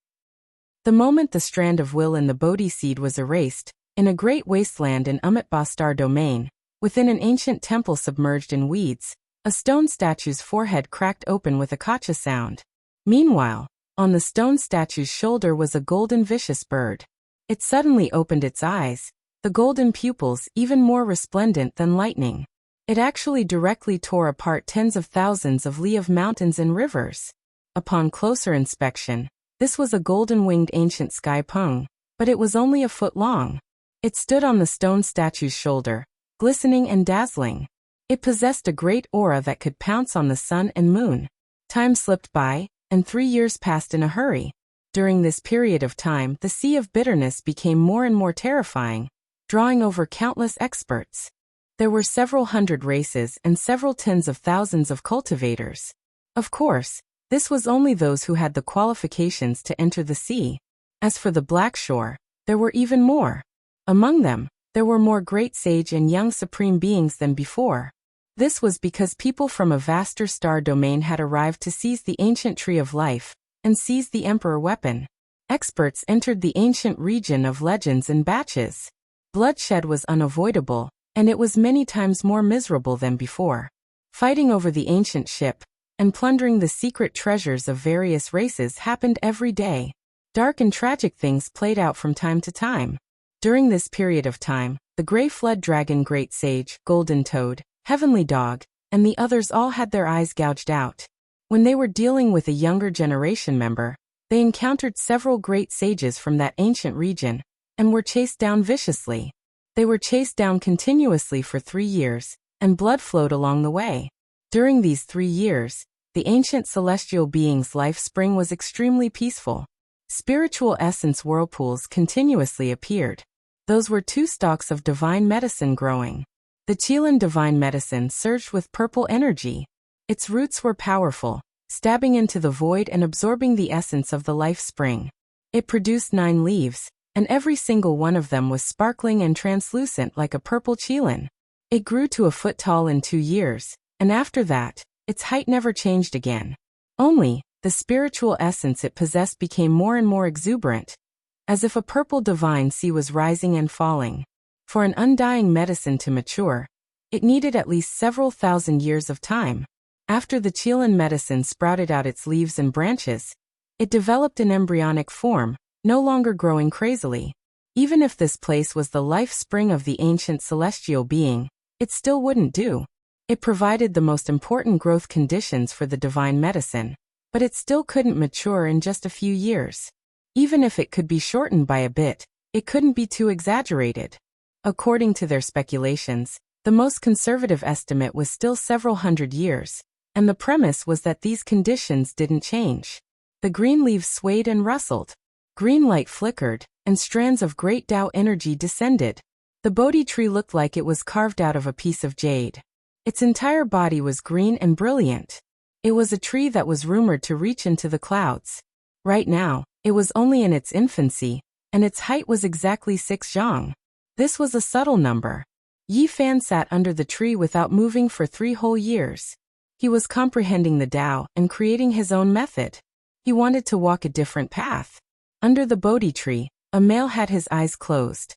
The moment the strand of will in the Bodhi seed was erased, in a great wasteland in Bastar domain, within an ancient temple submerged in weeds, a stone statue's forehead cracked open with a kacha sound. Meanwhile, On the stone statue's shoulder was a golden vicious bird. It suddenly opened its eyes, the golden pupils even more resplendent than lightning. It actually directly tore apart tens of thousands of li of mountains and rivers. Upon closer inspection, this was a golden-winged ancient sky pung, but it was only a foot long. It stood on the stone statue's shoulder, glistening and dazzling. It possessed a great aura that could pounce on the sun and moon. Time slipped by, and 3 years passed in a hurry. During this period of time, the sea of bitterness became more and more terrifying, drawing over countless experts. There were several hundred races and several tens of thousands of cultivators. Of course, this was only those who had the qualifications to enter the sea. As for the Black Shore, there were even more. Among them, there were more great sage and young supreme beings than before. This was because people from a vaster star domain had arrived to seize the ancient tree of life and seize the emperor weapon. Experts entered the ancient region of legends in batches. Bloodshed was unavoidable, and it was many times more miserable than before. Fighting over the ancient ship and plundering the secret treasures of various races happened every day. Dark and tragic things played out from time to time. During this period of time, the Grey Flood Dragon, Great Sage, Golden Toad, Heavenly Dog, and the others all had their eyes gouged out. When they were dealing with a younger generation member, they encountered several great sages from that ancient region and were chased down viciously. They were chased down continuously for 3 years, and blood flowed along the way. During these 3 years, the ancient celestial being's life spring was extremely peaceful. Spiritual essence whirlpools continuously appeared. Those were 2 stalks of divine medicine growing. The Chilan divine medicine surged with purple energy. Its roots were powerful, stabbing into the void and absorbing the essence of the life spring. It produced 9 leaves, and every single one of them was sparkling and translucent like a purple Chilan. It grew to a foot tall in 2 years, and after that, its height never changed again. Only, the spiritual essence it possessed became more and more exuberant, as if a purple divine sea was rising and falling. For an undying medicine to mature, it needed at least several thousand years of time. After the Chilan medicine sprouted out its leaves and branches, it developed an embryonic form, no longer growing crazily. Even if this place was the life spring of the ancient celestial being, it still wouldn't do. It provided the most important growth conditions for the divine medicine, but it still couldn't mature in just a few years. Even if it could be shortened by a bit, it couldn't be too exaggerated. According to their speculations, the most conservative estimate was still several hundred years, and the premise was that these conditions didn't change. The green leaves swayed and rustled. Green light flickered, and strands of great Tao energy descended. The Bodhi tree looked like it was carved out of a piece of jade. Its entire body was green and brilliant. It was a tree that was rumored to reach into the clouds. Right now, it was only in its infancy, and its height was exactly 6 zhang. This was a subtle number. Yi Fan sat under the tree without moving for 3 whole years. He was comprehending the Tao and creating his own method. He wanted to walk a different path. Under the Bodhi tree, a male had his eyes closed.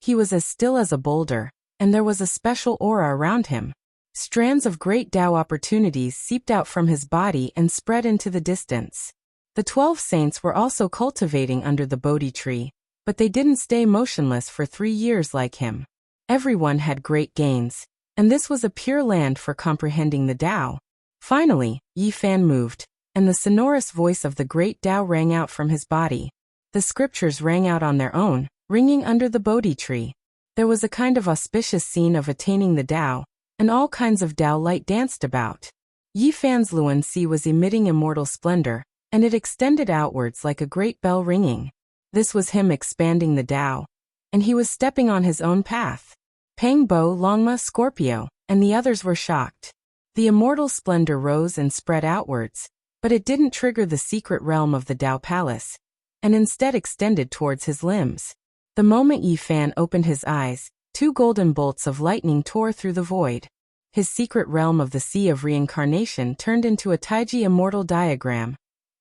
He was as still as a boulder, and there was a special aura around him. Strands of great Tao opportunities seeped out from his body and spread into the distance. The 12 saints were also cultivating under the Bodhi tree, but they didn't stay motionless for 3 years like him. Everyone had great gains, and this was a pure land for comprehending the Tao. Finally, Yi Fan moved, and the sonorous voice of the great Tao rang out from his body. The scriptures rang out on their own, ringing under the Bodhi tree. There was a kind of auspicious scene of attaining the Tao, and all kinds of Tao light danced about. Yi Fan's Luan Sea was emitting immortal splendor, and it extended outwards like a great bell ringing. This was him expanding the Tao, and he was stepping on his own path. Pang Bo, Longma, Scorpio, and the others were shocked. The immortal splendor rose and spread outwards, but it didn't trigger the secret realm of the Tao Palace, and instead extended towards his limbs. The moment Yi Fan opened his eyes, 2 golden bolts of lightning tore through the void. His secret realm of the Sea of Reincarnation turned into a Taiji immortal diagram,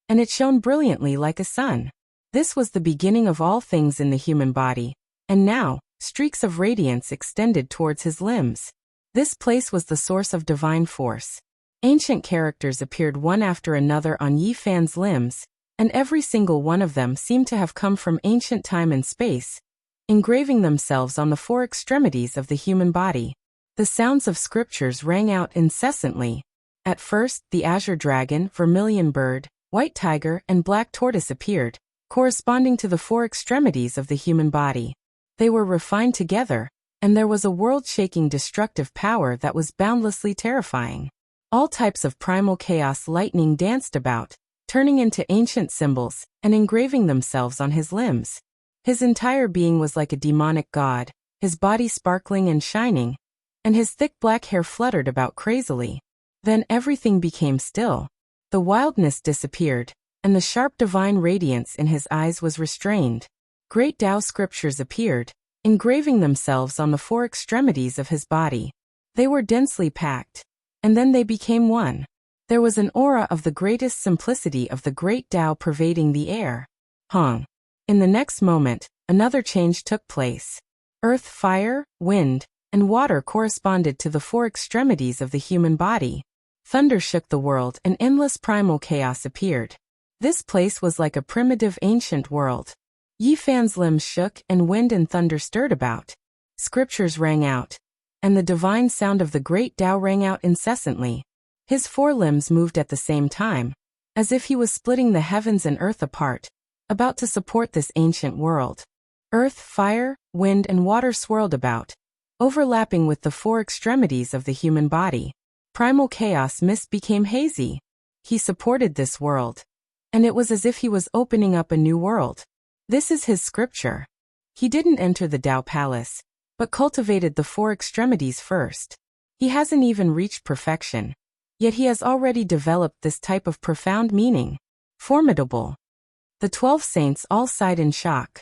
and it shone brilliantly like a sun. This was the beginning of all things in the human body, and now, streaks of radiance extended towards his limbs. This place was the source of divine force. Ancient characters appeared one after another on Yi Fan's limbs, and every single one of them seemed to have come from ancient time and space, engraving themselves on the four extremities of the human body. The sounds of scriptures rang out incessantly. At first, the azure dragon, vermilion bird, white tiger, and black tortoise appeared, corresponding to the four extremities of the human body. They were refined together, and there was a world-shaking destructive power that was boundlessly terrifying. All types of primal chaos lightning danced about, turning into ancient symbols and engraving themselves on his limbs. His entire being was like a demonic god, his body sparkling and shining, and his thick black hair fluttered about crazily. Then everything became still. The wildness disappeared, and the sharp divine radiance in his eyes was restrained. Great Tao scriptures appeared, engraving themselves on the four extremities of his body. They were densely packed, and then they became one. There was an aura of the greatest simplicity of the great Tao pervading the air. In the next moment, another change took place. Earth, fire, wind, and water corresponded to the four extremities of the human body. Thunder shook the world and endless primal chaos appeared. This place was like a primitive ancient world. Yi Fan's limbs shook and wind and thunder stirred about. Scriptures rang out, and the divine sound of the great Tao rang out incessantly. His four limbs moved at the same time, as if he was splitting the heavens and earth apart, about to support this ancient world. Earth, fire, wind, and water swirled about, overlapping with the four extremities of the human body. Primal chaos mist became hazy. He supported this world, and it was as if he was opening up a new world. This is his scripture. He didn't enter the Tao Palace, but cultivated the four extremities first. He hasn't even reached perfection, yet he has already developed this type of profound meaning. Formidable. The 12 saints all sighed in shock.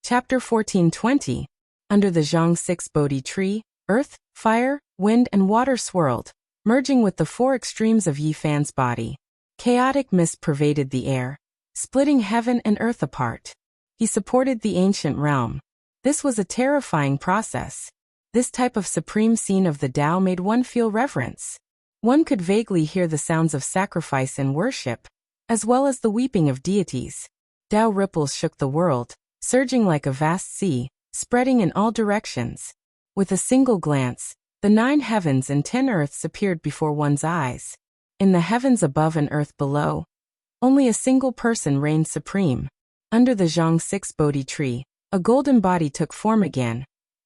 Chapter 14:20. Under the Zhang 6 Bodhi tree, earth, fire, wind, and water swirled, merging with the four extremes of Yi Fan's body. Chaotic mist pervaded the air, splitting heaven and earth apart. He supported the ancient realm. This was a terrifying process. This type of supreme scene of the Tao made one feel reverence. One could vaguely hear the sounds of sacrifice and worship, as well as the weeping of deities. Tao ripples shook the world, surging like a vast sea, spreading in all directions. With a single glance, the 9 heavens and 10 earths appeared before one's eyes. In the heavens above and earth below, only a single person reigned supreme. Under the Zhang 6 Bodhi tree, a golden body took form again,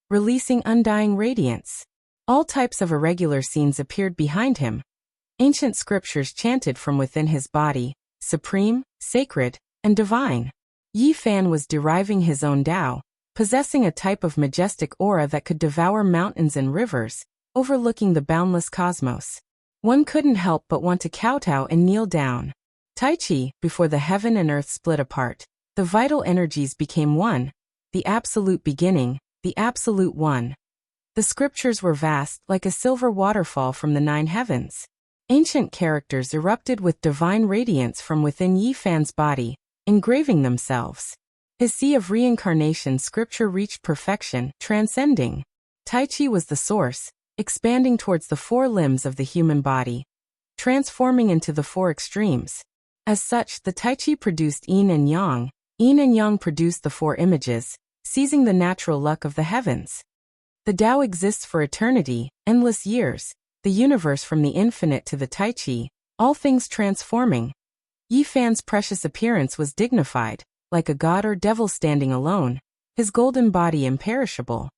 releasing undying radiance. All types of irregular scenes appeared behind him. Ancient scriptures chanted from within his body, supreme, sacred, and divine. Yi Fan was deriving his own Tao, possessing a type of majestic aura that could devour mountains and rivers, overlooking the boundless cosmos. One couldn't help but want to kowtow and kneel down. Tai Chi, before the heaven and earth split apart, the vital energies became one, the absolute beginning, the absolute one. The scriptures were vast, like a silver waterfall from the 9 heavens. Ancient characters erupted with divine radiance from within Yi Fan's body, engraving themselves. His sea of reincarnation scripture reached perfection, transcending. Tai Chi was the source, expanding towards the 4 limbs of the human body, transforming into the 4 extremes. As such, the Tai Chi produced Yin and Yang. Yin and Yang produced the 4 images, seizing the natural luck of the heavens. The Tao exists for eternity, endless years, the universe from the infinite to the Tai Chi, all things transforming. Yi Fan's precious appearance was dignified, like a god or devil standing alone, his golden body imperishable.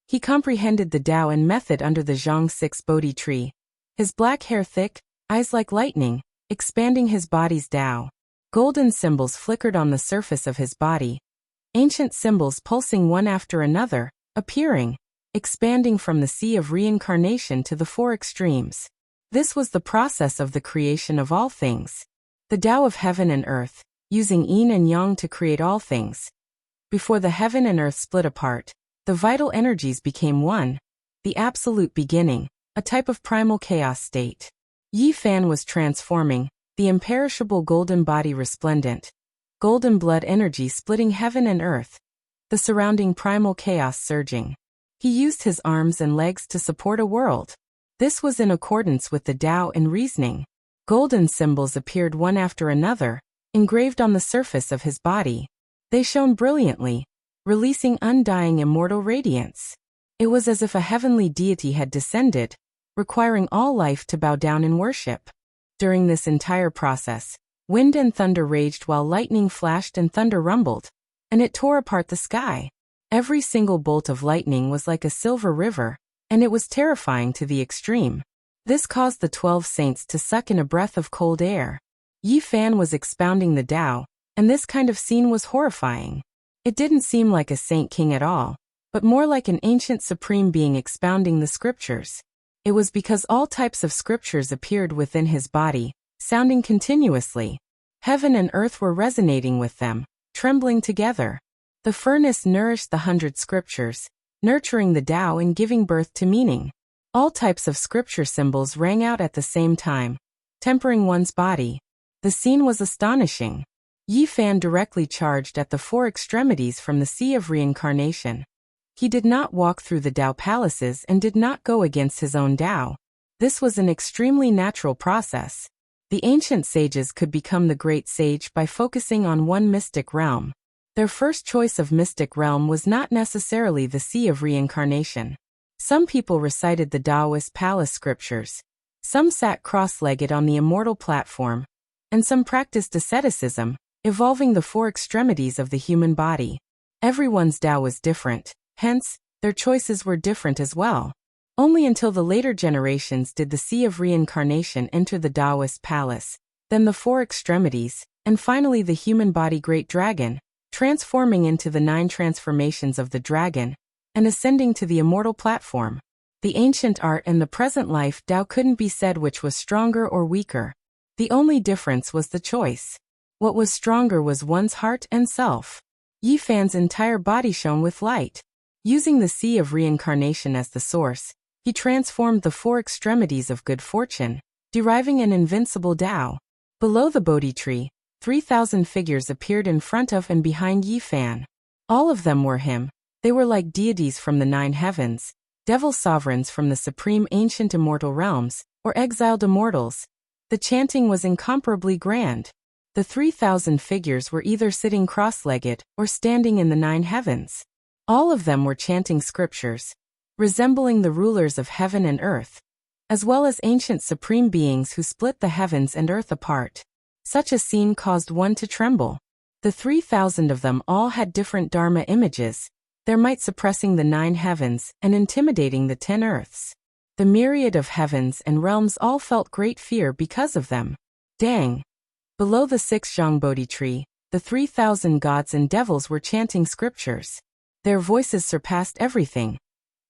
He comprehended the Tao and method under the Zhang 6 Bodhi tree. His black hair thick, eyes like lightning, expanding his body's Tao. Golden symbols flickered on the surface of his body. Ancient symbols pulsing one after another, appearing, expanding from the sea of reincarnation to the 4 extremes. This was the process of the creation of all things. The Tao of heaven and earth, using Yin and Yang to create all things. Before the heaven and earth split apart, the vital energies became one, the absolute beginning, a type of primal chaos state. Yi Fan was transforming, the imperishable golden body resplendent, golden blood energy splitting heaven and earth, the surrounding primal chaos surging. He used his arms and legs to support a world. This was in accordance with the Tao and reasoning. Golden symbols appeared one after another, engraved on the surface of his body. They shone brilliantly, releasing undying immortal radiance. It was as if a heavenly deity had descended, requiring all life to bow down in worship. During this entire process, wind and thunder raged while lightning flashed and thunder rumbled, and it tore apart the sky. Every single bolt of lightning was like a silver river, and it was terrifying to the extreme. This caused the 12 saints to suck in a breath of cold air. Yi Fan was expounding the Tao, and this kind of scene was horrifying. It didn't seem like a saint king at all, but more like an ancient supreme being expounding the scriptures. It was because all types of scriptures appeared within his body, sounding continuously. Heaven and earth were resonating with them, trembling together. The furnace nourished the 100 scriptures, nurturing the Tao and giving birth to meaning. All types of scripture symbols rang out at the same time, tempering one's body. The scene was astonishing. Yi Fan directly charged at the 4 extremities from the Sea of Reincarnation. He did not walk through the Tao palaces and did not go against his own Tao. This was an extremely natural process. The ancient sages could become the great sage by focusing on one mystic realm. Their first choice of mystic realm was not necessarily the Sea of Reincarnation. Some people recited the Taoist palace scriptures. Some sat cross-legged on the immortal platform. And some practiced asceticism, evolving the 4 extremities of the human body. Everyone's Tao was different, hence, their choices were different as well. Only until the later generations did the Sea of Reincarnation enter the Taoist palace, then the 4 extremities, and finally the human body great dragon, transforming into the 9 transformations of the dragon, and ascending to the immortal platform. The ancient art and the present life Tao couldn't be said which was stronger or weaker. The only difference was the choice. What was stronger was one's heart and self. Yi Fan's entire body shone with light. Using the Sea of Reincarnation as the source, he transformed the 4 extremities of good fortune, deriving an invincible Tao. Below the Bodhi tree, 3,000 figures appeared in front of and behind Yi Fan. All of them were him. They were like deities from the 9 heavens, devil sovereigns from the supreme ancient immortal realms, or exiled immortals. The chanting was incomparably grand. The 3,000 figures were either sitting cross-legged or standing in the 9 heavens. All of them were chanting scriptures, resembling the rulers of heaven and earth, as well as ancient supreme beings who split the heavens and earth apart. Such a scene caused one to tremble. The 3,000 of them all had different Dharma images, their might suppressing the 9 heavens and intimidating the 10 earths. The myriad of heavens and realms all felt great fear because of them. Dang! Below the 6 Zhang Bodhi tree, the 3,000 gods and devils were chanting scriptures. Their voices surpassed everything,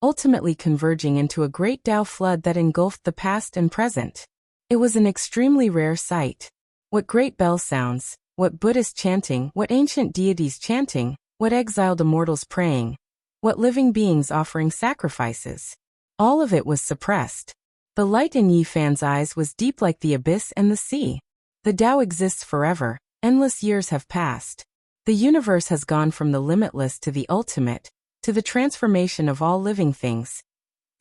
ultimately converging into a great Tao flood that engulfed the past and present. It was an extremely rare sight. What great bell sounds, what Buddhist chanting, what ancient deities chanting, what exiled immortals praying, what living beings offering sacrifices. All of it was suppressed. The light in Yi Fan's eyes was deep like the abyss and the sea. The Tao exists forever, endless years have passed. The universe has gone from the limitless to the ultimate, to the transformation of all living things.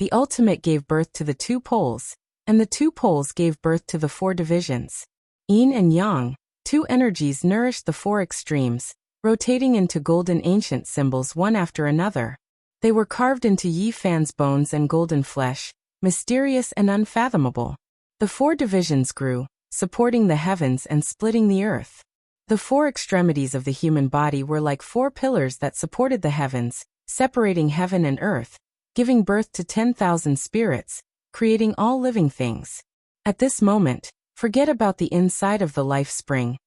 The ultimate gave birth to the 2 poles, and the 2 poles gave birth to the 4 divisions. Yin and Yang, 2 energies nourished the 4 extremes, rotating into golden ancient symbols one after another. They were carved into Yi Fan's bones and golden flesh, mysterious and unfathomable. The 4 divisions grew, supporting the heavens and splitting the earth. The 4 extremities of the human body were like 4 pillars that supported the heavens, separating heaven and earth, giving birth to 10,000 spirits, creating all living things. At this moment, forget about the inside of the life spring.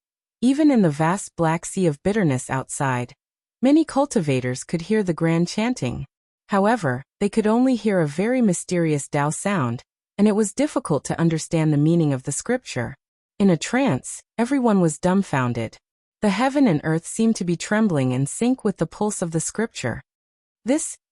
Even in the vast black sea of bitterness outside, many cultivators could hear the grand chanting. However, they could only hear a very mysterious Tao sound, and it was difficult to understand the meaning of the scripture. In a trance, everyone was dumbfounded. The heaven and earth seemed to be trembling in sync with the pulse of the scripture.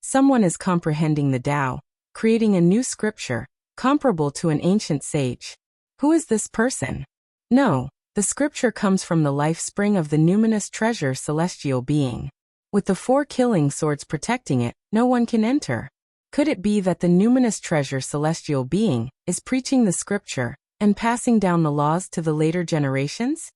Someone is comprehending the Tao, creating a new scripture, comparable to an ancient sage. Who is this person? No, the scripture comes from the life spring of the numinous treasure celestial being. With the 4 killing swords protecting it, no one can enter. Could it be that the numinous treasure celestial being is preaching the scripture and passing down the laws to the later generations?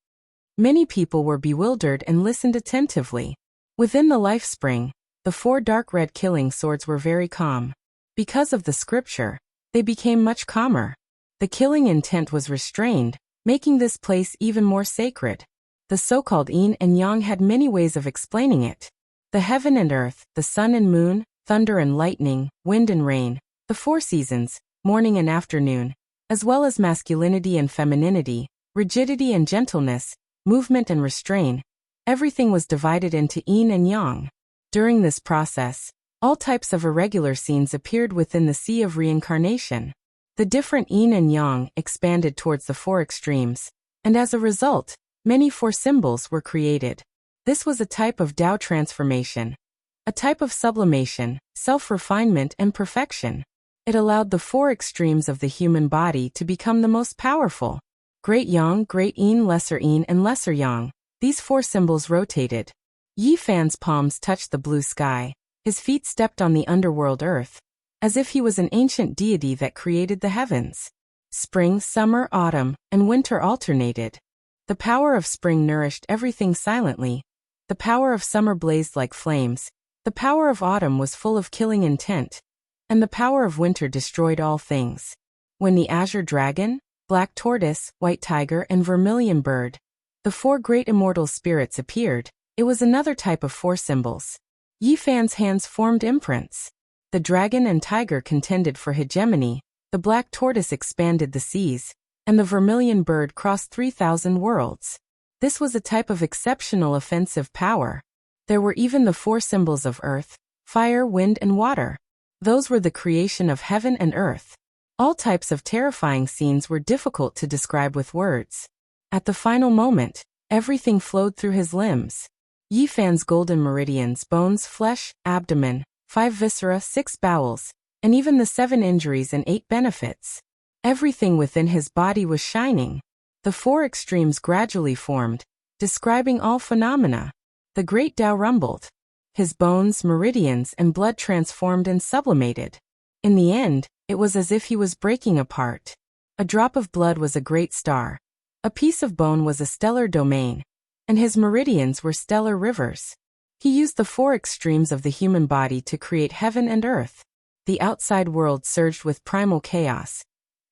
Many people were bewildered and listened attentively. Within the life spring, the 4 dark red killing swords were very calm. Because of the scripture, they became much calmer. The killing intent was restrained, making this place even more sacred. The so-called yin and yang had many ways of explaining it. The heaven and earth, the sun and moon, thunder and lightning, wind and rain, the 4 seasons, morning and afternoon, as well as masculinity and femininity, rigidity and gentleness, movement and restraint. Everything was divided into yin and yang. During this process, all types of irregular scenes appeared within the sea of reincarnation. The different yin and yang expanded towards the 4 extremes, and as a result, many 4 symbols were created. This was a type of Tao transformation, a type of sublimation, self-refinement and perfection. It allowed the 4 extremes of the human body to become the most powerful. Great yang, great yin, and lesser yang. These 4 symbols rotated. Yi Fan's palms touched the blue sky. His feet stepped on the underworld earth, as if he was an ancient deity that created the heavens. Spring, summer, autumn, and winter alternated. The power of spring nourished everything silently. The power of summer blazed like flames. The power of autumn was full of killing intent. And the power of winter destroyed all things. When the azure dragon, black tortoise, white tiger, and vermilion bird, the 4 great immortal spirits appeared, it was another type of 4 symbols. Yi Fan's hands formed imprints. The dragon and tiger contended for hegemony, the black tortoise expanded the seas, and the vermilion bird crossed 3,000 worlds. This was a type of exceptional offensive power. There were even the 4 symbols of earth, fire, wind, and water. Those were the creation of heaven and earth. All types of terrifying scenes were difficult to describe with words. At the final moment, everything flowed through his limbs. Yi Fan's golden meridians, bones, flesh, abdomen, 5 viscera, 6 bowels, and even the 7 injuries and 8 benefits. Everything within his body was shining. The 4 extremes gradually formed, describing all phenomena. The great Tao rumbled. His bones, meridians, and blood transformed and sublimated. In the end, it was as if he was breaking apart. A drop of blood was a great star. A piece of bone was a stellar domain, and his meridians were stellar rivers. He used the 4 extremes of the human body to create heaven and earth. The outside world surged with primal chaos,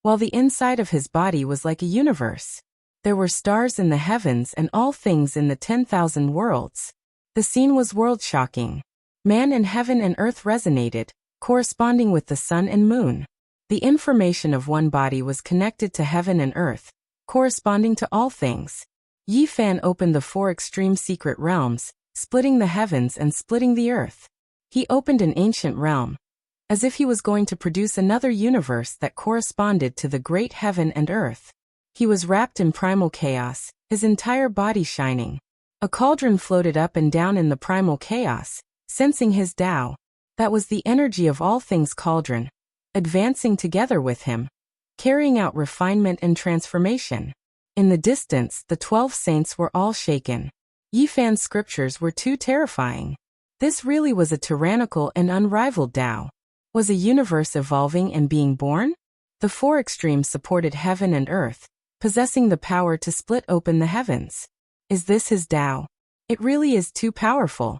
while the inside of his body was like a universe. There were stars in the heavens and all things in the 10,000 worlds. The scene was world-shocking. Man and heaven and earth resonated, corresponding with the sun and moon. The information of one body was connected to heaven and earth, corresponding to all things. Yi Fan opened the 4 extreme secret realms, splitting the heavens and splitting the earth. He opened an ancient realm, as if he was going to produce another universe that corresponded to the great heaven and earth. He was wrapped in primal chaos, his entire body shining. A cauldron floated up and down in the primal chaos, sensing his Tao. That was the energy of all things cauldron, advancing together with him, carrying out refinement and transformation. In the distance, the 12 saints were all shaken. Yi Fan's scriptures were too terrifying. This really was a tyrannical and unrivaled Tao. Was a universe evolving and being born? The 4 extremes supported heaven and earth, possessing the power to split open the heavens. Is this his Tao? It really is too powerful.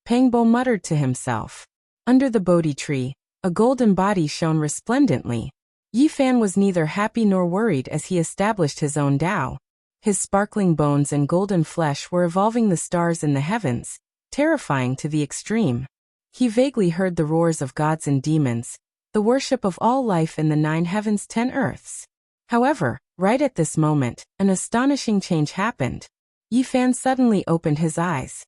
Pangbo muttered to himself. Under the Bodhi tree, a golden body shone resplendently. Yi Fan was neither happy nor worried as he established his own Tao. His sparkling bones and golden flesh were evolving the stars in the heavens, terrifying to the extreme. He vaguely heard the roars of gods and demons, the worship of all life in the 9 heavens 10 earths. However, right at this moment, an astonishing change happened. Yi Fan suddenly opened his eyes.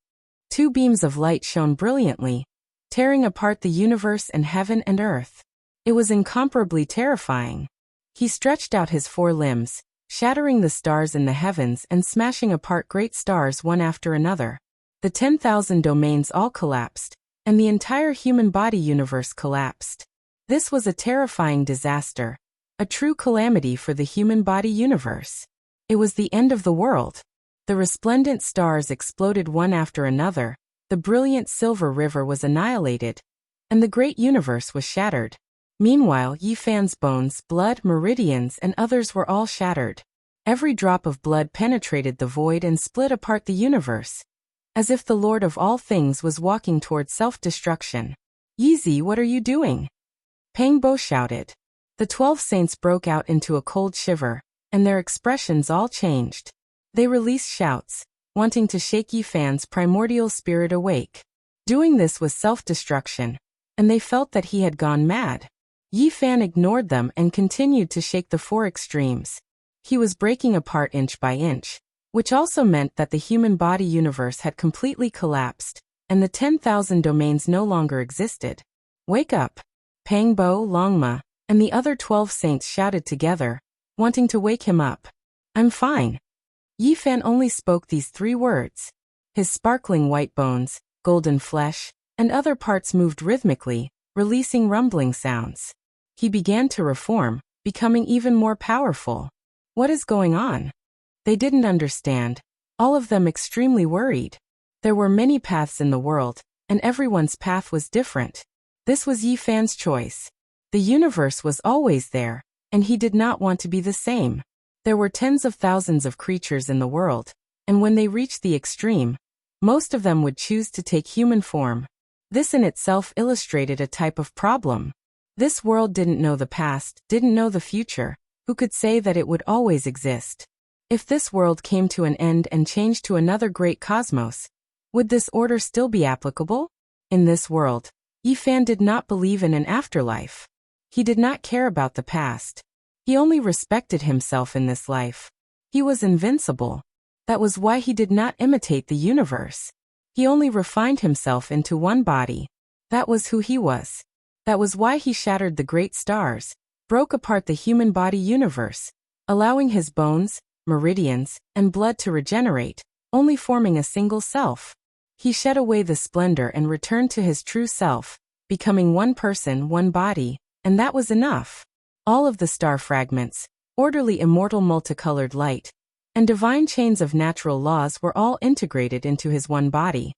2 beams of light shone brilliantly, tearing apart the universe and heaven and earth. It was incomparably terrifying. He stretched out his 4 limbs, shattering the stars in the heavens and smashing apart great stars one after another. The 10,000 domains all collapsed, and the entire human body universe collapsed. This was a terrifying disaster, a true calamity for the human body universe. It was the end of the world. The resplendent stars exploded one after another, the brilliant silver river was annihilated, and the great universe was shattered. Meanwhile, Yi Fan's bones, blood, meridians, and others were all shattered. Every drop of blood penetrated the void and split apart the universe, as if the Lord of all things was walking toward self-destruction. "Yi, what are you doing?" Pang Bo shouted. The 12 saints broke out into a cold shiver, and their expressions all changed. They released shouts, wanting to shake Yi Fan's primordial spirit awake. Doing this was self-destruction, and they felt that he had gone mad. Yi Fan ignored them and continued to shake the 4 extremes. He was breaking apart inch by inch, which also meant that the human body universe had completely collapsed, and the 10,000 domains no longer existed. "Wake up!" Pang Bo, Longma, and the other 12 saints shouted together, wanting to wake him up. "I'm fine." Yi Fan only spoke these 3 words. His sparkling white bones, golden flesh, and other parts moved rhythmically, releasing rumbling sounds. He began to reform, becoming even more powerful. What is going on? They didn't understand, all of them extremely worried. There were many paths in the world, and everyone's path was different. This was Yi Fan's choice. The universe was always there, and he did not want to be the same. There were tens of thousands of creatures in the world, and when they reached the extreme, most of them would choose to take human form. This in itself illustrated a type of problem. This world didn't know the past, didn't know the future. Who could say that it would always exist? If this world came to an end and changed to another great cosmos, would this order still be applicable? In this world, Yi Fan did not believe in an afterlife. He did not care about the past. He only respected himself in this life. He was invincible. That was why he did not imitate the universe. He only refined himself into one body. That was who he was. That was why he shattered the great stars, broke apart the human body universe, allowing his bones, meridians, and blood to regenerate, only forming a single self. He shed away the splendor and returned to his true self, becoming one person, one body, and that was enough. All of the star fragments, orderly immortal multicolored light, and divine chains of natural laws were all integrated into his one body.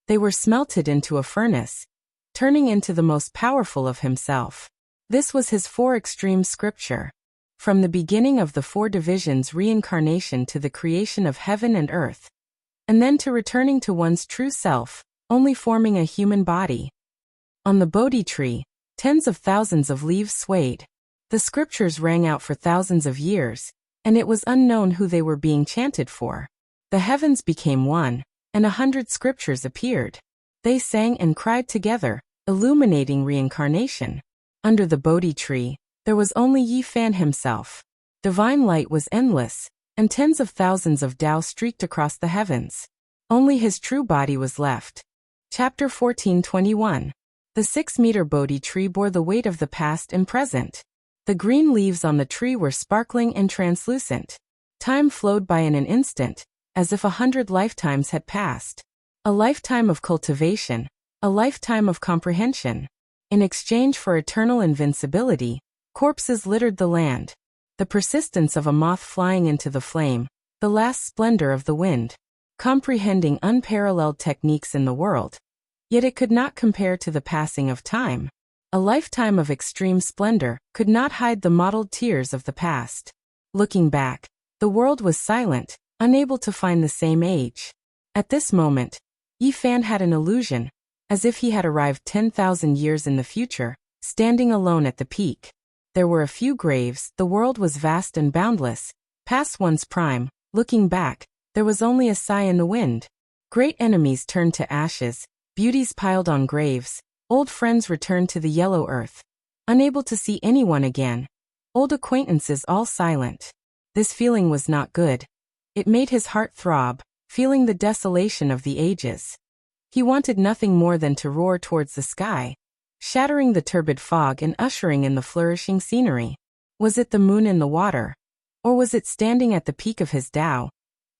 They were smelted into a furnace, turning into the most powerful of himself. This was his 4 extreme scripture. From the beginning of the 4 divisions, reincarnation to the creation of heaven and earth, and then to returning to one's true self, only forming a human body. On the Bodhi tree, tens of thousands of leaves swayed. The scriptures rang out for thousands of years, and it was unknown who they were being chanted for. The heavens became one, and 100 scriptures appeared. They sang and cried together, illuminating reincarnation. Under the Bodhi tree, there was only Yi Fan himself. Divine light was endless, and tens of thousands of Tao streaked across the heavens. Only his true body was left. Chapter 14:21. The 6-meter Bodhi tree bore the weight of the past and present. The green leaves on the tree were sparkling and translucent. Time flowed by in an instant, as if 100 lifetimes had passed. A lifetime of cultivation, a lifetime of comprehension. In exchange for eternal invincibility, corpses littered the land. The persistence of a moth flying into the flame, the last splendor of the wind. Comprehending unparalleled techniques in the world. Yet it could not compare to the passing of time. A lifetime of extreme splendor could not hide the mottled tears of the past. Looking back, the world was silent, unable to find the same age. At this moment, Yi Fan had an illusion, as if he had arrived 10,000 years in the future, standing alone at the peak. There were a few graves, the world was vast and boundless, past one's prime. Looking back, there was only a sigh in the wind. Great enemies turned to ashes, beauties piled on graves, old friends returned to the yellow earth. Unable to see anyone again, old acquaintances all silent. This feeling was not good. It made his heart throb, feeling the desolation of the ages. He wanted nothing more than to roar towards the sky, shattering the turbid fog and ushering in the flourishing scenery. Was it the moon in the water? Or was it standing at the peak of his Tao,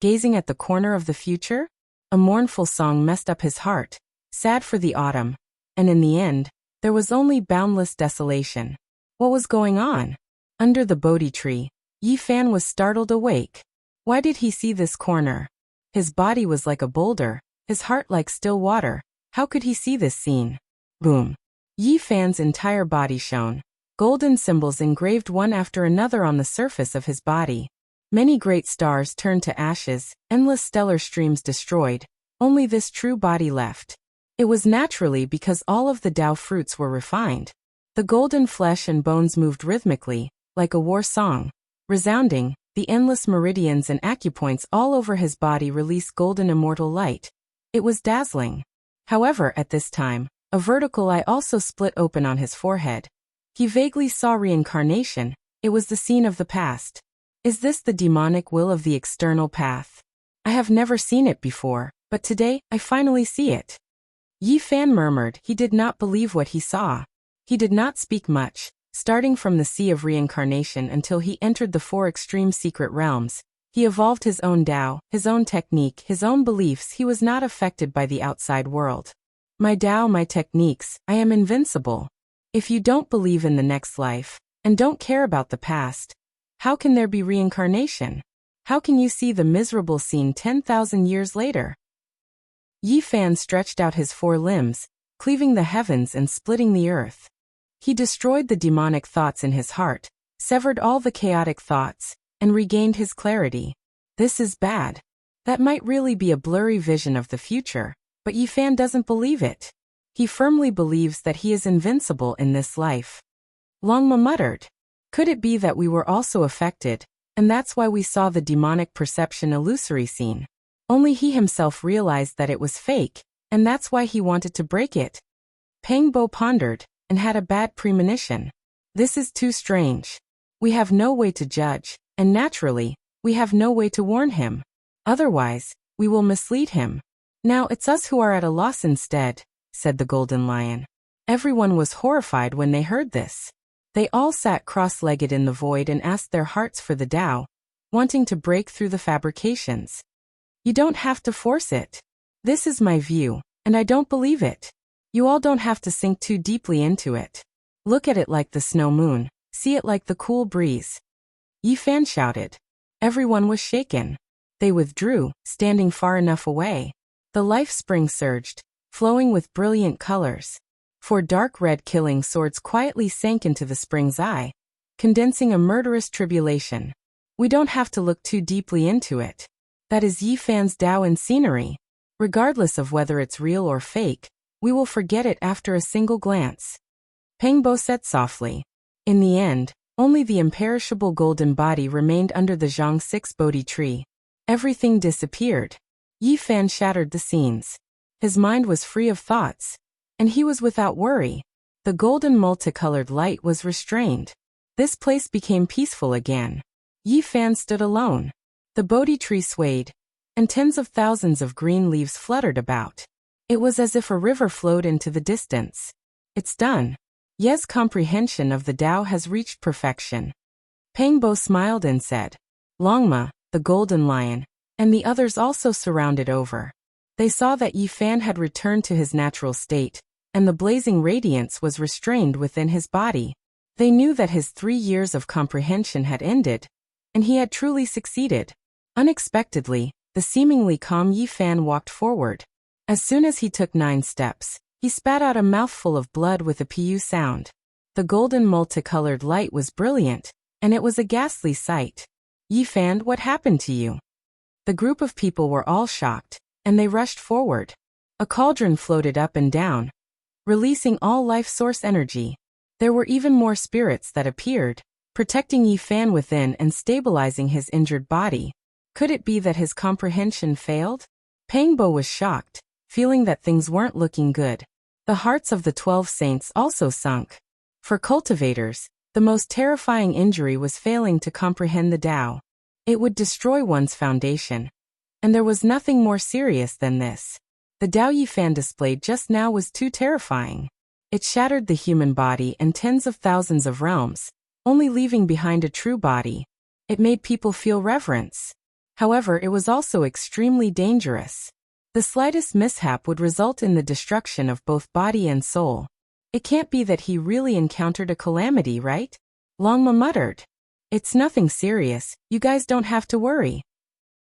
gazing at the corner of the future? A mournful song messed up his heart, sad for the autumn, and in the end, there was only boundless desolation. What was going on? Under the Bodhi tree, Yi Fan was startled awake. Why did he see this corner? His body was like a boulder, his heart like still water. How could he see this scene? Boom. Yi Fan's entire body shone. Golden symbols engraved one after another on the surface of his body. Many great stars turned to ashes, endless stellar streams destroyed, only this true body left. It was naturally because all of the Tao fruits were refined. The golden flesh and bones moved rhythmically, like a war song. Resounding, the endless meridians and acupoints all over his body released golden immortal light. It was dazzling. However, at this time, a vertical eye also split open on his forehead. He vaguely saw reincarnation. It was the scene of the past. Is this the demonic will of the external path? I have never seen it before, but today, I finally see it. Yi Fan murmured he did not believe what he saw. He did not speak much, starting from the sea of reincarnation until he entered the four extreme secret realms. He evolved his own Tao, his own technique, his own beliefs. He was not affected by the outside world. My Tao, my techniques, I am invincible. If you don't believe in the next life, and don't care about the past, how can there be reincarnation? How can you see the miserable scene 10,000 years later? Yi Fan stretched out his four limbs, cleaving the heavens and splitting the earth. He destroyed the demonic thoughts in his heart, severed all the chaotic thoughts, and regained his clarity. This is bad. That might really be a blurry vision of the future, but Yi Fan doesn't believe it. He firmly believes that he is invincible in this life. Longma muttered. Could it be that we were also affected, and that's why we saw the demonic perception illusory scene? Only he himself realized that it was fake, and that's why he wanted to break it. Peng Bo pondered, and had a bad premonition. This is too strange. We have no way to judge, and naturally, we have no way to warn him. Otherwise, we will mislead him. Now it's us who are at a loss instead, said the Golden Lion. Everyone was horrified when they heard this. They all sat cross-legged in the void and asked their hearts for the Tao, wanting to break through the fabrications. You don't have to force it. This is my view, and I don't believe it. You all don't have to sink too deeply into it. Look at it like the snow moon, see it like the cool breeze. Yi Fan shouted. Everyone was shaken. They withdrew, standing far enough away. The life spring surged, flowing with brilliant colors. Four dark red killing swords quietly sank into the spring's eye, condensing a murderous tribulation. We don't have to look too deeply into it. That is Yi Fan's Tao and scenery. Regardless of whether it's real or fake, we will forget it after a single glance. Peng Bo said softly. In the end, only the imperishable golden body remained under the Zhang 6 Bodhi tree. Everything disappeared. Yi Fan shattered the scenes. His mind was free of thoughts, and he was without worry. The golden multicolored light was restrained. This place became peaceful again. Yi Fan stood alone. The Bodhi tree swayed, and tens of thousands of green leaves fluttered about. It was as if a river flowed into the distance. It's done. Ye's comprehension of the Tao has reached perfection. Peng Bo smiled and said. Longma, the Golden Lion, and the others also surrounded over. They saw that Yi Fan had returned to his natural state, and the blazing radiance was restrained within his body. They knew that his 3 years of comprehension had ended, and he had truly succeeded. Unexpectedly, the seemingly calm Yi Fan walked forward. As soon as he took 9 steps, he spat out a mouthful of blood with a pu sound. The golden multicolored light was brilliant, and it was a ghastly sight. Yi Fan, what happened to you? The group of people were all shocked, and they rushed forward. A cauldron floated up and down, releasing all life source energy. There were even more spirits that appeared, protecting Yi Fan within and stabilizing his injured body. Could it be that his comprehension failed? Peng Bo was shocked, feeling that things weren't looking good. The hearts of the 12 saints also sunk. For cultivators, the most terrifying injury was failing to comprehend the Tao. It would destroy one's foundation. And there was nothing more serious than this. The Tao Yi Fan displayed just now was too terrifying. It shattered the human body and tens of thousands of realms, only leaving behind a true body. It made people feel reverence. However, it was also extremely dangerous. The slightest mishap would result in the destruction of both body and soul. It can't be that he really encountered a calamity, right? Longma muttered. It's nothing serious, you guys don't have to worry.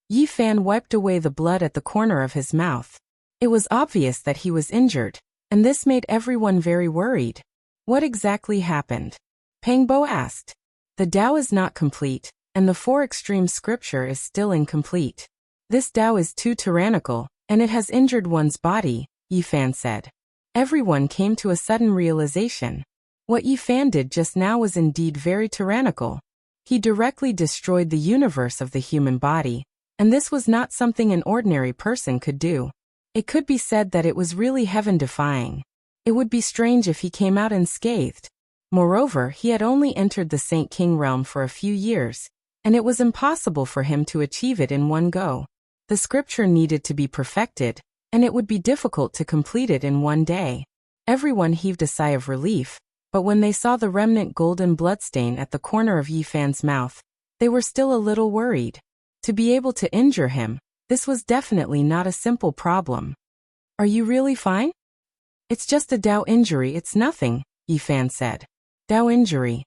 Yi Fan wiped away the blood at the corner of his mouth. It was obvious that he was injured, and this made everyone very worried. What exactly happened? Peng Bo asked. The Tao is not complete, and the four extreme scripture is still incomplete. This Tao is too tyrannical, and it has injured one's body, Yifan said. Everyone came to a sudden realization. What Yifan did just now was indeed very tyrannical. He directly destroyed the universe of the human body, and this was not something an ordinary person could do. It could be said that it was really heaven-defying. It would be strange if he came out unscathed. Moreover, he had only entered the Saint King realm for a few years, and it was impossible for him to achieve it in one go. The scripture needed to be perfected, and it would be difficult to complete it in one day. Everyone heaved a sigh of relief, but when they saw the remnant golden bloodstain at the corner of Yifan's mouth, they were still a little worried. To be able to injure him, this was definitely not a simple problem. Are you really fine? It's just a Tao injury, it's nothing, Yifan said. Tao injury.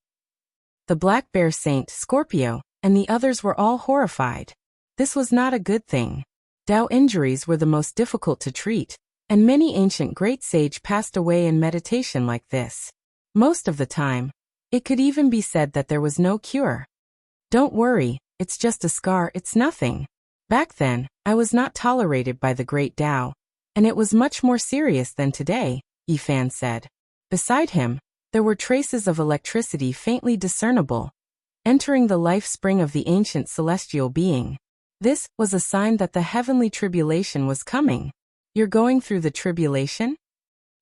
The Black Bear Saint, Scorpio, and the others were all horrified. This was not a good thing. Tao injuries were the most difficult to treat, and many ancient great sage passed away in meditation like this. Most of the time, it could even be said that there was no cure. Don't worry, it's just a scar, it's nothing. Back then, I was not tolerated by the great Tao, and it was much more serious than today, Yifan said. Beside him, there were traces of electricity faintly discernible, entering the life spring of the ancient celestial being. This was a sign that the heavenly tribulation was coming. You're going through the tribulation?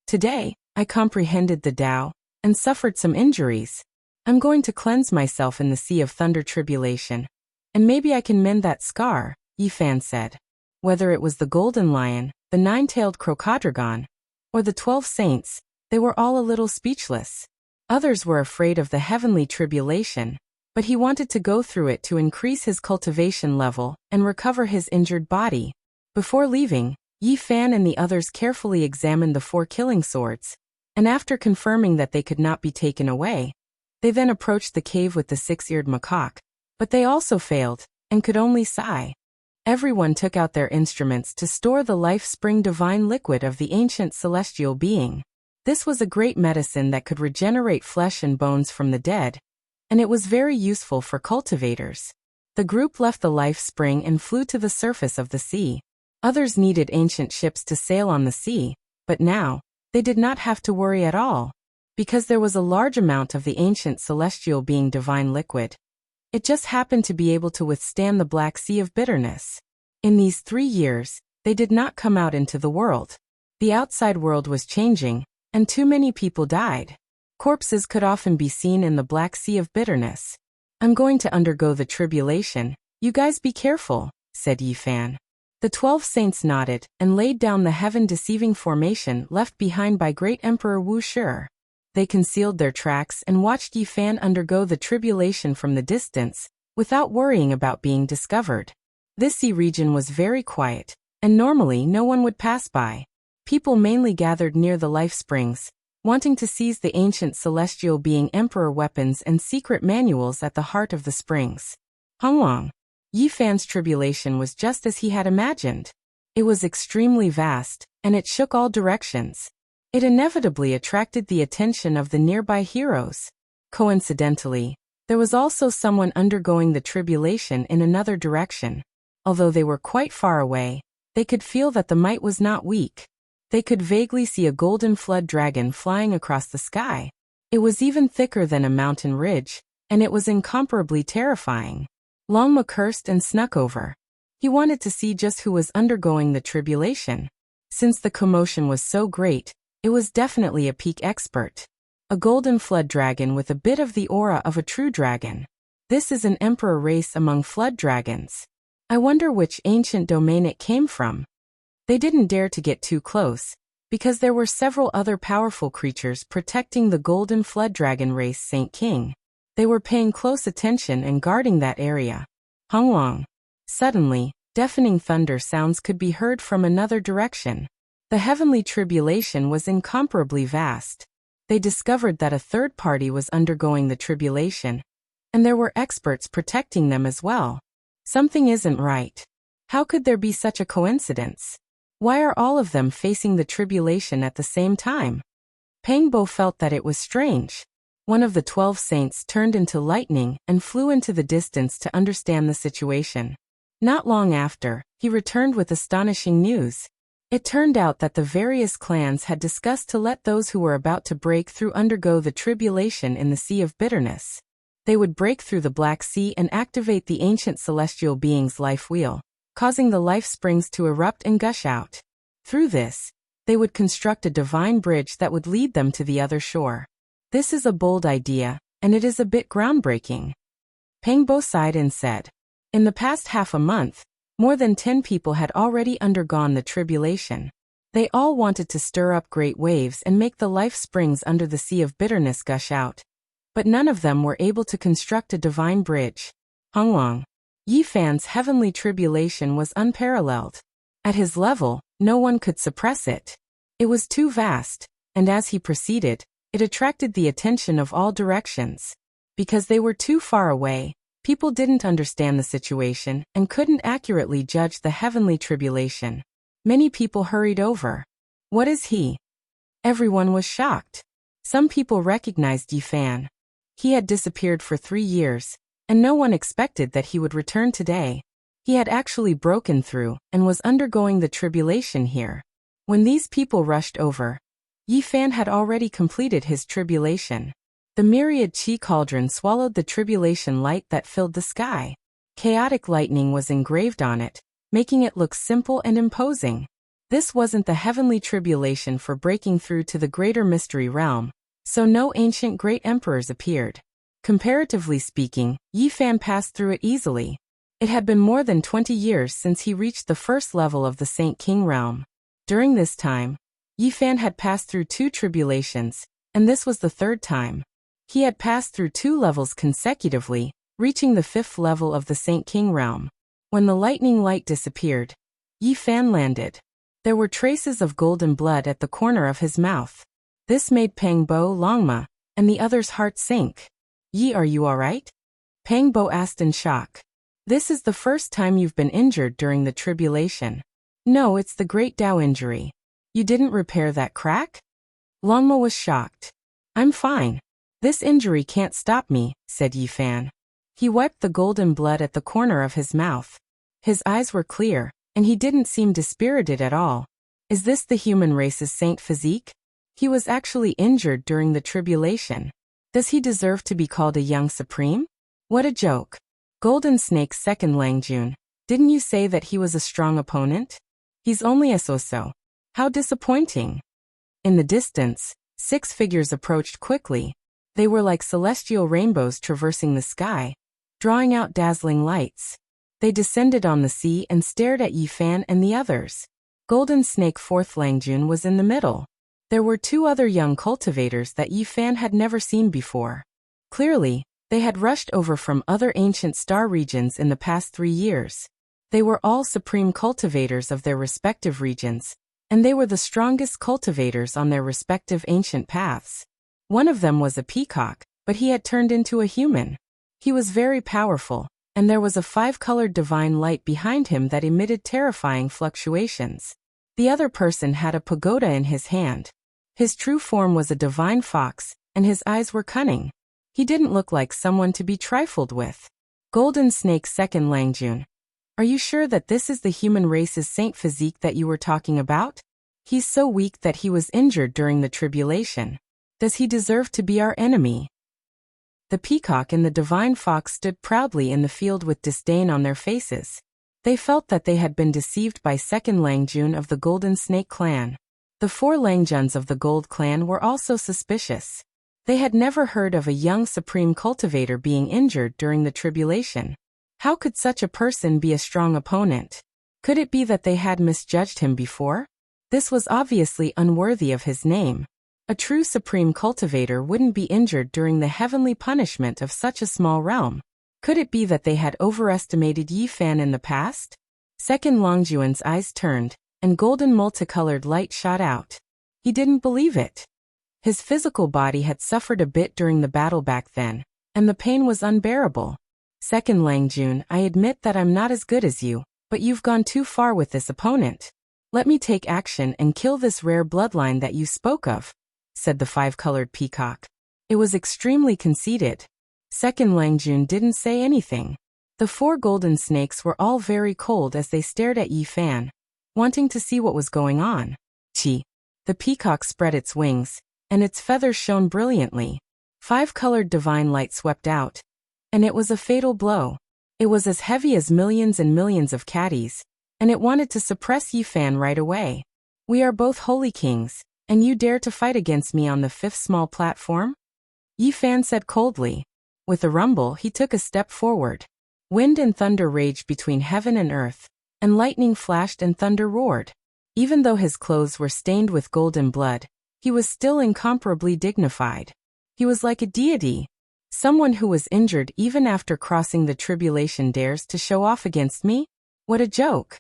Today, I comprehended the Tao, and suffered some injuries. I'm going to cleanse myself in the sea of thunder tribulation, and maybe I can mend that scar, Yifan said. Whether it was the golden lion, the nine-tailed crocodragon, or the 12 saints, they were all a little speechless. Others were afraid of the heavenly tribulation, but he wanted to go through it to increase his cultivation level and recover his injured body. Before leaving, Yifan and the others carefully examined the 4 killing swords, and after confirming that they could not be taken away, they then approached the cave with the 6-eared macaque, but they also failed, and could only sigh. Everyone took out their instruments to store the life-spring divine liquid of the ancient celestial being. This was a great medicine that could regenerate flesh and bones from the dead, and it was very useful for cultivators. The group left the life spring and flew to the surface of the sea. Others needed ancient ships to sail on the sea, but now, they did not have to worry at all, because there was a large amount of the ancient celestial being divine liquid. It just happened to be able to withstand the Black Sea of bitterness. In these 3 years, they did not come out into the world. The outside world was changing, and too many people died. Corpses could often be seen in the Black Sea of bitterness. I'm going to undergo the tribulation, you guys be careful, said Yifan. The 12 saints nodded and laid down the heaven-deceiving formation left behind by great Emperor Wuxia. They concealed their tracks and watched Yifan undergo the tribulation from the distance, without worrying about being discovered. This sea region was very quiet, and normally no one would pass by. People mainly gathered near the life springs, wanting to seize the ancient celestial being emperor weapons and secret manuals at the heart of the springs. Hunglong. Yifan's tribulation was just as he had imagined. It was extremely vast, and it shook all directions. It inevitably attracted the attention of the nearby heroes. Coincidentally, there was also someone undergoing the tribulation in another direction. Although they were quite far away, they could feel that the might was not weak. They could vaguely see a golden flood dragon flying across the sky. It was even thicker than a mountain ridge, and it was incomparably terrifying. Longma cursed and snuck over. He wanted to see just who was undergoing the tribulation. Since the commotion was so great, it was definitely a peak expert. A golden flood dragon with a bit of the aura of a true dragon. This is an emperor race among flood dragons. I wonder which ancient domain it came from. They didn't dare to get too close, because there were several other powerful creatures protecting the golden flood dragon race Saint King. They were paying close attention and guarding that area. Hunglong. Suddenly, deafening thunder sounds could be heard from another direction. The heavenly tribulation was incomparably vast. They discovered that a third party was undergoing the tribulation, and there were experts protecting them as well. Something isn't right. How could there be such a coincidence? Why are all of them facing the tribulation at the same time? Pangbo felt that it was strange. One of the 12 saints turned into lightning and flew into the distance to understand the situation. Not long after, he returned with astonishing news. It turned out that the various clans had discussed to let those who were about to break through undergo the tribulation in the Sea of Bitterness. They would break through the Black Sea and activate the ancient celestial being's life wheel, causing the life springs to erupt and gush out. Through this, they would construct a divine bridge that would lead them to the other shore. This is a bold idea, and it is a bit groundbreaking. Pang Bo sighed and said, in the past half a month, more than 10 people had already undergone the tribulation. They all wanted to stir up great waves and make the life springs under the Sea of Bitterness gush out. But none of them were able to construct a divine bridge. Hongwang. Yi Fan's heavenly tribulation was unparalleled. At his level, no one could suppress it. It was too vast, and as he proceeded, it attracted the attention of all directions. Because they were too far away, people didn't understand the situation and couldn't accurately judge the heavenly tribulation. Many people hurried over. What is he? Everyone was shocked. Some people recognized Yi Fan. He had disappeared for 3 years, and no one expected that he would return today. He had actually broken through and was undergoing the tribulation here. When these people rushed over, Yi Fan had already completed his tribulation. The myriad chi cauldron swallowed the tribulation light that filled the sky. Chaotic lightning was engraved on it, making it look simple and imposing. This wasn't the heavenly tribulation for breaking through to the greater mystery realm, so no ancient great emperors appeared. Comparatively speaking, Yi Fan passed through it easily. It had been more than 20 years since he reached the first level of the Saint King realm. During this time, Yi Fan had passed through 2 tribulations, and this was the 3rd time. He had passed through 2 levels consecutively, reaching the 5th level of the Saint King realm. When the lightning light disappeared, Yi Fan landed. There were traces of golden blood at the corner of his mouth. This made Pang Bo, Longma, and the others' hearts sink. Yi, are you alright? Pang Bo asked in shock. This is the first time you've been injured during the tribulation. No, it's the Great Tao injury. You didn't repair that crack? Longma was shocked. I'm fine. This injury can't stop me, said Yi Fan. He wiped the golden blood at the corner of his mouth. His eyes were clear, and he didn't seem dispirited at all. Is this the human race's saint physique? He was actually injured during the tribulation. Does he deserve to be called a young supreme? What a joke. Golden Snake's second Langjun. Didn't you say that he was a strong opponent? He's only a so-so. How disappointing. In the distance, 6 figures approached quickly. They were like celestial rainbows traversing the sky, drawing out dazzling lights. They descended on the sea and stared at Yi Fan and the others. Golden Snake 4th Langjun was in the middle. There were 2 other young cultivators that Yi Fan had never seen before. Clearly, they had rushed over from other ancient star regions in the past 3 years. They were all supreme cultivators of their respective regions, and they were the strongest cultivators on their respective ancient paths. One of them was a peacock, but he had turned into a human. He was very powerful, and there was a 5-colored divine light behind him that emitted terrifying fluctuations. The other person had a pagoda in his hand. His true form was a divine fox, and his eyes were cunning. He didn't look like someone to be trifled with. Golden Snake's second Langjun. Are you sure that this is the human race's saint physique that you were talking about? He's so weak that he was injured during the tribulation. Does he deserve to be our enemy? The peacock and the divine fox stood proudly in the field with disdain on their faces. They felt that they had been deceived by second Langjun of the Golden Snake clan. The 4 Langjuns of the Gold clan were also suspicious. They had never heard of a young supreme cultivator being injured during the tribulation. How could such a person be a strong opponent? Could it be that they had misjudged him before? This was obviously unworthy of his name. A true supreme cultivator wouldn't be injured during the heavenly punishment of such a small realm. Could it be that they had overestimated Yi Fan in the past? Second Longjuan's eyes turned, and golden multicolored light shot out. He didn't believe it. His physical body had suffered a bit during the battle back then, and the pain was unbearable. Second Langjun, I admit that I'm not as good as you, but you've gone too far with this opponent. Let me take action and kill this rare bloodline that you spoke of, said the 5-colored peacock. It was extremely conceited. Second Langjun didn't say anything. The 4 golden snakes were all very cold as they stared at Yi Fan, wanting to see what was going on. Chi. The peacock spread its wings, and its feathers shone brilliantly. 5-colored divine light swept out, and it was a fatal blow. It was as heavy as millions and millions of catties, and it wanted to suppress Yi Fan right away. We are both holy kings, and you dare to fight against me on the 5th small platform? Yi Fan said coldly. With a rumble, he took a step forward. Wind and thunder raged between heaven and earth, and lightning flashed and thunder roared. Even though his clothes were stained with golden blood, he was still incomparably dignified. He was like a deity. Someone who was injured even after crossing the tribulation dares to show off against me? What a joke!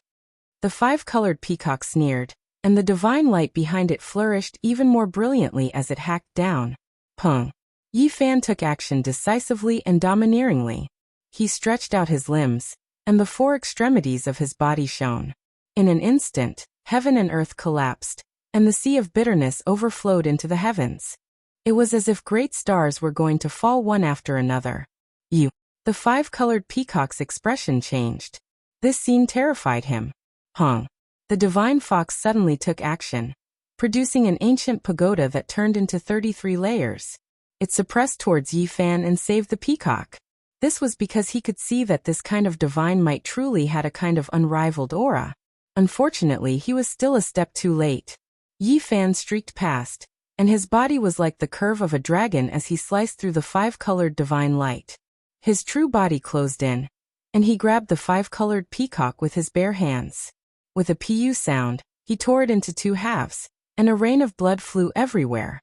The 5-colored peacock sneered, and the divine light behind it flourished even more brilliantly as it hacked down. Pung! Yi Fan took action decisively and domineeringly. He stretched out his limbs, and the 4 extremities of his body shone. In an instant, heaven and earth collapsed, and the sea of bitterness overflowed into the heavens. It was as if great stars were going to fall one after another. The 5-colored peacock's expression changed. This scene terrified him. Hong. The divine fox suddenly took action, producing an ancient pagoda that turned into 33 layers. It suppressed towards Yi Fan and saved the peacock. This was because he could see that this kind of divine might truly had a kind of unrivaled aura. Unfortunately, he was still a step too late. Yi Fan streaked past, and his body was like the curve of a dragon as he sliced through the 5-colored divine light. His true body closed in, and he grabbed the 5-colored peacock with his bare hands. With a pu sound, he tore it into 2 halves, and a rain of blood flew everywhere.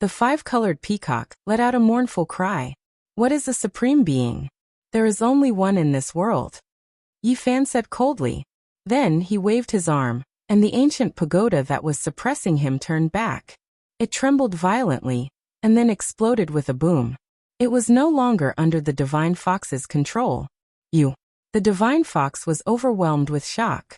The 5-colored peacock let out a mournful cry. What is a supreme being? There is only one in this world. Yi Fan said coldly. Then he waved his arm, and the ancient pagoda that was suppressing him turned back. It trembled violently, and then exploded with a boom. It was no longer under the divine fox's control. The divine fox was overwhelmed with shock.